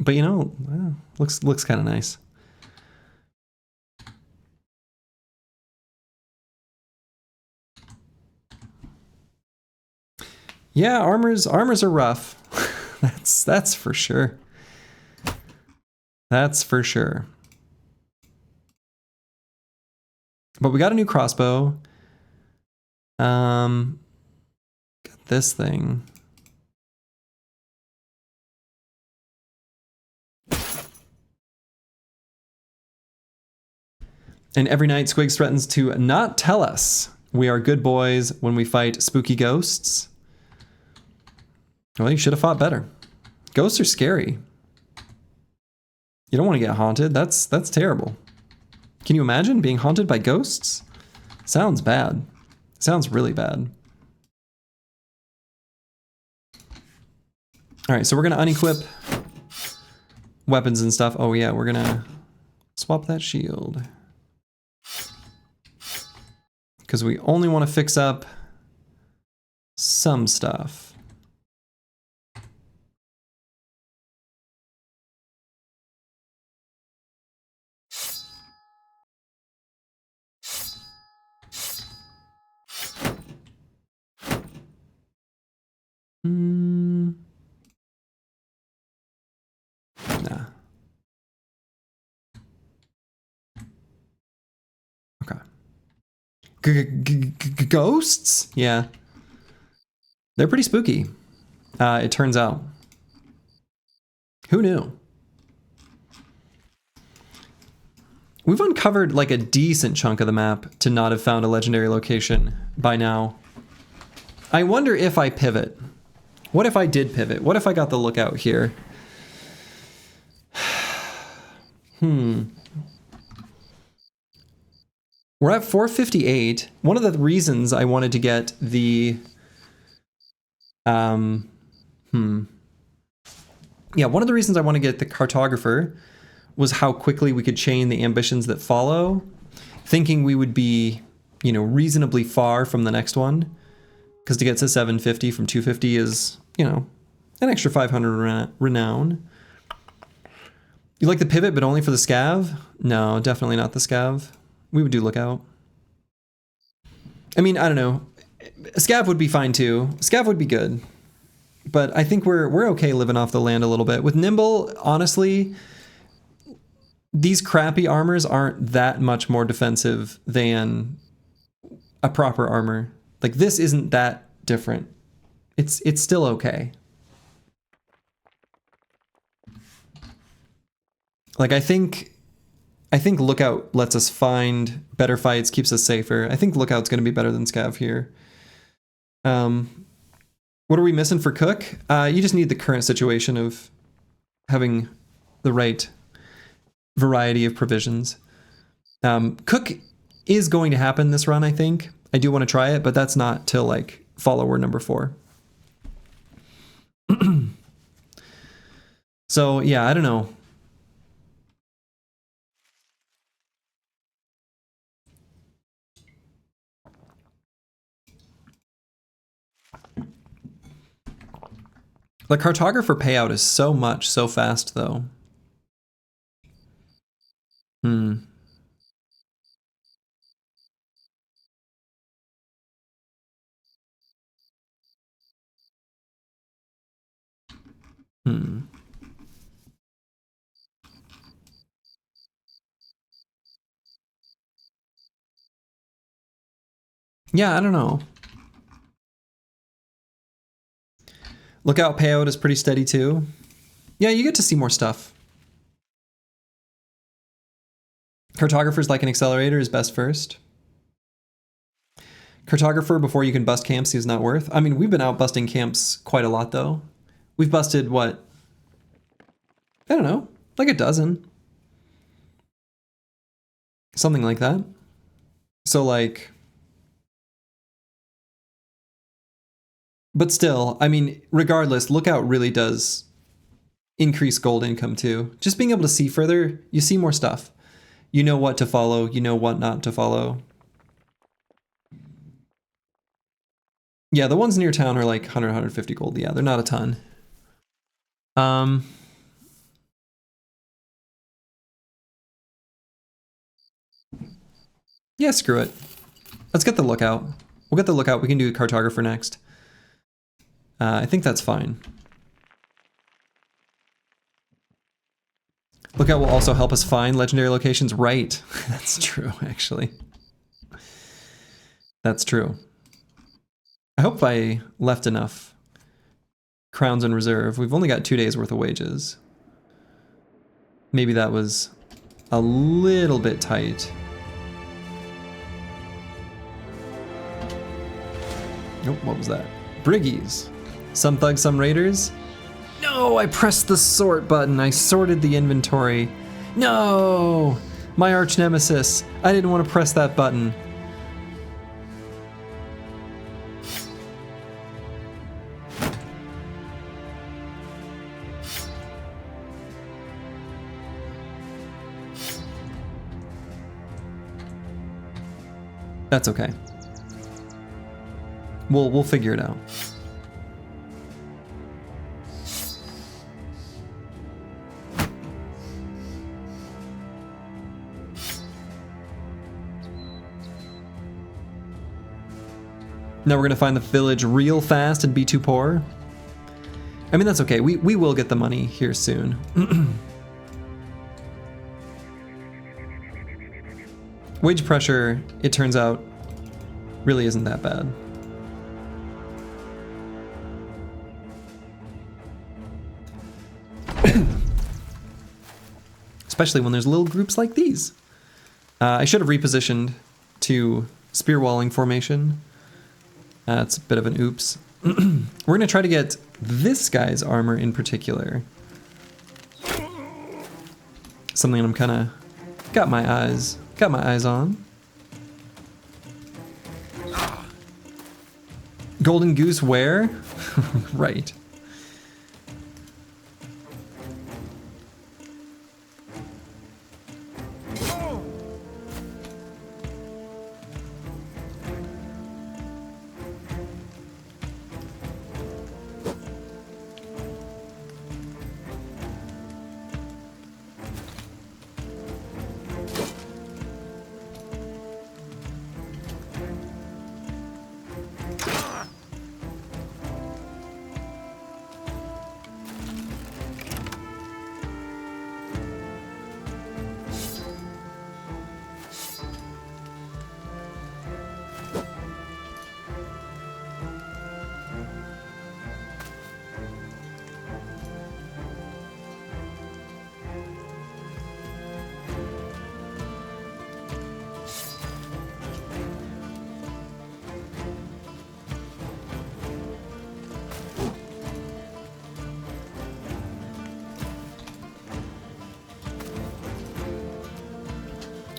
But you know, looks kind of nice. Yeah, armors are rough. that's for sure. That's for sure. But we got a new crossbow. Got this thing. And every night Squigs threatens to not tell us we are good boys when we fight spooky ghosts. Well, you should have fought better. Ghosts are scary. You don't want to get haunted. That's terrible. Can you imagine being haunted by ghosts? Sounds bad. Sounds really bad. All right, so we're going to unequip weapons and stuff. Oh yeah, we're going to swap that shield. Because we only want to fix up some stuff. Nah. Okay. Ghosts? Yeah. They're pretty spooky, it turns out. Who knew? We've uncovered like a decent chunk of the map to not have found a legendary location by now. I wonder if I pivot. What if I did pivot? What if I got the lookout here? We're at 458. One of the reasons I wanted to get the... Yeah, one of the reasons I want to get the cartographer was how quickly we could chain the ambitions that follow, thinking we would be, you know, reasonably far from the next one. Because to get to 750 from 250 is, you know, an extra 500 renown. You like the pivot, but only for the scav? No, definitely not the scav. We would do lookout. I mean, I don't know. A scav would be fine too. Scav would be good. But I think we're okay living off the land a little bit. With Nimble, honestly, these crappy armors aren't that much more defensive than a proper armor. Like, this isn't that different. It's still okay. Like, I think Lookout lets us find better fights, keeps us safer. I think Lookout's going to be better than Scav here. What are we missing for Cook? You just need the current situation of having the right variety of provisions. Cook is going to happen this run, I think. I do want to try it, but that's not till like follower number 4. So yeah, I don't know. The cartographer payout is so much, so fast, though. Yeah, I don't know. Lookout payout is pretty steady, too. Yeah, you get to see more stuff. Cartographer's like an accelerator is best first. Cartographer before you can bust camps is not worth. I mean, we've been out busting camps quite a lot, though. We've busted, what? I don't know, like a dozen. Something like that. So, like... But still, I mean, regardless, Lookout really does increase gold income too. Just being able to see further, you see more stuff. You know what to follow, you know what not to follow. Yeah, the ones near town are like 100, 150 gold. Yeah, they're not a ton. Yeah, screw it. Let's get the Lookout. We'll get the Lookout. We can do Cartographer next. I think that's fine. Lookout will also help us find legendary locations. Right. That's true, actually. That's true. I hope I left enough crowns in reserve. We've only got 2 days worth of wages. Maybe that was a little bit tight. Oh, what was that? Briggies. Some thugs, some raiders. No, I pressed the sort button. I sorted the inventory. No! My arch nemesis. I didn't want to press that button. That's okay. We'll figure it out. Now we're gonna find the village real fast and be too poor. I mean, that's okay. We will get the money here soon. Wage pressure, it turns out, really isn't that bad. Especially when there's little groups like these. I should have repositioned to spear walling formation. That's a bit of an oops. We're gonna try to get this guy's armor in particular. Something I'm kinda got my eyes on. Golden Goose where? Right.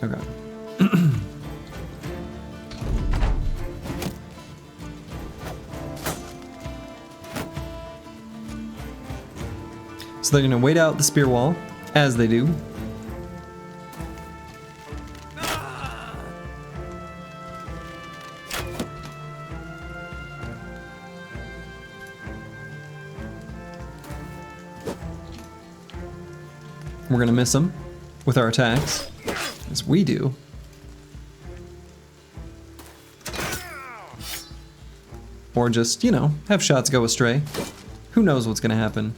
Okay. So they're gonna wait out the spear wall, as they do. We're gonna miss them with our attacks, as we do. Or just, you know, have shots go astray. Who knows what's gonna happen?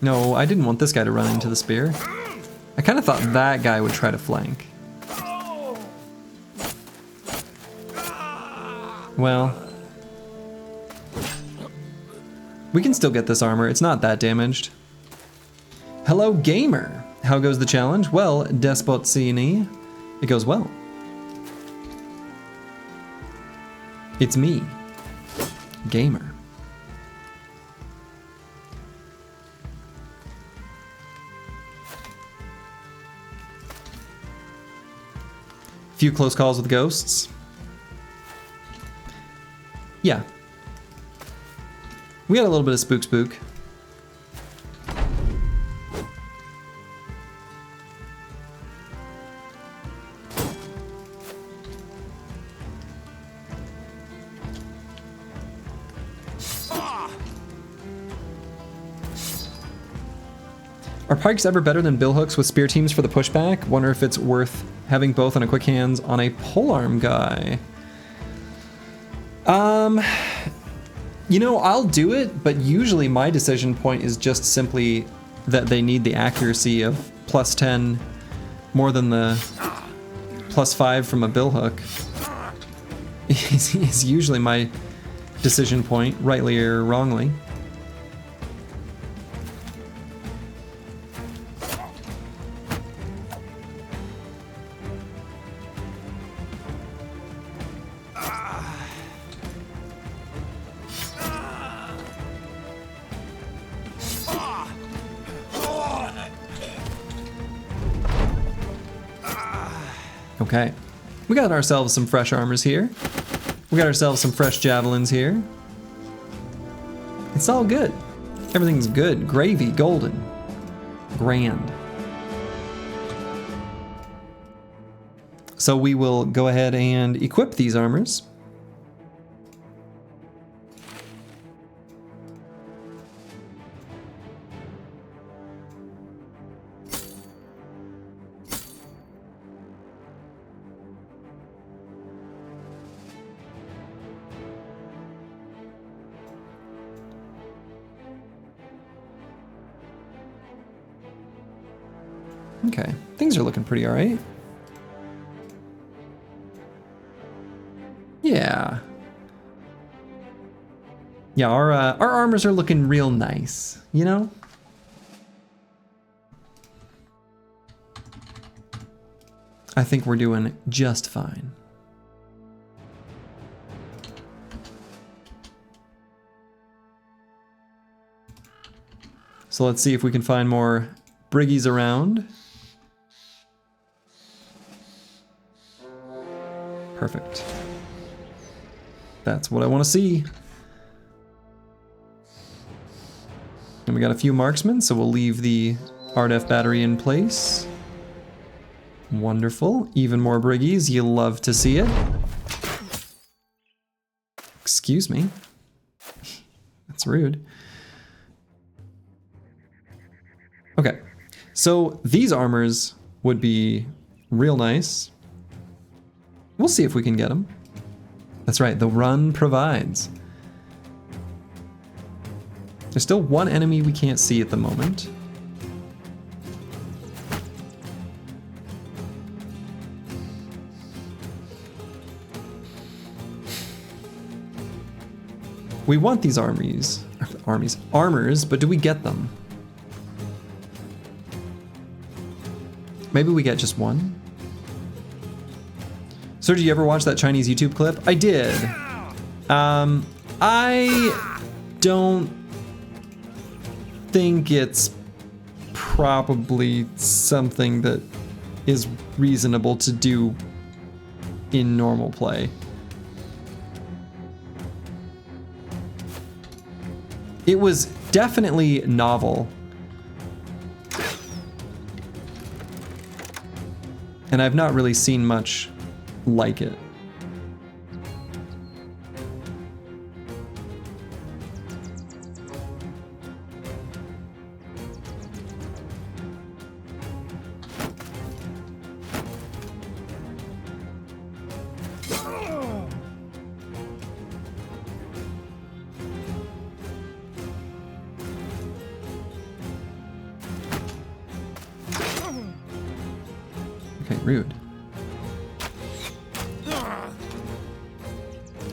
No, I didn't want this guy to run into the spear. I kind of thought that guy would try to flank. Well, we can still get this armor. It's not that damaged. Hello, gamer. How goes the challenge? Well, Despotsini. It goes well. It's me, gamer. Few close calls with ghosts. Yeah. We had a little bit of spook. Are pikes ever better than billhooks with spear teams for the pushback? Wonder if it's worth having both on a quick hands on a polearm guy. You know, I'll do it, but usually my decision point is just simply that they need the accuracy of +10 more than the +5 from a billhook. Is usually my decision point, rightly or wrongly. Okay, we got ourselves some fresh armors here. We got ourselves some fresh javelins here. It's all good. Everything's good. Gravy, golden, grand. So we will go ahead and equip these armors. Okay, things are looking pretty all right. Yeah. Yeah, our armors are looking real nice, you know? I think we're doing just fine. So let's see if we can find more briggies around. Perfect. That's what I want to see. And we got a few marksmen, so we'll leave the RDF battery in place. Wonderful. Even more briggies. You love to see it. Excuse me. That's rude. Okay. So these armors would be real nice. We'll see if we can get them. That's right, the run provides. There's still one enemy we can't see at the moment. We want these armors, but do we get them? Maybe we get just one? So did you ever watch that Chinese YouTube clip? I did. I don't think it's probably something that is reasonable to do in normal play. It was definitely novel. And I've not really seen much like it. Okay, rude.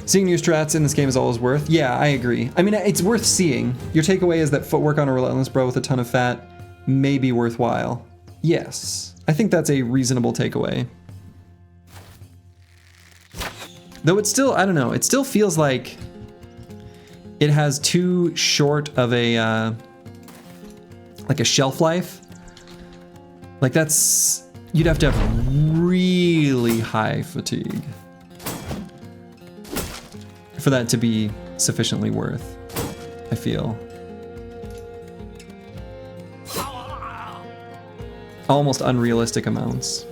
Seeing new strats in this game is always worth. Yeah, I agree. I mean, it's worth seeing. Your takeaway is that footwork on a relentless bro with a ton of fat may be worthwhile. Yes, I think that's a reasonable takeaway. Though it's still, I don't know, it still feels like it has too short of a, like a shelf life. Like that's, you'd have to have really high fatigue for that to be sufficiently worth, I feel. Almost unrealistic amounts.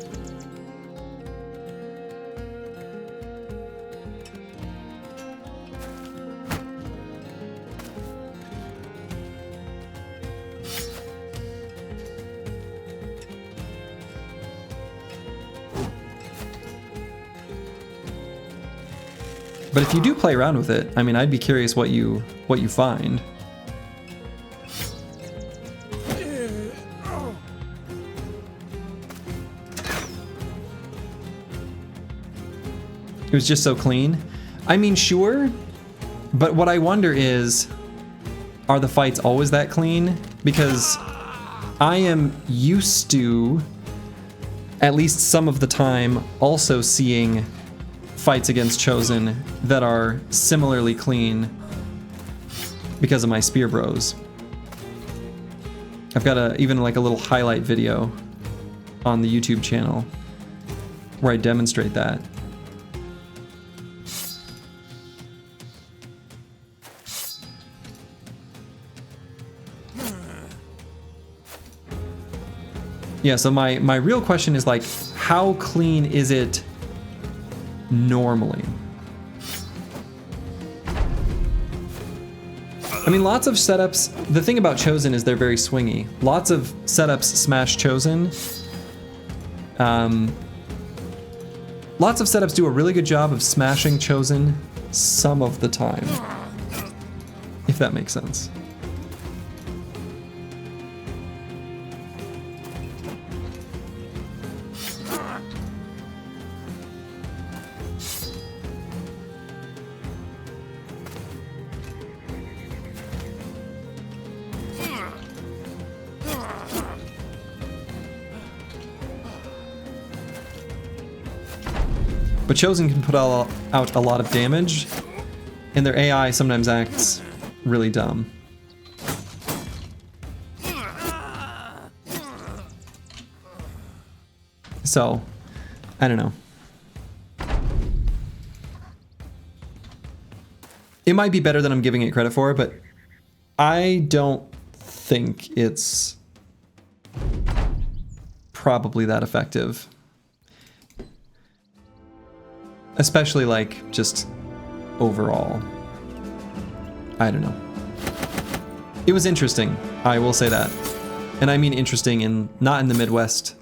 But if you do play around with it, I mean, I'd be curious what you find. It was just so clean. I mean, sure, but what I wonder is, are the fights always that clean? Because I am used to, at least some of the time, also seeing fights against Chosen that are similarly clean because of my spear bros. I've got even like a little highlight video on the YouTube channel where I demonstrate that. Yeah, so my real question is like, how clean is it normally? I mean, lots of setups, the thing about Chosen is they're very swingy. Lots of setups smash Chosen. Lots of setups do a really good job of smashing Chosen some of the time, if that makes sense. But Chosen can put out a lot of damage, and their AI sometimes acts really dumb. So, I don't know. It might be better than I'm giving it credit for, but I don't think it's probably that effective. Especially like just overall. I don't know. It was interesting, I will say that. And I mean interesting in not in the Midwest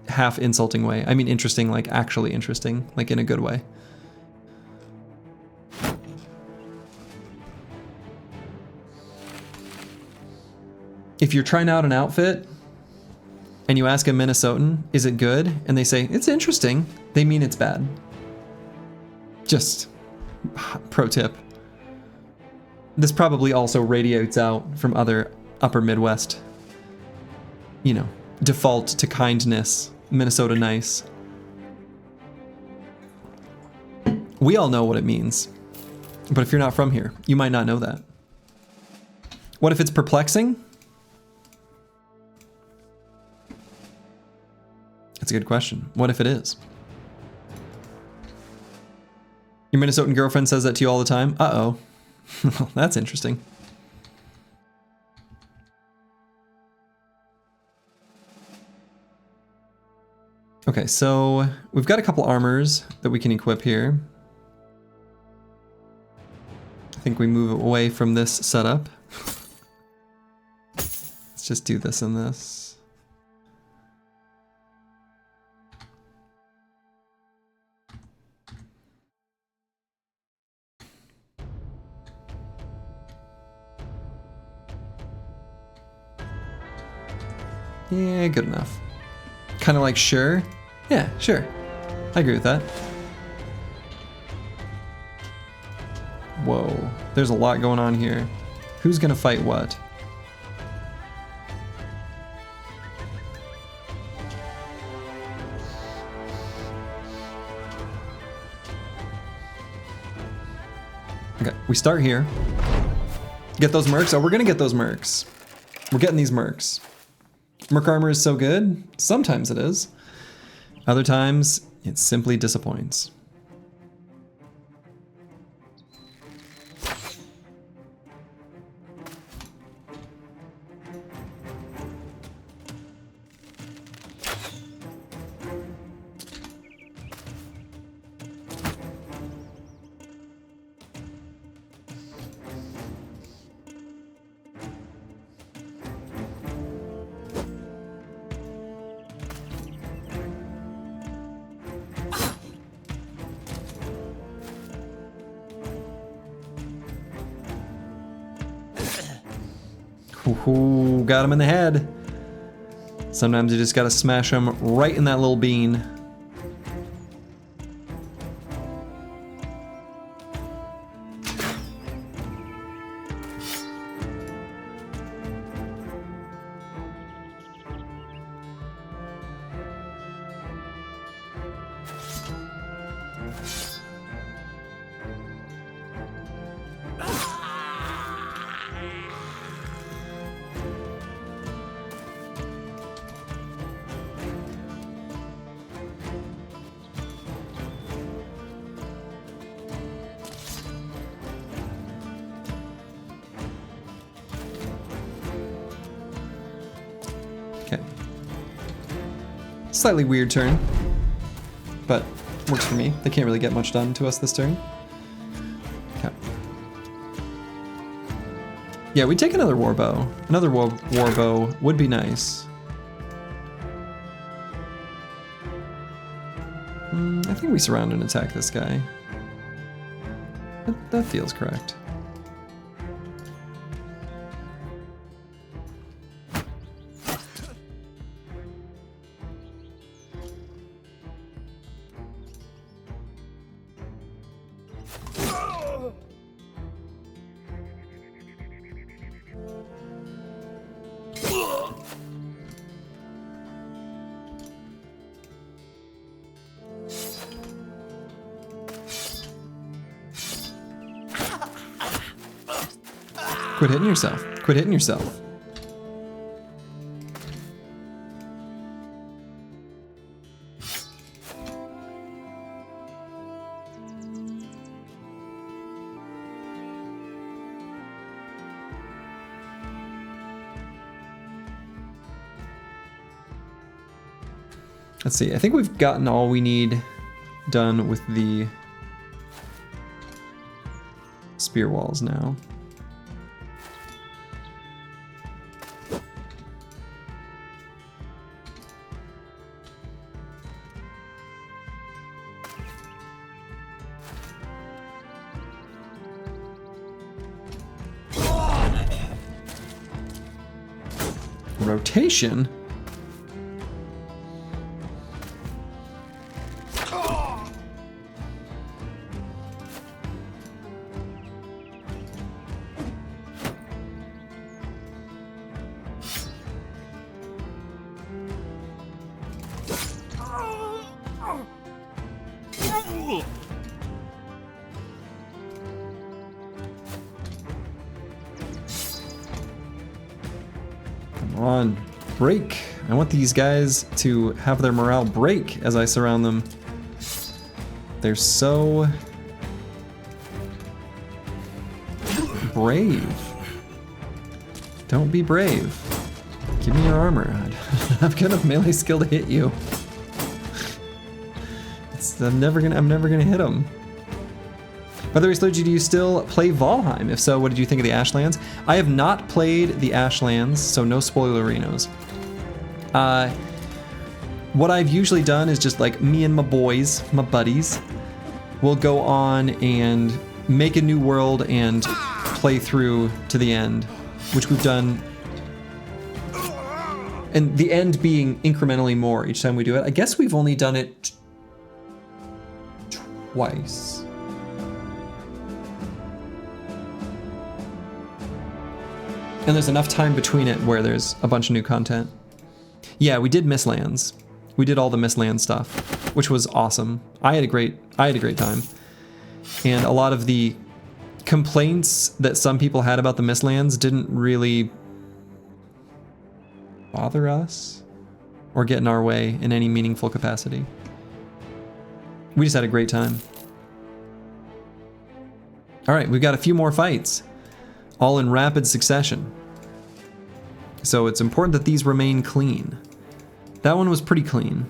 half insulting way. I mean interesting, like actually interesting, like in a good way. If you're trying out an outfit and you ask a Minnesotan, is it good? And they say, it's interesting, they mean it's bad. Just pro tip. This probably also radiates out from other upper Midwest, you know, default to kindness, Minnesota nice. We all know what it means, but if you're not from here, you might not know that. What if it's perplexing? That's a good question. What if it is? Your Minnesotan girlfriend says that to you all the time? Uh-oh. That's interesting. Okay, so we've got a couple armors that we can equip here. I think we move away from this setup. Let's just do this and this. Yeah, good enough. Kind of like, sure. Yeah, sure. I agree with that. Whoa, there's a lot going on here. Who's gonna fight what? Okay, we start here. Get those mercs? Oh, we're gonna get those mercs. We're getting these mercs. Merc armor is so good. Sometimes it is. Other times, It simply disappoints. Ooh, got him in the head. Sometimes you just gotta smash him right in that little bean. Okay. Slightly weird turn, but works for me. They can't really get much done to us this turn. Okay. Yeah, we'd take another warbow. Another warbow would be nice. I think we surround and attack this guy. That feels correct. Quit hitting yourself. Quit hitting yourself. Let's see. I think we've gotten all we need done with the spear walls now. Rotation? Come on, break. I want these guys to have their morale break as I surround them. They're so brave. Don't be brave. Give me your armor. I've got enough melee skill to hit you. I'm never gonna hit him. By the way, Sludgy, do you still play Valheim? If so, what did you think of the Ashlands? I have not played the Ashlands, so no spoilerinos. What I've usually done is just like me and my boys, my buddies, will go on and make a new world and play through to the end, which we've done. And the end being incrementally more each time we do it. I guess we've only done it twice. And there's enough time between it where there's a bunch of new content. Yeah, we did Mistlands. We did all the Mistland stuff, which was awesome. I had a great time. And a lot of the complaints that some people had about the Mistlands didn't really bother us or get in our way in any meaningful capacity. We just had a great time. All right, we've got a few more fights, all in rapid succession. So it's important that these remain clean. That one was pretty clean.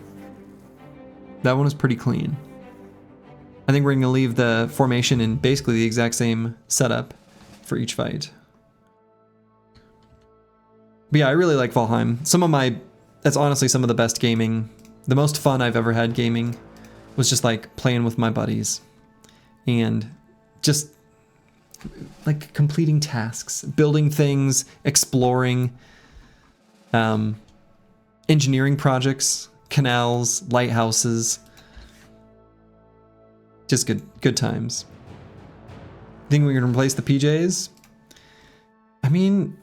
That one was pretty clean. I think we're gonna leave the formation in basically the exact same setup for each fight. But yeah, I really like Valheim. That's honestly some of the best gaming, the most fun I've ever had gaming was just like playing with my buddies and just like completing tasks, building things, exploring, engineering projects, canals, lighthouses. Just good times. Think we can replace the PJs? I mean,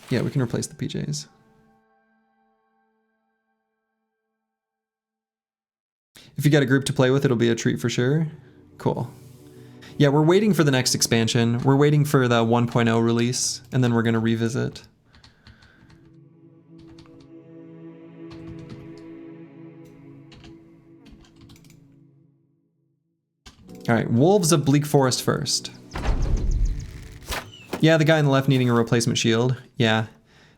yeah, we can replace the PJs. If you got a group to play with, it'll be a treat for sure. Cool. Yeah, we're waiting for the next expansion. We're waiting for the 1.0 release, and then we're going to revisit. All right, Wolves of Bleak Forest first. Yeah, the guy on the left needing a replacement shield. Yeah,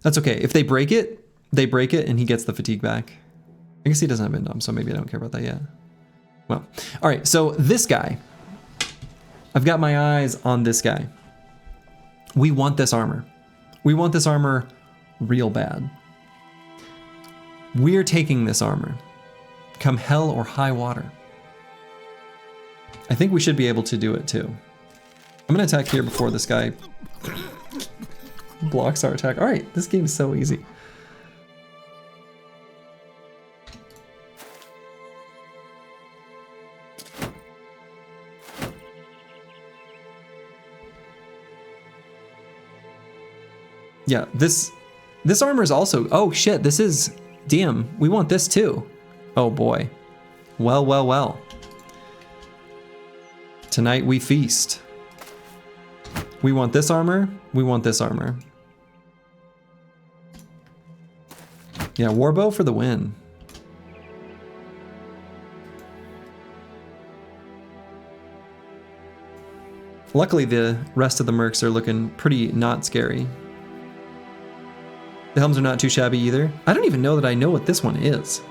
that's okay. If they break it, and he gets the fatigue back. I guess he doesn't have Indom, so maybe I don't care about that yet. Well, all right, so this guy. I've got my eyes on this guy. We want this armor. We want this armor real bad. We're taking this armor. Come hell or high water. I think we should be able to do it too. I'm gonna attack here before this guy blocks our attack. All right, this game is so easy. Yeah, this armor is also, oh shit, this is, damn, we want this too. Oh boy. Well, well, well. Tonight we feast. We want this armor, we want this armor. Yeah, Warbow for the win. Luckily the rest of the mercs are looking pretty not scary. The helms are not too shabby either. I don't even know that I know what this one is.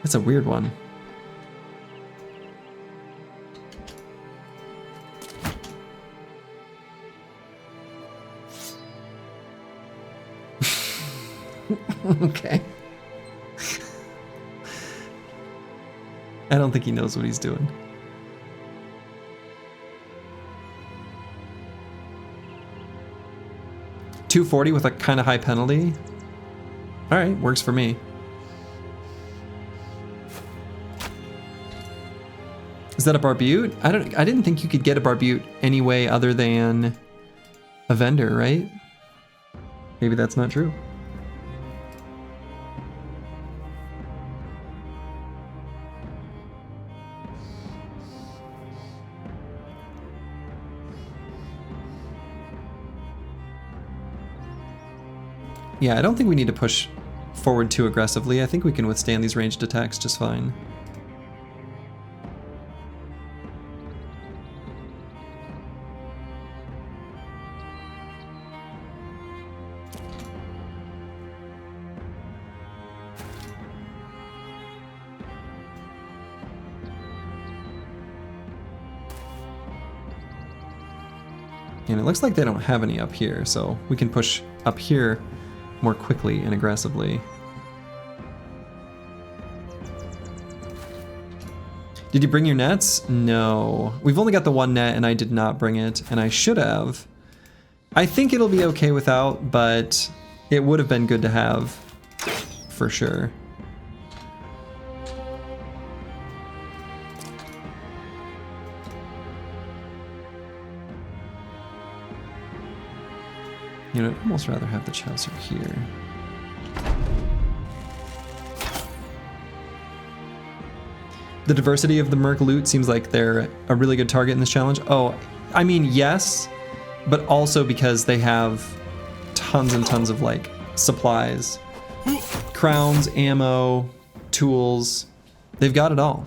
That's a weird one. Okay. I don't think he knows what he's doing. $240 with a kind of high penalty. All right, works for me. Is that a Barbute? I didn't think you could get a Barbute any way other than a vendor, right? Maybe that's not true. Yeah, I don't think we need to push forward too aggressively. I think we can withstand these ranged attacks just fine. And it looks like they don't have any up here, so we can push up here more quickly and aggressively. Did you bring your nets? No. We've only got the one net and I did not bring it, and I should have. I think it'll be okay without, but it would have been good to have for sure. You know, I'd almost rather have the Chaucer here. The diversity of the merc loot seems like they're a really good target in this challenge. Oh, I mean, yes, but also because they have tons and tons of like supplies, crowns, ammo, tools. They've got it all.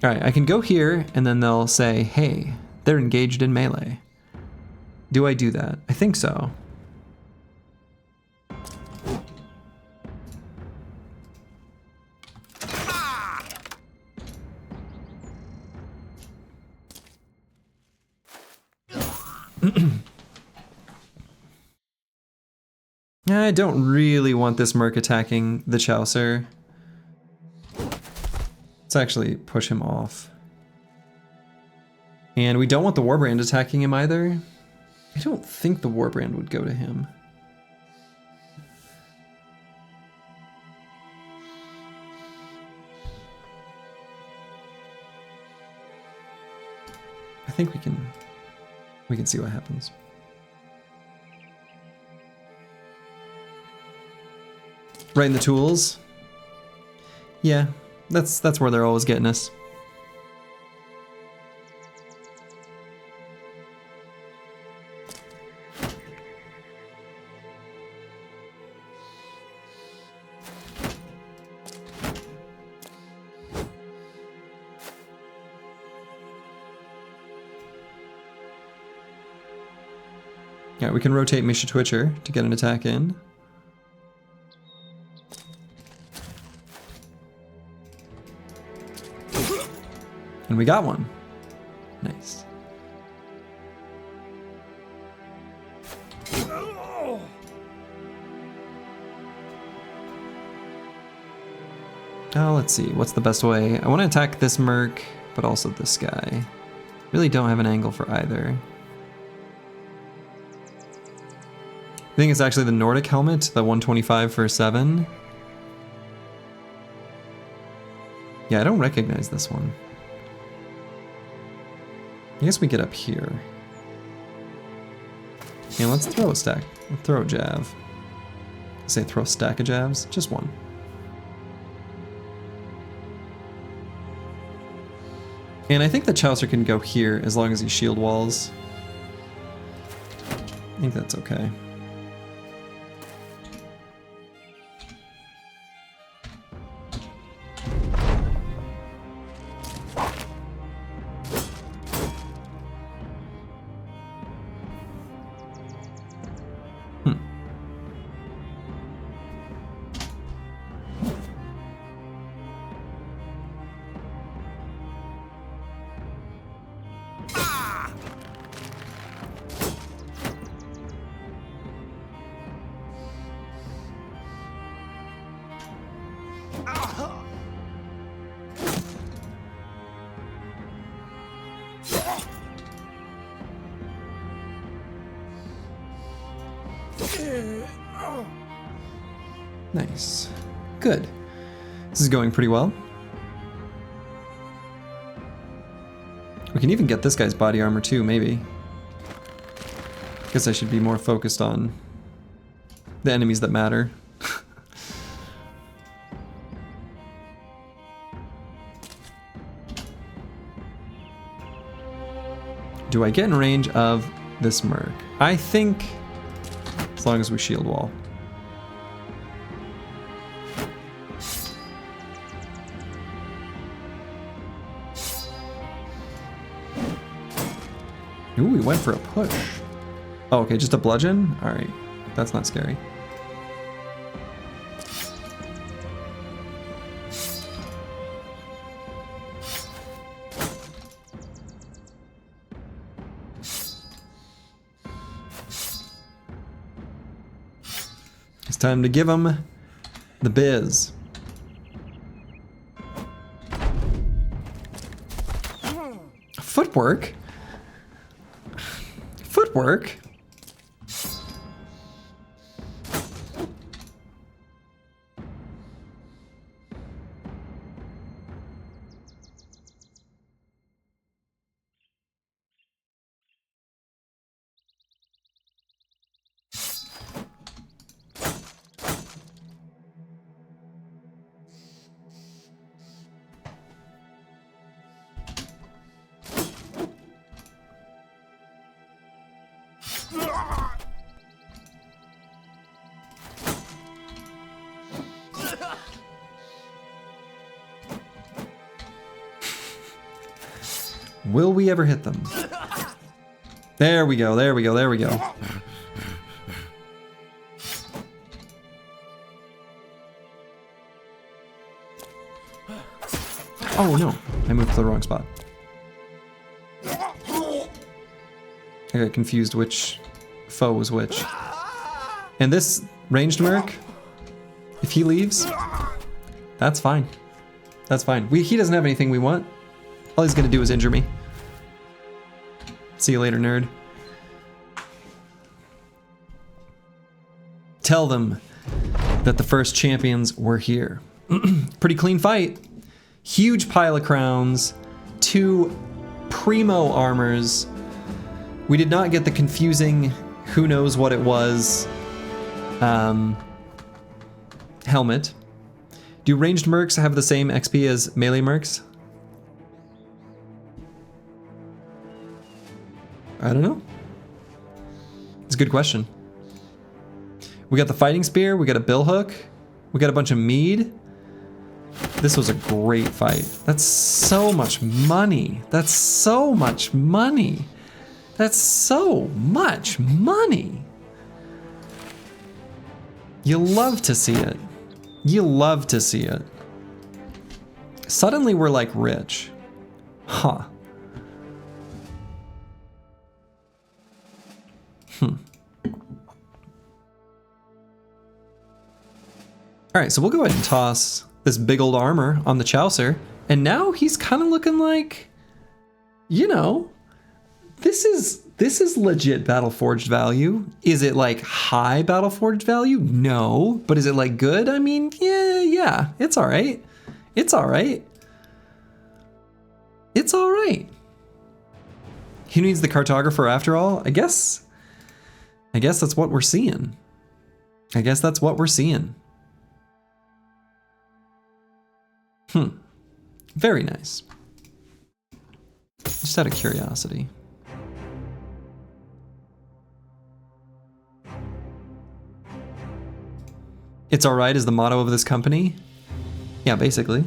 All right, I can go here and then they'll say, hey, they're engaged in melee. Do I do that? I think so. I don't really want this merc attacking the Chaucer. Let's actually push him off. And we don't want the Warbrand attacking him either. I don't think the Warbrand would go to him. I think we can see what happens. Right in the tools. Yeah, that's where they're always getting us. Yeah, we can rotate Misha Twitcher to get an attack in. And we got one. Nice. Oh, let's see. What's the best way? I want to attack this merc, but also this guy. Really don't have an angle for either. I think it's actually the Nordic helmet, the 125 for 7. Yeah, I don't recognize this one. I guess we get up here. And let's throw a stack. Let's throw a jav. Say throw a stack of javs? Just one. And I think the Chaucer can go here as long as he shield walls. I think that's okay. Nice. Good. This is going pretty well. We can even get this guy's body armor too, maybe. Guess I should be more focused on the enemies that matter. Do I get in range of this merc? I think as long as we shield wall. Ooh, we went for a push. Oh, okay, just a bludgeon? Alright, that's not scary. It's time to give him the biz. Footwork? Footwork? Will we ever hit them? There we go, there we go, there we go. Oh no, I moved to the wrong spot. I got confused which foe was which. And this ranged merc, if he leaves, that's fine. That's fine. He doesn't have anything we want. All he's gonna do is injure me. See you later, nerd. Tell them that the first champions were here. Pretty clean fight. Huge pile of crowns. 2 primo armors. We did not get the confusing, who knows what it was, helmet. Do ranged mercs have the same XP as melee mercs? I don't know. It's a good question. We got the fighting spear, we got a billhook, we got a bunch of mead. This was a great fight. That's so much money. That's so much money. That's so much money. You love to see it. You love to see it. Suddenly we're like rich. Huh. All right, so we'll go ahead and toss this big old armor on the Chaucer, and now he's kind of looking like, you know, this is legit Battle Forged value. Is it like high Battle Forged value? No, but is it like good? I mean, yeah, it's all right. It's all right. It's all right. Who needs the cartographer after all? I guess that's what we're seeing. I guess that's what we're seeing. Very nice. Just out of curiosity. It's alright is the motto of this company? Yeah, basically.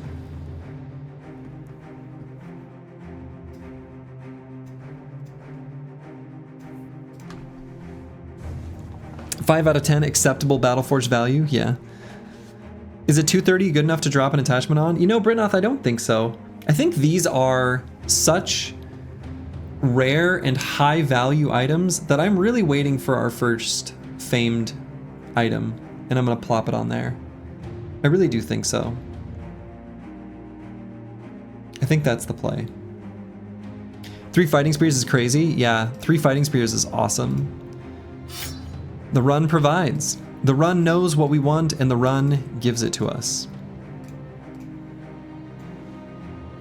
Five out of 10 acceptable Battleforged value? Yeah. Is it 230 good enough to drop an attachment on? You know, Britnoth, I don't think so. I think these are such rare and high value items that I'm really waiting for our first famed item, and I'm gonna plop it on there. I really do think so. I think that's the play. 3 fighting spears is crazy. Yeah, 3 fighting spears is awesome. The run provides. The run knows what we want, and the run gives it to us.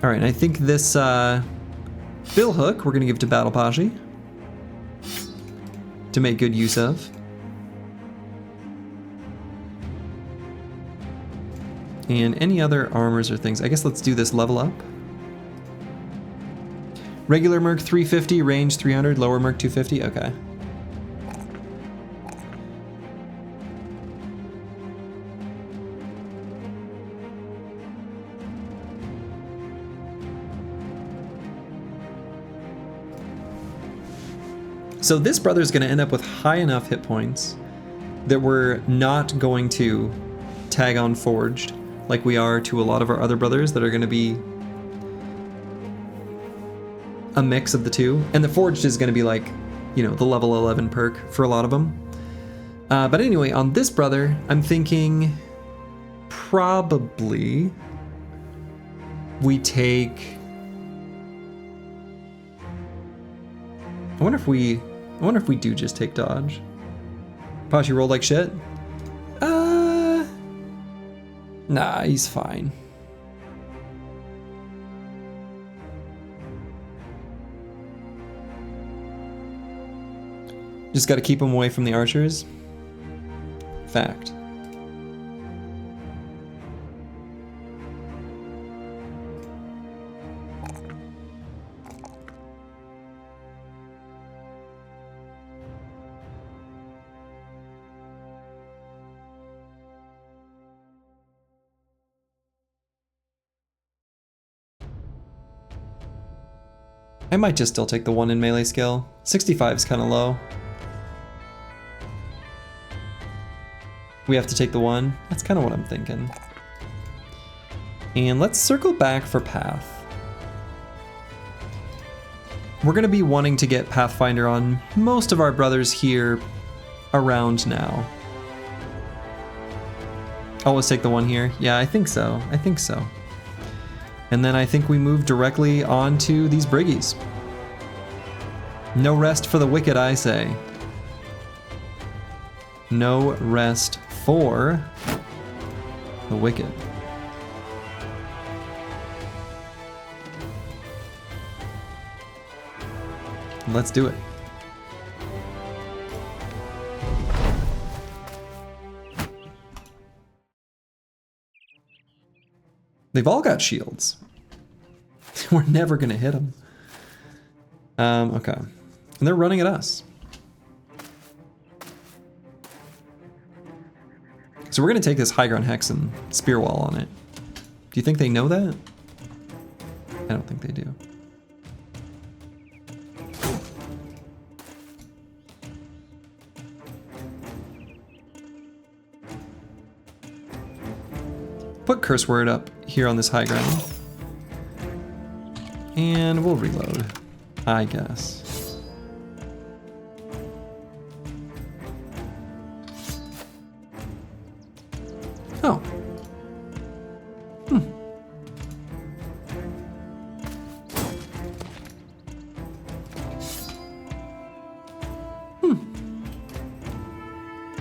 All right, and I think this bill hook we're gonna give to Battle Paji to make good use of. And any other armors or things. I guess let's do this level up. Regular merc 350, range 300, lower merc 250. Okay. So this brother's going to end up with high enough hit points that we're not going to tag on Forged like we are to a lot of our other brothers that are going to be a mix of the two. And the Forged is going to be like, you know, the level 11 perk for a lot of them. But anyway, on this brother, I'm thinking probably we take... I wonder if we do just take dodge. Pashi rolled like shit? Nah, he's fine. Just gotta keep him away from the archers. Fact. I might just still take the 1 in melee skill. 65 is kind of low. We have to take the 1. That's kind of what I'm thinking. And let's circle back for Path. We're going to be wanting to get Pathfinder on most of our brothers here around now. Always take the 1 here. Yeah, I think so. I think so. And then I think we move directly onto these Briggies. No rest for the wicked, I say. No rest for the wicked. Let's do it. They've all got shields. We're never gonna hit them. Okay. And they're running at us. So we're gonna take this high ground hex and spear wall on it. Do you think they know that? I don't think they do. Put curse word up here on this high ground. And we'll reload, I guess. Oh.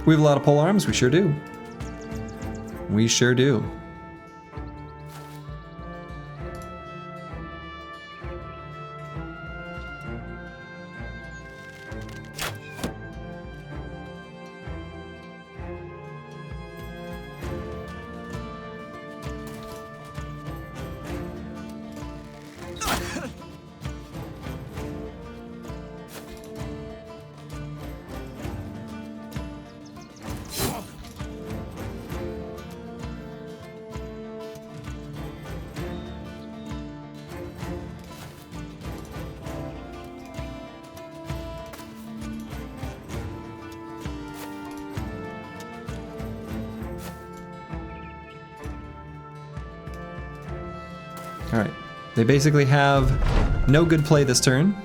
We have a lot of pole arms, we sure do. We sure do. Alright, they basically have no good play this turn.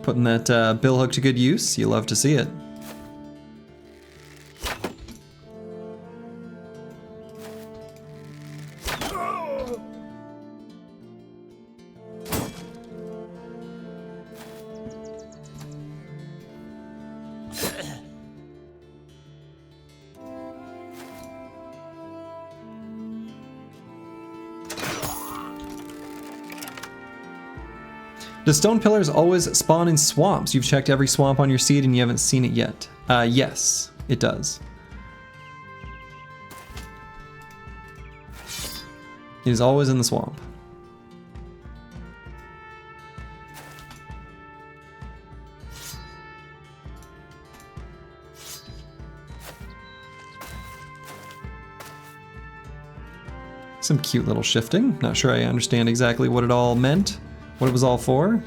Putting that billhook to good use, you love to see it. Do stone pillars always spawn in swamps? You've checked every swamp on your seed and you haven't seen it yet. Yes, it does. It is always in the swamp. Some cute little shifting. Not sure I understand exactly what it all meant. What it was all for,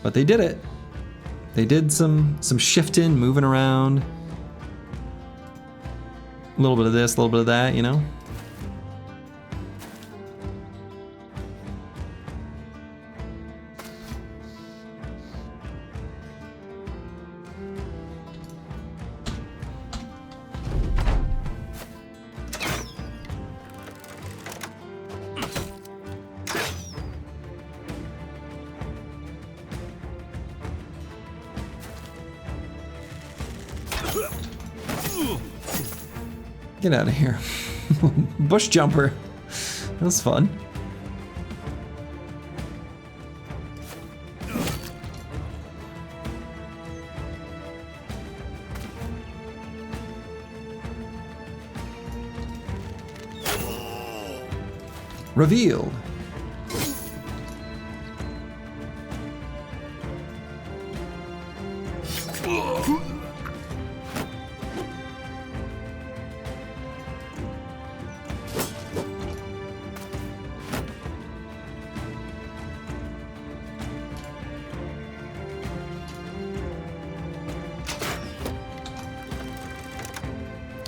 but they did it. They did some shifting, moving around. A little bit of this, a little bit of that, you know? Get out of here. Bush jumper. That was fun. Revealed.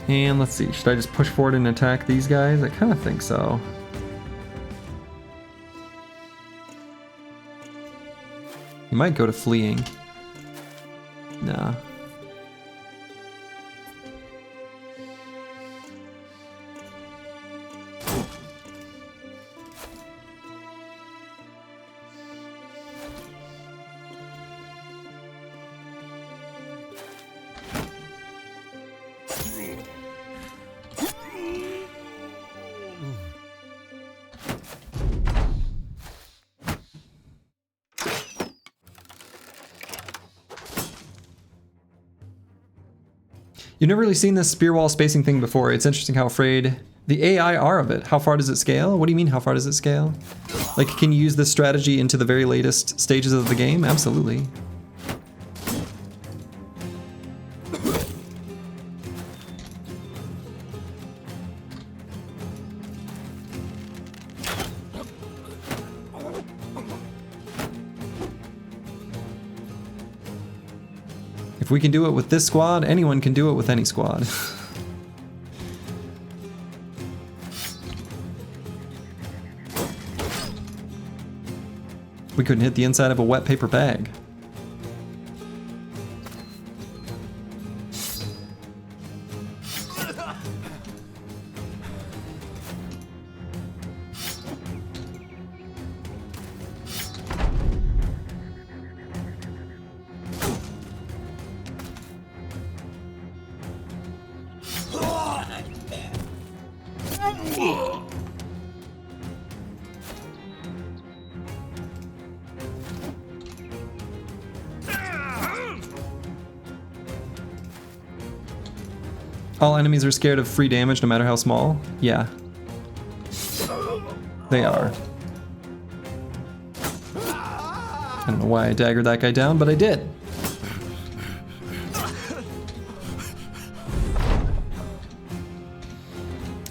And let's see, should I just push forward and attack these guys? I kind of think so. You might go to fleeing. Nah. You've never really seen this spear wall spacing thing before. It's interesting how afraid the AI are of it. How far does it scale? What do you mean, how far does it scale? Like, can you use this strategy into the very latest stages of the game? Absolutely. If we can do it with this squad, anyone can do it with any squad. We couldn't hit the inside of a wet paper bag. All enemies are scared of free damage no matter how small? Yeah. They are. I don't know why I daggered that guy down, but I did.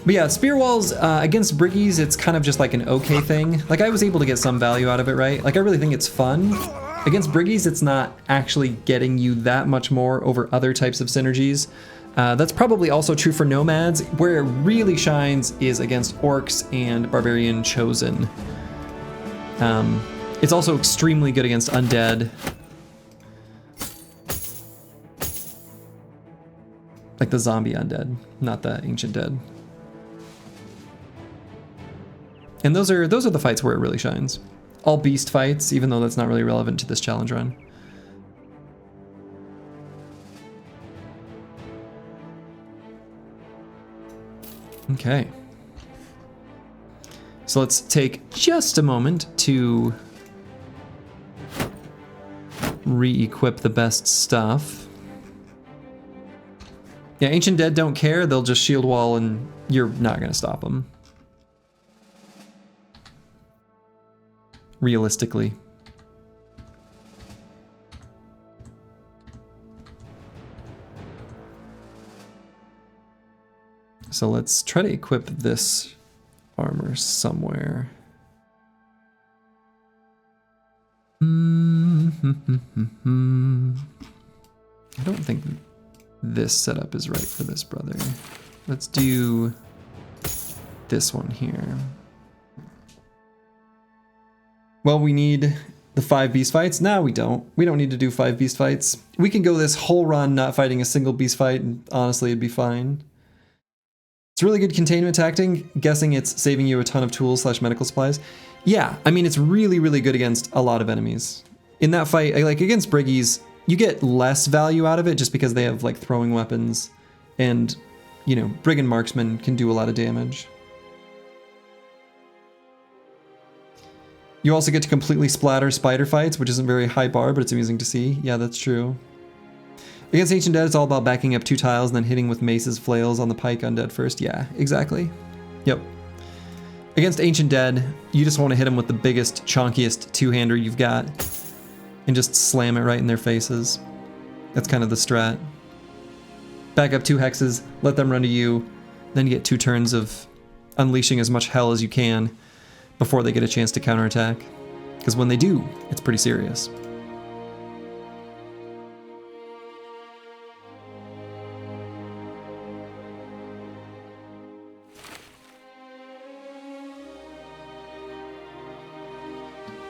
But yeah, spear walls against Briggies, it's kind of just like an okay thing. Like, I was able to get some value out of it, right? Like, I really think it's fun. Against Briggies, it's not actually getting you that much more over other types of synergies. That's probably also true for Nomads. Where it really shines is against Orcs and Barbarian Chosen. It's also extremely good against Undead. Like the zombie Undead, not the Ancient Dead. And those are the fights where it really shines. All beast fights, even though that's not really relevant to this challenge run. Okay. So let's take just a moment to re-equip the best stuff. Yeah, Ancient Dead don't care. They'll just shield wall and you're not going to stop them. Realistically. So let's try to equip this armor somewhere. I don't think this setup is right for this brother. Let's do this one here. Well, we need the 5 beast fights. No, we don't. We don't need to do 5 beast fights. We can go this whole run not fighting a single beast fight, and honestly, it'd be fine. It's really good containment tactic. Guessing it's saving you a ton of tools / medical supplies. Yeah, I mean, it's really, really good against a lot of enemies. In that fight, like against Briggies, you get less value out of it just because they have like throwing weapons, and you know, Brigand marksmen can do a lot of damage. You also get to completely splatter spider fights, which isn't very high bar, but it's amusing to see. Yeah, that's true. Against Ancient Dead, it's all about backing up 2 tiles and then hitting with maces, flails on the pike undead first. Yeah, exactly. Yep. Against Ancient Dead, you just want to hit them with the biggest, chonkiest two-hander you've got and just slam it right in their faces. That's kind of the strat. Back up 2 hexes, let them run to you, then you get 2 turns of unleashing as much hell as you can before they get a chance to counterattack. Because when they do, it's pretty serious.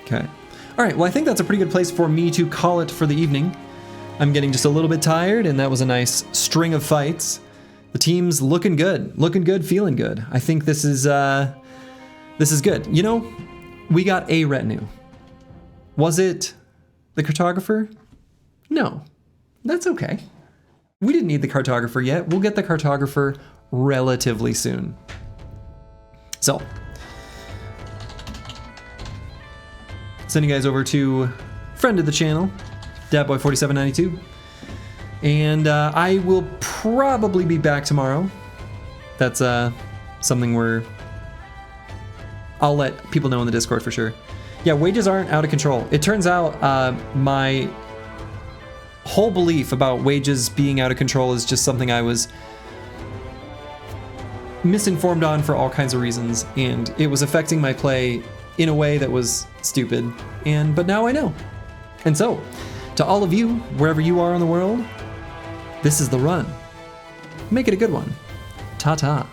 Okay. All right, well, I think that's a pretty good place for me to call it for the evening. I'm getting just a little bit tired, and that was a nice string of fights. The team's looking good, feeling good. I think this is good. You know, we got a retinue. Was it the cartographer? No, that's okay. We didn't need the cartographer yet. We'll get the cartographer relatively soon. So, send you guys over to friend of the channel, Dabboy4792. And I will probably be back tomorrow. That's something I'll let people know in the Discord for sure. Yeah, wages aren't out of control. It turns out my whole belief about wages being out of control is just something I was misinformed on for all kinds of reasons, and it was affecting my play in a way that was stupid, but now I know. And so, to all of you, wherever you are in the world, this is the run. Make it a good one. Ta-ta.